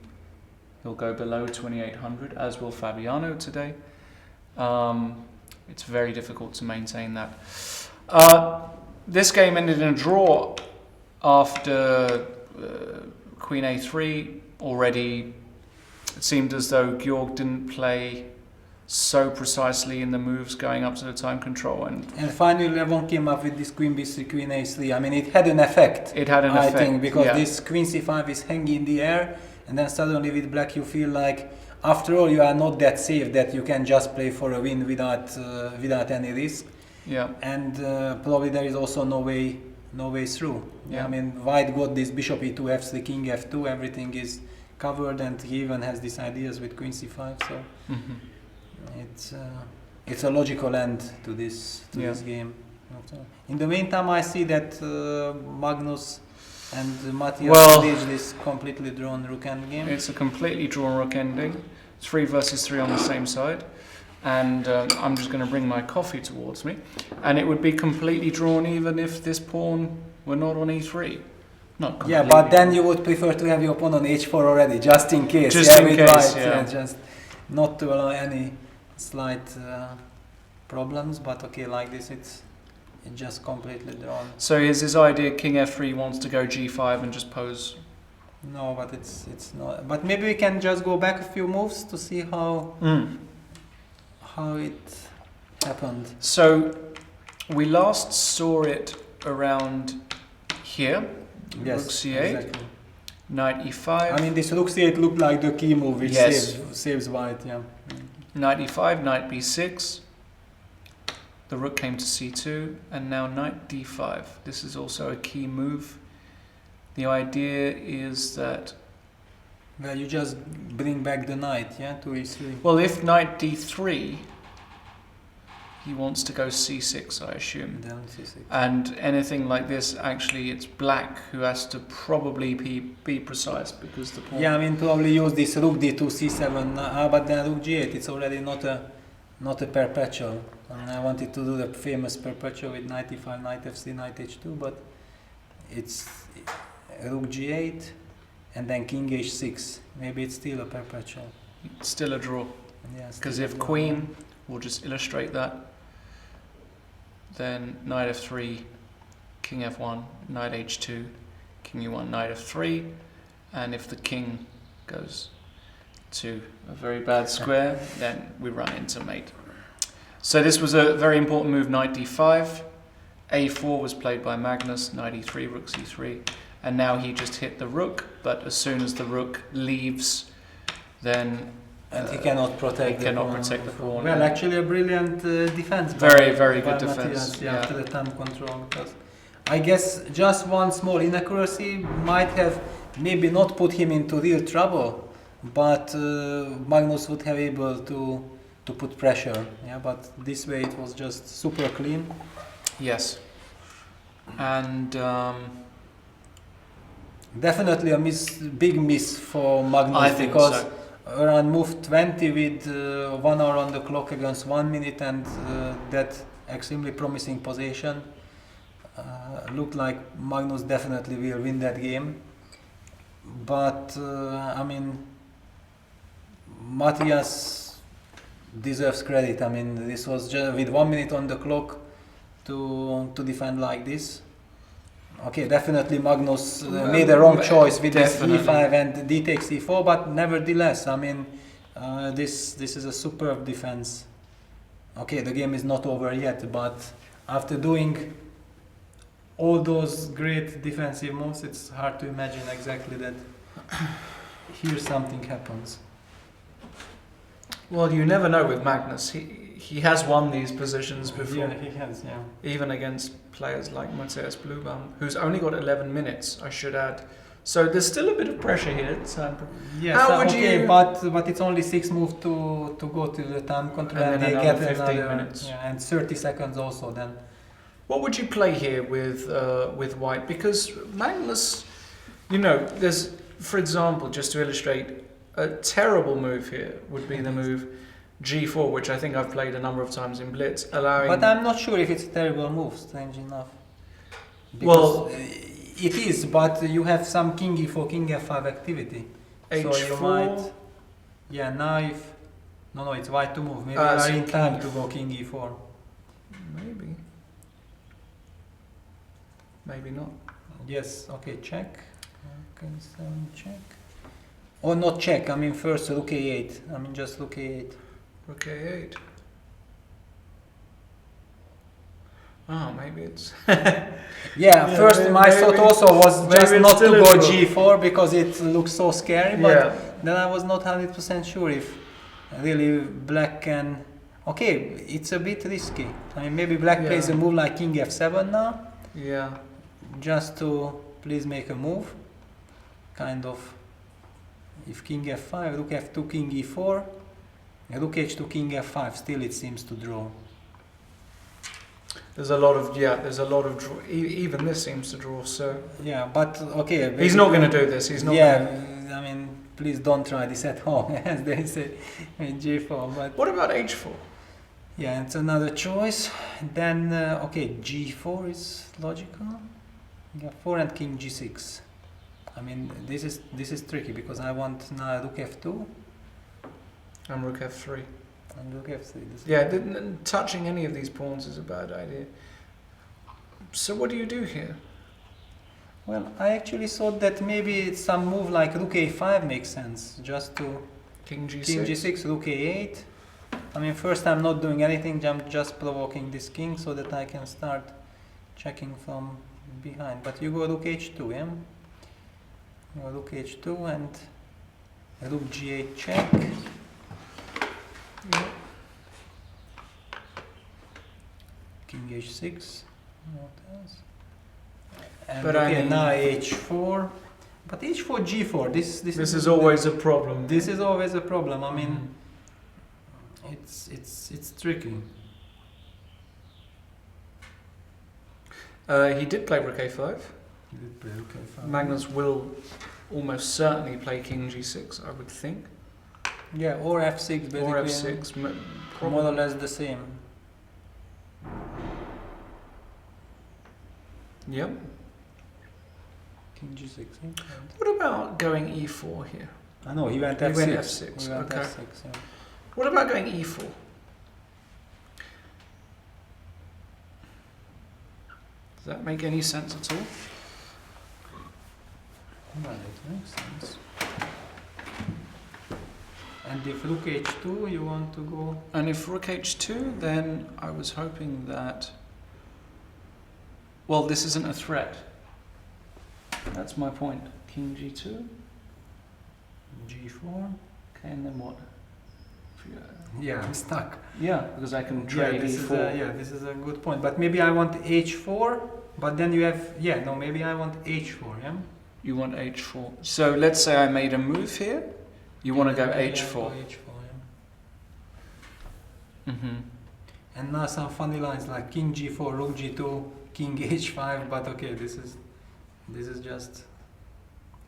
He'll go below 2800, as will Fabiano today. It's very difficult to maintain that. This game ended in a draw after Queen A3. Already it seemed as though Georg didn't play so precisely in the moves going up to the time control. And finally Levon came up with this Queen B3, Queen A3. I mean, it had an effect. I think, because this Queen C5 is hanging in the air, and then suddenly with Black you feel like, after all, you are not that safe that you can just play for a win without any risk. Yeah. And probably there is also no way through. Yeah. I mean, White got this Bishop E2, F3, King F2, everything is covered, and he even has these ideas with Queen C5. So it's a logical end to this game. In the meantime, I see that Magnus and Matthias staged this completely drawn rook end game. It's a completely drawn rook ending. 3 versus 3 on the same side. And I'm just going to bring my coffee towards me, and it would be completely drawn even if this pawn were not on e3. Not completely. Yeah, but then you would prefer to have your pawn on h4 already, just in case. Just in case, just not to allow any slight problems. But okay, like this, it's just completely drawn. So is his idea King f3 wants to go g5 and just pose No, but it's not. But maybe we can just go back a few moves to see how it happened. So we last saw it around here. Yes, Rook c8, exactly. knight e5. I mean, this rook c8 looked like the key move, which Yes. saves white. Yeah. Knight e5, knight b6. The rook came to c2, and now knight d5. This is also a key move. The idea is that, Well, you just bring back the knight, yeah, to e3. well, if knight d3, he wants to go c6, I assume. Down c6. And anything like this, actually, it's black who has to probably be precise, because the pawn... Yeah, I mean, probably use this rook d2, c7, but then rook g8, it's already not a perpetual. And I wanted to do the famous perpetual with knight e5, knight f3, knight h2, but it's rook g8 and then king h6. Maybe it's still a perpetual. Still a draw. Yeah, Because still a if draw. queen, we'll just illustrate that, then knight f3, king f1, knight h2, king e1, knight f3, and if the king goes to a very bad square, then we run into mate. So this was a very important move, knight d5, a4 was played by Magnus, knight e3, rook c3, and now he just hit the rook, but as soon as the rook leaves, then And he cannot protect he cannot protect the pawn. Well, actually a brilliant defense. Very, by- very by good defense, Matthias, yeah. After the time control, because I guess just one small inaccuracy might have maybe not put him into real trouble, but Magnus would have able to put pressure. Yeah, but this way it was just super clean. Yes. And Definitely a big miss for Magnus, I think because so. around move 20 with 1 hour on the clock against 1 minute and that extremely promising position, looked like Magnus definitely will win that game. But I mean, Matthias deserves credit. I mean, this was just with 1 minute on the clock to defend like this. Okay, definitely Magnus made a wrong choice with this Definitely. e5 and d takes e4, but nevertheless, I mean, this is a superb defense. Okay, the game is not over yet, but after doing all those great defensive moves, it's hard to imagine exactly that here something happens. well, you never know with Magnus. He has won these positions before, Yeah, he has, yeah. even against players like Matthias Bluebaum, who's only got 11 minutes, I should add. So there's still a bit of pressure here. Yes, How would okay, you- but it's only 6 moves to go to the time control, And then they another get 15 another, minutes. yeah, and 30 seconds also then. What would you play here with White? Because Magnus, you know, there's, for example, just to illustrate, a terrible move here would be the move g4, which I think I've played a number of times in Blitz, allowing... But I'm not sure if it's a terrible move, strange enough. Well- Because, it is, but you have some king e4, king f5 activity. So you h4, might... Yeah, now if... No, it's white to move. Maybe you so are in king time to go king e4. maybe. Maybe not. Yes, okay, check. Okay, 7 check. Or not check, I mean first rook a8. I mean just rook a8. Rook a8. Oh, maybe it's... Yeah, first maybe- my thought also was maybe just it's not to still a go draw. g4 because it looks so scary, but Yeah. then I was not 100% sure if really black can... Okay, it's a bit risky. I mean maybe black Yeah. plays a move like king f7 now, Yeah. just to please make a move. Kind of, if king f5, rook f2, king e4, rook h2, king f5, still it seems to draw. There's a lot of draw. Even this seems to draw, so... Yeah, but okay. He's not going to do this, he's not Yeah, gonna... I mean, please don't try this at home, as they say in g4. But What about h4? yeah, it's another choice. Then, okay, g4 is logical. Yeah, 4 and king g6. I mean, this is tricky because I want now rook f2 And rook f3. and rook f3. This is- Yeah, touching any of these pawns is a bad idea. So what do you do here? Well, I actually thought that maybe some move like rook a5 makes sense, just to King G6. king g6, rook a8. I mean, first I'm not doing anything, I'm just provoking this king so that I can start checking from behind. But you go rook h2, yeah? You go rook h2 and rook g8 check. Yeah. King h6. What else? And But okay, I mean- now h4. But h4, g4. This This is always a problem. This is always a problem. I mean, it's tricky. He did play rook a5. Magnus will almost certainly play king g6, I would think. Yeah, or f6 basically. Or f6. More or less the same. Yep. King g6. What about going e4 here? I know he went He f6. went f6, He went okay. f6. Yeah. What about going e4? Does that make any sense at all? Well, it makes sense. And if rook h2, you want to go. And if rook h2, then I was hoping that... Well, this isn't a threat. That's my point. King g2. g4. Okay, and then what? Yeah, I'm stuck. Yeah, because I can Yeah, trade this e4. is this is a good point. But maybe I want h4, but then you have maybe I want h4. Yeah. You want h4. So let's say I made a move here. You want to go Maybe I h4. go h4. Yeah. Mm-hmm. And now some funny lines like king g4, rook g2, king h5. But okay, this is just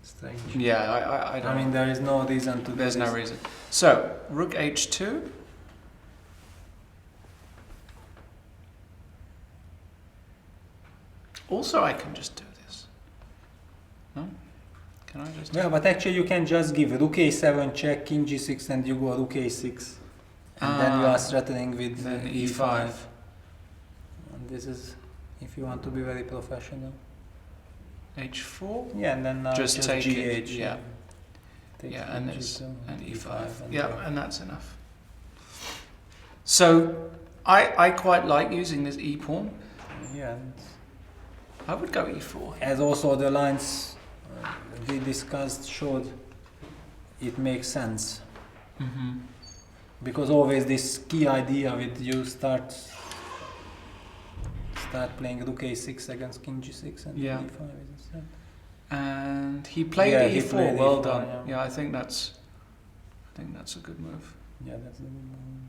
strange. Yeah, I don't I mean, there is no reason to. There's do no this. reason. So, rook h2. Also, I can just do this. No? Can I just... Yeah, but actually you can just give rook a7 check, king g6, and you go rook a6. And then you are threatening with Then e5. And this is if you want to be very professional. h4. Yeah, and then now Just take g8. it, yeah. Take Yeah, and king it's g2, and e5. and Yeah, go. and that's enough. So, I quite like using this e pawn. Yeah, and I would go e4. as also the lines we discussed showed, it makes sense. Mm-hmm. Because always this key idea with you start playing rook a6 against king g6 and Yeah. e5 is a threat. And he played Yeah, e4. he played well e4, done. yeah. Yeah, I think that's a good move. Yeah, that's the good one.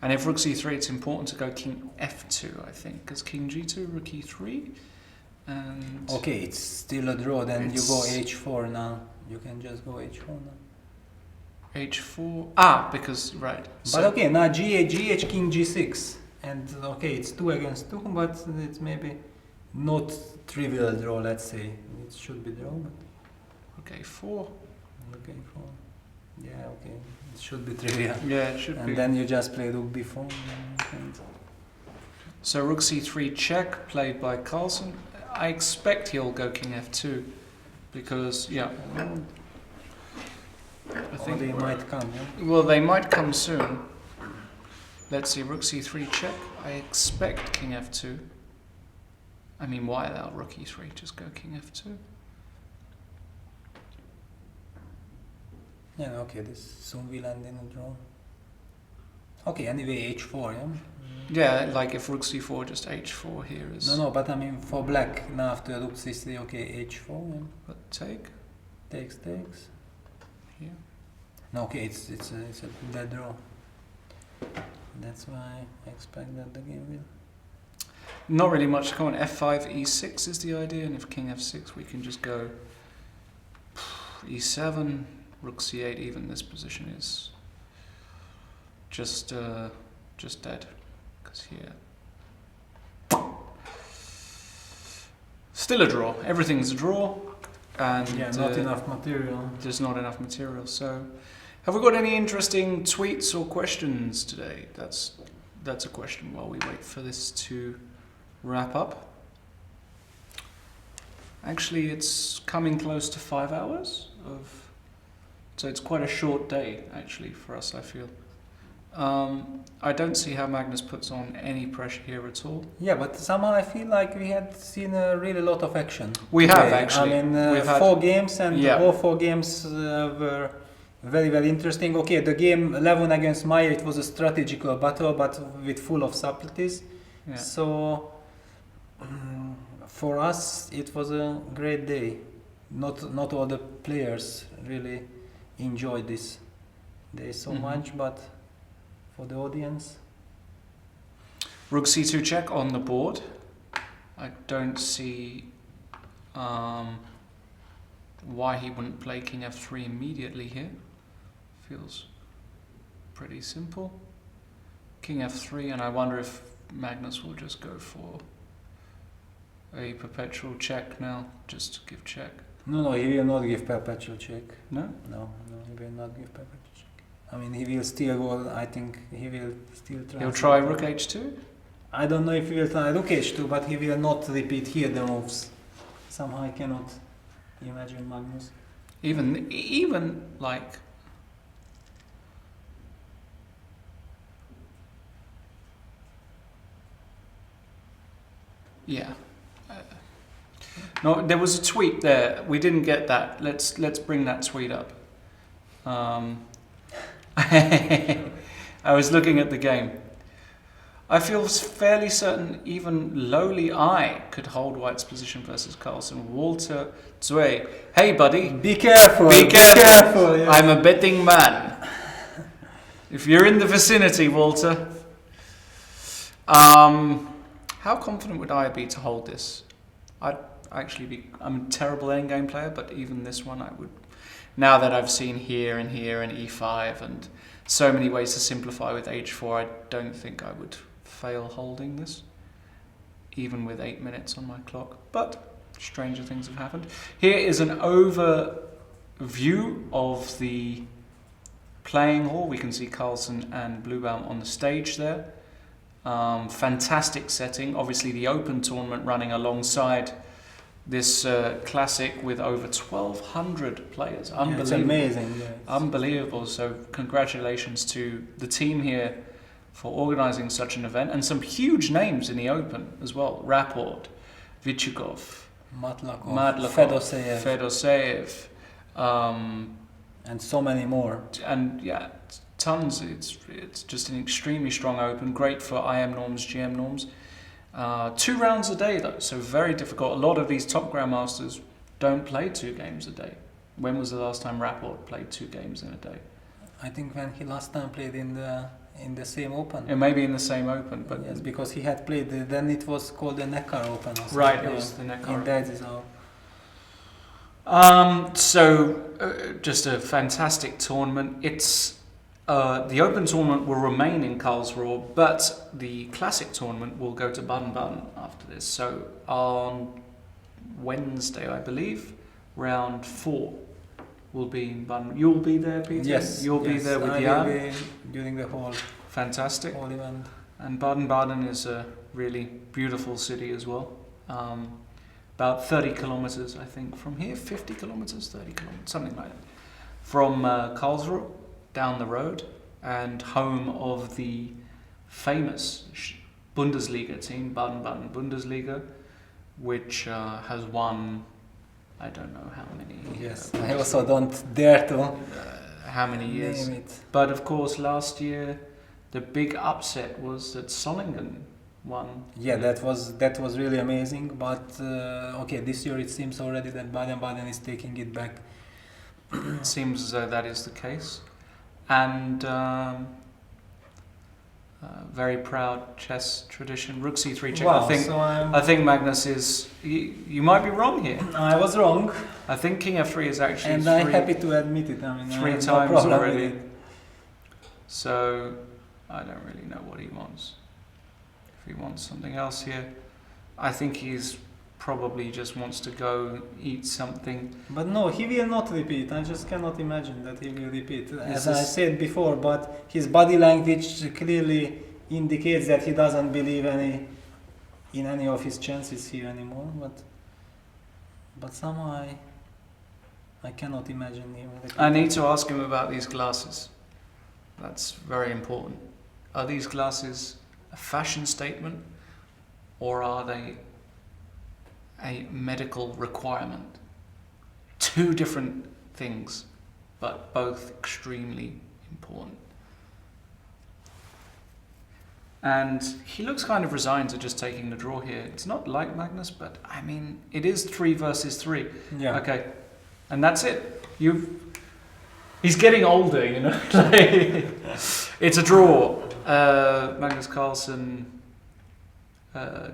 And if rook c3, it's important to go king f2, I think, because king g2, rook e3, and Okay, it's still a draw. Then you go It's- h4 now. You can just go h4 now. h4. Ah, because right. But okay, now g8, gh, king g6, and okay, it's 2 against 2, but it's maybe not trivial draw. Let's say it should be draw, but rook a4. okay, 4. Yeah, okay, it should be trivial. Yeah, it should be. And then you just play rook b4. And So rook c3 check, played by Karlsruhe. I expect he'll go king f2, because I or think they might come. Yeah? Well, they might come soon. Let's see, rook c3 check. I expect king f2. I mean, why without rook e3? Just go king f2. Yeah, okay, this soon will end in a draw. Okay, anyway, h4, yeah? Yeah, like if rook c4, just h4 here is. No, but I mean for black, now after rook c3, okay, h4, yeah? But take Takes. here. No, okay, it's a dead draw. That's why I expect that the game will. Not really much to come on. f5, e6 is the idea, and if king f6, we can just go e7, rook c8. Even this position is just dead, because here still a draw. Everything's a draw, and Yeah, not enough material. there's not enough material. So, have we got any interesting tweets or questions today? That's a question while we wait for this to wrap up. Actually, it's coming close to 5 hours so it's quite a short day actually for us, I feel. I don't see how Magnus puts on any pressure here at all. Yeah, but somehow I feel like we had seen a really lot of action. We today. have actually. I mean, We've had 4 games, and yeah. all 4 games were very, very interesting. Okay, the game 11 against Maya, it was a strategical battle, but with full of subtleties. Yeah. So for us, it was a great day. Not all the players really enjoyed this day so much, but for the audience. Rook c2 check on the board. I don't see why he wouldn't play king f3 immediately here. Feels pretty simple. King f3, and I wonder if Magnus will just go for a perpetual check now, just to give check. No, he will not give perpetual check. No? No, he will not give perpetual check. I mean, he will still go, I think he will still try. He'll try rook h2? I don't know if he will try rook h2, but he will not repeat here the moves. Somehow I cannot imagine Magnus. Even like... Yeah. No, there was a tweet there. We didn't get that. Let's bring that tweet up. I was looking at the game. I feel fairly certain even lowly I could hold White's position versus Karlsruhe. Walter Zue. Hey, buddy. Be careful. Be careful. Yeah. I'm a betting man. If you're in the vicinity, Walter. How confident would I be to hold this? I'm a terrible endgame player, but even this one I would, now that I've seen here and e5 and so many ways to simplify with h4, I don't think I would fail holding this, even with 8 minutes on my clock, but stranger things have happened. Here is an overview of the playing hall. We can see Carlsen and Bluebaum on the stage there. Fantastic setting. Obviously the open tournament running alongside this classic with over 1,200 players. Unbelievable. Yeah, it's amazing. Yeah, Unbelievable. So congratulations to the team here for organising such an event, and some huge names in the open as well. Rapport, Vichukov, Madlakov, Fedoseev, and so many more. And yeah, tons. It's just an extremely strong open. Great for IM norms, GM norms. 2 rounds a day though, so very difficult. A lot of these top grandmasters don't play 2 games a day. When was the last time Rapport played 2 games in a day? I think when he last time played in the same open. It may be in the same open, but yes, because he had played. Then it was called the Neckar Open. Or right, it was the Neckar. In that is our. Just a fantastic tournament. It's the Open tournament will remain in Karlsruhe, but the Classic tournament will go to Baden-Baden after this. So on Wednesday, I believe, round 4 will be in Baden. You'll be there, Peter? Yes. You'll be there with Jan? I will be during the whole fantastic whole event. And Baden-Baden is a really beautiful city as well. About 30 kilometers, I think, from here. 50 kilometers, 30 kilometers, something like that. From Karlsruhe, down the road, and home of the famous Bundesliga team, Baden-Baden Bundesliga, which has won, I don't know how many. Yes, I also don't dare to. How many years? Name it. But of course, last year the big upset was that Solingen won. Yeah, that was really amazing. But okay, this year it seems already that Baden-Baden is taking it back. It seems as though that is the case. And very proud chess tradition. Rook c3 check. Wow, I think Magnus is. You might be wrong here. I was wrong. I think King f3 is actually. And I'm happy to admit it. I mean, 3 times already. So I don't really know what he wants. If he wants something else here, I think he's probably just wants to go eat something. But no, he will not repeat. I just cannot imagine that he will repeat. As I said before, but his body language clearly indicates that he doesn't believe in any of his chances here anymore. But But somehow I cannot imagine him. I need to ask him about these glasses. That's very important. Are these glasses a fashion statement, or are they a medical requirement? Two different things, but both extremely important. And he looks kind of resigned to just taking the draw here. It's not like Magnus, but I mean, it is 3 versus 3. Yeah. Okay, and that's it. He's getting older, you know. It's a draw. Magnus Carlsen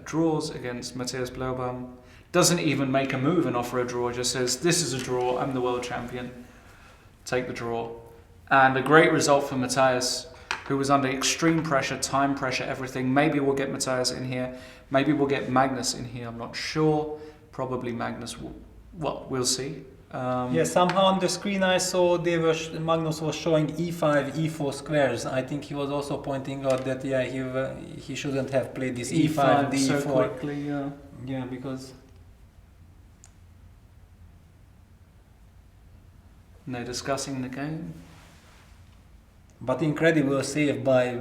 draws against Matthias Blaubam. Doesn't even make a move and offer a draw. Just says, "This is a draw. I'm the world champion. Take the draw." And a great result for Matthias, who was under extreme pressure, time pressure, everything. Maybe we'll get Matthias in here. Maybe we'll get Magnus in here. I'm not sure. Probably Magnus will. Well, we'll see. Yeah, somehow on the screen I saw Magnus was showing e5, e4 squares. I think he was also pointing out that he shouldn't have played this e5, d4 so quickly. Yeah, because they're discussing the game. But incredible save by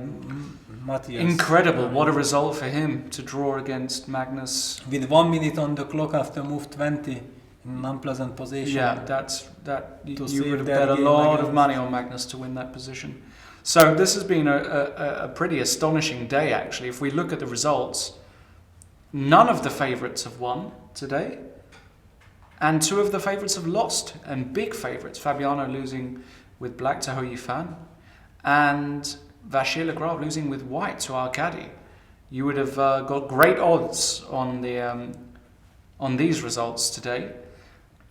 Matthias. Incredible! What a result for him to draw against Magnus. With 1 minute on the clock after move 20 in an unpleasant position. Yeah, you would have bet a game lot of against- money on Magnus to win that position. So this has been a pretty astonishing day, actually. If we look at the results, none of the favourites have won today, and 2 of the favourites have lost, and big favourites. Fabiano losing with black to Ho Yifan, and vachier-lagrave losing with white to Arkady. You would have got great odds on these results today.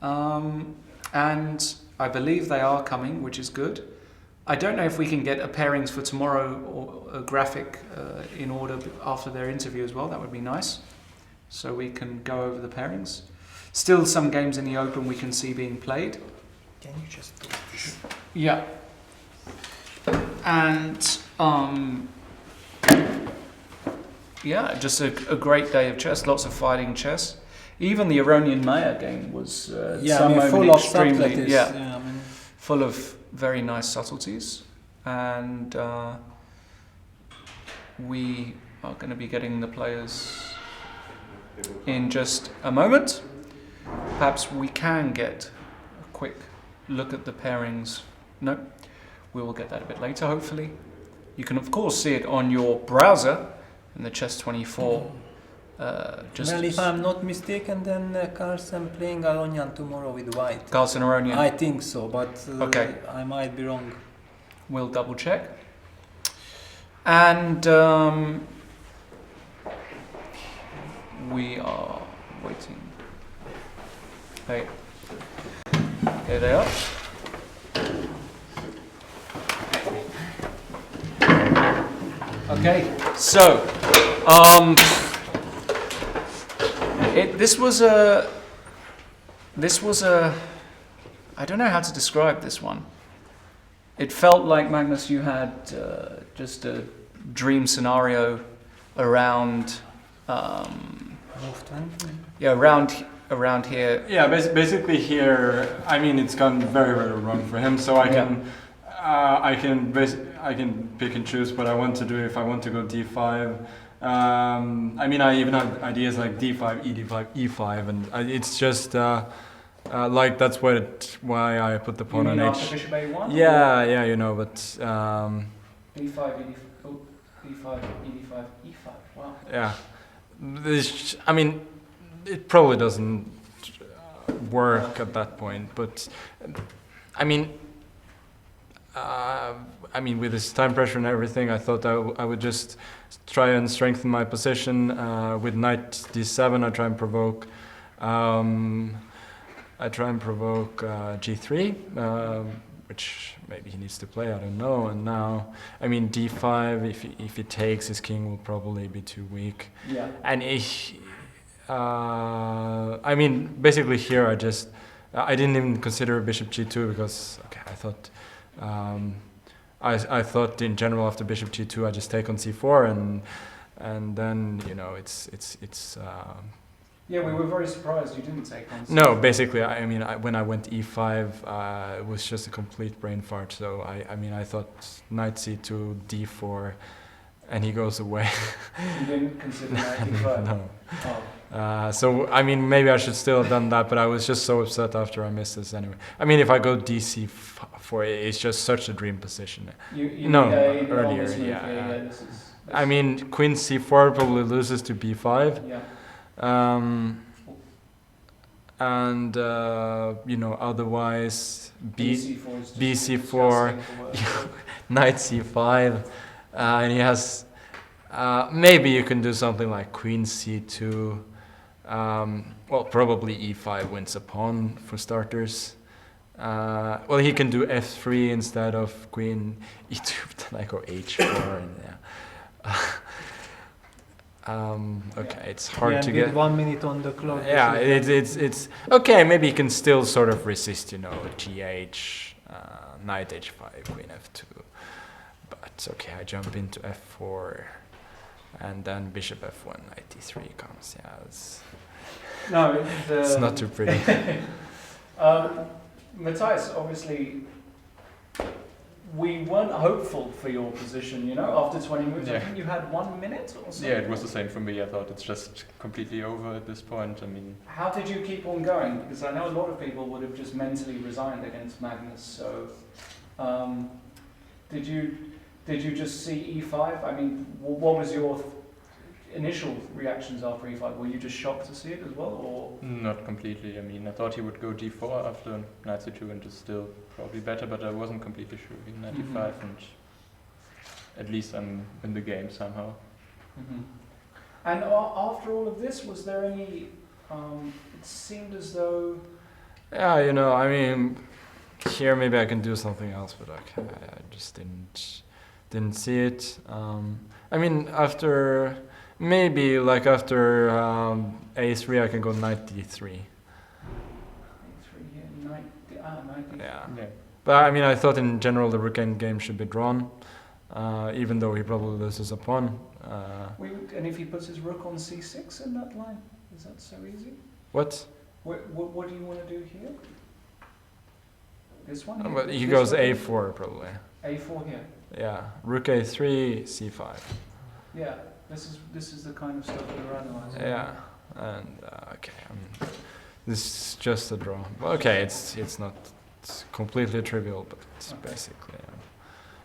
And I believe they are coming, which is good. I don't know if we can get a pairings for tomorrow or a graphic in order after their interview as well. That would be nice. So we can go over the pairings. Still some games in the Open we can see being played. Can you just do this? Yeah. And yeah, just a great day of chess. Lots of fighting chess. Even the Aronian Maya game was full of subtleties. Full of very nice subtleties. And we are going to be getting the players in just a moment. Perhaps we can get a quick look at the pairings. No, we will get that a bit later, hopefully. You can, of course, see it on your browser in the Chess24. Well, if I'm not mistaken, then Carlsen playing Aronian tomorrow with white. Carlsen Aronian. I think so, but Okay. I might be wrong. We'll double check. And we are waiting. Hey, here they are. Okay, so this was a I don't know how to describe this one. It felt like, Magnus, you had just a dream scenario around Move 20? yeah, around here. Yeah, basically here. I mean, it's gone very, very wrong for him. So I can pick and choose what I want to do. If I want to go d5, I mean, I even have ideas like d5, e5, e5, and it's just like that's why I put the pawn on after h. bishop a1? Yeah, you know, but d5, e5, oh, d5, e5, e5. Wow. yeah, I mean, it probably doesn't work at that point, but I mean, with this time pressure and everything, I thought I would just try and strengthen my position with knight d7. I try and provoke g3, which maybe he needs to play. I don't know. And now, I mean, d5. If he takes, his king will probably be too weak. Yeah. And I mean, basically here I didn't even consider bishop g2 because I thought in general after bishop g2 I just take on c4 and then, you know, it's Yeah, we were very surprised you didn't take on. No, basically, I mean, when I went e5, it was just a complete brain fart. So I mean, I thought knight c2, d4, and he goes away. You didn't consider knight d5? No. Oh. So I mean, maybe I should still have done that, but I was just so upset after I missed this anyway. I mean, if I go dc4, it's just such a dream position. You no, need a earlier, enormous move. yeah. This is, I mean, queen c4 probably loses to b5. yeah. And you know, otherwise BC4 is BC4, knight c5, and he has maybe you can do something like queen c2. Well, probably e5 wins a pawn for starters. Well, he can do f3 instead of queen e2, then I go h4, and yeah. Okay, it's hard to get. 1 minute on the clock. Yeah, it's okay. Maybe you can still sort of resist, you know, gh, knight h5, queen f2. But okay, I jump into f4, and then bishop f1, knight d3 comes. Yeah, No, it's not too pretty. Matthias, obviously, we weren't hopeful for your position, you know, after 20 moves. Yeah. I think you had 1 minute or something. Yeah, it was the same for me. I thought it's just completely over at this point. I mean, how did you keep on going? Because I know a lot of people would have just mentally resigned against Magnus. So, did you just see e5? I mean, what was your initial reactions after e5? Were you just shocked to see it as well, or? not completely. I mean, I thought he would go d4 after knight c2 and just still probably better, but I wasn't completely sure. He knight d5, and at least I'm in the game somehow. And after all of this, was there any? It seemed as though. Yeah, you know, I mean, here maybe I can do something else, but okay, I just didn't see it. I mean, after maybe like after a3, I can go knight d3. Yeah. But I mean, I thought in general the rook endgame should be drawn, even though he probably loses a pawn. And if he puts his rook on c6 in that line, is that so easy? What? What do you want to do here? This one? Well, he goes a4 probably. A4 here. Yeah, rook a3, c5. Yeah, this is the kind of stuff we're analyzing. Yeah, and okay, I mean, this is just a draw. Well, okay, it's not completely trivial, but it's basically.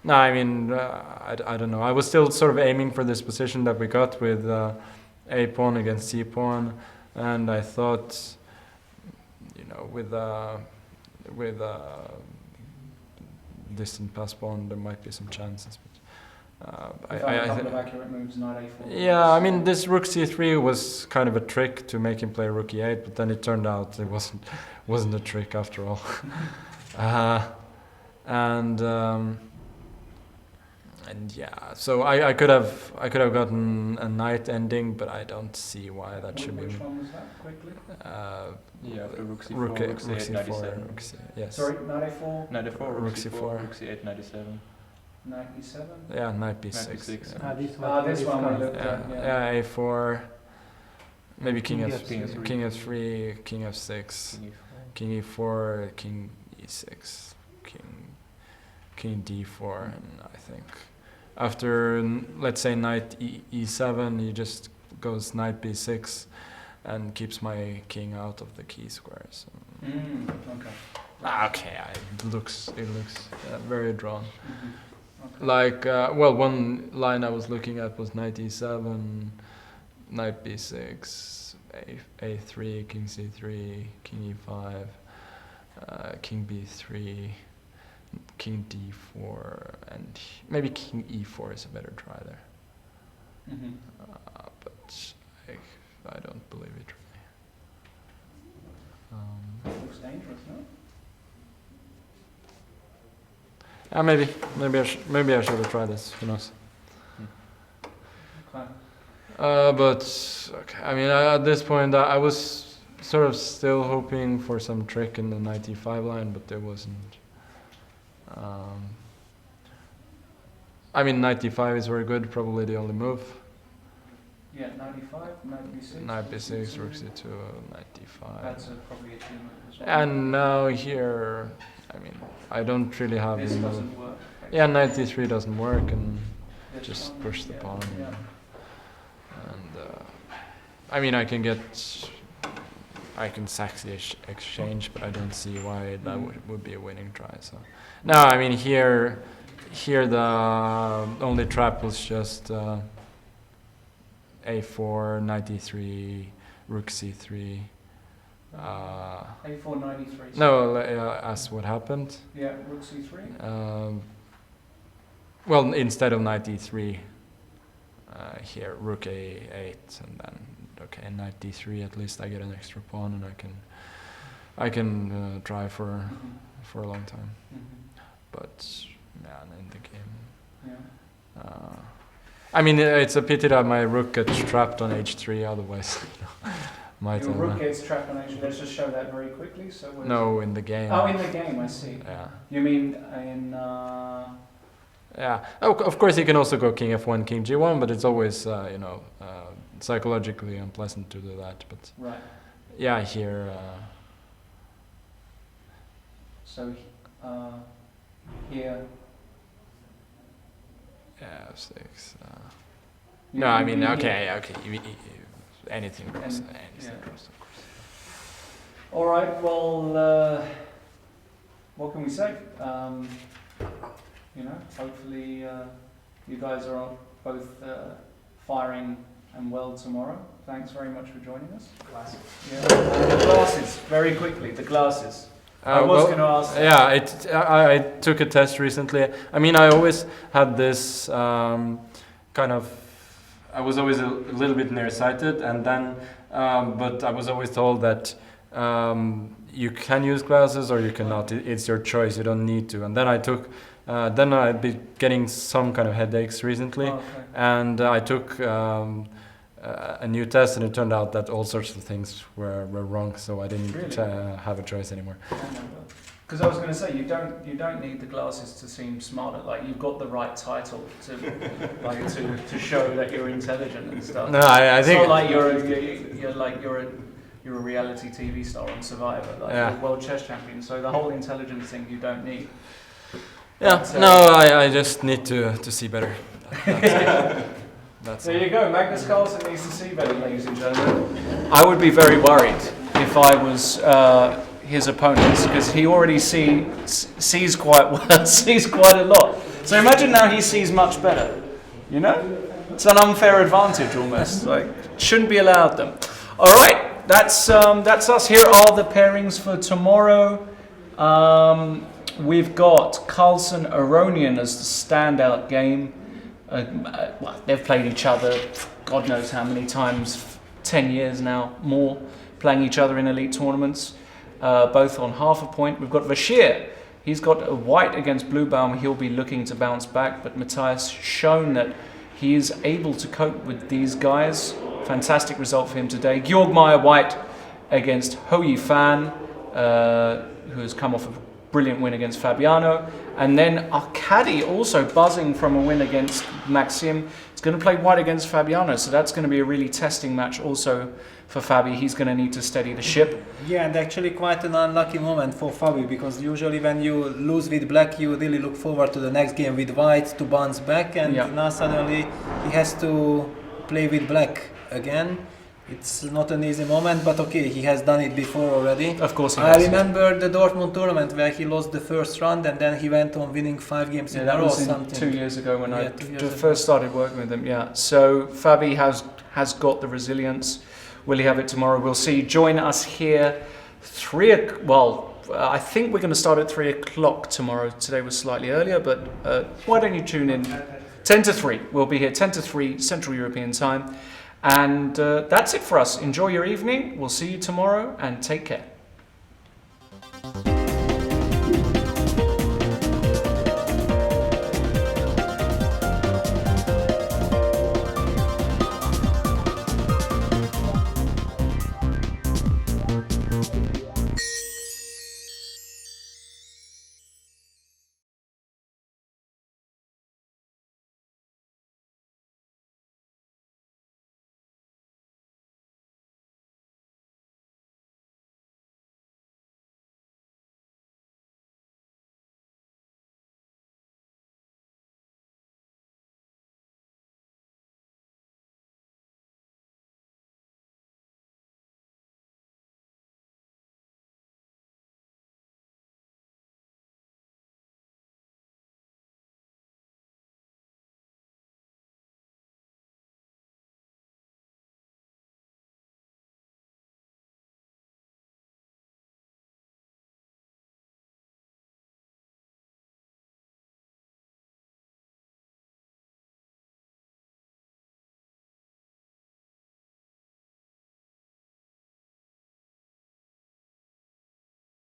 No, I mean, I don't know. I was still sort of aiming for this position that we got with a pawn against c pawn, and I thought, you know, with distant pass pawn, there might be some chances. But a couple of accurate moves, knight a4. Yeah, I mean, this rook c3 was kind of a trick to make him play rook e8, but then it turned out it wasn't a trick after all. And yeah, so I could have gotten a knight ending, but I don't see why that should be. Which one was that, quickly? Yeah, rook c4, rook rook c8, c4, 97. rook c, yes. Sorry, knight a4. Knight a4, rook c4, rook c8, 97. Knight e7. Yeah, knight b6. Knight b6. Yeah. This one we looked at. Yeah, a4. Maybe king f3, king f3, king f6, king e4, king e6, king d4, and I think after, let's say, knight e7, he just goes knight b6 and keeps my king out of the key squares. Okay. Okay, it looks very drawn. Okay. Like, well, one line I was looking at was knight e7, knight b6, a3, king c3, king e5, king b3, king d4, and maybe king e4 is a better try there. But I don't believe it really. Looks dangerous, no? Yeah, maybe I should have tried this. Who knows? Okay. But okay, I mean, at this point, I was sort of still hoping for some trick in the knight e5 line, but there wasn't. I mean, knight e5 is very good, probably the only move. Yeah, 95, knight b6. Knight b6, rook c2, knight d5. That's probably a tumor as well. And now here, I mean, I don't really have This any move. doesn't work. Yeah, knight d3 doesn't work, and This just one, push the yeah, pawn. yeah. And I mean, I can sack the exchange, but I don't see why that would be a winning try. So, no, I mean here the only trap was just a4, knight d3, rook c3. a4, 93. No, as what happened. Yeah, rook c3. Well, instead of knight d3, here rook a8, and then okay, knight d3. At least I get an extra pawn, and I can try for a long time. But man, in the game, I mean, it's a pity that my rook gets trapped on h3. Otherwise, might. Your rook gets trapped on h3. Let's just show that very quickly. So no, in the game. Oh, in the game, I see. Yeah. You mean in? Yeah. Oh, of course, he can also go king f1, king g1, but it's always psychologically unpleasant to do that. But right. Yeah, here. So here. Yeah, f6. No, I mean, okay. Anything cross, anything cross, of course. All right. Well, what can we say? Hopefully you guys are both firing and well tomorrow. Thanks very much for joining us. Glasses. Yeah. The glasses. Very quickly, the glasses. I was going to ask. Yeah, I took a test recently. I mean, I always had this kind of. I was always a little bit nearsighted, and then, but I was always told that you can use glasses or you cannot. It's your choice. You don't need to. And then I took. Then I'd be getting some kind of headaches recently, and I took a new test, and it turned out that all sorts of things were wrong. So I didn't have a choice anymore. Because I was going to say you don't need the glasses to seem smarter. Like you've got the right title to show that you're intelligent and stuff. No, I think it's not like you're a reality TV star on Survivor, like you're a world chess champion. So the whole intelligence thing you don't need. Yeah, no, I just need to see better. That's there you go. Magnus Carlsen needs to see better, ladies and gentlemen. I would be very worried if I was his opponent, because he already sees quite well, sees quite a lot. So imagine now he sees much better. You know, it's an unfair advantage almost. Like shouldn't be allowed them. All right, that's us. Here are the pairings for tomorrow. We've got Carlsen Aronian as the standout game. They've played each other, God knows how many times, 10 years now, more, playing each other in elite tournaments, both on half a point. We've got Vachier. He's got a white against Bluebaum. He'll be looking to bounce back, but Matthias shown that he is able to cope with these guys. Fantastic result for him today. Georg Meyer white against Ho Yifan, who has come off a brilliant win against Fabiano. And then Arkady also buzzing from a win against Maxim. He's going to play white against Fabiano, so that's going to be a really testing match also for Fabi. He's going to need to steady the ship. Yeah, and actually quite an unlucky moment for Fabi, because usually when you lose with black, you really look forward to the next game with white to bounce back, and now suddenly he has to play with black again. It's not an easy moment, but okay, he has done it before already. Of course he has. I remember the Dortmund tournament where he lost the first round and then he went on winning 5 games in a row or something. 2 years ago when I first started working with him, So Fabi has got the resilience. Will he have it tomorrow? We'll see. Join us here I think we're going to start at 3 o'clock tomorrow. Today was slightly earlier, but why don't you tune in? 10 to 3. We'll be here 10 to 3 Central European time. And that's it for us. Enjoy your evening. We'll see you tomorrow and take care.